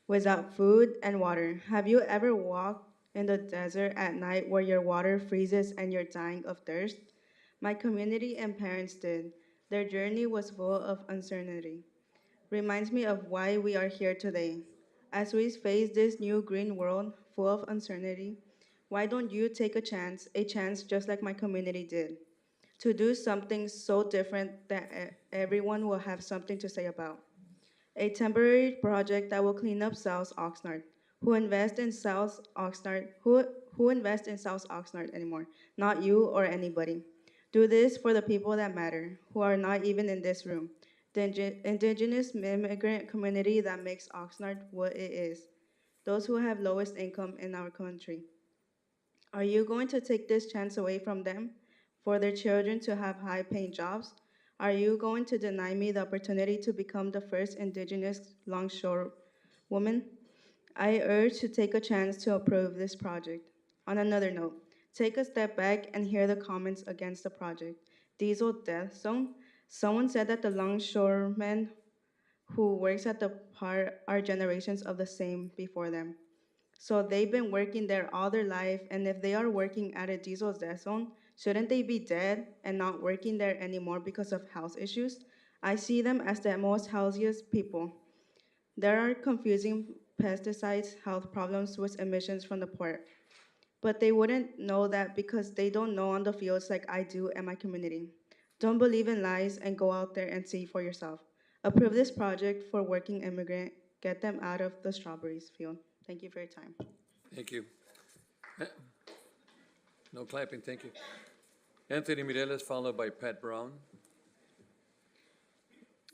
without food and water. Have you ever walked in the desert at night where your water freezes and you're dying of thirst? My community and parents did. Their journey was full of uncertainty. Reminds me of why we are here today. As we face this new green world full of uncertainty, why don't you take a chance just like my community did, to do something so different that everyone will have something to say about? A temporary project that will clean up South Oxnard. Who invest in South Oxnard? Who invest in South Oxnard anymore? Not you or anybody. Do this for the people that matter, who are not even in this room. The indigenous immigrant community that makes Oxnard what it is. Those who have lowest income in our country. Are you going to take this chance away from them for their children to have high-paying jobs? Are you going to deny me the opportunity to become the first indigenous longshore woman? I urge to take a chance to approve this project. On another note, take a step back and hear the comments against the project. Diesel death zone. Someone said that the longshoremen who works at the part are generations of the same before them. So they've been working there all their life, and if they are working at a diesel death zone, shouldn't they be dead and not working there anymore because of health issues? I see them as the most healthiest people. There are confusing pesticides, health problems with emissions from the port. But they wouldn't know that because they don't know on the fields like I do and my community. Don't believe in lies and go out there and see for yourself. Approve this project for working immigrant. Get them out of the strawberries field. Thank you for your time. Thank you. No clapping, thank you. Anthony Mireles, followed by Pat Brown.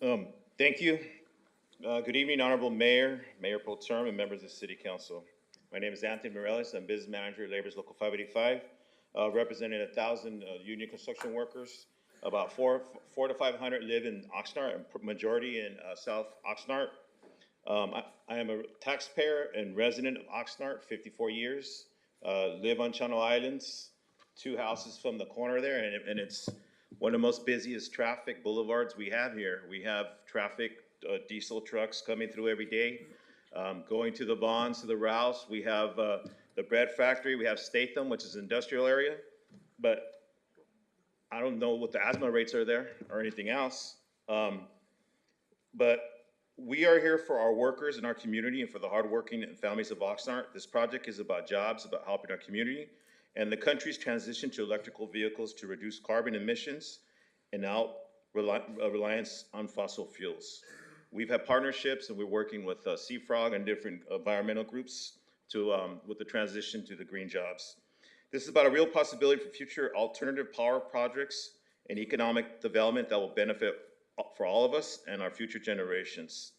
Thank you. Good evening, Honorable Mayor, Mayor Pro Tem, and members of the City Council. My name is Anthony Mireles. I'm Business Manager at Labor's Local 585, representing 1,000 union construction workers. About 400 to 500 live in Oxnard, and majority in South Oxnard. I am a taxpayer and resident of Oxnard, 54 years. Live on Channel Islands, 2 houses from the corner there, and it's one of the most busiest traffic boulevards we have here. We have traffic, diesel trucks coming through every day, going to the Bonds, to the Rouse. We have the bread factory. We have Statham, which is an industrial area, but I don't know what the asthma rates are there or anything else. But we are here for our workers in our community and for the hardworking families of Oxnard. This project is about jobs, about helping our community, and the country's transition to electrical vehicles to reduce carbon emissions and reliance on fossil fuels. We've had partnerships, and we're working with CFROG and different environmental groups with the transition to the green jobs. This is about a real possibility for future alternative power projects and economic development that will benefit for all of us and our future generations.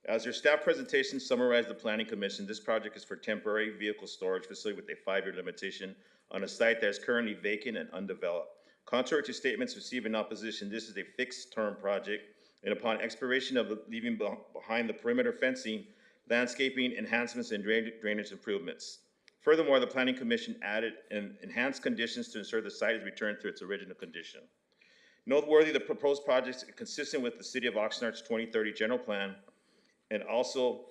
As your staff presentation summarized the Planning Commission, this project is for temporary vehicle storage facility with a 5-year limitation on a site that is currently vacant and undeveloped. Contrary to statements received in opposition, this is a fixed-term project, and upon expiration of leaving behind the perimeter fencing, landscaping enhancements and drainage improvements. Furthermore, the Planning Commission added enhanced conditions to ensure the site is returned to its original condition. Noteworthy, the proposed project is consistent with the City of Oxnard's 2030 General Plan, and also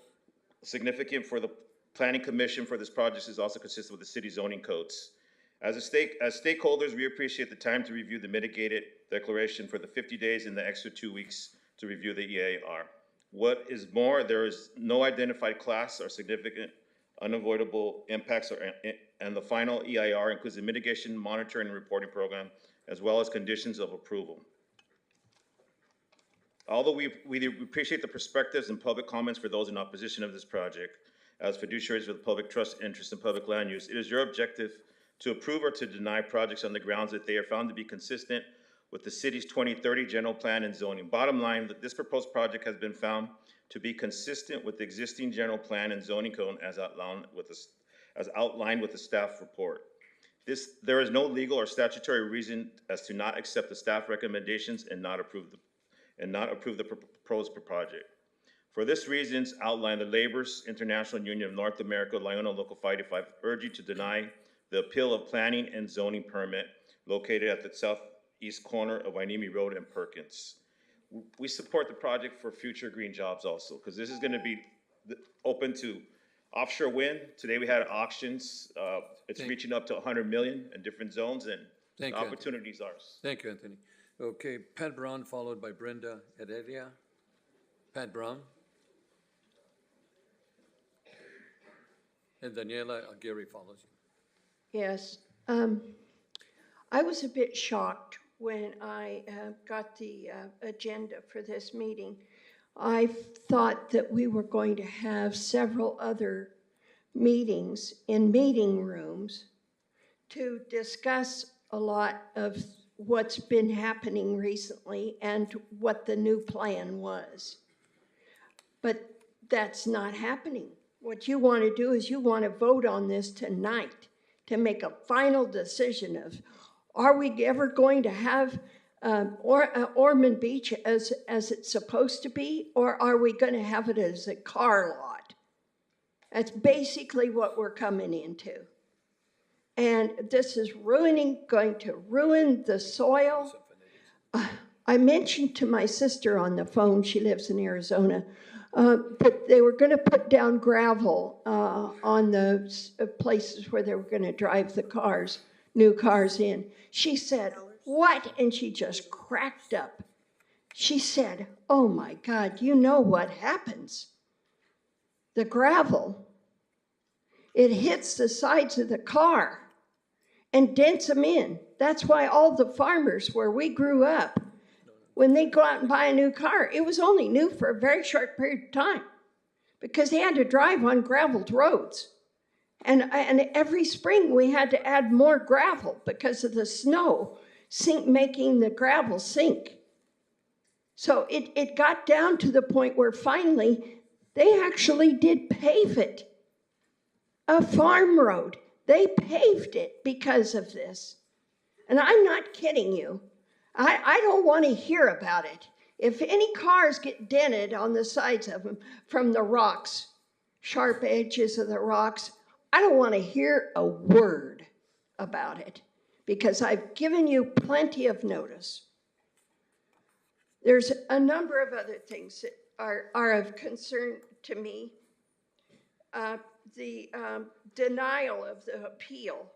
significant for the Planning Commission for this project is also consistent with the city zoning codes. As stakeholders, we appreciate the time to review the mitigated declaration for the 50 days and the extra 2 weeks to review the EAR. What is more, there is no identified class or significant unavoidable impacts, and the final EIR includes a mitigation, monitoring, and reporting program, as well as conditions of approval. Although we appreciate the perspectives and public comments for those in opposition of this project, as fiduciaries with public trust, interest, in public land use, it is your objective to approve or to deny projects on the grounds that they are found to be consistent with the city's 2030 general plan and zoning. Bottom line, that this proposed project has been found to be consistent with the existing general plan and zoning code as outlined with the staff report. There is no legal or statutory reason as to not accept the staff recommendations and not approve the proposed project. For this reasons outlined, the Labor's International Union of North America, Liona Local 585, urge you to deny the appeal of planning and zoning permit located at the southeast corner of Wainimi Road and Perkins. We support the project for future green jobs also, because this is going to be open to offshore wind. Today we had auctions. It's reaching up to 100 million in different zones, and the opportunities are. Thank you, Anthony. Okay, Pat Brown, followed by Brenda Heredia. Pat Brown. And Daniela Aguirre follows you. Yes. I was a bit shocked when I got the agenda for this meeting. I thought that we were going to have several other meetings in meeting rooms to discuss a lot of what's been happening recently and what the new plan was. But that's not happening. What you want to do is you want to vote on this tonight to make a final decision of, are we ever going to have Ormond Beach as it's supposed to be, or are we going to have it as a car lot? That's basically what we're coming into. And this is going to ruin the soil. I mentioned to my sister on the phone, she lives in Arizona, that they were going to put down gravel on the places where they were going to drive the cars, new cars in. She said, "What?" And she just cracked up. She said, "Oh my God, you know what happens? The gravel, it hits the sides of the car and dents them in. That's why all the farmers where we grew up, when they go out and buy a new car, it was only new for a very short period of time because they had to drive on graveled roads. And every spring we had to add more gravel because of the snow making the gravel sink. So it got down to the point where finally they actually did pave it. A farm road. They paved it because of this. And I'm not kidding you. I don't want to hear about it. If any cars get dented on the sides of them from the rocks, sharp edges of the rocks, I don't want to hear a word about it because I've given you plenty of notice. There's a number of other things that are of concern to me. The denial of the appeal.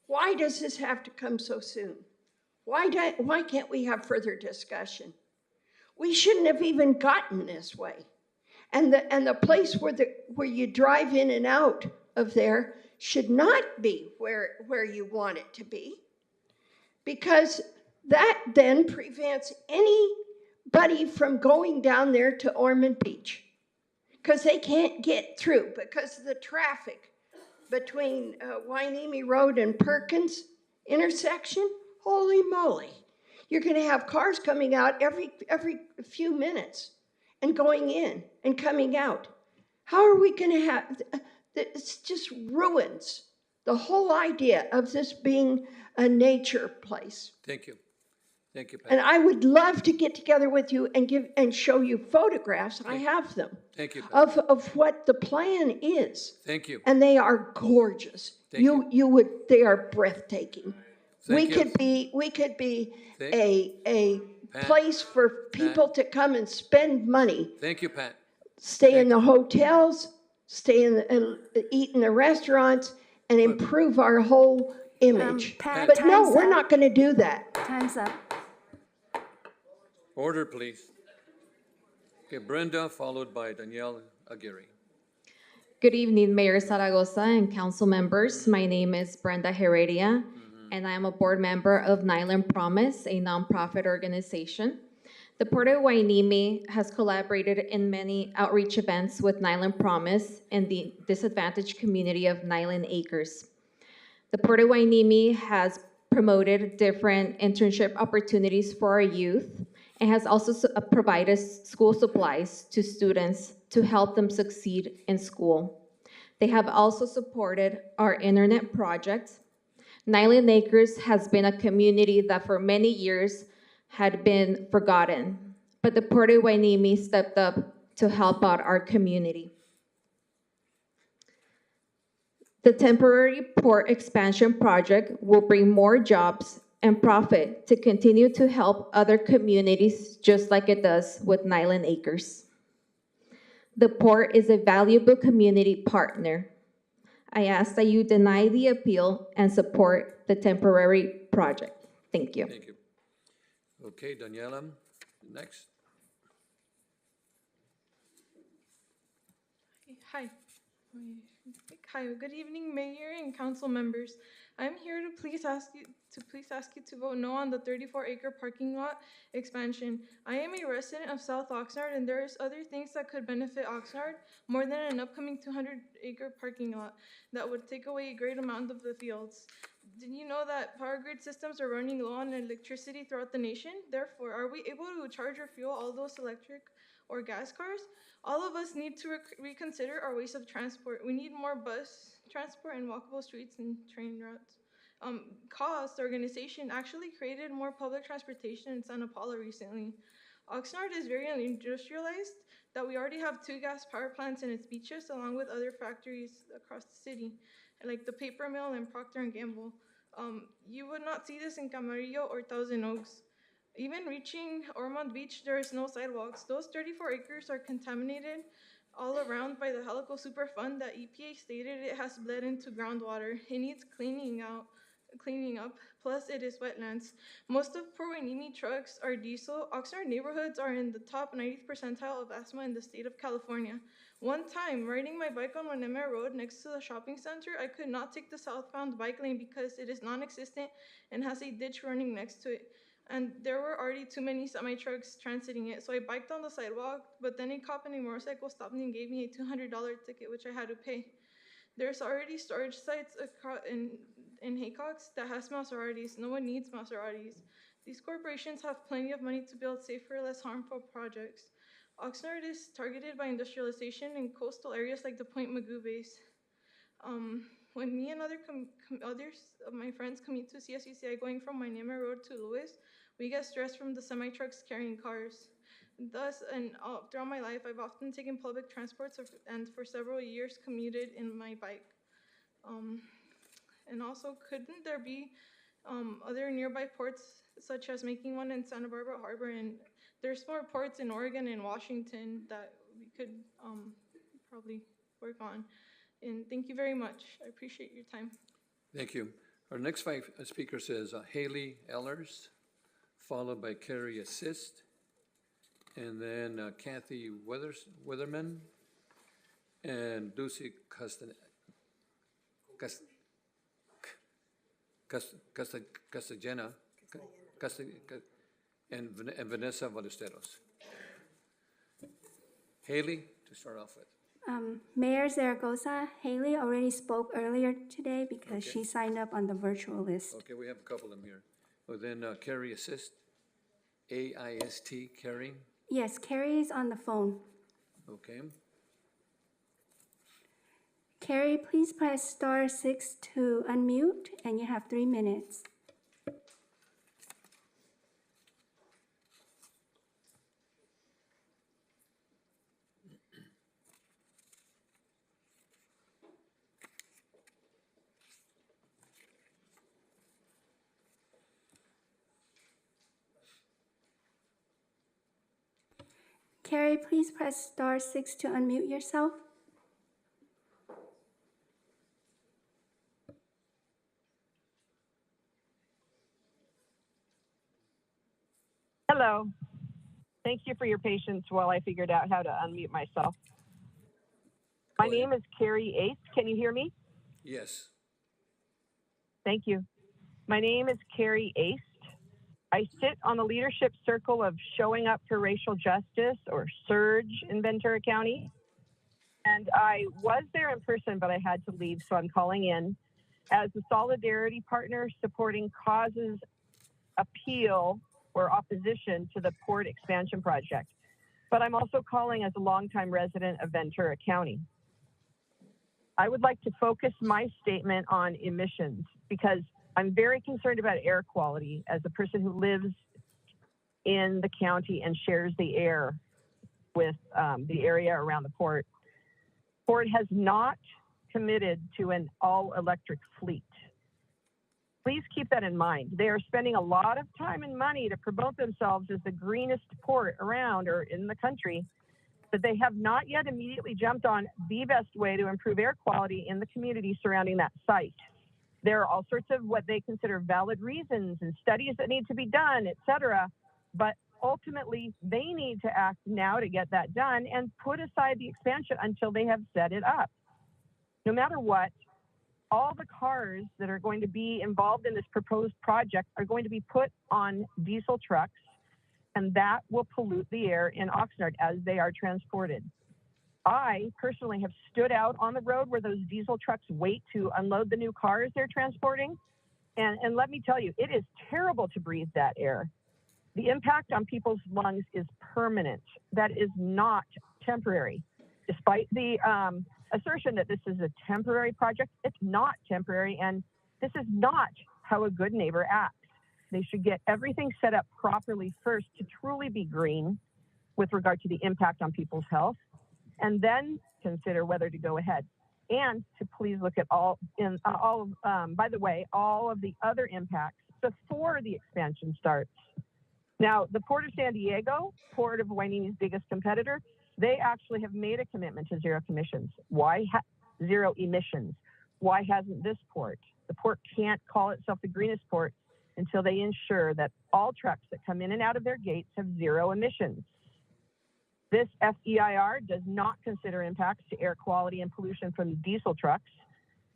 Why does this have to come so soon? Why can't we have further discussion? We shouldn't have even gotten this way. And the place where you drive in and out of there should not be where you want it to be, because that then prevents any anybody from going down there to Ormond Beach because they can't get through because of the traffic between Hueneme Road and Perkins intersection. Holy moly. You're going to have cars coming out every few minutes and going in and coming out. How are we going to have, it just ruins the whole idea of this being a nature place. Thank you. Thank you, Pat. And I would love to get together with you and show you photographs. I have them. Thank you, Pat. Of what the plan is. Thank you. And they are gorgeous. They are breathtaking. Thank you. We could be Thank- a Pat, place for people to come and spend money, Thank you, Pat. stay in the hotels, eat in the restaurants, and improve our whole image. Pat, But no, time's we're up. not going to do that. Time's up. Order, please. Okay, Brenda, followed by Danielle Aguirre. Good evening, Mayor Zaragoza and council members. My name is Brenda Heredia, and I am a board member of Nyland Promise, a nonprofit organization. The Port of Hueneme has collaborated in many outreach events with Nyland Promise and the disadvantaged community of Nyland Acres. The Port of Hueneme has promoted different internship opportunities for our youth and has also provided school supplies to students to help them succeed in school. They have also supported our internet project. Nyland Acres has been a community that for many years had been forgotten, but the Port of Hueneme stepped up to help out our community. The temporary port expansion project will bring more jobs and profit to continue to help other communities just like it does with Nyland Acres. The port is a valuable community partner. I ask that you deny the appeal and support the temporary project. Thank you. Thank you. Okay, Daniela, next. Hi. Hi, good evening, Mayor and council members. I'm here to please ask you to vote no on the 34-acre parking lot expansion. I am a resident of South Oxnard, and there's other things that could benefit Oxnard more than an upcoming 200-acre parking lot that would take away a great amount of the fields. Did you know that power grid systems are running low on electricity throughout the nation? Therefore, are we able to charge or fuel all those electric or gas cars? All of us need to reconsider our ways of transport. We need more bus transport and walkable streets and train routes. Cost organization actually created more public transportation in Santa Paula recently. Oxnard is very industrialized that we already have 2 gas power plants in its beaches along with other factories across the city, like the paper mill and Procter & Gamble. You would not see this in Camarillo or Thousand Oaks. Even reaching Ormond Beach, there is no sidewalks. Those 34 acres are contaminated all around by the Helico Superfund that EPA stated it has bled into groundwater. It needs cleaning up, plus it is wetlands. Most of Port Hueneme trucks are diesel. Oxnard neighborhoods are in the top 90th percentile of asthma in the state of California. One time, riding my bike on Hueneme Road next to the shopping center, I could not take the southbound bike lane because it is non-existent and has a ditch running next to it. And there were already too many semi-trucks transiting it, so I biked on the sidewalk, but then a cop in a motorcycle stopped me and gave me a $200 ticket, which I had to pay. There's already storage sites in Haycox that has Maseratis. No one needs Maseratis. These corporations have plenty of money to build safer, less harmful projects. Oxnard is targeted by industrialization in coastal areas like the Point Magoo base. When me and others of my friends commute to CSUCI going from Hueneme Road to Lewis, we get stressed from the semi-trucks carrying cars. Thus, and throughout my life, I've often taken public transports and for several years commuted in my bike. And also, couldn't there be other nearby ports, such as making one in Santa Barbara Harbor? And there's more ports in Oregon and Washington that we could probably work on. And thank you very much. I appreciate your time. Thank you. Our next 5 speakers is Haley Ellers, followed by Carrie Assist, and then Kathy Weatherman, and Lucy Castagena, and Vanessa Ballesteros. Haley, to start off with. Mayor Zaragoza, Haley already spoke earlier today because Okay. she signed up on the virtual list. Okay, we have a couple of them here. Well, then Carrie Assist, AIST, Carrie, Yes, Carrie is on the phone. okay. Carrie, please press *6 to unmute, and you have 3 minutes. Carrie, please press *6 to unmute yourself. Hello. Thank you for your patience while I figured out how to unmute myself. My name is Carrie Ace. Can you hear me? Yes. Thank you. My name is Carrie Ace. I sit on the leadership circle of Showing Up for Racial Justice, or SURGE, in Ventura County. And I was there in person, but I had to leave, so I'm calling in as a solidarity partner supporting causes appeal or opposition to the port expansion project. But I'm also calling as a longtime resident of Ventura County. I would like to focus my statement on emissions because I'm very concerned about air quality as a person who lives in the county and shares the air with the area around the port. Port has not committed to an all-electric fleet. Please keep that in mind. They are spending a lot of time and money to promote themselves as the greenest port around or in the country, but they have not yet immediately jumped on the best way to improve air quality in the community surrounding that site. There are all sorts of what they consider valid reasons and studies that need to be done, et cetera, but ultimately they need to act now to get that done and put aside the expansion until they have set it up. No matter what, all the cars that are going to be involved in this proposed project are going to be put on diesel trucks, and that will pollute the air in Oxnard as they are transported. I personally have stood out on the road where those diesel trucks wait to unload the new cars they're transporting, and let me tell you, it is terrible to breathe that air. The impact on people's lungs is permanent. That is not temporary. Despite the assertion that this is a temporary project, it's not temporary, and this is not how a good neighbor acts. They should get everything set up properly first to truly be green with regard to the impact on people's health, and then consider whether to go ahead. And to please look at all of the other impacts before the expansion starts. Now, the Port of San Diego, Port of Huenemi's biggest competitor, they actually have made a commitment to zero emissions. Zero emissions? Why hasn't this port? The port can't call itself the greenest port until they ensure that all trucks that come in and out of their gates have zero emissions. This FEIR does not consider impacts to air quality and pollution from diesel trucks,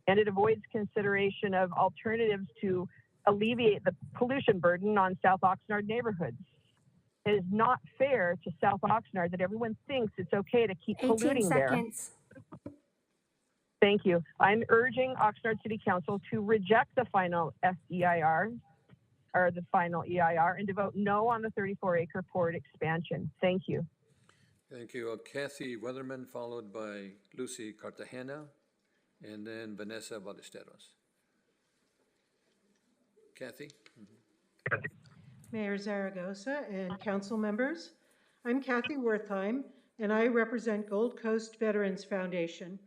and it avoids consideration of alternatives to alleviate the pollution burden on South Oxnard neighborhoods. It is not fair to South Oxnard that everyone thinks it's okay to keep 18 polluting there. seconds. Thank you. I'm urging Oxnard City Council to reject the final FEIR, or the final EIR, and to vote no on the 34-acre port expansion. Thank you. Thank you. Kathy Weatherman, followed by Lucy Cartagena, and then Vanessa Ballesteros. Kathy? Mayor Zaragoza and council members, I'm Kathy Wertheim, and I represent Gold Coast Veterans Foundation.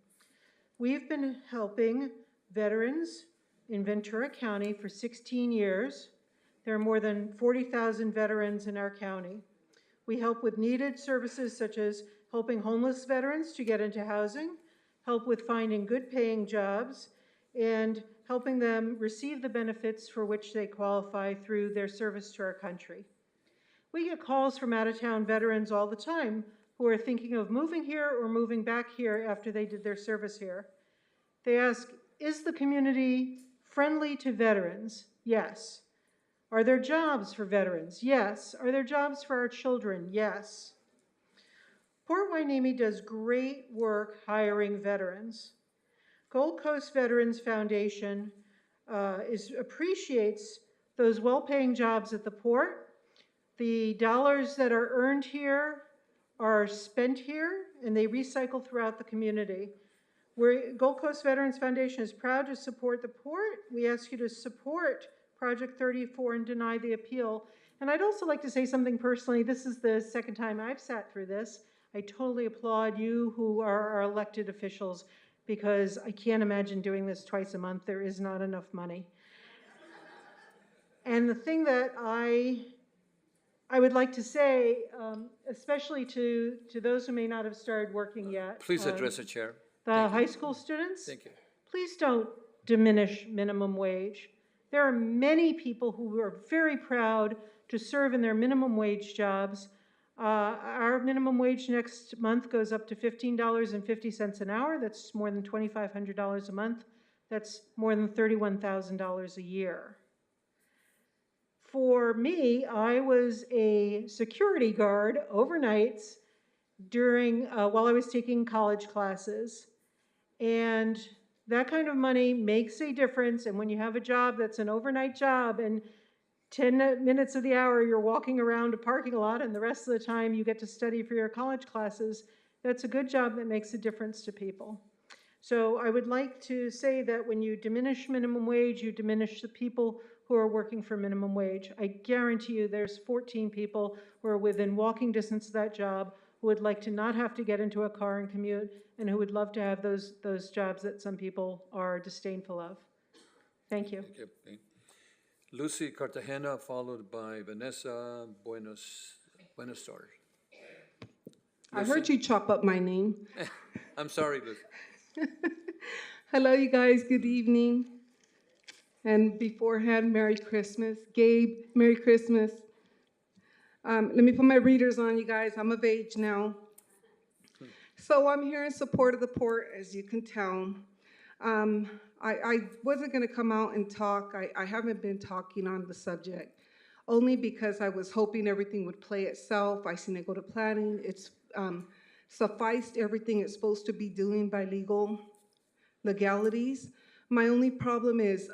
We've been helping veterans in Ventura County for 16 years. There are more than 40,000 veterans in our county. We help with needed services such as helping homeless veterans to get into housing, help with finding good paying jobs, and helping them receive the benefits for which they qualify through their service to our country. We get calls from out-of-town veterans all the time who are thinking of moving here or moving back here after they did their service here. They ask, is the community friendly to veterans? Yes. Are there jobs for veterans? Yes. Are there jobs for our children? Yes. Port Hueneme does great work hiring veterans. Gold Coast Veterans Foundation appreciates those well-paying jobs at the port. The dollars that are earned here are spent here, and they recycle throughout the community. Gold Coast Veterans Foundation is proud to support the port. We ask you to support Project 34 and deny the appeal. And I'd also like to say something personally. This is the second time I've sat through this. I totally applaud you who are our elected officials, because I can't imagine doing this twice a month. There is not enough money. And the thing that I would like to say, especially to those who may not have started working yet. Please address the chair. The high school students. Thank you. Please don't diminish minimum wage. There are many people who are very proud to serve in their minimum wage jobs. Our minimum wage next month goes up to $15.50 an hour. That's more than $2,500 a month. That's more than $31,000 a year. For me, I was a security guard overnights while I was taking college classes. And that kind of money makes a difference. And when you have a job that's an overnight job and 10 minutes of the hour you're walking around a parking lot and the rest of the time you get to study for your college classes, that's a good job that makes a difference to people. So I would like to say that when you diminish minimum wage, you diminish the people who are working for minimum wage. I guarantee you there's 14 people who are within walking distance of that job who would like to not have to get into a car and commute, and who would love to have those jobs that some people are disdainful of. Thank you. Thank you. Lucy Cartagena, followed by Vanessa Buenos Aires. I heard you chop up my name. I'm sorry, Lucy. Hello, you guys. Good evening. And beforehand, Merry Christmas. Gabe, Merry Christmas. Let me put my readers on, you guys. I'm of age now. So I'm here in support of the port, as you can tell. I wasn't going to come out and talk. I haven't been talking on the subject, only because I was hoping everything would play itself. I seen it go to planning. It's sufficed everything it's supposed to be doing by legalities. My only problem is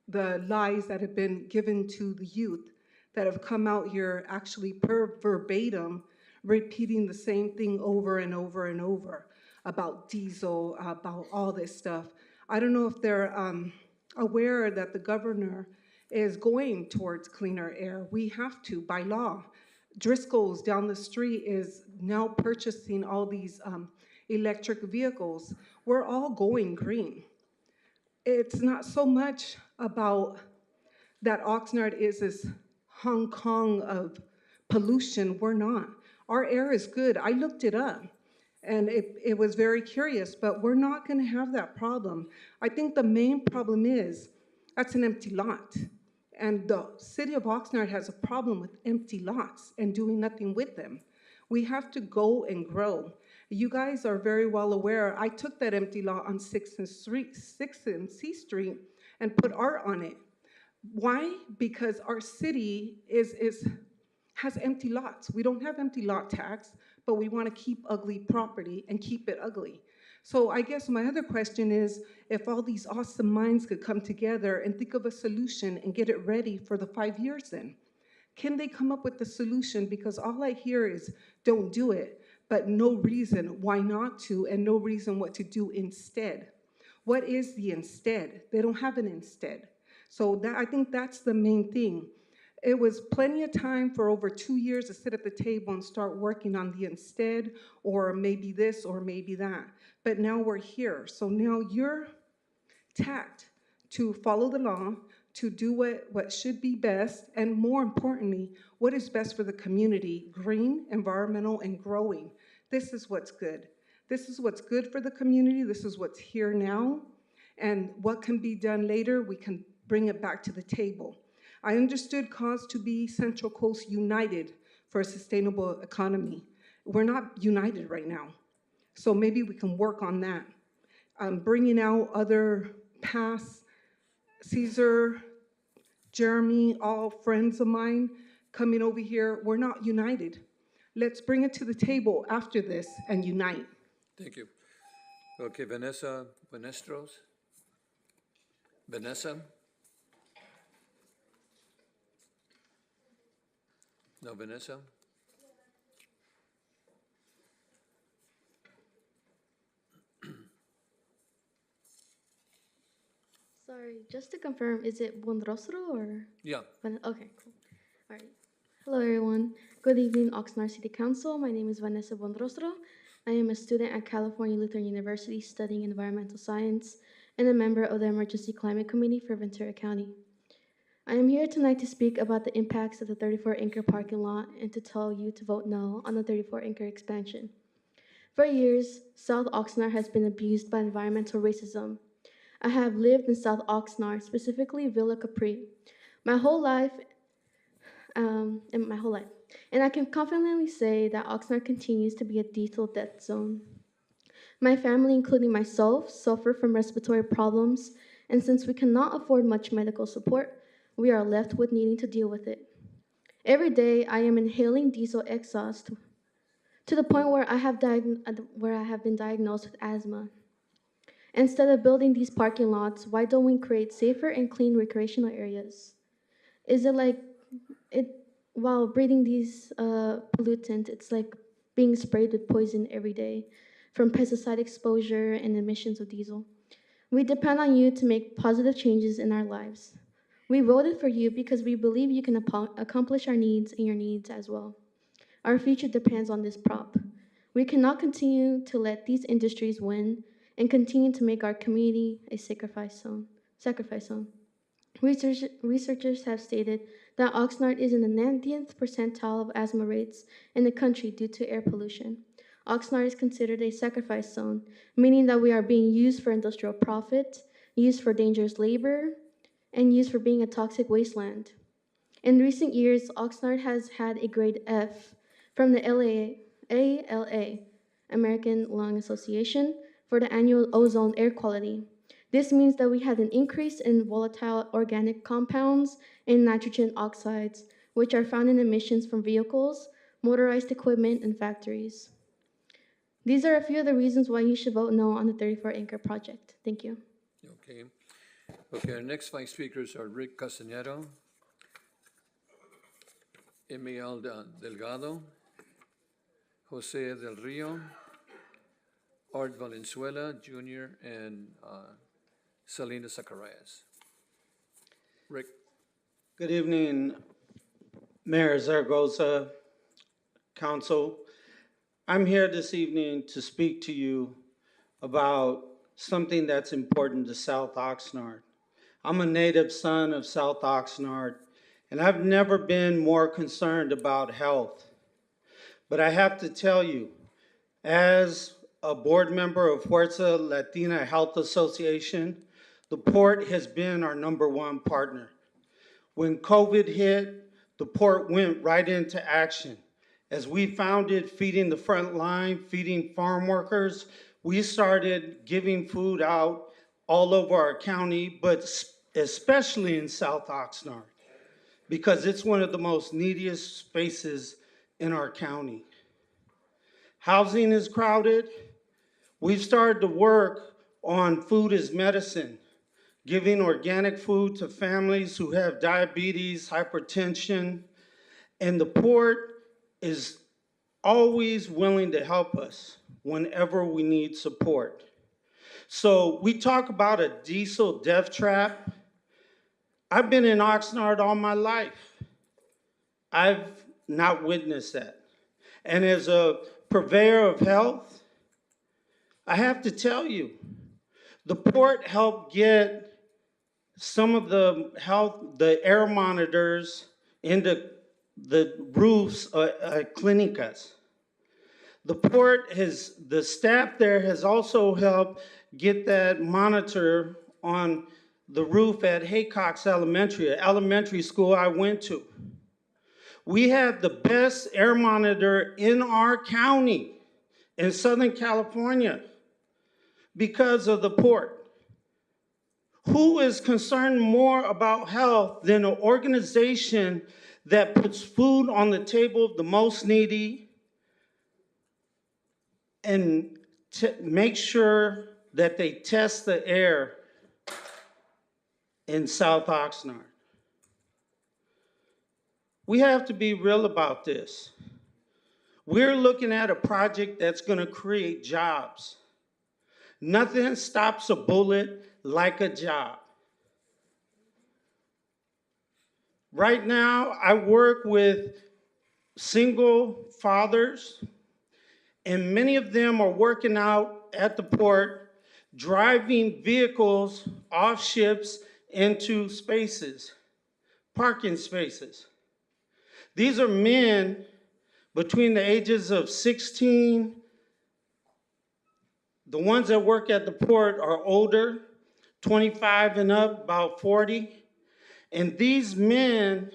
the lies that have been given to the youth that have come out here actually verbatim, repeating the same thing over and over and over about diesel, about all this stuff. I don't know if they're aware that the governor is going towards cleaner air. We have to, by law. Driscoll's down the street is now purchasing all these electric vehicles. We're all going green. It's not so much about that Oxnard is this Hong Kong of pollution. We're not. Our air is good. I looked it up, and it was very curious, but we're not going to have that problem. I think the main problem is that's an empty lot, and the city of Oxnard has a problem with empty lots and doing nothing with them. We have to go and grow. You guys are very well aware, I took that empty lot on 6th and C Street and put art on it. Why? Because our city has empty lots. We don't have empty lot tax, but we want to keep ugly property and keep it ugly. So I guess my other question is, if all these awesome minds could come together and think of a solution and get it ready for the 5 years then, can they come up with the solution? Because all I hear is, don't do it, but no reason why not to, and no reason what to do instead. What is the instead? They don't have an instead. So I think that's the main thing. It was plenty of time for over 2 years to sit at the table and start working on the instead, or maybe this, or maybe that. But now we're here. So now you're tasked to follow the law, to do what should be best, and more importantly, what is best for the community, green, environmental, and growing. This is what's good. This is what's good for the community. This is what's here now. And what can be done later, we can bring it back to the table. I understood cause to be Central Coast united for a sustainable economy. We're not united right now. So maybe we can work on that. Bringing out other past, Caesar, Jeremy, all friends of mine coming over here, we're not united. Let's bring it to the table after this and unite. Thank you. Okay, Vanessa Vanestros? Vanessa? No, Vanessa? Sorry, just to confirm, is it Bondrosro or? Yeah. Okay, cool. All right. Hello, everyone. Good evening, Oxnard City Council. My name is Vanessa Bondrosro. I am a student at California Lutheran University studying environmental science and a member of the Emergency Climate Committee for Ventura County. I am here tonight to speak about the impacts of the 34-acre parking lot and to tell you to vote no on the 34-acre expansion. For years, South Oxnard has been abused by environmental racism. I have lived in South Oxnard, specifically Villa Capri, my whole life, and I can confidently say that Oxnard continues to be a diesel death zone. My family, including myself, suffer from respiratory problems, and since we cannot afford much medical support, we are left with needing to deal with it. Every day, I am inhaling diesel exhaust to the point where I have been diagnosed with asthma. Instead of building these parking lots, why don't we create safer and clean recreational areas? Is it like while breathing these pollutants, it's like being sprayed with poison every day from pesticide exposure and emissions of diesel. We depend on you to make positive changes in our lives. We voted for you because we believe you can accomplish our needs and your needs as well. Our future depends on this prop. We cannot continue to let these industries win and continue to make our community a sacrifice zone. Researchers have stated that Oxnard is in the 90th percentile of asthma rates in the country due to air pollution. Oxnard is considered a sacrifice zone, meaning that we are being used for industrial profit, used for dangerous labor, and used for being a toxic wasteland. In recent years, Oxnard has had a grade F from the ALA, American Lung Association, for the annual ozone air quality. This means that we had an increase in volatile organic compounds and nitrogen oxides, which are found in emissions from vehicles, motorized equipment, and factories. These are a few of the reasons why you should vote no on the 34-acre project. Thank you. Okay. Okay, our next 5 speakers are Rick Castanero, Emil Delgado, Jose Del Rio, Art Valenzuela Jr., and Selena Zacharias. Rick. Good evening, Mayor Zaragoza, Council. I'm here this evening to speak to you about something that's important to South Oxnard. I'm a native son of South Oxnard, and I've never been more concerned about health. But I have to tell you, as a board member of Fuerza Latina Health Association, the port has been our #1 partner. When COVID hit, the port went right into action. As we founded Feeding the Front Line, feeding farm workers, we started giving food out all over our county, but especially in South Oxnard, because it's one of the most neediest spaces in our county. Housing is crowded. We've started to work on food as medicine, giving organic food to families who have diabetes, hypertension, and the port is always willing to help us whenever we need support. So we talk about a diesel death trap. I've been in Oxnard all my life. I've not witnessed that. And as a purveyor of health, I have to tell you, the port helped get some of the air monitors into the roofs at clinicas. The staff there has also helped get that monitor on the roof at Haycox Elementary, an elementary school I went to. We have the best air monitor in our county in Southern California because of the port. Who is concerned more about health than an organization that puts food on the table of the most needy, and make sure that they test the air in South Oxnard. We have to be real about this. We're looking at a project that's going to create jobs. Nothing stops a bullet like a job. Right now, I work with single fathers, and many of them are working out at the port, driving vehicles off ships into spaces, parking spaces. These are men between the ages of 16. The ones that work at the port are older, 25 and up, about 40. And these men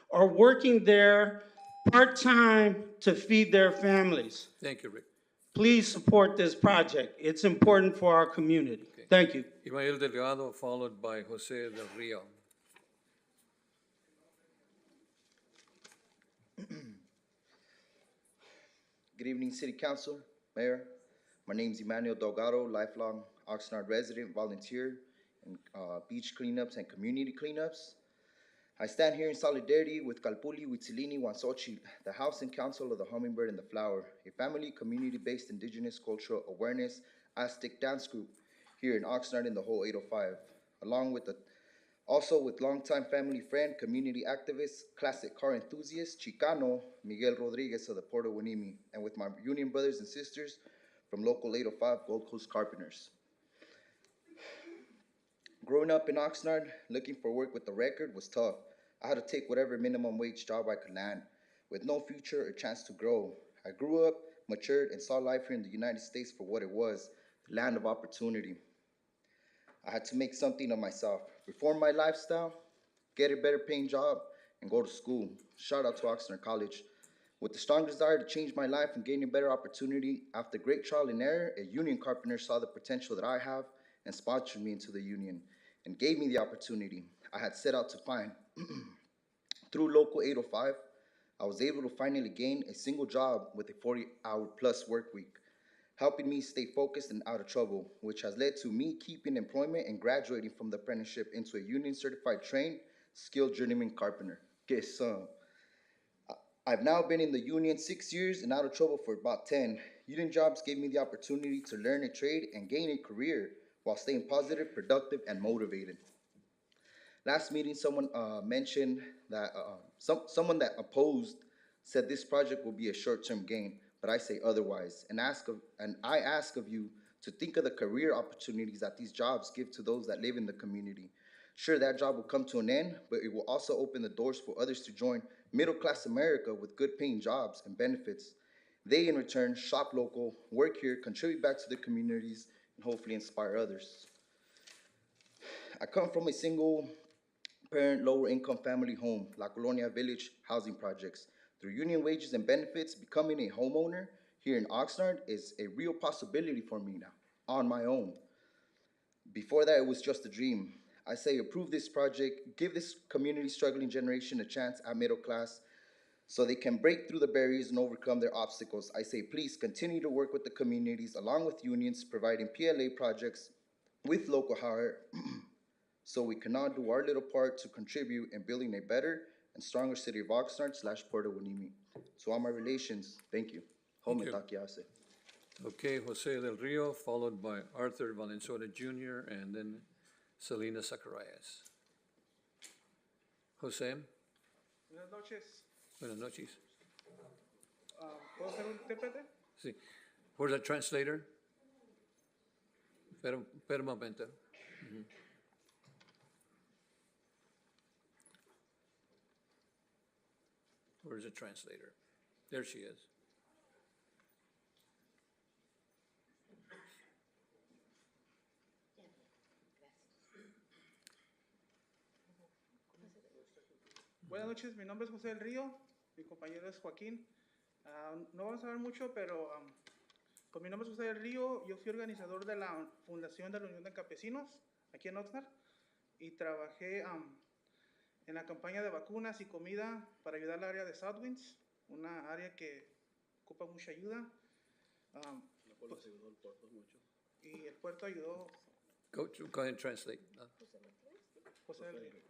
are working there part-time to feed their families. Thank you, Rick. Please support this project. It's important for our community. Okay. Thank you. Imael Delgado, followed by Jose Del Rio. Good evening, City Council, Mayor. My name is Emmanuel Delgado, lifelong Oxnard resident, volunteer in beach cleanups and community cleanups. I stand here in solidarity with Calpuli, Huitzilini, Wansochi, the House and Council of the Hummingbird and the Flower, a family community-based indigenous cultural awareness Aztec dance group here in Oxnard in the whole 805, along with also with longtime family friend, community activist, classic car enthusiast, Chicano, Miguel Rodriguez of the Port of Hueneme, and with my union brothers and sisters from local 805 Gold Coast Carpenters. Growing up in Oxnard, looking for work with the record was tough. I had to take whatever minimum wage job I could land, with no future or chance to grow. I grew up, matured, and saw life here in the United States for what it was, the land of opportunity. I had to make something of myself, reform my lifestyle, get a better paying job, and go to school. Shout out to Oxnard College. With the strong desire to change my life and gain a better opportunity, after great trial and error, a union carpenter saw the potential that I have and sponsored me into the union and gave me the opportunity I had set out to find. Through Local 805, I was able to finally gain a single job with a 40-hour-plus work week, helping me stay focused and out of trouble, which has led to me keeping employment and graduating from the apprenticeship into a union-certified trained, skilled journeyman carpenter. I've now been in the union 6 years and out of trouble for about 10. Union jobs gave me the opportunity to learn a trade and gain a career while staying positive, productive, and motivated. Last meeting, someone mentioned that someone that opposed said this project will be a short-term gain, but I say otherwise. And I ask of you to think of the career opportunities that these jobs give to those that live in the community. Sure, that job will come to an end, but it will also open the doors for others to join middle-class America with good-paying jobs and benefits. They, in return, shop local, work here, contribute back to their communities, and hopefully inspire others. I come from a single-parent, lower-income family home, La Colonia Village housing projects. Through union wages and benefits, becoming a homeowner here in Oxnard is a real possibility for me now, on my own. Before that, it was just a dream. I say approve this project, give this community struggling generation a chance at middle class so they can break through the barriers and overcome their obstacles. I say please continue to work with the communities along with unions, providing PLA projects with local hire so we can all do our little part to contribute in building a better and stronger city of Oxnard / Port of Hueneme. To all my relations, thank you. Home Takiase. Okay, Jose Del Rio, followed by Arthur Valenzuela Jr., and then Selena Zacharias. Jose. Buenas noches. Buenas noches. ¿Puedo ser un intérprete? Sí. Where's the translator? Espera un momento. Where's the translator? There she is. Buenas noches, mi nombre es José del Río, mi compañero es Joaquín. No vamos a hablar mucho, pero pues mi nombre es José del Río, yo fui organizador de la fundación de la Unión de Campesinos aquí en Oxnard y trabajé en la campaña de vacunas y comida para ayudar al área de Southwinds, una área que ocupa mucha ayuda. Y el puerto ayudó Go ahead and translate. José del Río.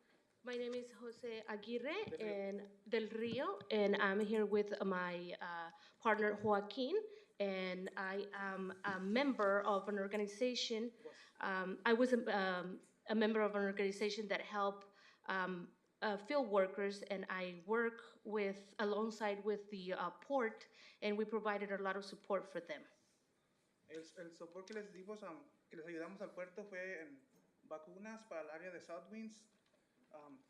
My name is Jose Aguirre and Del Rio, and I'm here with my partner Joaquin, and I am a member of an organization. I was a member of an organization that help field workers, and I work alongside with the port, and we provided a lot of support for them. El soporte que les dimos, que les ayudamos al puerto fue en vacunas para el área de Southwinds,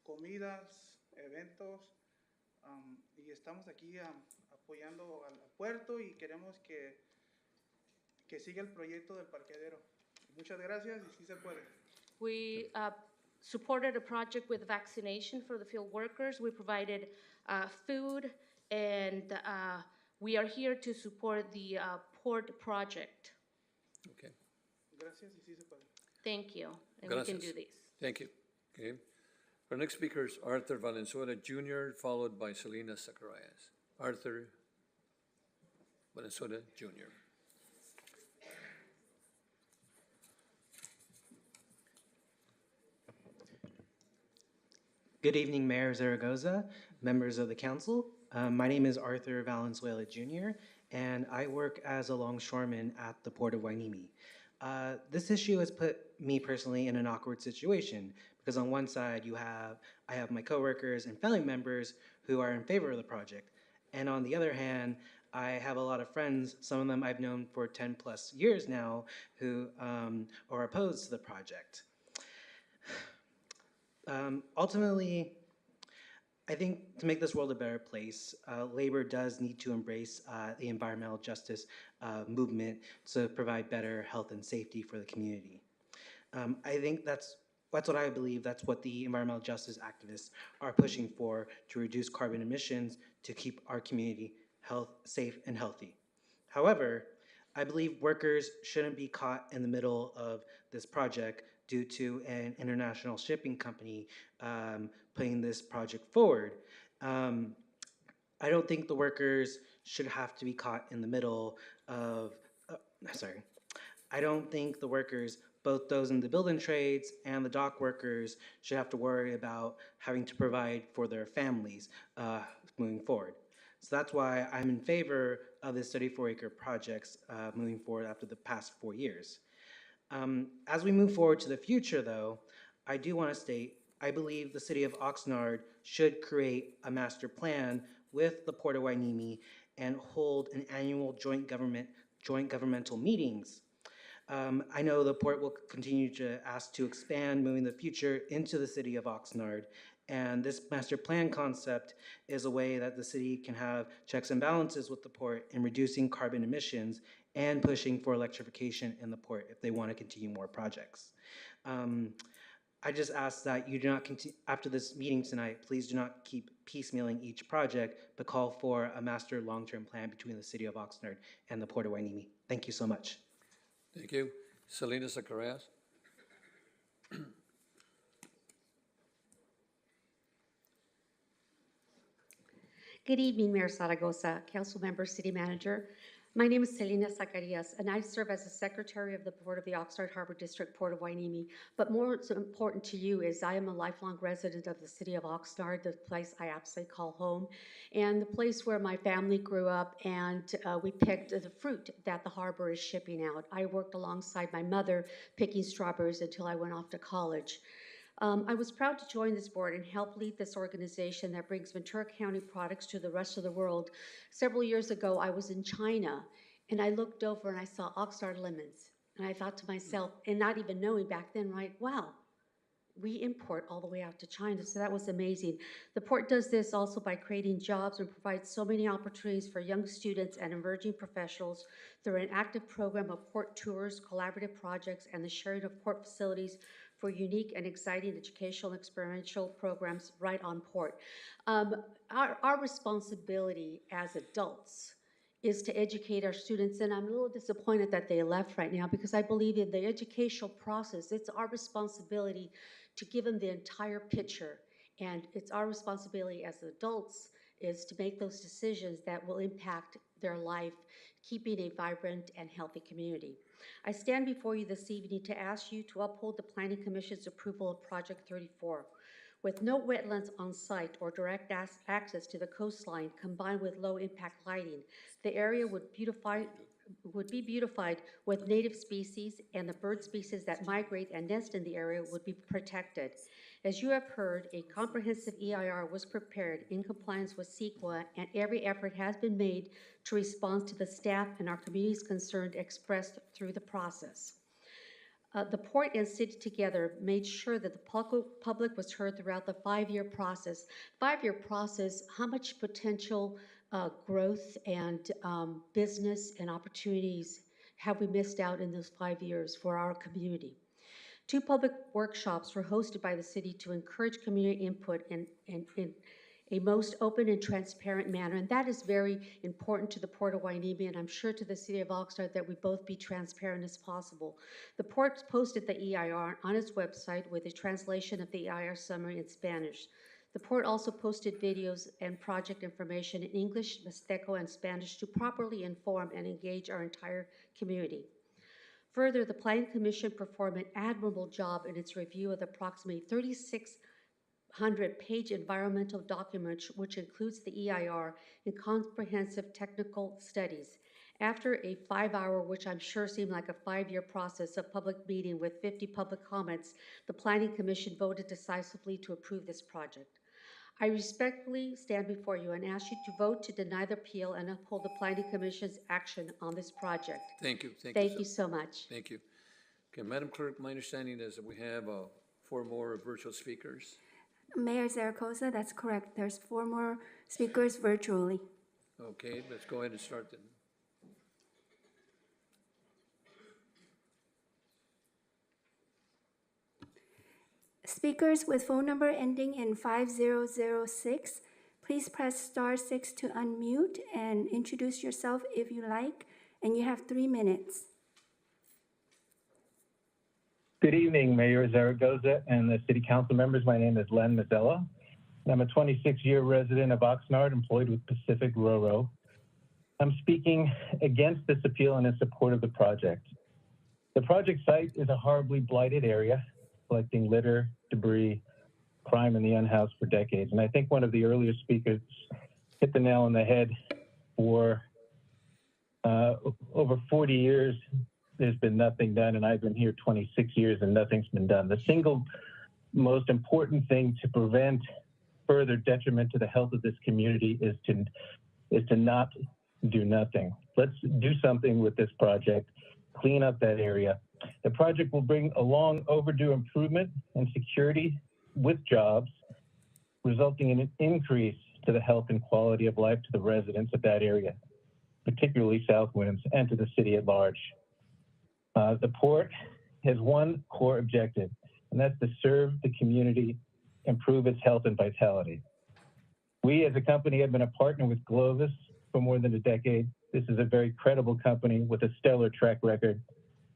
comidas, eventos, y estamos aquí apoyando al puerto y queremos que siga el proyecto del parqueadero. Muchas gracias y sí se puede. We supported a project with vaccination for the field workers. We provided food, and we are here to support the port project. Okay. Gracias y sí se puede. Thank you, and Gracias. we can do this. Thank you. Okay. Our next speaker is Arthur Valenzuela Jr., followed by Selena Zacharias. Arthur Valenzuela Jr. Good evening, Mayor Zaragoza, members of the council. My name is Arthur Valenzuela Jr., and I work as a longshoreman at the Port of Hueneme. This issue has put me personally in an awkward situation because on one side I have my coworkers and family members who are in favor of the project, and on the other hand, I have a lot of friends, some of them I've known for 10 plus years now, who are opposed to the project. Ultimately, I think to make this world a better place, labor does need to embrace the environmental justice movement to provide better health and safety for the community. I think that's what I believe, that's what the environmental justice activists are pushing for, to reduce carbon emissions, to keep our community safe and healthy. However, I believe workers shouldn't be caught in the middle of this project due to an international shipping company putting this project forward. I don't think the workers should have to be caught in the middle of, I don't think the workers, both those in the building trades and the dock workers, should have to worry about having to provide for their families moving forward. So that's why I'm in favor of this 34-acre projects moving forward after the past 4 years. As we move forward to the future, though, I do want to state, I believe the city of Oxnard should create a master plan with the Port of Hueneme and hold an annual joint governmental meetings. I know the port will continue to ask to expand moving the future into the city of Oxnard, and this master plan concept is a way that the city can have checks and balances with the port in reducing carbon emissions and pushing for electrification in the port if they want to continue more projects. I just ask that you do not continue, after this meeting tonight, please do not keep piecemealing each project, but call for a master long-term plan between the city of Oxnard and the Port of Hueneme. Thank you so much. Thank you. Selena Zacharias. Good evening, Mayor Zaragoza, Council Member, City Manager. My name is Selena Zacarias, and I serve as the Secretary of the Board of the Oxnard Harbor District Port of Hueneme. But more important to you is I am a lifelong resident of the city of Oxnard, the place I absolutely call home, and the place where my family grew up, and we picked the fruit that the harbor is shipping out. I worked alongside my mother picking strawberries until I went off to college. I was proud to join this board and help lead this organization that brings Ventura County products to the rest of the world. Several years ago, I was in China, and I looked over and I saw Oxnard lemons. And I thought to myself, and not even knowing back then, right, wow, we import all the way out to China, so that was amazing. The port does this also by creating jobs and provides so many opportunities for young students and emerging professionals through an active program of port tours, collaborative projects, and the sharing of port facilities for unique and exciting educational and experiential programs right on port. Our responsibility as adults is to educate our students, and I'm a little disappointed that they left right now because I believe in the educational process, it's our responsibility to give them the entire picture, and it's our responsibility as adults is to make those decisions that will impact their life, keeping a vibrant and healthy community. I stand before you this evening to ask you to uphold the Planning Commission's approval of Project 34. With no wetlands on site or direct access to the coastline, combined with low-impact lighting, the area would be beautified with native species, and the bird species that migrate and nest in the area would be protected. As you have heard, a comprehensive EIR was prepared in compliance with CEQA, and every effort has been made to respond to the staff and our communities concerned expressed through the process. The port and city together made sure that the public was heard throughout the 5-year process. 5-year process, how much potential growth and business and opportunities have we missed out in those 5 years for our community? 2 public workshops were hosted by the city to encourage community input in a most open and transparent manner, and that is very important to the Port of Hueneme, and I'm sure to the City of Oxnard that we both be transparent as possible. The Port posted the EIR on its website with a translation of the EIR summary in Spanish. The Port also posted videos and project information in English, Mixteco, and Spanish to properly inform and engage our entire community. Further, the Planning Commission performed an admirable job in its review of the approximately 3,600-page environmental document, which includes the EIR and comprehensive technical studies. After a 5-hour, which I'm sure seemed like a 5-year process of public meeting with 50 public comments, the Planning Commission voted decisively to approve this project. I respectfully stand before you and ask you to vote to deny the appeal and uphold the Planning Commission's action on this project. Thank you. Thank you so much. Thank you. Okay, Madam Clerk, my understanding is that we have 4 more virtual speakers. Mayor Zaragoza, that's correct. There's 4 more speakers virtually. Okay, let's go ahead and start then. Speakers with phone number ending in 5006, please press *6 to unmute and introduce yourself if you like, and you have 3 minutes. Good evening, Mayor Zaragoza and the City Council members. My name is Len Mazzella. I'm a 26-year resident of Oxnard, employed with Pacific Railroad. I'm speaking against this appeal and in support of the project. The project site is a horribly blighted area, collecting litter, debris, crime, and the unhoused for decades. And I think one of the earlier speakers hit the nail on the head. For over 40 years, there's been nothing done, and I've been here 26 years and nothing's been done. The single most important thing to prevent further detriment to the health of this community is to not do nothing. Let's do something with this project, clean up that area. The project will bring a long overdue improvement and security with jobs, resulting in an increase to the health and quality of life to the residents of that area, particularly Southwinds, and to the city at large. The port has one core objective, and that's to serve the community, improve its health and vitality. We as a company have been a partner with Glovis for more than a decade. This is a very credible company with a stellar track record,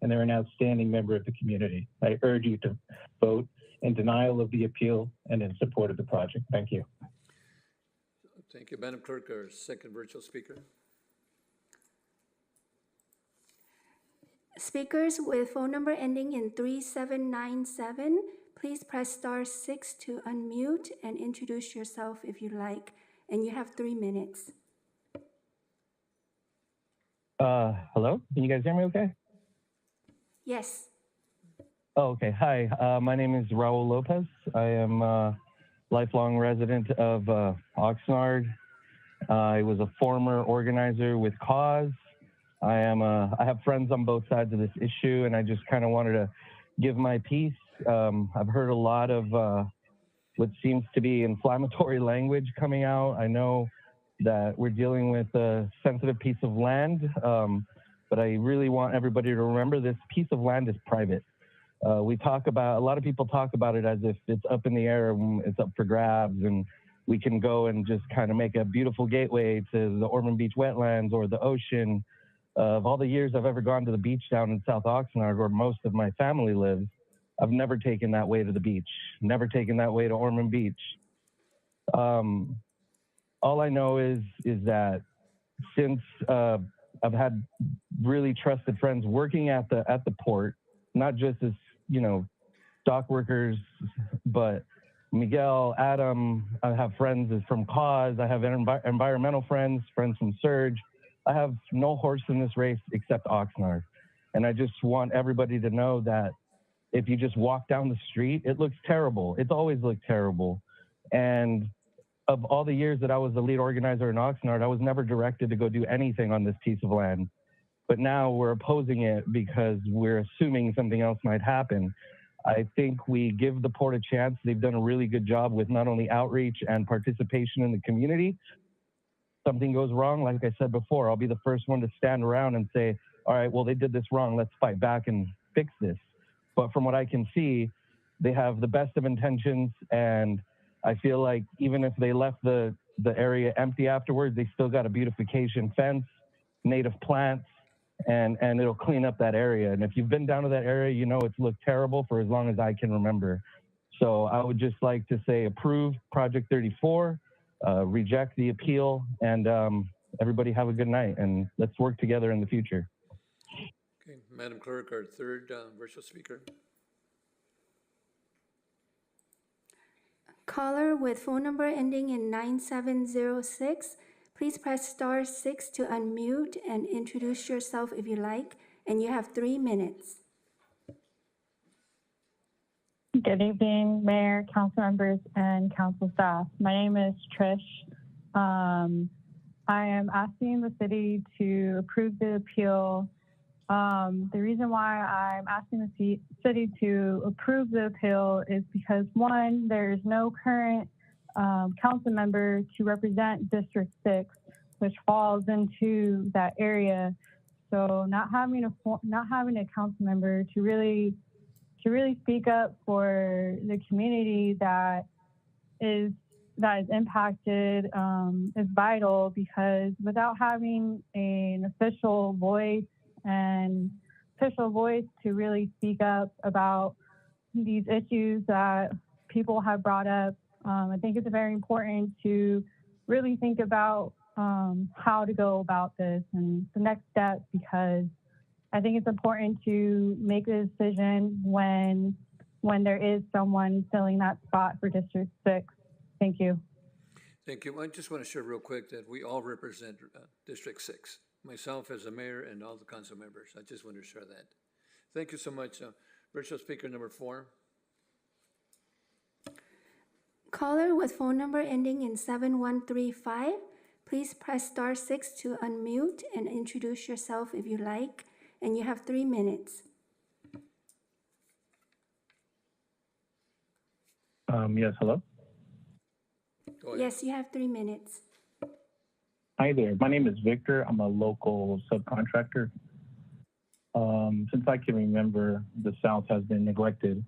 and they're an outstanding member of the community. I urge you to vote in denial of the appeal and in support of the project. Thank you. Thank you, Madam Clerk. Our second virtual speaker. Speakers with phone number ending in 3797, please press *6 to unmute and introduce yourself if you like, and you have 3 minutes. Hello? Can you guys hear me okay? Yes. Oh, okay. Hi, my name is Raul Lopez. I am a lifelong resident of Oxnard. I was a former organizer with Cause. I have friends on both sides of this issue, and I just kind of wanted to give my piece. I've heard a lot of what seems to be inflammatory language coming out. I know that we're dealing with a sensitive piece of land, but I really want everybody to remember this piece of land is private. A lot of people talk about it as if it's up in the air and it's up for grabs, and we can go and just kind of make a beautiful gateway to the Ormond Beach wetlands or the ocean. Of all the years I've ever gone to the beach down in South Oxnard, where most of my family lives, I've never taken that way to the beach, never taken that way to Ormond Beach. all I know is that since I've had really trusted friends working at the port, not just as dock workers, but Miguel, Adam. I have friends from Cause. I have environmental friends from Surge. I have no horse in this race except Oxnard, and I just want everybody to know that if you just walk down the street, it looks terrible. It's always looked terrible, and of all the years that I was the lead organizer in Oxnard, I was never directed to go do anything on this piece of land. But now we're opposing it because we're assuming something else might happen. I think we give the port a chance. They've done a really good job with not only outreach and participation in the community. Something goes wrong, like I said before, I'll be the first one to stand around and say, all right, well, they did this wrong. Let's fight back and fix this. But from what I can see, they have the best of intentions, and I feel like even if they left the area empty afterwards, they still got a beautification fence, native plants, and it'll clean up that area. And if you've been down to that area, you know it's looked terrible for as long as I can remember. So I would just like to say approve Project 34, reject the appeal, and everybody have a good night, and let's work together in the future. Okay, Madam Clerk, our third virtual speaker. Caller with phone number ending in 9706, please press star 6 to unmute and introduce yourself if you like, and you have 3 minutes. Good evening, Mayor, council members, and council staff. My name is Trish. I am asking the city to approve the appeal. The reason why I'm asking the city to approve the appeal is because, one, there is no current council member to represent District 6, which falls into that area. So not having a council member to really speak up for the community that is impacted is vital, because without having an official voice to really speak up about these issues that people have brought up, I think it's very important to really think about how to go about this and the next step, because I think it's important to make a decision when there is someone filling that spot for District 6. Thank you. Thank you. I just want to share real quick that we all represent District 6, myself as a mayor and all the council members. I just want to share that. Thank you so much. Virtual speaker number 4. Caller with phone number ending in 7135, please press star 6 to unmute and introduce yourself if you like, and you have 3 minutes. Yes, hello? Yes, you have 3 minutes. Hi there. My name is Victor. I'm a local subcontractor. Since I can remember, the South has been neglected.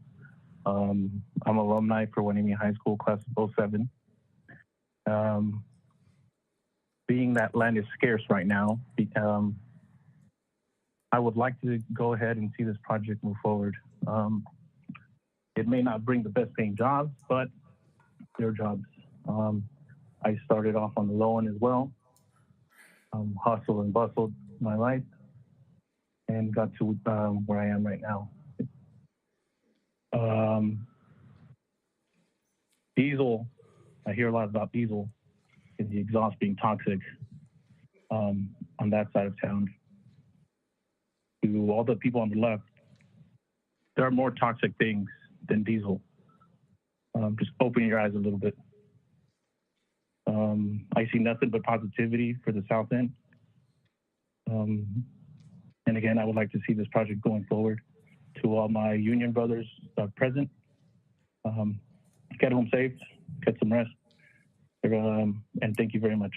I'm alumni for Hueneme High School, class of 07. Being that land is scarce right now, I would like to go ahead and see this project move forward. It may not bring the best paying jobs, but they're jobs. I started off on the low end as well. Hustled and bustled my life and got to where I am right now. Diesel, I hear a lot about diesel and the exhaust being toxic on that side of town. To all the people on the left, there are more toxic things than diesel. Just open your eyes a little bit. I see nothing but positivity for the South End. And again, I would like to see this project going forward. To all my union brothers present, get home safe, get some rest, and thank you very much.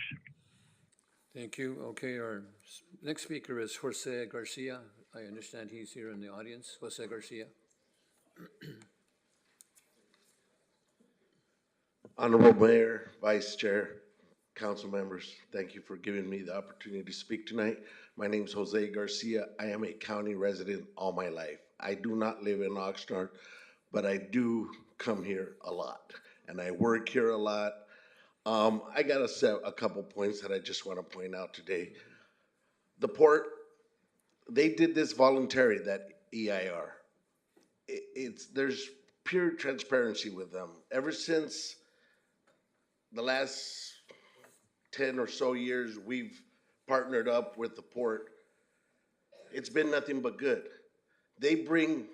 Thank you. Okay, our next speaker is Jose Garcia. I understand he's here in the audience. Jose Garcia. Honorable Mayor, Vice Chair, council members, thank you for giving me the opportunity to speak tonight. My name is Jose Garcia. I am a county resident all my life. I do not live in Oxnard, but I do come here a lot, and I work here a lot. I got a couple points that I just want to point out today. The port, they did this voluntary, that EIR. There's pure transparency with them. Ever since the last 10 or so years, we've partnered up with the port. It's been nothing but good. They bring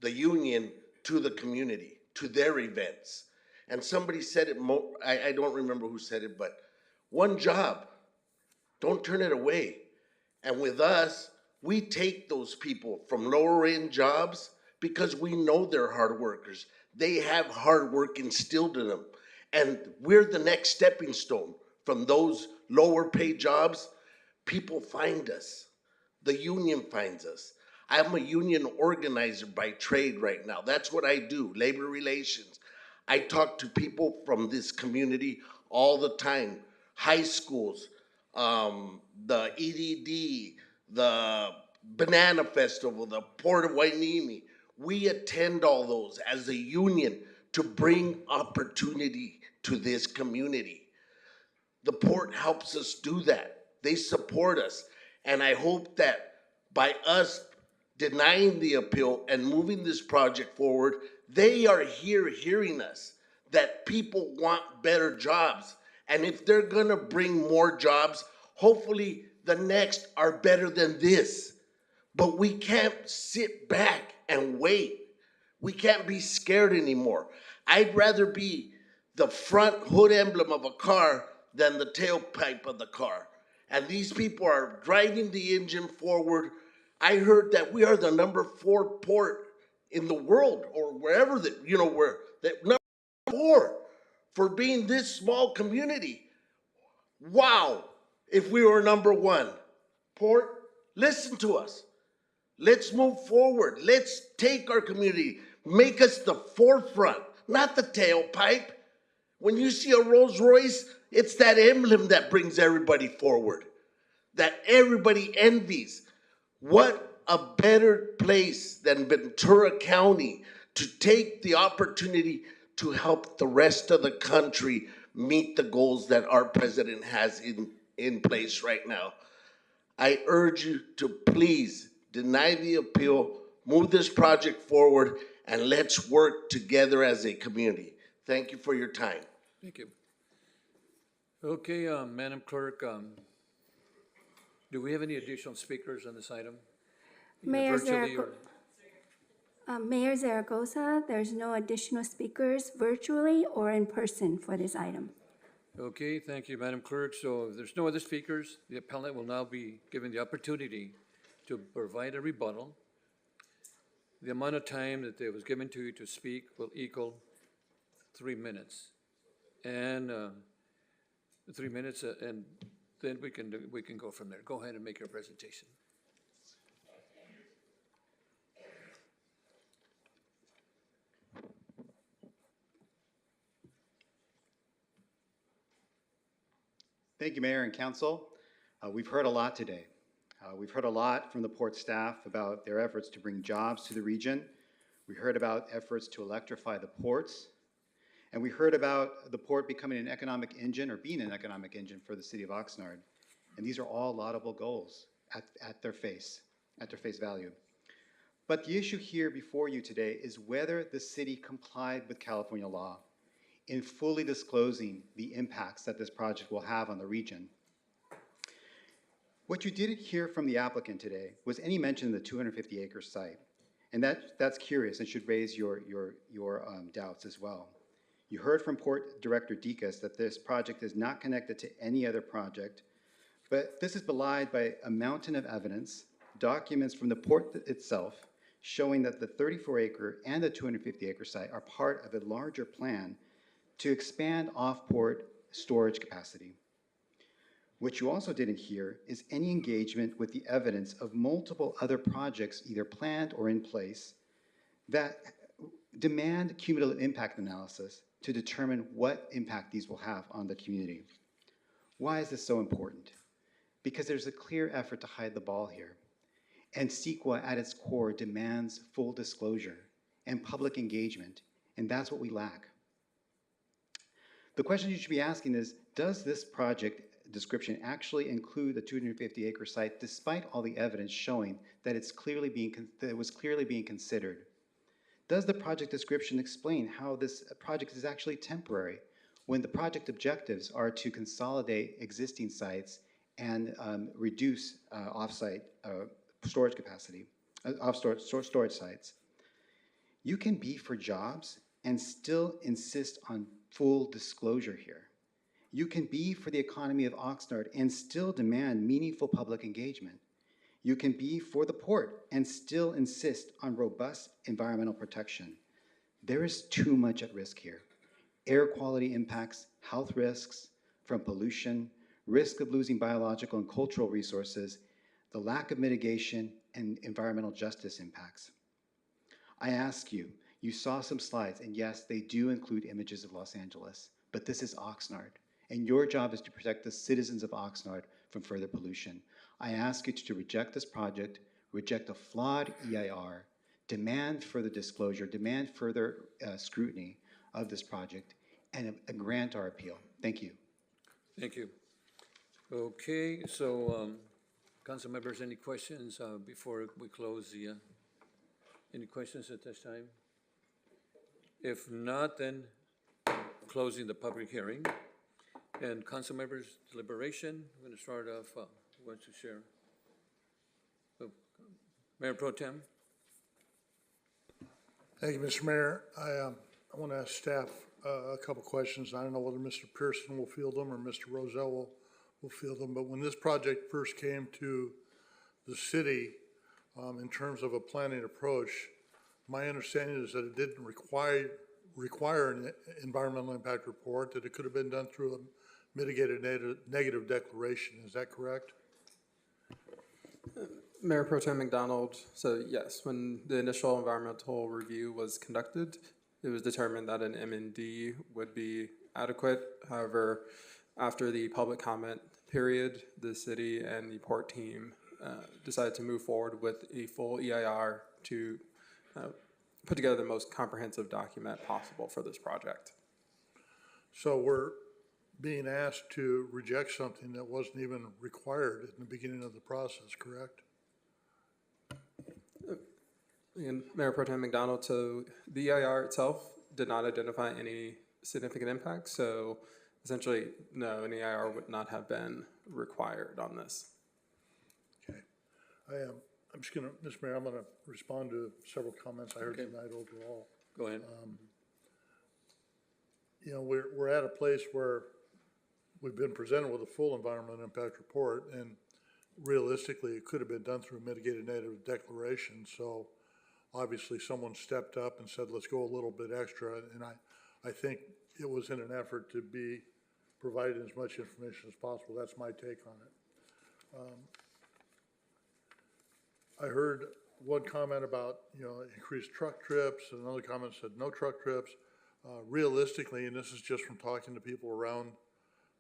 the union to the community, to their events. And somebody said it, I don't remember who said it, but one job, don't turn it away. And with us, we take those people from lower end jobs because we know they're hard workers. They have hard work instilled in them. And we're the next stepping stone from those lower paid jobs. People find us. The union finds us. I'm a union organizer by trade right now. That's what I do, labor relations. I talk to people from this community all the time. High schools, the EDD, the Banana Festival, the Port of Hueneme. We attend all those as a union to bring opportunity to this community. The port helps us do that. They support us. And I hope that by us denying the appeal and moving this project forward, they are here hearing us, that people want better jobs. And if they're gonna bring more jobs, hopefully the next are better than this. But we can't sit back and wait. We can't be scared anymore. I'd rather be the front hood emblem of a car than the tailpipe of the car. And these people are driving the engine forward. I heard that we are the #4 port in the world, or wherever that, we're that #4 for being this small community. Wow, if we were #1. Port, listen to us. Let's move forward. Let's take our community, make us the forefront, not the tailpipe. When you see a Rolls Royce, it's that emblem that brings everybody forward, that everybody envies. What a better place than Ventura County to take the opportunity to help the rest of the country meet the goals that our president has in place right now. I urge you to please deny the appeal, move this project forward, and let's work together as a community. Thank you for your time. Thank you. Okay, Madam Clerk, do we have any additional speakers on this item? Either Mayor virtually Mayor Zaragoza, there's no additional speakers virtually or in person for this item. Okay, thank you, Madam Clerk. So if there's no other speakers, the appellant will now be given the opportunity to provide a rebuttal. The amount of time that was given to you to speak will equal 3 minutes. And 3 minutes, and then we can go from there. Go ahead and make your presentation. Thank you, Mayor and Council. We've heard a lot today. We've heard a lot from the port staff about their efforts to bring jobs to the region. We heard about efforts to electrify the ports. And we heard about the port becoming an economic engine, or being an economic engine for the city of Oxnard. And these are all laudable goals at their face value. But the issue here before you today is whether the city complied with California law in fully disclosing the impacts that this project will have on the region. What you didn't hear from the applicant today was any mention of the 250-acre site. And that's curious and should raise your doubts as well. You heard from Port Director Dekas that this project is not connected to any other project, but this is belied by a mountain of evidence, documents from the port itself, showing that the 34-acre and the 250-acre site are part of a larger plan to expand off-port storage capacity. What you also didn't hear is any engagement with the evidence of multiple other projects either planned or in place that demand cumulative impact analysis to determine what impact these will have on the community. Why is this so important? Because there's a clear effort to hide the ball here. And CEQA at its core demands full disclosure and public engagement, and that's what we lack. The question you should be asking is, does this project description actually include the 250-acre site despite all the evidence showing that it was clearly being considered? Does the project description explain how this project is actually temporary when the project objectives are to consolidate existing sites and reduce off-site storage capacity, storage sites? You can be for jobs and still insist on full disclosure here. You can be for the economy of Oxnard and still demand meaningful public engagement. You can be for the port and still insist on robust environmental protection. There is too much at risk here. Air quality impacts, health risks from pollution, risk of losing biological and cultural resources, the lack of mitigation, and environmental justice impacts. I ask you, you saw some slides, and yes, they do include images of Los Angeles, but this is Oxnard, and your job is to protect the citizens of Oxnard from further pollution. I ask you to reject this project, reject a flawed EIR, demand further disclosure, demand further scrutiny of this project, and grant our appeal. Thank you. Thank you. Okay, so council members, any questions before we close the, any questions at this time? If not, then closing the public hearing. And council members, deliberation, I'm going to start off, who wants to share? Oh, Mayor Pro Tem. Thank you, Mr. Mayor. I want to ask staff a couple questions. I don't know whether Mr. Pearson will field them or Mr. Roselle will field them, but when this project first came to the city, in terms of a planning approach, my understanding is that it didn't require an environmental impact report, that it could have been done through a mitigated negative declaration. Is that correct? Mayor Pro Tem McDonald, so yes, when the initial environmental review was conducted, it was determined that an M&D would be adequate. However, after the public comment period, the city and the port team decided to move forward with a full EIR to put together the most comprehensive document possible for this project. So we're being asked to reject something that wasn't even required in the beginning of the process, correct? And Mayor Pro Tem McDonald, so the EIR itself did not identify any significant impacts, so essentially, no, an EIR would not have been required on this. Okay. I'm just going to, Mr. Mayor, I'm going to respond to several comments I heard tonight overall. Go ahead. You know, we're at a place where we've been presented with a full environmental impact report, and realistically, it could have been done through a mitigated negative declaration. So obviously someone stepped up and said, let's go a little bit extra. And I think it was in an effort to be provided as much information as possible. That's my take on it. I heard one comment about, you know, increased truck trips, and another comment said no truck trips. Realistically, and this is just from talking to people around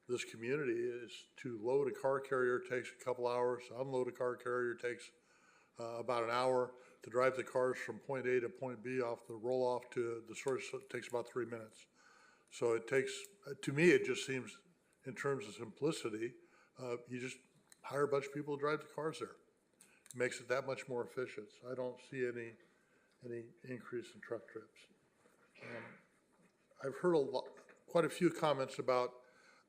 this community, is to load a car carrier takes a couple hours, to unload a car carrier takes about an hour, to drive the cars from point A to point B off the roll-off to the source takes about 3 minutes. So it takes, to me, it just seems, in terms of simplicity, you just hire a bunch of people to drive the cars there. It makes it that much more efficient. So I don't see any increase in truck trips. I've heard quite a few comments about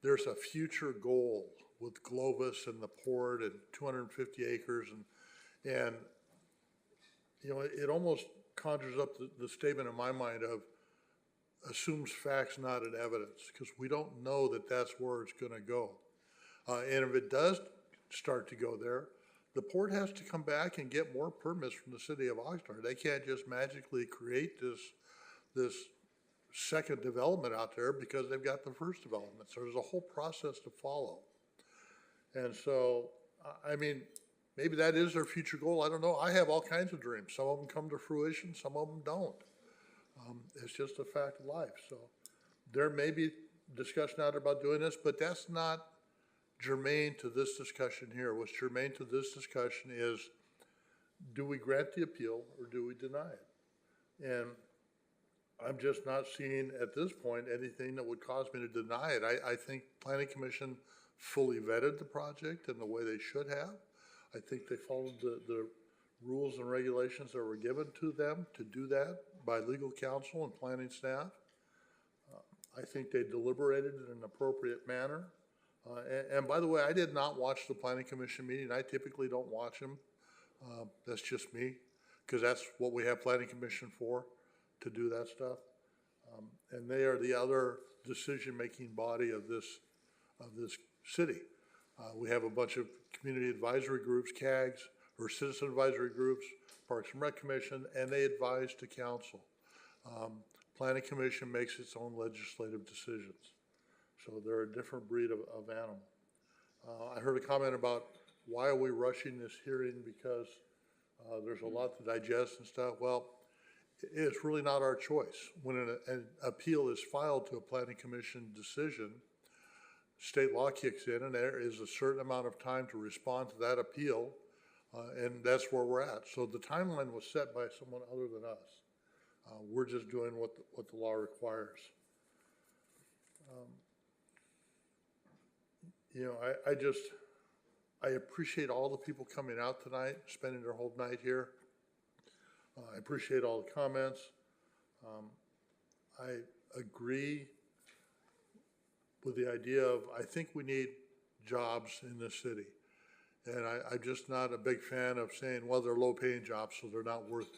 there's a future goal with Globus and the port and 250 acres and you know, it almost conjures up the statement in my mind of assumes facts, not an evidence, because we don't know that that's where it's going to go. And if it does start to go there, the port has to come back and get more permits from the city of Oxnard. They can't just magically create this second development out there because they've got the first development. So there's a whole process to follow. And so, I mean, maybe that is their future goal. I don't know. I have all kinds of dreams. Some of them come to fruition, some of them don't. It's just a fact of life. So there may be discussion out there about doing this, but that's not germane to this discussion here. What's germane to this discussion is, do we grant the appeal or do we deny it? And I'm just not seeing at this point anything that would cause me to deny it. I think Planning Commission fully vetted the project in the way they should have. I think they followed the rules and regulations that were given to them to do that by legal counsel and planning staff. I think they deliberated in an appropriate manner. And by the way, I did not watch the Planning Commission meeting. I typically don't watch them. That's just me, because that's what we have Planning Commission for, to do that stuff. And they are the other decision-making body of this city. We have a bunch of community advisory groups, CAGs, or citizen advisory groups, Parks and Rec Commission, and they advise to council. Planning Commission makes its own legislative decisions. So they're a different breed of animal. I heard a comment about why are we rushing this hearing because there's a lot to digest and stuff. Well, it's really not our choice. When an appeal is filed to a Planning Commission decision, state law kicks in and there is a certain amount of time to respond to that appeal, and that's where we're at. So the timeline was set by someone other than us. We're just doing what the law requires. You know, I appreciate all the people coming out tonight, spending their whole night here. I appreciate all the comments. I agree with the idea of, I think we need jobs in this city. And I'm just not a big fan of saying, well, they're low-paying jobs, so they're not worth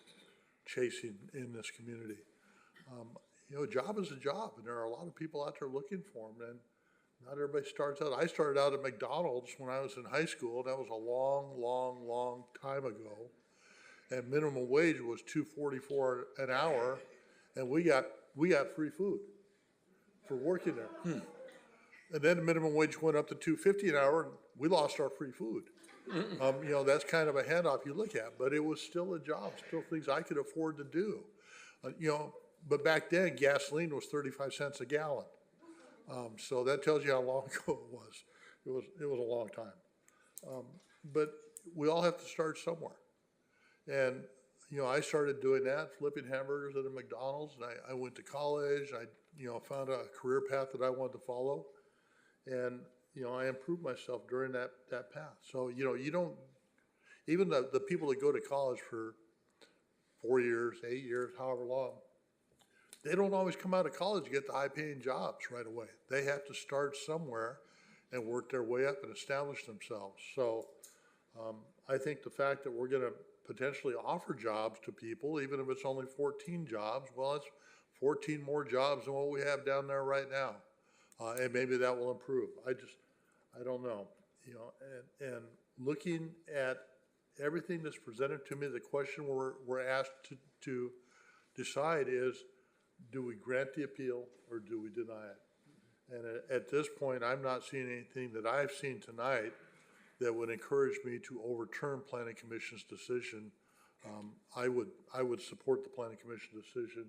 chasing in this community. You know, a job is a job, and there are a lot of people out there looking for them, and not everybody starts out. I started out at McDonald's when I was in high school. That was a long, long, long time ago. And minimum wage was $2.44 an hour, and we got free food for working there. And then the minimum wage went up to $2.50 an hour, and we lost our free food. You know, that's kind of a handoff you look at, but it was still a job, still things I could afford to do. You know, but back then gasoline was 35 cents a gallon. So that tells you how long ago it was. It was a long time. But we all have to start somewhere. And, you know, I started doing that, flipping hamburgers at a McDonald's, and I went to college. I, you know, found a career path that I wanted to follow. And, you know, I improved myself during that path. So, you know, you don't, even the people that go to college for 4 years, 8 years, however long, they don't always come out of college to get the high-paying jobs right away. They have to start somewhere and work their way up and establish themselves. So I think the fact that we're going to potentially offer jobs to people, even if it's only 14 jobs, well, it's 14 more jobs than what we have down there right now. And maybe that will improve. I don't know, you know, and looking at everything that's presented to me, the question we're asked to decide is, do we grant the appeal or do we deny it? And at this point, I'm not seeing anything that I've seen tonight that would encourage me to overturn Planning Commission's decision. I would support the Planning Commission decision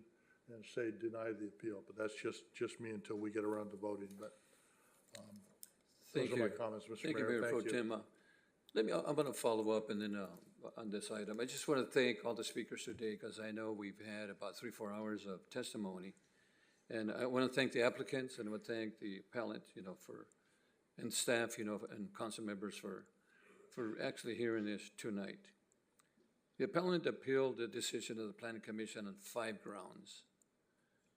and say deny the appeal, but that's just me until we get around to voting. But those are my comments, Mr. Mayor. Thank you, Mayor Pro Tem. I'm going to follow up and then on this item. I just want to thank all the speakers today because I know we've had about 3-4 hours of testimony. And I want to thank the applicants and I want to thank the appellant, you know, and staff, you know, and council members for actually hearing this tonight. The appellant appealed the decision of the Planning Commission on 5 grounds.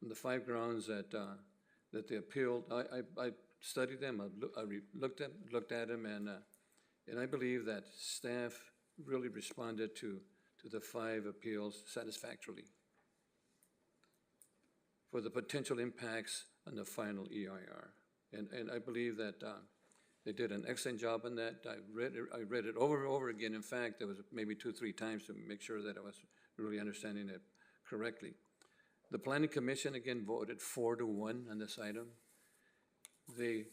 And the 5 grounds that they appealed, I studied them, I looked at them, and I believe that staff really responded to the 5 appeals satisfactorily for the potential impacts on the final EIR. And I believe that they did an excellent job on that. I read it over and over again. In fact, there was maybe 2-3 times to make sure that I was really understanding it correctly. The Planning Commission, again, voted 4-1 on this item. They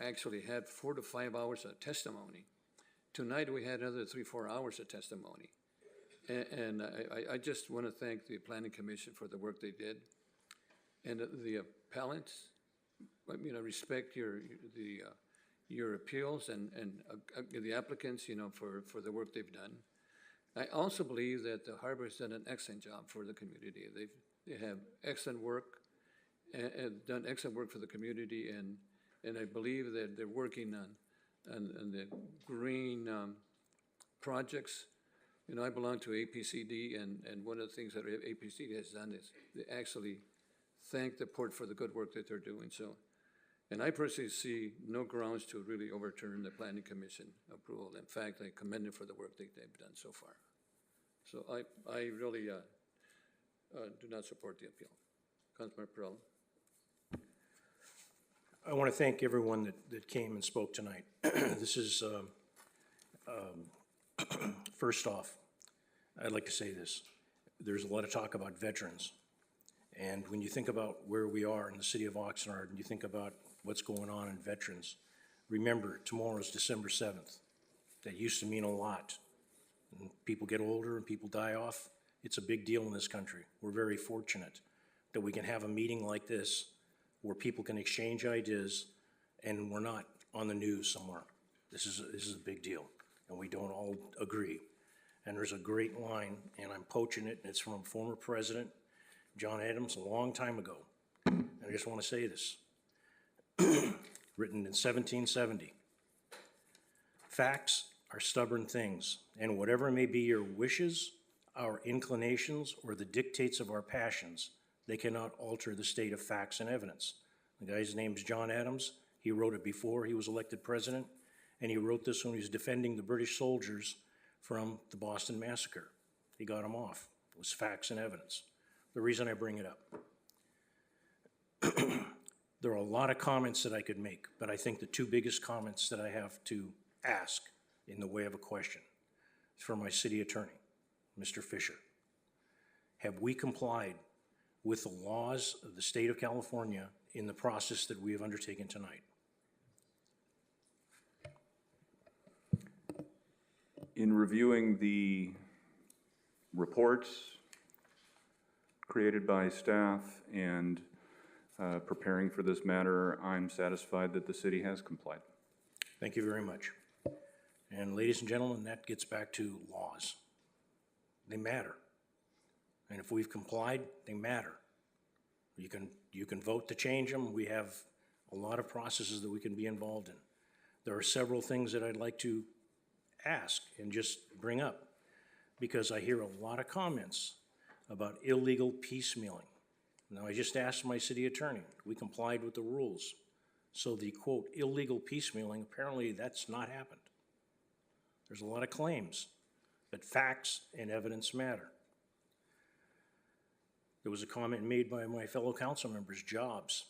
actually had 4 to 5 hours of testimony. Tonight, we had another 3-4 hours of testimony. And I just want to thank the Planning Commission for the work they did. And the appellants, I mean, I respect your appeals and the applicants, you know, for the work they've done. I also believe that the Harbor has done an excellent job for the community. They have excellent work and done excellent work for the community, and I believe that they're working on the green projects. You know, I belong to APCD, and one of the things that APCD has done is they actually thank the port for the good work that they're doing. So, and I personally see no grounds to really overturn the Planning Commission approval. In fact, I commend them for the work that they've done so far. So I really do not support the appeal. Councilmember Perrella. I want to thank everyone that came and spoke tonight. This is, first off, I'd like to say this. There's a lot of talk about veterans. And when you think about where we are in the city of Oxnard, and you think about what's going on in veterans, remember, tomorrow is December 7th. That used to mean a lot. And people get older and people die off. It's a big deal in this country. We're very fortunate that we can have a meeting like this where people can exchange ideas and we're not on the news somewhere. This is a big deal, and we don't all agree. And there's a great line, and I'm poaching it, and it's from a former president, John Adams, a long time ago. And I just want to say this, written in 1770. Facts are stubborn things, and whatever may be your wishes, our inclinations, or the dictates of our passions, they cannot alter the state of facts and evidence. The guy's name's John Adams. He wrote it before he was elected president, and he wrote this when he was defending the British soldiers from the Boston Massacre. He got them off. It was facts and evidence. The reason I bring it up, there are a lot of comments that I could make, but I think the two biggest comments that I have to ask in the way of a question is for my city attorney, Mr. Fisher. Have we complied with the laws of the state of California in the process that we have undertaken tonight? In reviewing the reports created by staff and preparing for this matter, I'm satisfied that the city has complied. Thank you very much. And ladies and gentlemen, that gets back to laws. They matter. And if we've complied, they matter. You can vote to change them. We have a lot of processes that we can be involved in. There are several things that I'd like to ask and just bring up, because I hear a lot of comments about illegal piecemealing. Now, I just asked my city attorney, we complied with the rules. So the quote, illegal piecemealing, apparently that's not happened. There's a lot of claims, but facts and evidence matter. There was a comment made by my fellow council members, jobs.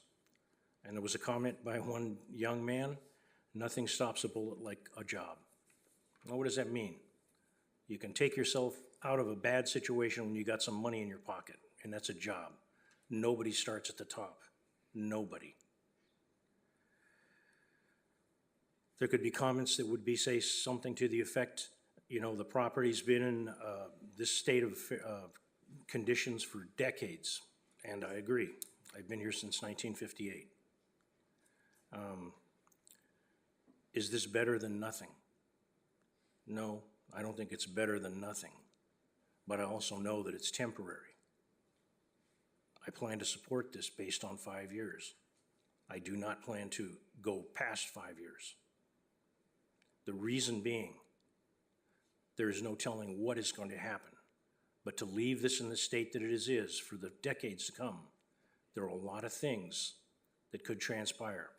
And there was a comment by one young man, nothing stops a bullet like a job. Well, what does that mean? You can take yourself out of a bad situation when you got some money in your pocket, and that's a job. Nobody starts at the top. Nobody. There could be comments that would be, say, something to the effect, you know, the property's been in this state of conditions for decades, and I agree. I've been here since 1958. Is this better than nothing? No, I don't think it's better than nothing, but I also know that it's temporary. I plan to support this based on 5 years. I do not plan to go past 5 years. The reason being, there is no telling what is going to happen. But to leave this in the state that it is for the decades to come, there are a lot of things that could transpire.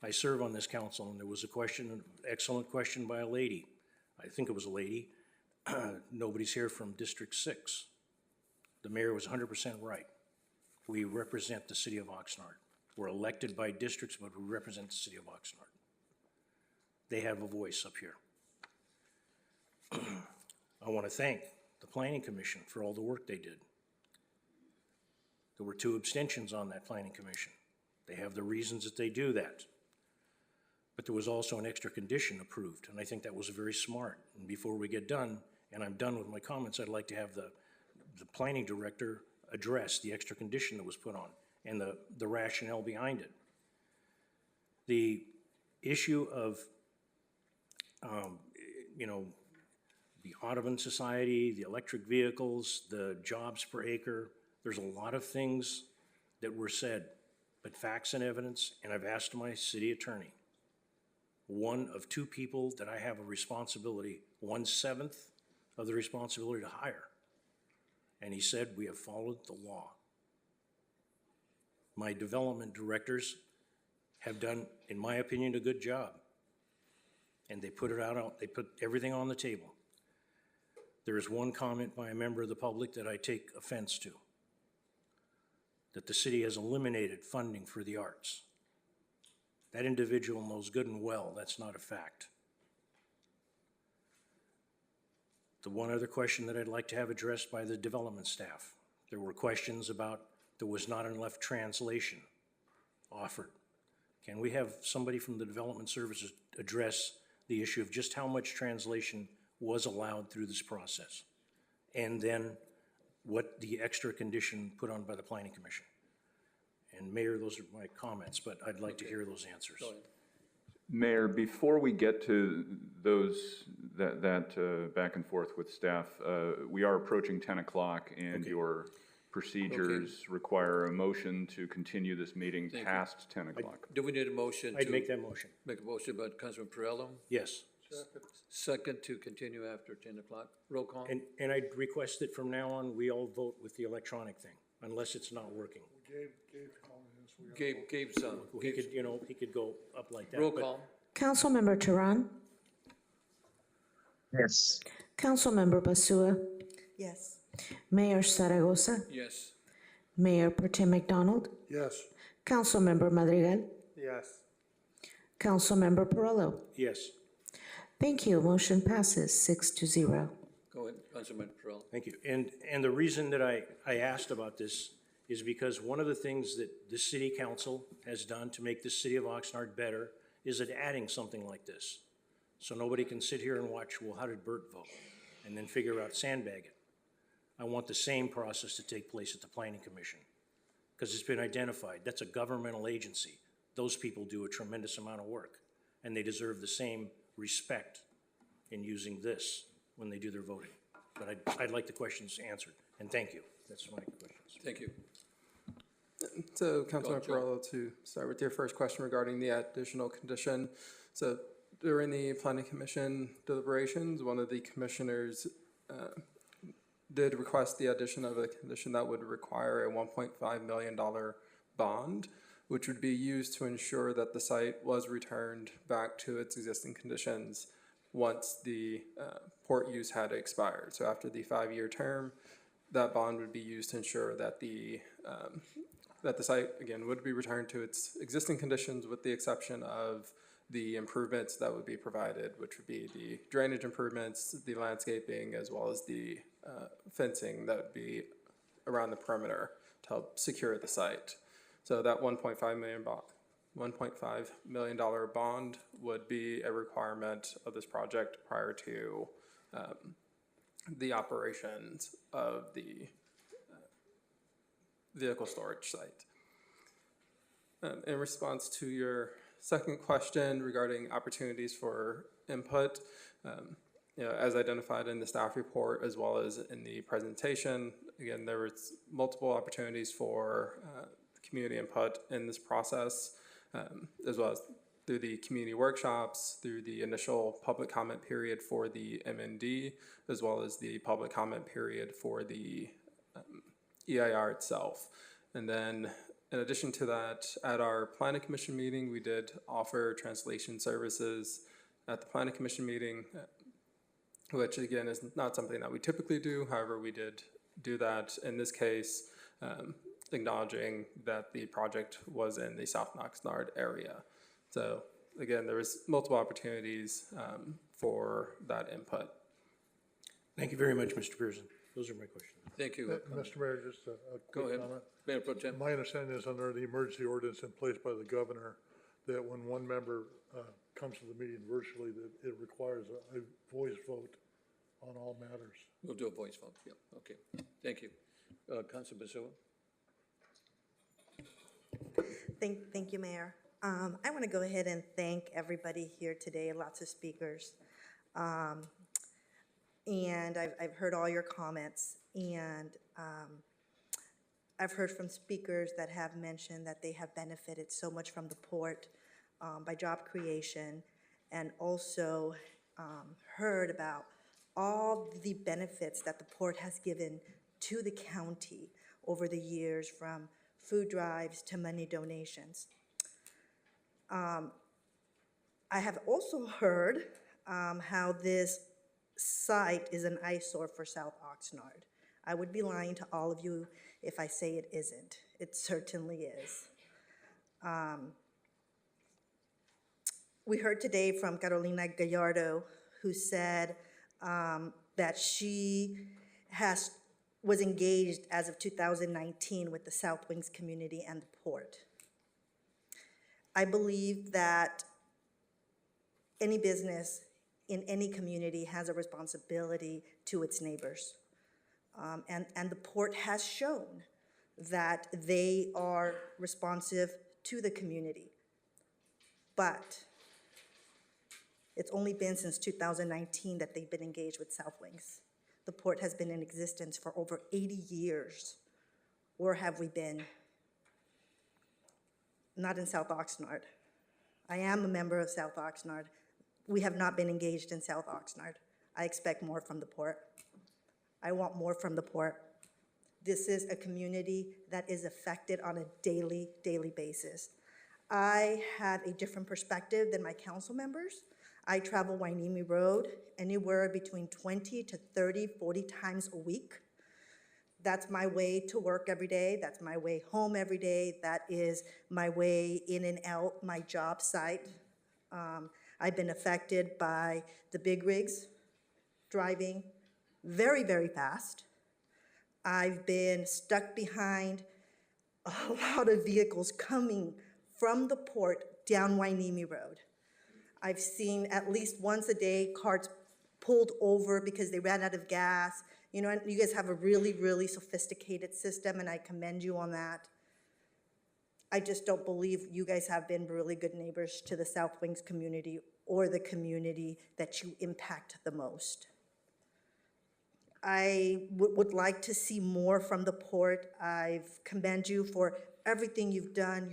I serve on this council, and there was a question, an excellent question by a lady. I think it was a lady. Nobody's here from District 6. The mayor was 100% right. We represent the city of Oxnard. We're elected by districts, but we represent the city of Oxnard. They have a voice up here. I want to thank the Planning Commission for all the work they did. There were 2 abstentions on that Planning Commission. They have the reasons that they do that. But there was also an extra condition approved, and I think that was very smart. And before we get done, and I'm done with my comments, I'd like to have the planning director address the extra condition that was put on and the rationale behind it. The issue of, you know, the Audubon Society, the electric vehicles, the jobs per acre. There's a lot of things that were said, but facts and evidence, and I've asked my city attorney, one of two people that I have a responsibility, 1/7 of the responsibility to hire. And he said, we have followed the law. My development directors have done, in my opinion, a good job. And they put it out, they put everything on the table. There is one comment by a member of the public that I take offense to, that the city has eliminated funding for the arts. That individual knows good and well that's not a fact. The one other question that I'd like to have addressed by the development staff, there were questions about there was not enough translation offered. Can we have somebody from the development services address the issue of just how much translation was allowed through this process? And then what the extra condition put on by the Planning Commission? And Mayor, those are my comments, but I'd like to hear those answers. Mayor, before we get to those, that back and forth with staff, we are approaching 10 o'clock and your procedures require a motion to continue this meeting past 10 o'clock. Do we need a motion? I'd make that motion. Make a motion about Councilman Perrello? Yes. Second to continue after 10 o'clock. Roll call? And I'd request that from now on, we all vote with the electronic thing, unless it's not working. Gabe's He could, you know, he could go up like that. roll but- call? Councilmember Tehran, Yes. Councilmember Basua, Yes. Mayor Zaragoza, Yes. Mayor Pro Tem McDonald, Yes. Councilmember Madrigal, Yes. Councilmember Perrello. Yes. Thank you. Motion passes 6-0. Go ahead, Councilman Perrello. Thank you. And the reason that I asked about this is because one of the things that the city council has done to make the city of Oxnard better is at adding something like this. So nobody can sit here and watch, well, how did Bert vote? And then figure out sandbag it. I want the same process to take place at the Planning Commission, because it's been identified. That's a governmental agency. Those people do a tremendous amount of work, and they deserve the same respect in using this when they do their voting. But I'd like the questions answered, and thank you. That's my questions. Thank you. So, Councilman Perrello, to start with your first question regarding the additional condition. So, during the Planning Commission deliberations, one of the commissioners did request the addition of a condition that would require a $1.5 million bond, which would be used to ensure that the site was returned back to its existing conditions once the port use had expired. So after the 5-year term, that bond would be used to ensure that the site, again, would be returned to its existing conditions with the exception of the improvements that would be provided, which would be the drainage improvements, the landscaping, as well as the fencing that would be around the perimeter to help secure the site. So that $1.5 million bond would be a requirement of this project prior to the operations of the vehicle storage site. In response to your second question regarding opportunities for input, as identified in the staff report as well as in the presentation, again, there was multiple opportunities for community input in this process, as well as through the community workshops, through the initial public comment period for the MND, as well as the public comment period for the EIR itself. And then in addition to that, at our Planning Commission meeting, we did offer translation services at the Planning Commission meeting, which again is not something that we typically do. However, we did do that in this case, acknowledging that the project was in the South Oxnard area. So again, there was multiple opportunities for that input. Thank you very much, Mr. Pearson. Those are my questions. Thank you. Mr. Mayor, just a Go quick ahead. comment. Mayor Pro Tem. My understanding is under the emergency ordinance in place by the governor, that when one member comes to the meeting virtually, that it requires a voice vote on all matters. We'll do a voice vote, yeah, okay. Thank you. Councilor Basua? Thank you, Mayor. I want to go ahead and thank everybody here today, lots of speakers. And I've heard all your comments, and I've heard from speakers that have mentioned that they have benefited so much from the port by job creation, and also heard about all the benefits that the port has given to the county over the years, from food drives to money donations. I have also heard how this site is an eyesore for South Oxnard. I would be lying to all of you if I say it isn't. It certainly is. We heard today from Carolina Gallardo, who said that she was engaged as of 2019 with the South Wings community and the port. I believe that any business in any community has a responsibility to its neighbors. And the port has shown that they are responsive to the community. But it's only been since 2019 that they've been engaged with South Wings. The port has been in existence for over 80 years. Where have we been? Not in South Oxnard. I am a member of South Oxnard. We have not been engaged in South Oxnard. I expect more from the port. I want more from the port. This is a community that is affected on a daily basis. I have a different perspective than my council members. I travel Wainimi Road anywhere between 20 to 30, 40 times a week. That's my way to work every day. That's my way home every day. That is my way in and out my job site. I've been affected by the big rigs driving very fast. I've been stuck behind a lot of vehicles coming from the port down Wainimi Road. I've seen at least once a day carts pulled over because they ran out of gas. You know, you guys have a really sophisticated system, and I commend you on that. I just don't believe you guys have been really good neighbors to the South Wings community or the community that you impact the most. I would like to see more from the port. I commend you for everything you've done.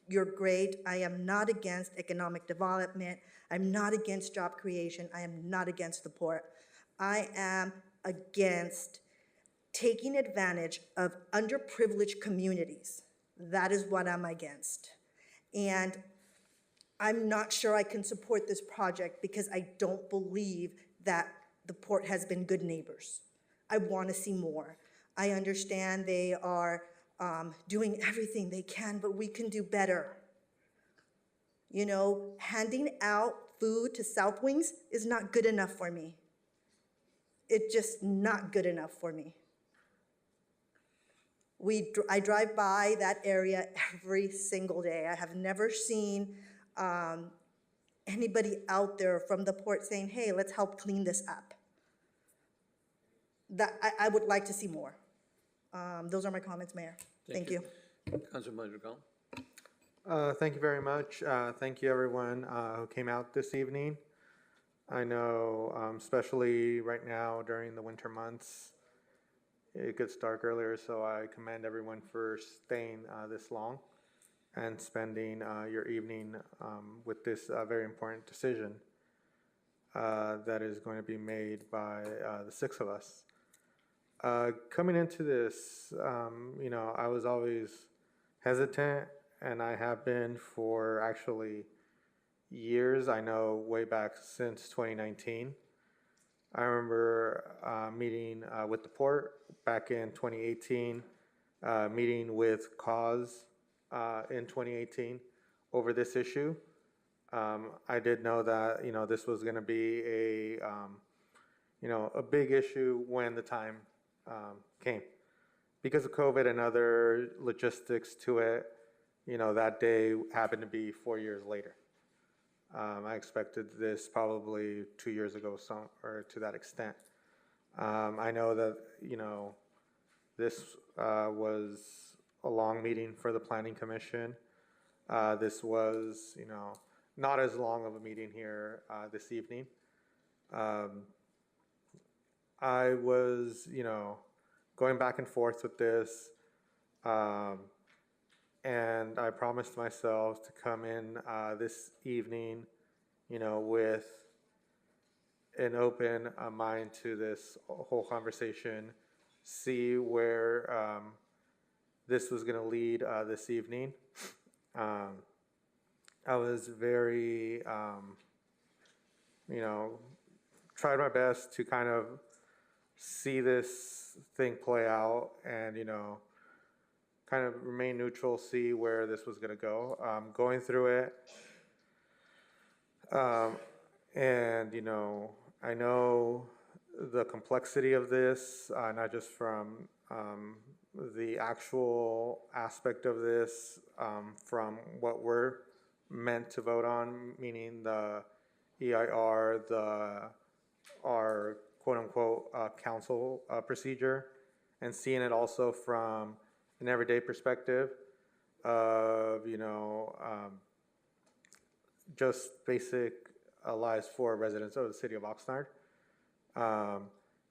You're great. I am not against economic development. I'm not against job creation. I am not against the port. I am against taking advantage of underprivileged communities. That is what I'm against. And I'm not sure I can support this project because I don't believe that the port has been good neighbors. I want to see more. I understand they are doing everything they can, but we can do better. You know, handing out food to South Wings is not good enough for me. It's just not good enough for me. I drive by that area every single day. I have never seen anybody out there from the port saying, hey, let's help clean this up. I would like to see more. Those are my comments, Mayor. Thank you. Councilman Madrigal. Thank you very much. Thank you, everyone who came out this evening. I know, especially right now during the winter months, it gets dark earlier, so I commend everyone for staying this long and spending your evening with this very important decision that is going to be made by the six of us. Coming into this, you know, I was always hesitant, and I have been for actually years. I know way back since 2019. I remember meeting with the port back in 2018, meeting with Cause in 2018 over this issue. I did know that, you know, this was going to be a, you know, a big issue when the time came. Because of COVID and other logistics to it, you know, that day happened to be 4 years later. I expected this probably 2 years ago, or to that extent. I know that, you know, this was a long meeting for the Planning Commission. This was, you know, not as long of a meeting here this evening. I was, going back and forth with this, and I promised myself to come in this evening, with an open mind to this whole conversation, see where this was going to lead this evening. I was very, tried my best to kind of see this thing play out and, kind of remain neutral, see where this was going to go. Going through it, and, I know the complexity of this, not just from the actual aspect of this, from what we're meant to vote on, meaning the EIR, our quote-unquote council procedure, and seeing it also from an everyday perspective of, just basic lives for residents of the city of Oxnard.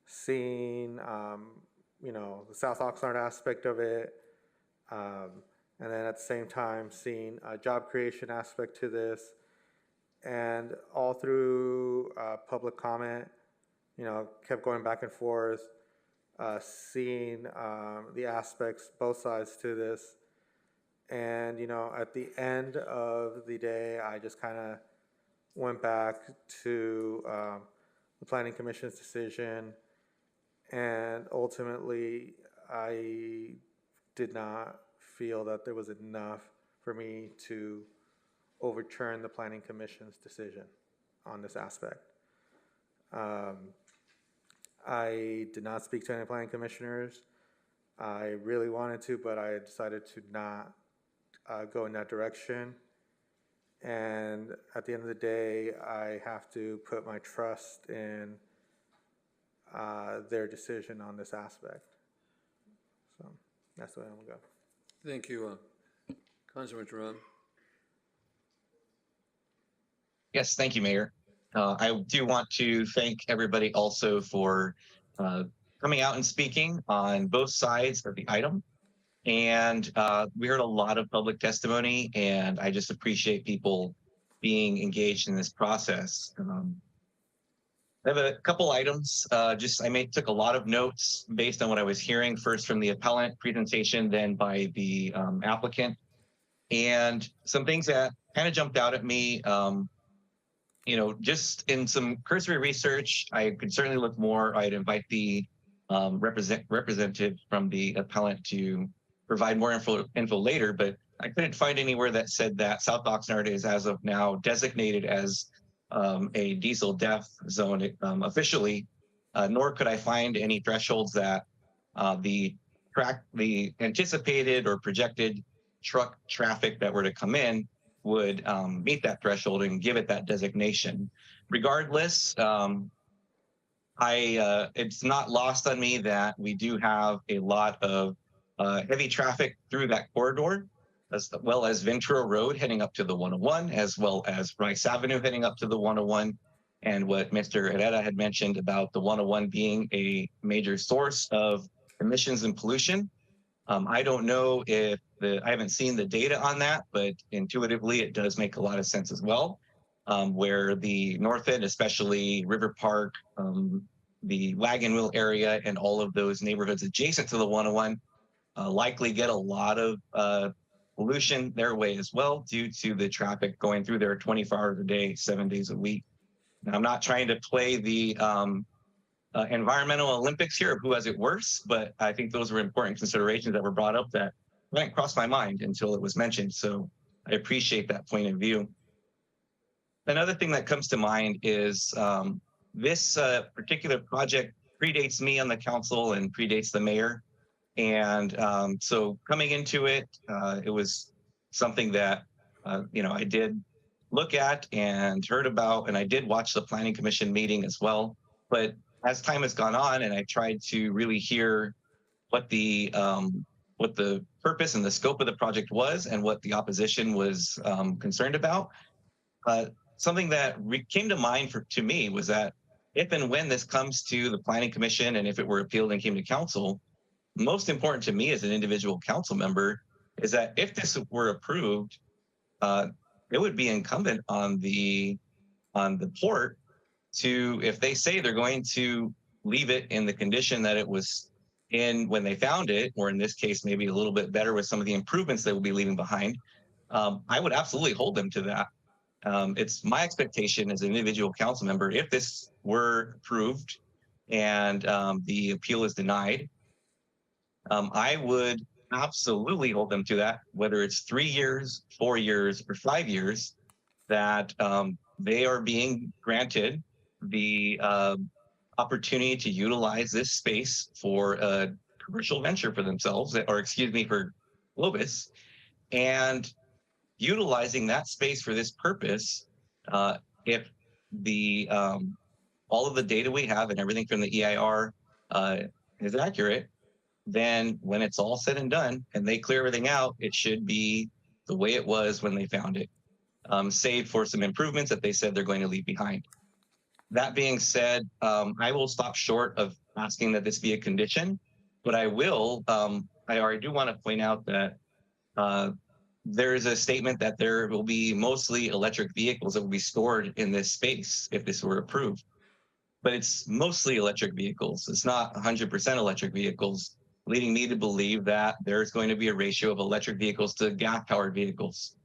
Seeing, the South Oxnard aspect of it, and then at the same time seeing a job creation aspect to this, and all through public comment, kept going back and forth, seeing the aspects, both sides to this. And, at the end of the day, I just kind of went back to the Planning Commission's decision, and ultimately, I did not feel that there was enough for me to overturn the Planning Commission's decision on this aspect. I did not speak to any planning commissioners. I really wanted to, but I decided to not go in that direction. And at the end of the day, I have to put my trust in their decision on this aspect. So that's the way I'm gonna go. Thank you, Councilman Jerome. Yes, thank you, Mayor. I do want to thank everybody also for coming out and speaking on both sides of the item. And we heard a lot of public testimony, and I just appreciate people being engaged in this process. I have a couple items. I took a lot of notes based on what I was hearing, first from the appellant presentation, then by the applicant. And some things that kind of jumped out at me, just in some cursory research, I could certainly look more. I'd invite the representative from the appellant to provide more info later, but I couldn't find anywhere that said that South Oxnard is, as of now, designated as a diesel death zone officially, nor could I find any thresholds that the anticipated or projected truck traffic that were to come in would meet that threshold and give it that designation. Regardless, it's not lost on me that we do have a lot of heavy traffic through that corridor, as well as Ventura Road heading up to the 101, as well as Rice Avenue heading up to the 101, and what Mr. Herrera had mentioned about the 101 being a major source of emissions and pollution. I don't know if I haven't seen the data on that, but intuitively it does make a lot of sense as well, where the north end, especially River Park, the Wagon Wheel area, and all of those neighborhoods adjacent to the 101 likely get a lot of pollution their way as well, due to the traffic going through there 24 hours a day, 7 days a week. Now, I'm not trying to play the environmental Olympics here of who has it worse, but I think those were important considerations that were brought up that didn't cross my mind until it was mentioned. So I appreciate that point of view. Another thing that comes to mind is this particular project predates me on the council and predates the mayor. And so coming into it, it was something that, I did look at and heard about, and I did watch the Planning Commission meeting as well. But as time has gone on and I tried to really hear what the purpose and the scope of the project was and what the opposition was concerned about, something that came to mind to me was that if and when this comes to the Planning Commission and if it were appealed and came to council, most important to me as an individual council member is that if this were approved, it would be incumbent on the port to, if they say they're going to leave it in the condition that it was in when they found it, or in this case, maybe a little bit better with some of the improvements they will be leaving behind, I would absolutely hold them to that. It's my expectation as an individual council member, if this were approved and the appeal is denied, I would absolutely hold them to that, whether it's 3 years, 4 years, or 5 years, that they are being granted the opportunity to utilize this space for a commercial venture for themselves, or excuse me, for Globus, and utilizing that space for this purpose, if the all of the data we have and everything from the EIR is accurate, then when it's all said and done and they clear everything out, it should be the way it was when they found it, save for some improvements that they said they're going to leave behind. That being said, I will stop short of asking that this be a condition, but I will, I do want to point out that there is a statement that there will be mostly electric vehicles that will be stored in this space if this were approved. But it's mostly electric vehicles. It's not 100% electric vehicles, leading me to believe that there's going to be a ratio of electric vehicles to gas-powered vehicles.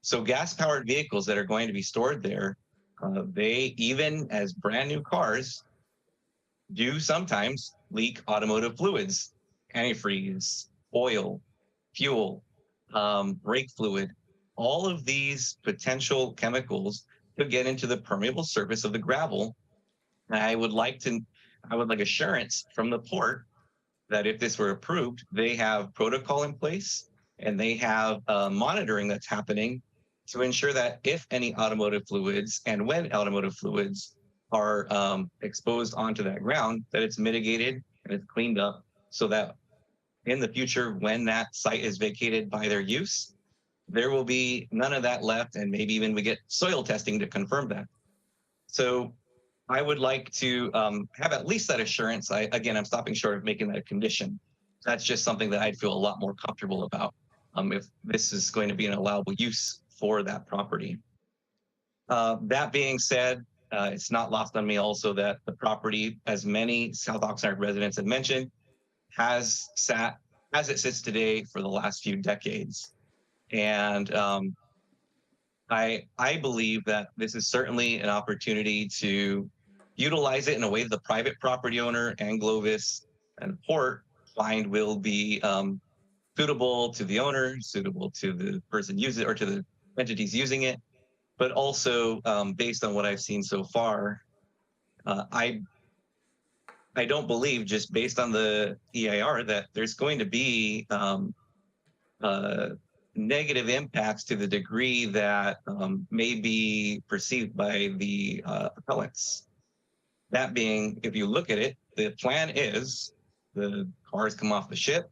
So gas-powered vehicles that are going to be stored there, they, even as brand new cars, do sometimes leak automotive fluids, antifreeze, oil, fuel, brake fluid. All of these potential chemicals could get into the permeable surface of the gravel. I would like assurance from the port that if this were approved, they have protocol in place and they have monitoring that's happening to ensure that if any automotive fluids and when automotive fluids are exposed onto that ground, that it's mitigated and it's cleaned up so that in the future, when that site is vacated by their use, there will be none of that left, and maybe even we get soil testing to confirm that. So I would like to have at least that assurance. Again, I'm stopping short of making that a condition. That's just something that I'd feel a lot more comfortable about if this is going to be an allowable use for that property. That being said, it's not lost on me also that the property, as many South Oxnard residents have mentioned, has sat as it sits today for the last few decades. And I believe that this is certainly an opportunity to utilize it in a way that the private property owner and Globus and the port find will be suitable to the owner, suitable to the person using it, or to the entities using it, but also based on what I've seen so far, I don't believe, just based on the EIR, that there's going to be negative impacts to the degree that may be perceived by the appellants. That being, if you look at it, the plan is the cars come off the ship,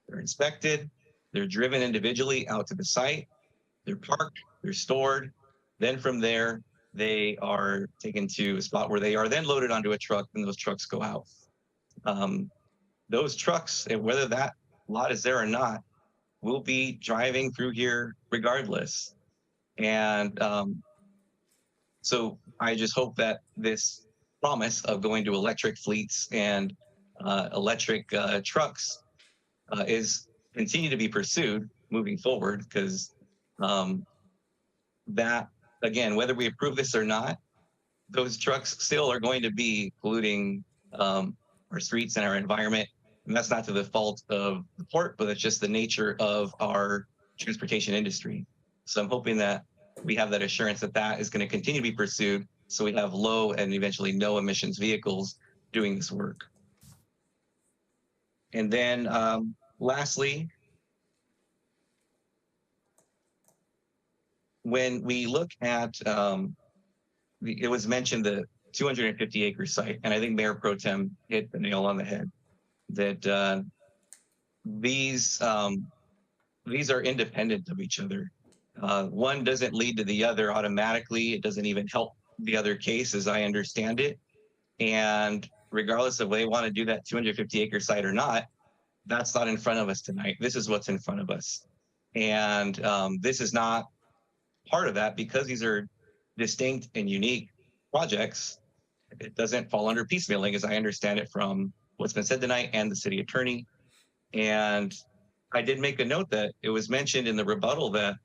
they're inspected, they're driven individually out to the site, they're parked, they're stored. Then from there, they are taken to a spot where they are then loaded onto a truck, and those trucks go out. Those trucks, whether that lot is there or not, will be driving through here regardless. And so I just hope that this promise of going to electric fleets and electric trucks is continue to be pursued moving forward, because that, again, whether we approve this or not, those trucks still are going to be polluting our streets and our environment. And that's not to the fault of the port, but it's just the nature of our transportation industry. So I'm hoping that we have that assurance that that is going to continue to be pursued, so we have low and eventually no emissions vehicles doing this work. And then lastly, when we look at, it was mentioned the 250 acre site, and I think Mayor Pro Tem hit the nail on the head, that these are independent of each other. One doesn't lead to the other automatically. It doesn't even help the other case, as I understand it. And regardless of whether they want to do that 250-acre site or not, that's not in front of us tonight. This is what's in front of us. And this is not part of that because these are distinct and unique projects. It doesn't fall under piecemealing, as I understand it from what's been said tonight and the city attorney. And I did make a note that it was mentioned in the rebuttal that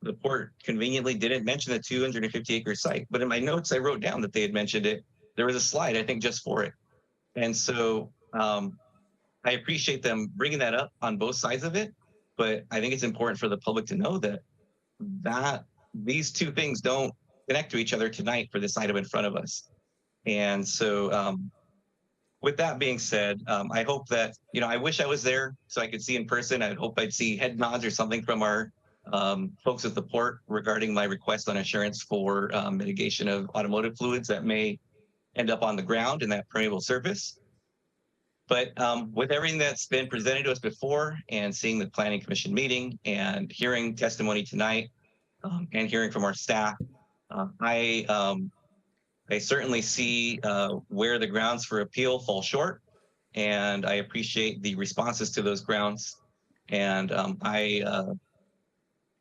the port conveniently didn't mention the 250-acre site. But in my notes, I wrote down that they had mentioned it. There was a slide, I think, just for it. And so I appreciate them bringing that up on both sides of it. But I think it's important for the public to know that these two things don't connect to each other tonight for this item in front of us. And so with that being said, I hope that, I wish I was there so I could see in person. I hope I'd see head nods or something from our folks at the port regarding my request on insurance for mitigation of automotive fluids that may end up on the ground in that permeable surface. But with everything that's been presented to us before and seeing the Planning Commission meeting and hearing testimony tonight and hearing from our staff, I certainly see where the grounds for appeal fall short, and I appreciate the responses to those grounds. And I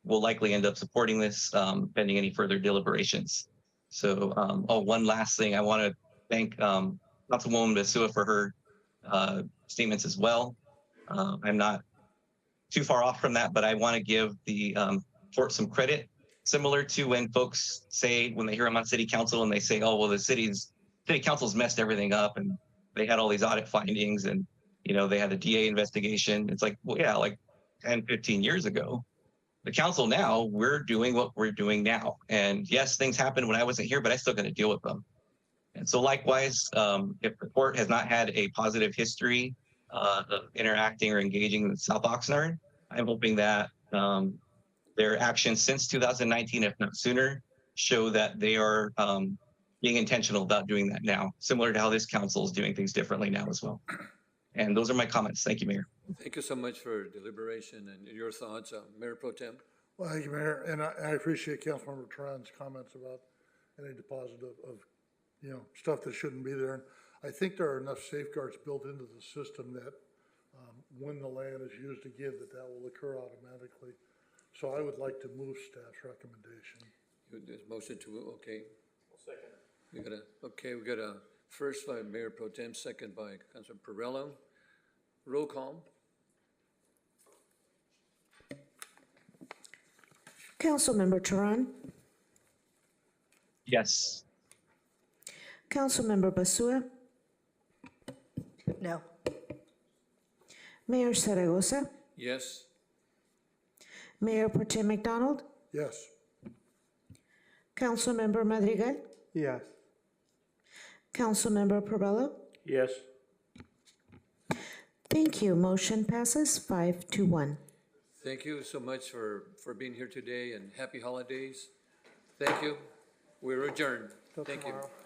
will likely end up supporting this pending any further deliberations. So, one last thing, I want to thank Councilwoman Basua for her statements as well. I'm not too far off from that, but I want to give the port some credit. Similar to when folks say, when they hear them on city council and they say, oh, well, the city council's messed everything up and they had all these audit findings and, they had a DA investigation. It's like, well, yeah, like 10, 15 years ago. The council now, we're doing what we're doing now. And yes, things happened when I wasn't here, but I still got to deal with them. And so likewise, if the port has not had a positive history of interacting or engaging with South Oxnard, I'm hoping that their actions since 2019, if not sooner, show that they are being intentional about doing that now, similar to how this council is doing things differently now as well. And those are my comments. Thank you, Mayor. Thank you so much for deliberation and your thoughts, Mayor Pro Tem. Well, thank you, Mayor, and I appreciate Councilmember Tron's comments about any deposit of stuff that shouldn't be there. And I think there are enough safeguards built into the system that when the land is used again, that will occur automatically. So I would like to move staff's recommendation. There's motion to, okay. Second. We got a first by Mayor Pro Tem, second by Councilor Perrello. Roll call. Councilmember Turan, Yes. Councilmember Basua, No. Mayor Zaragoza, Yes. Mayor Pro Tem McDonald, Yes. Councilmember Madrigal, Yes. Councilmember Perrello. Yes. Thank you. Motion passes 5-1. Thank you so much for being here today and happy holidays. Thank you. We're adjourned. Till Thank tomorrow. you.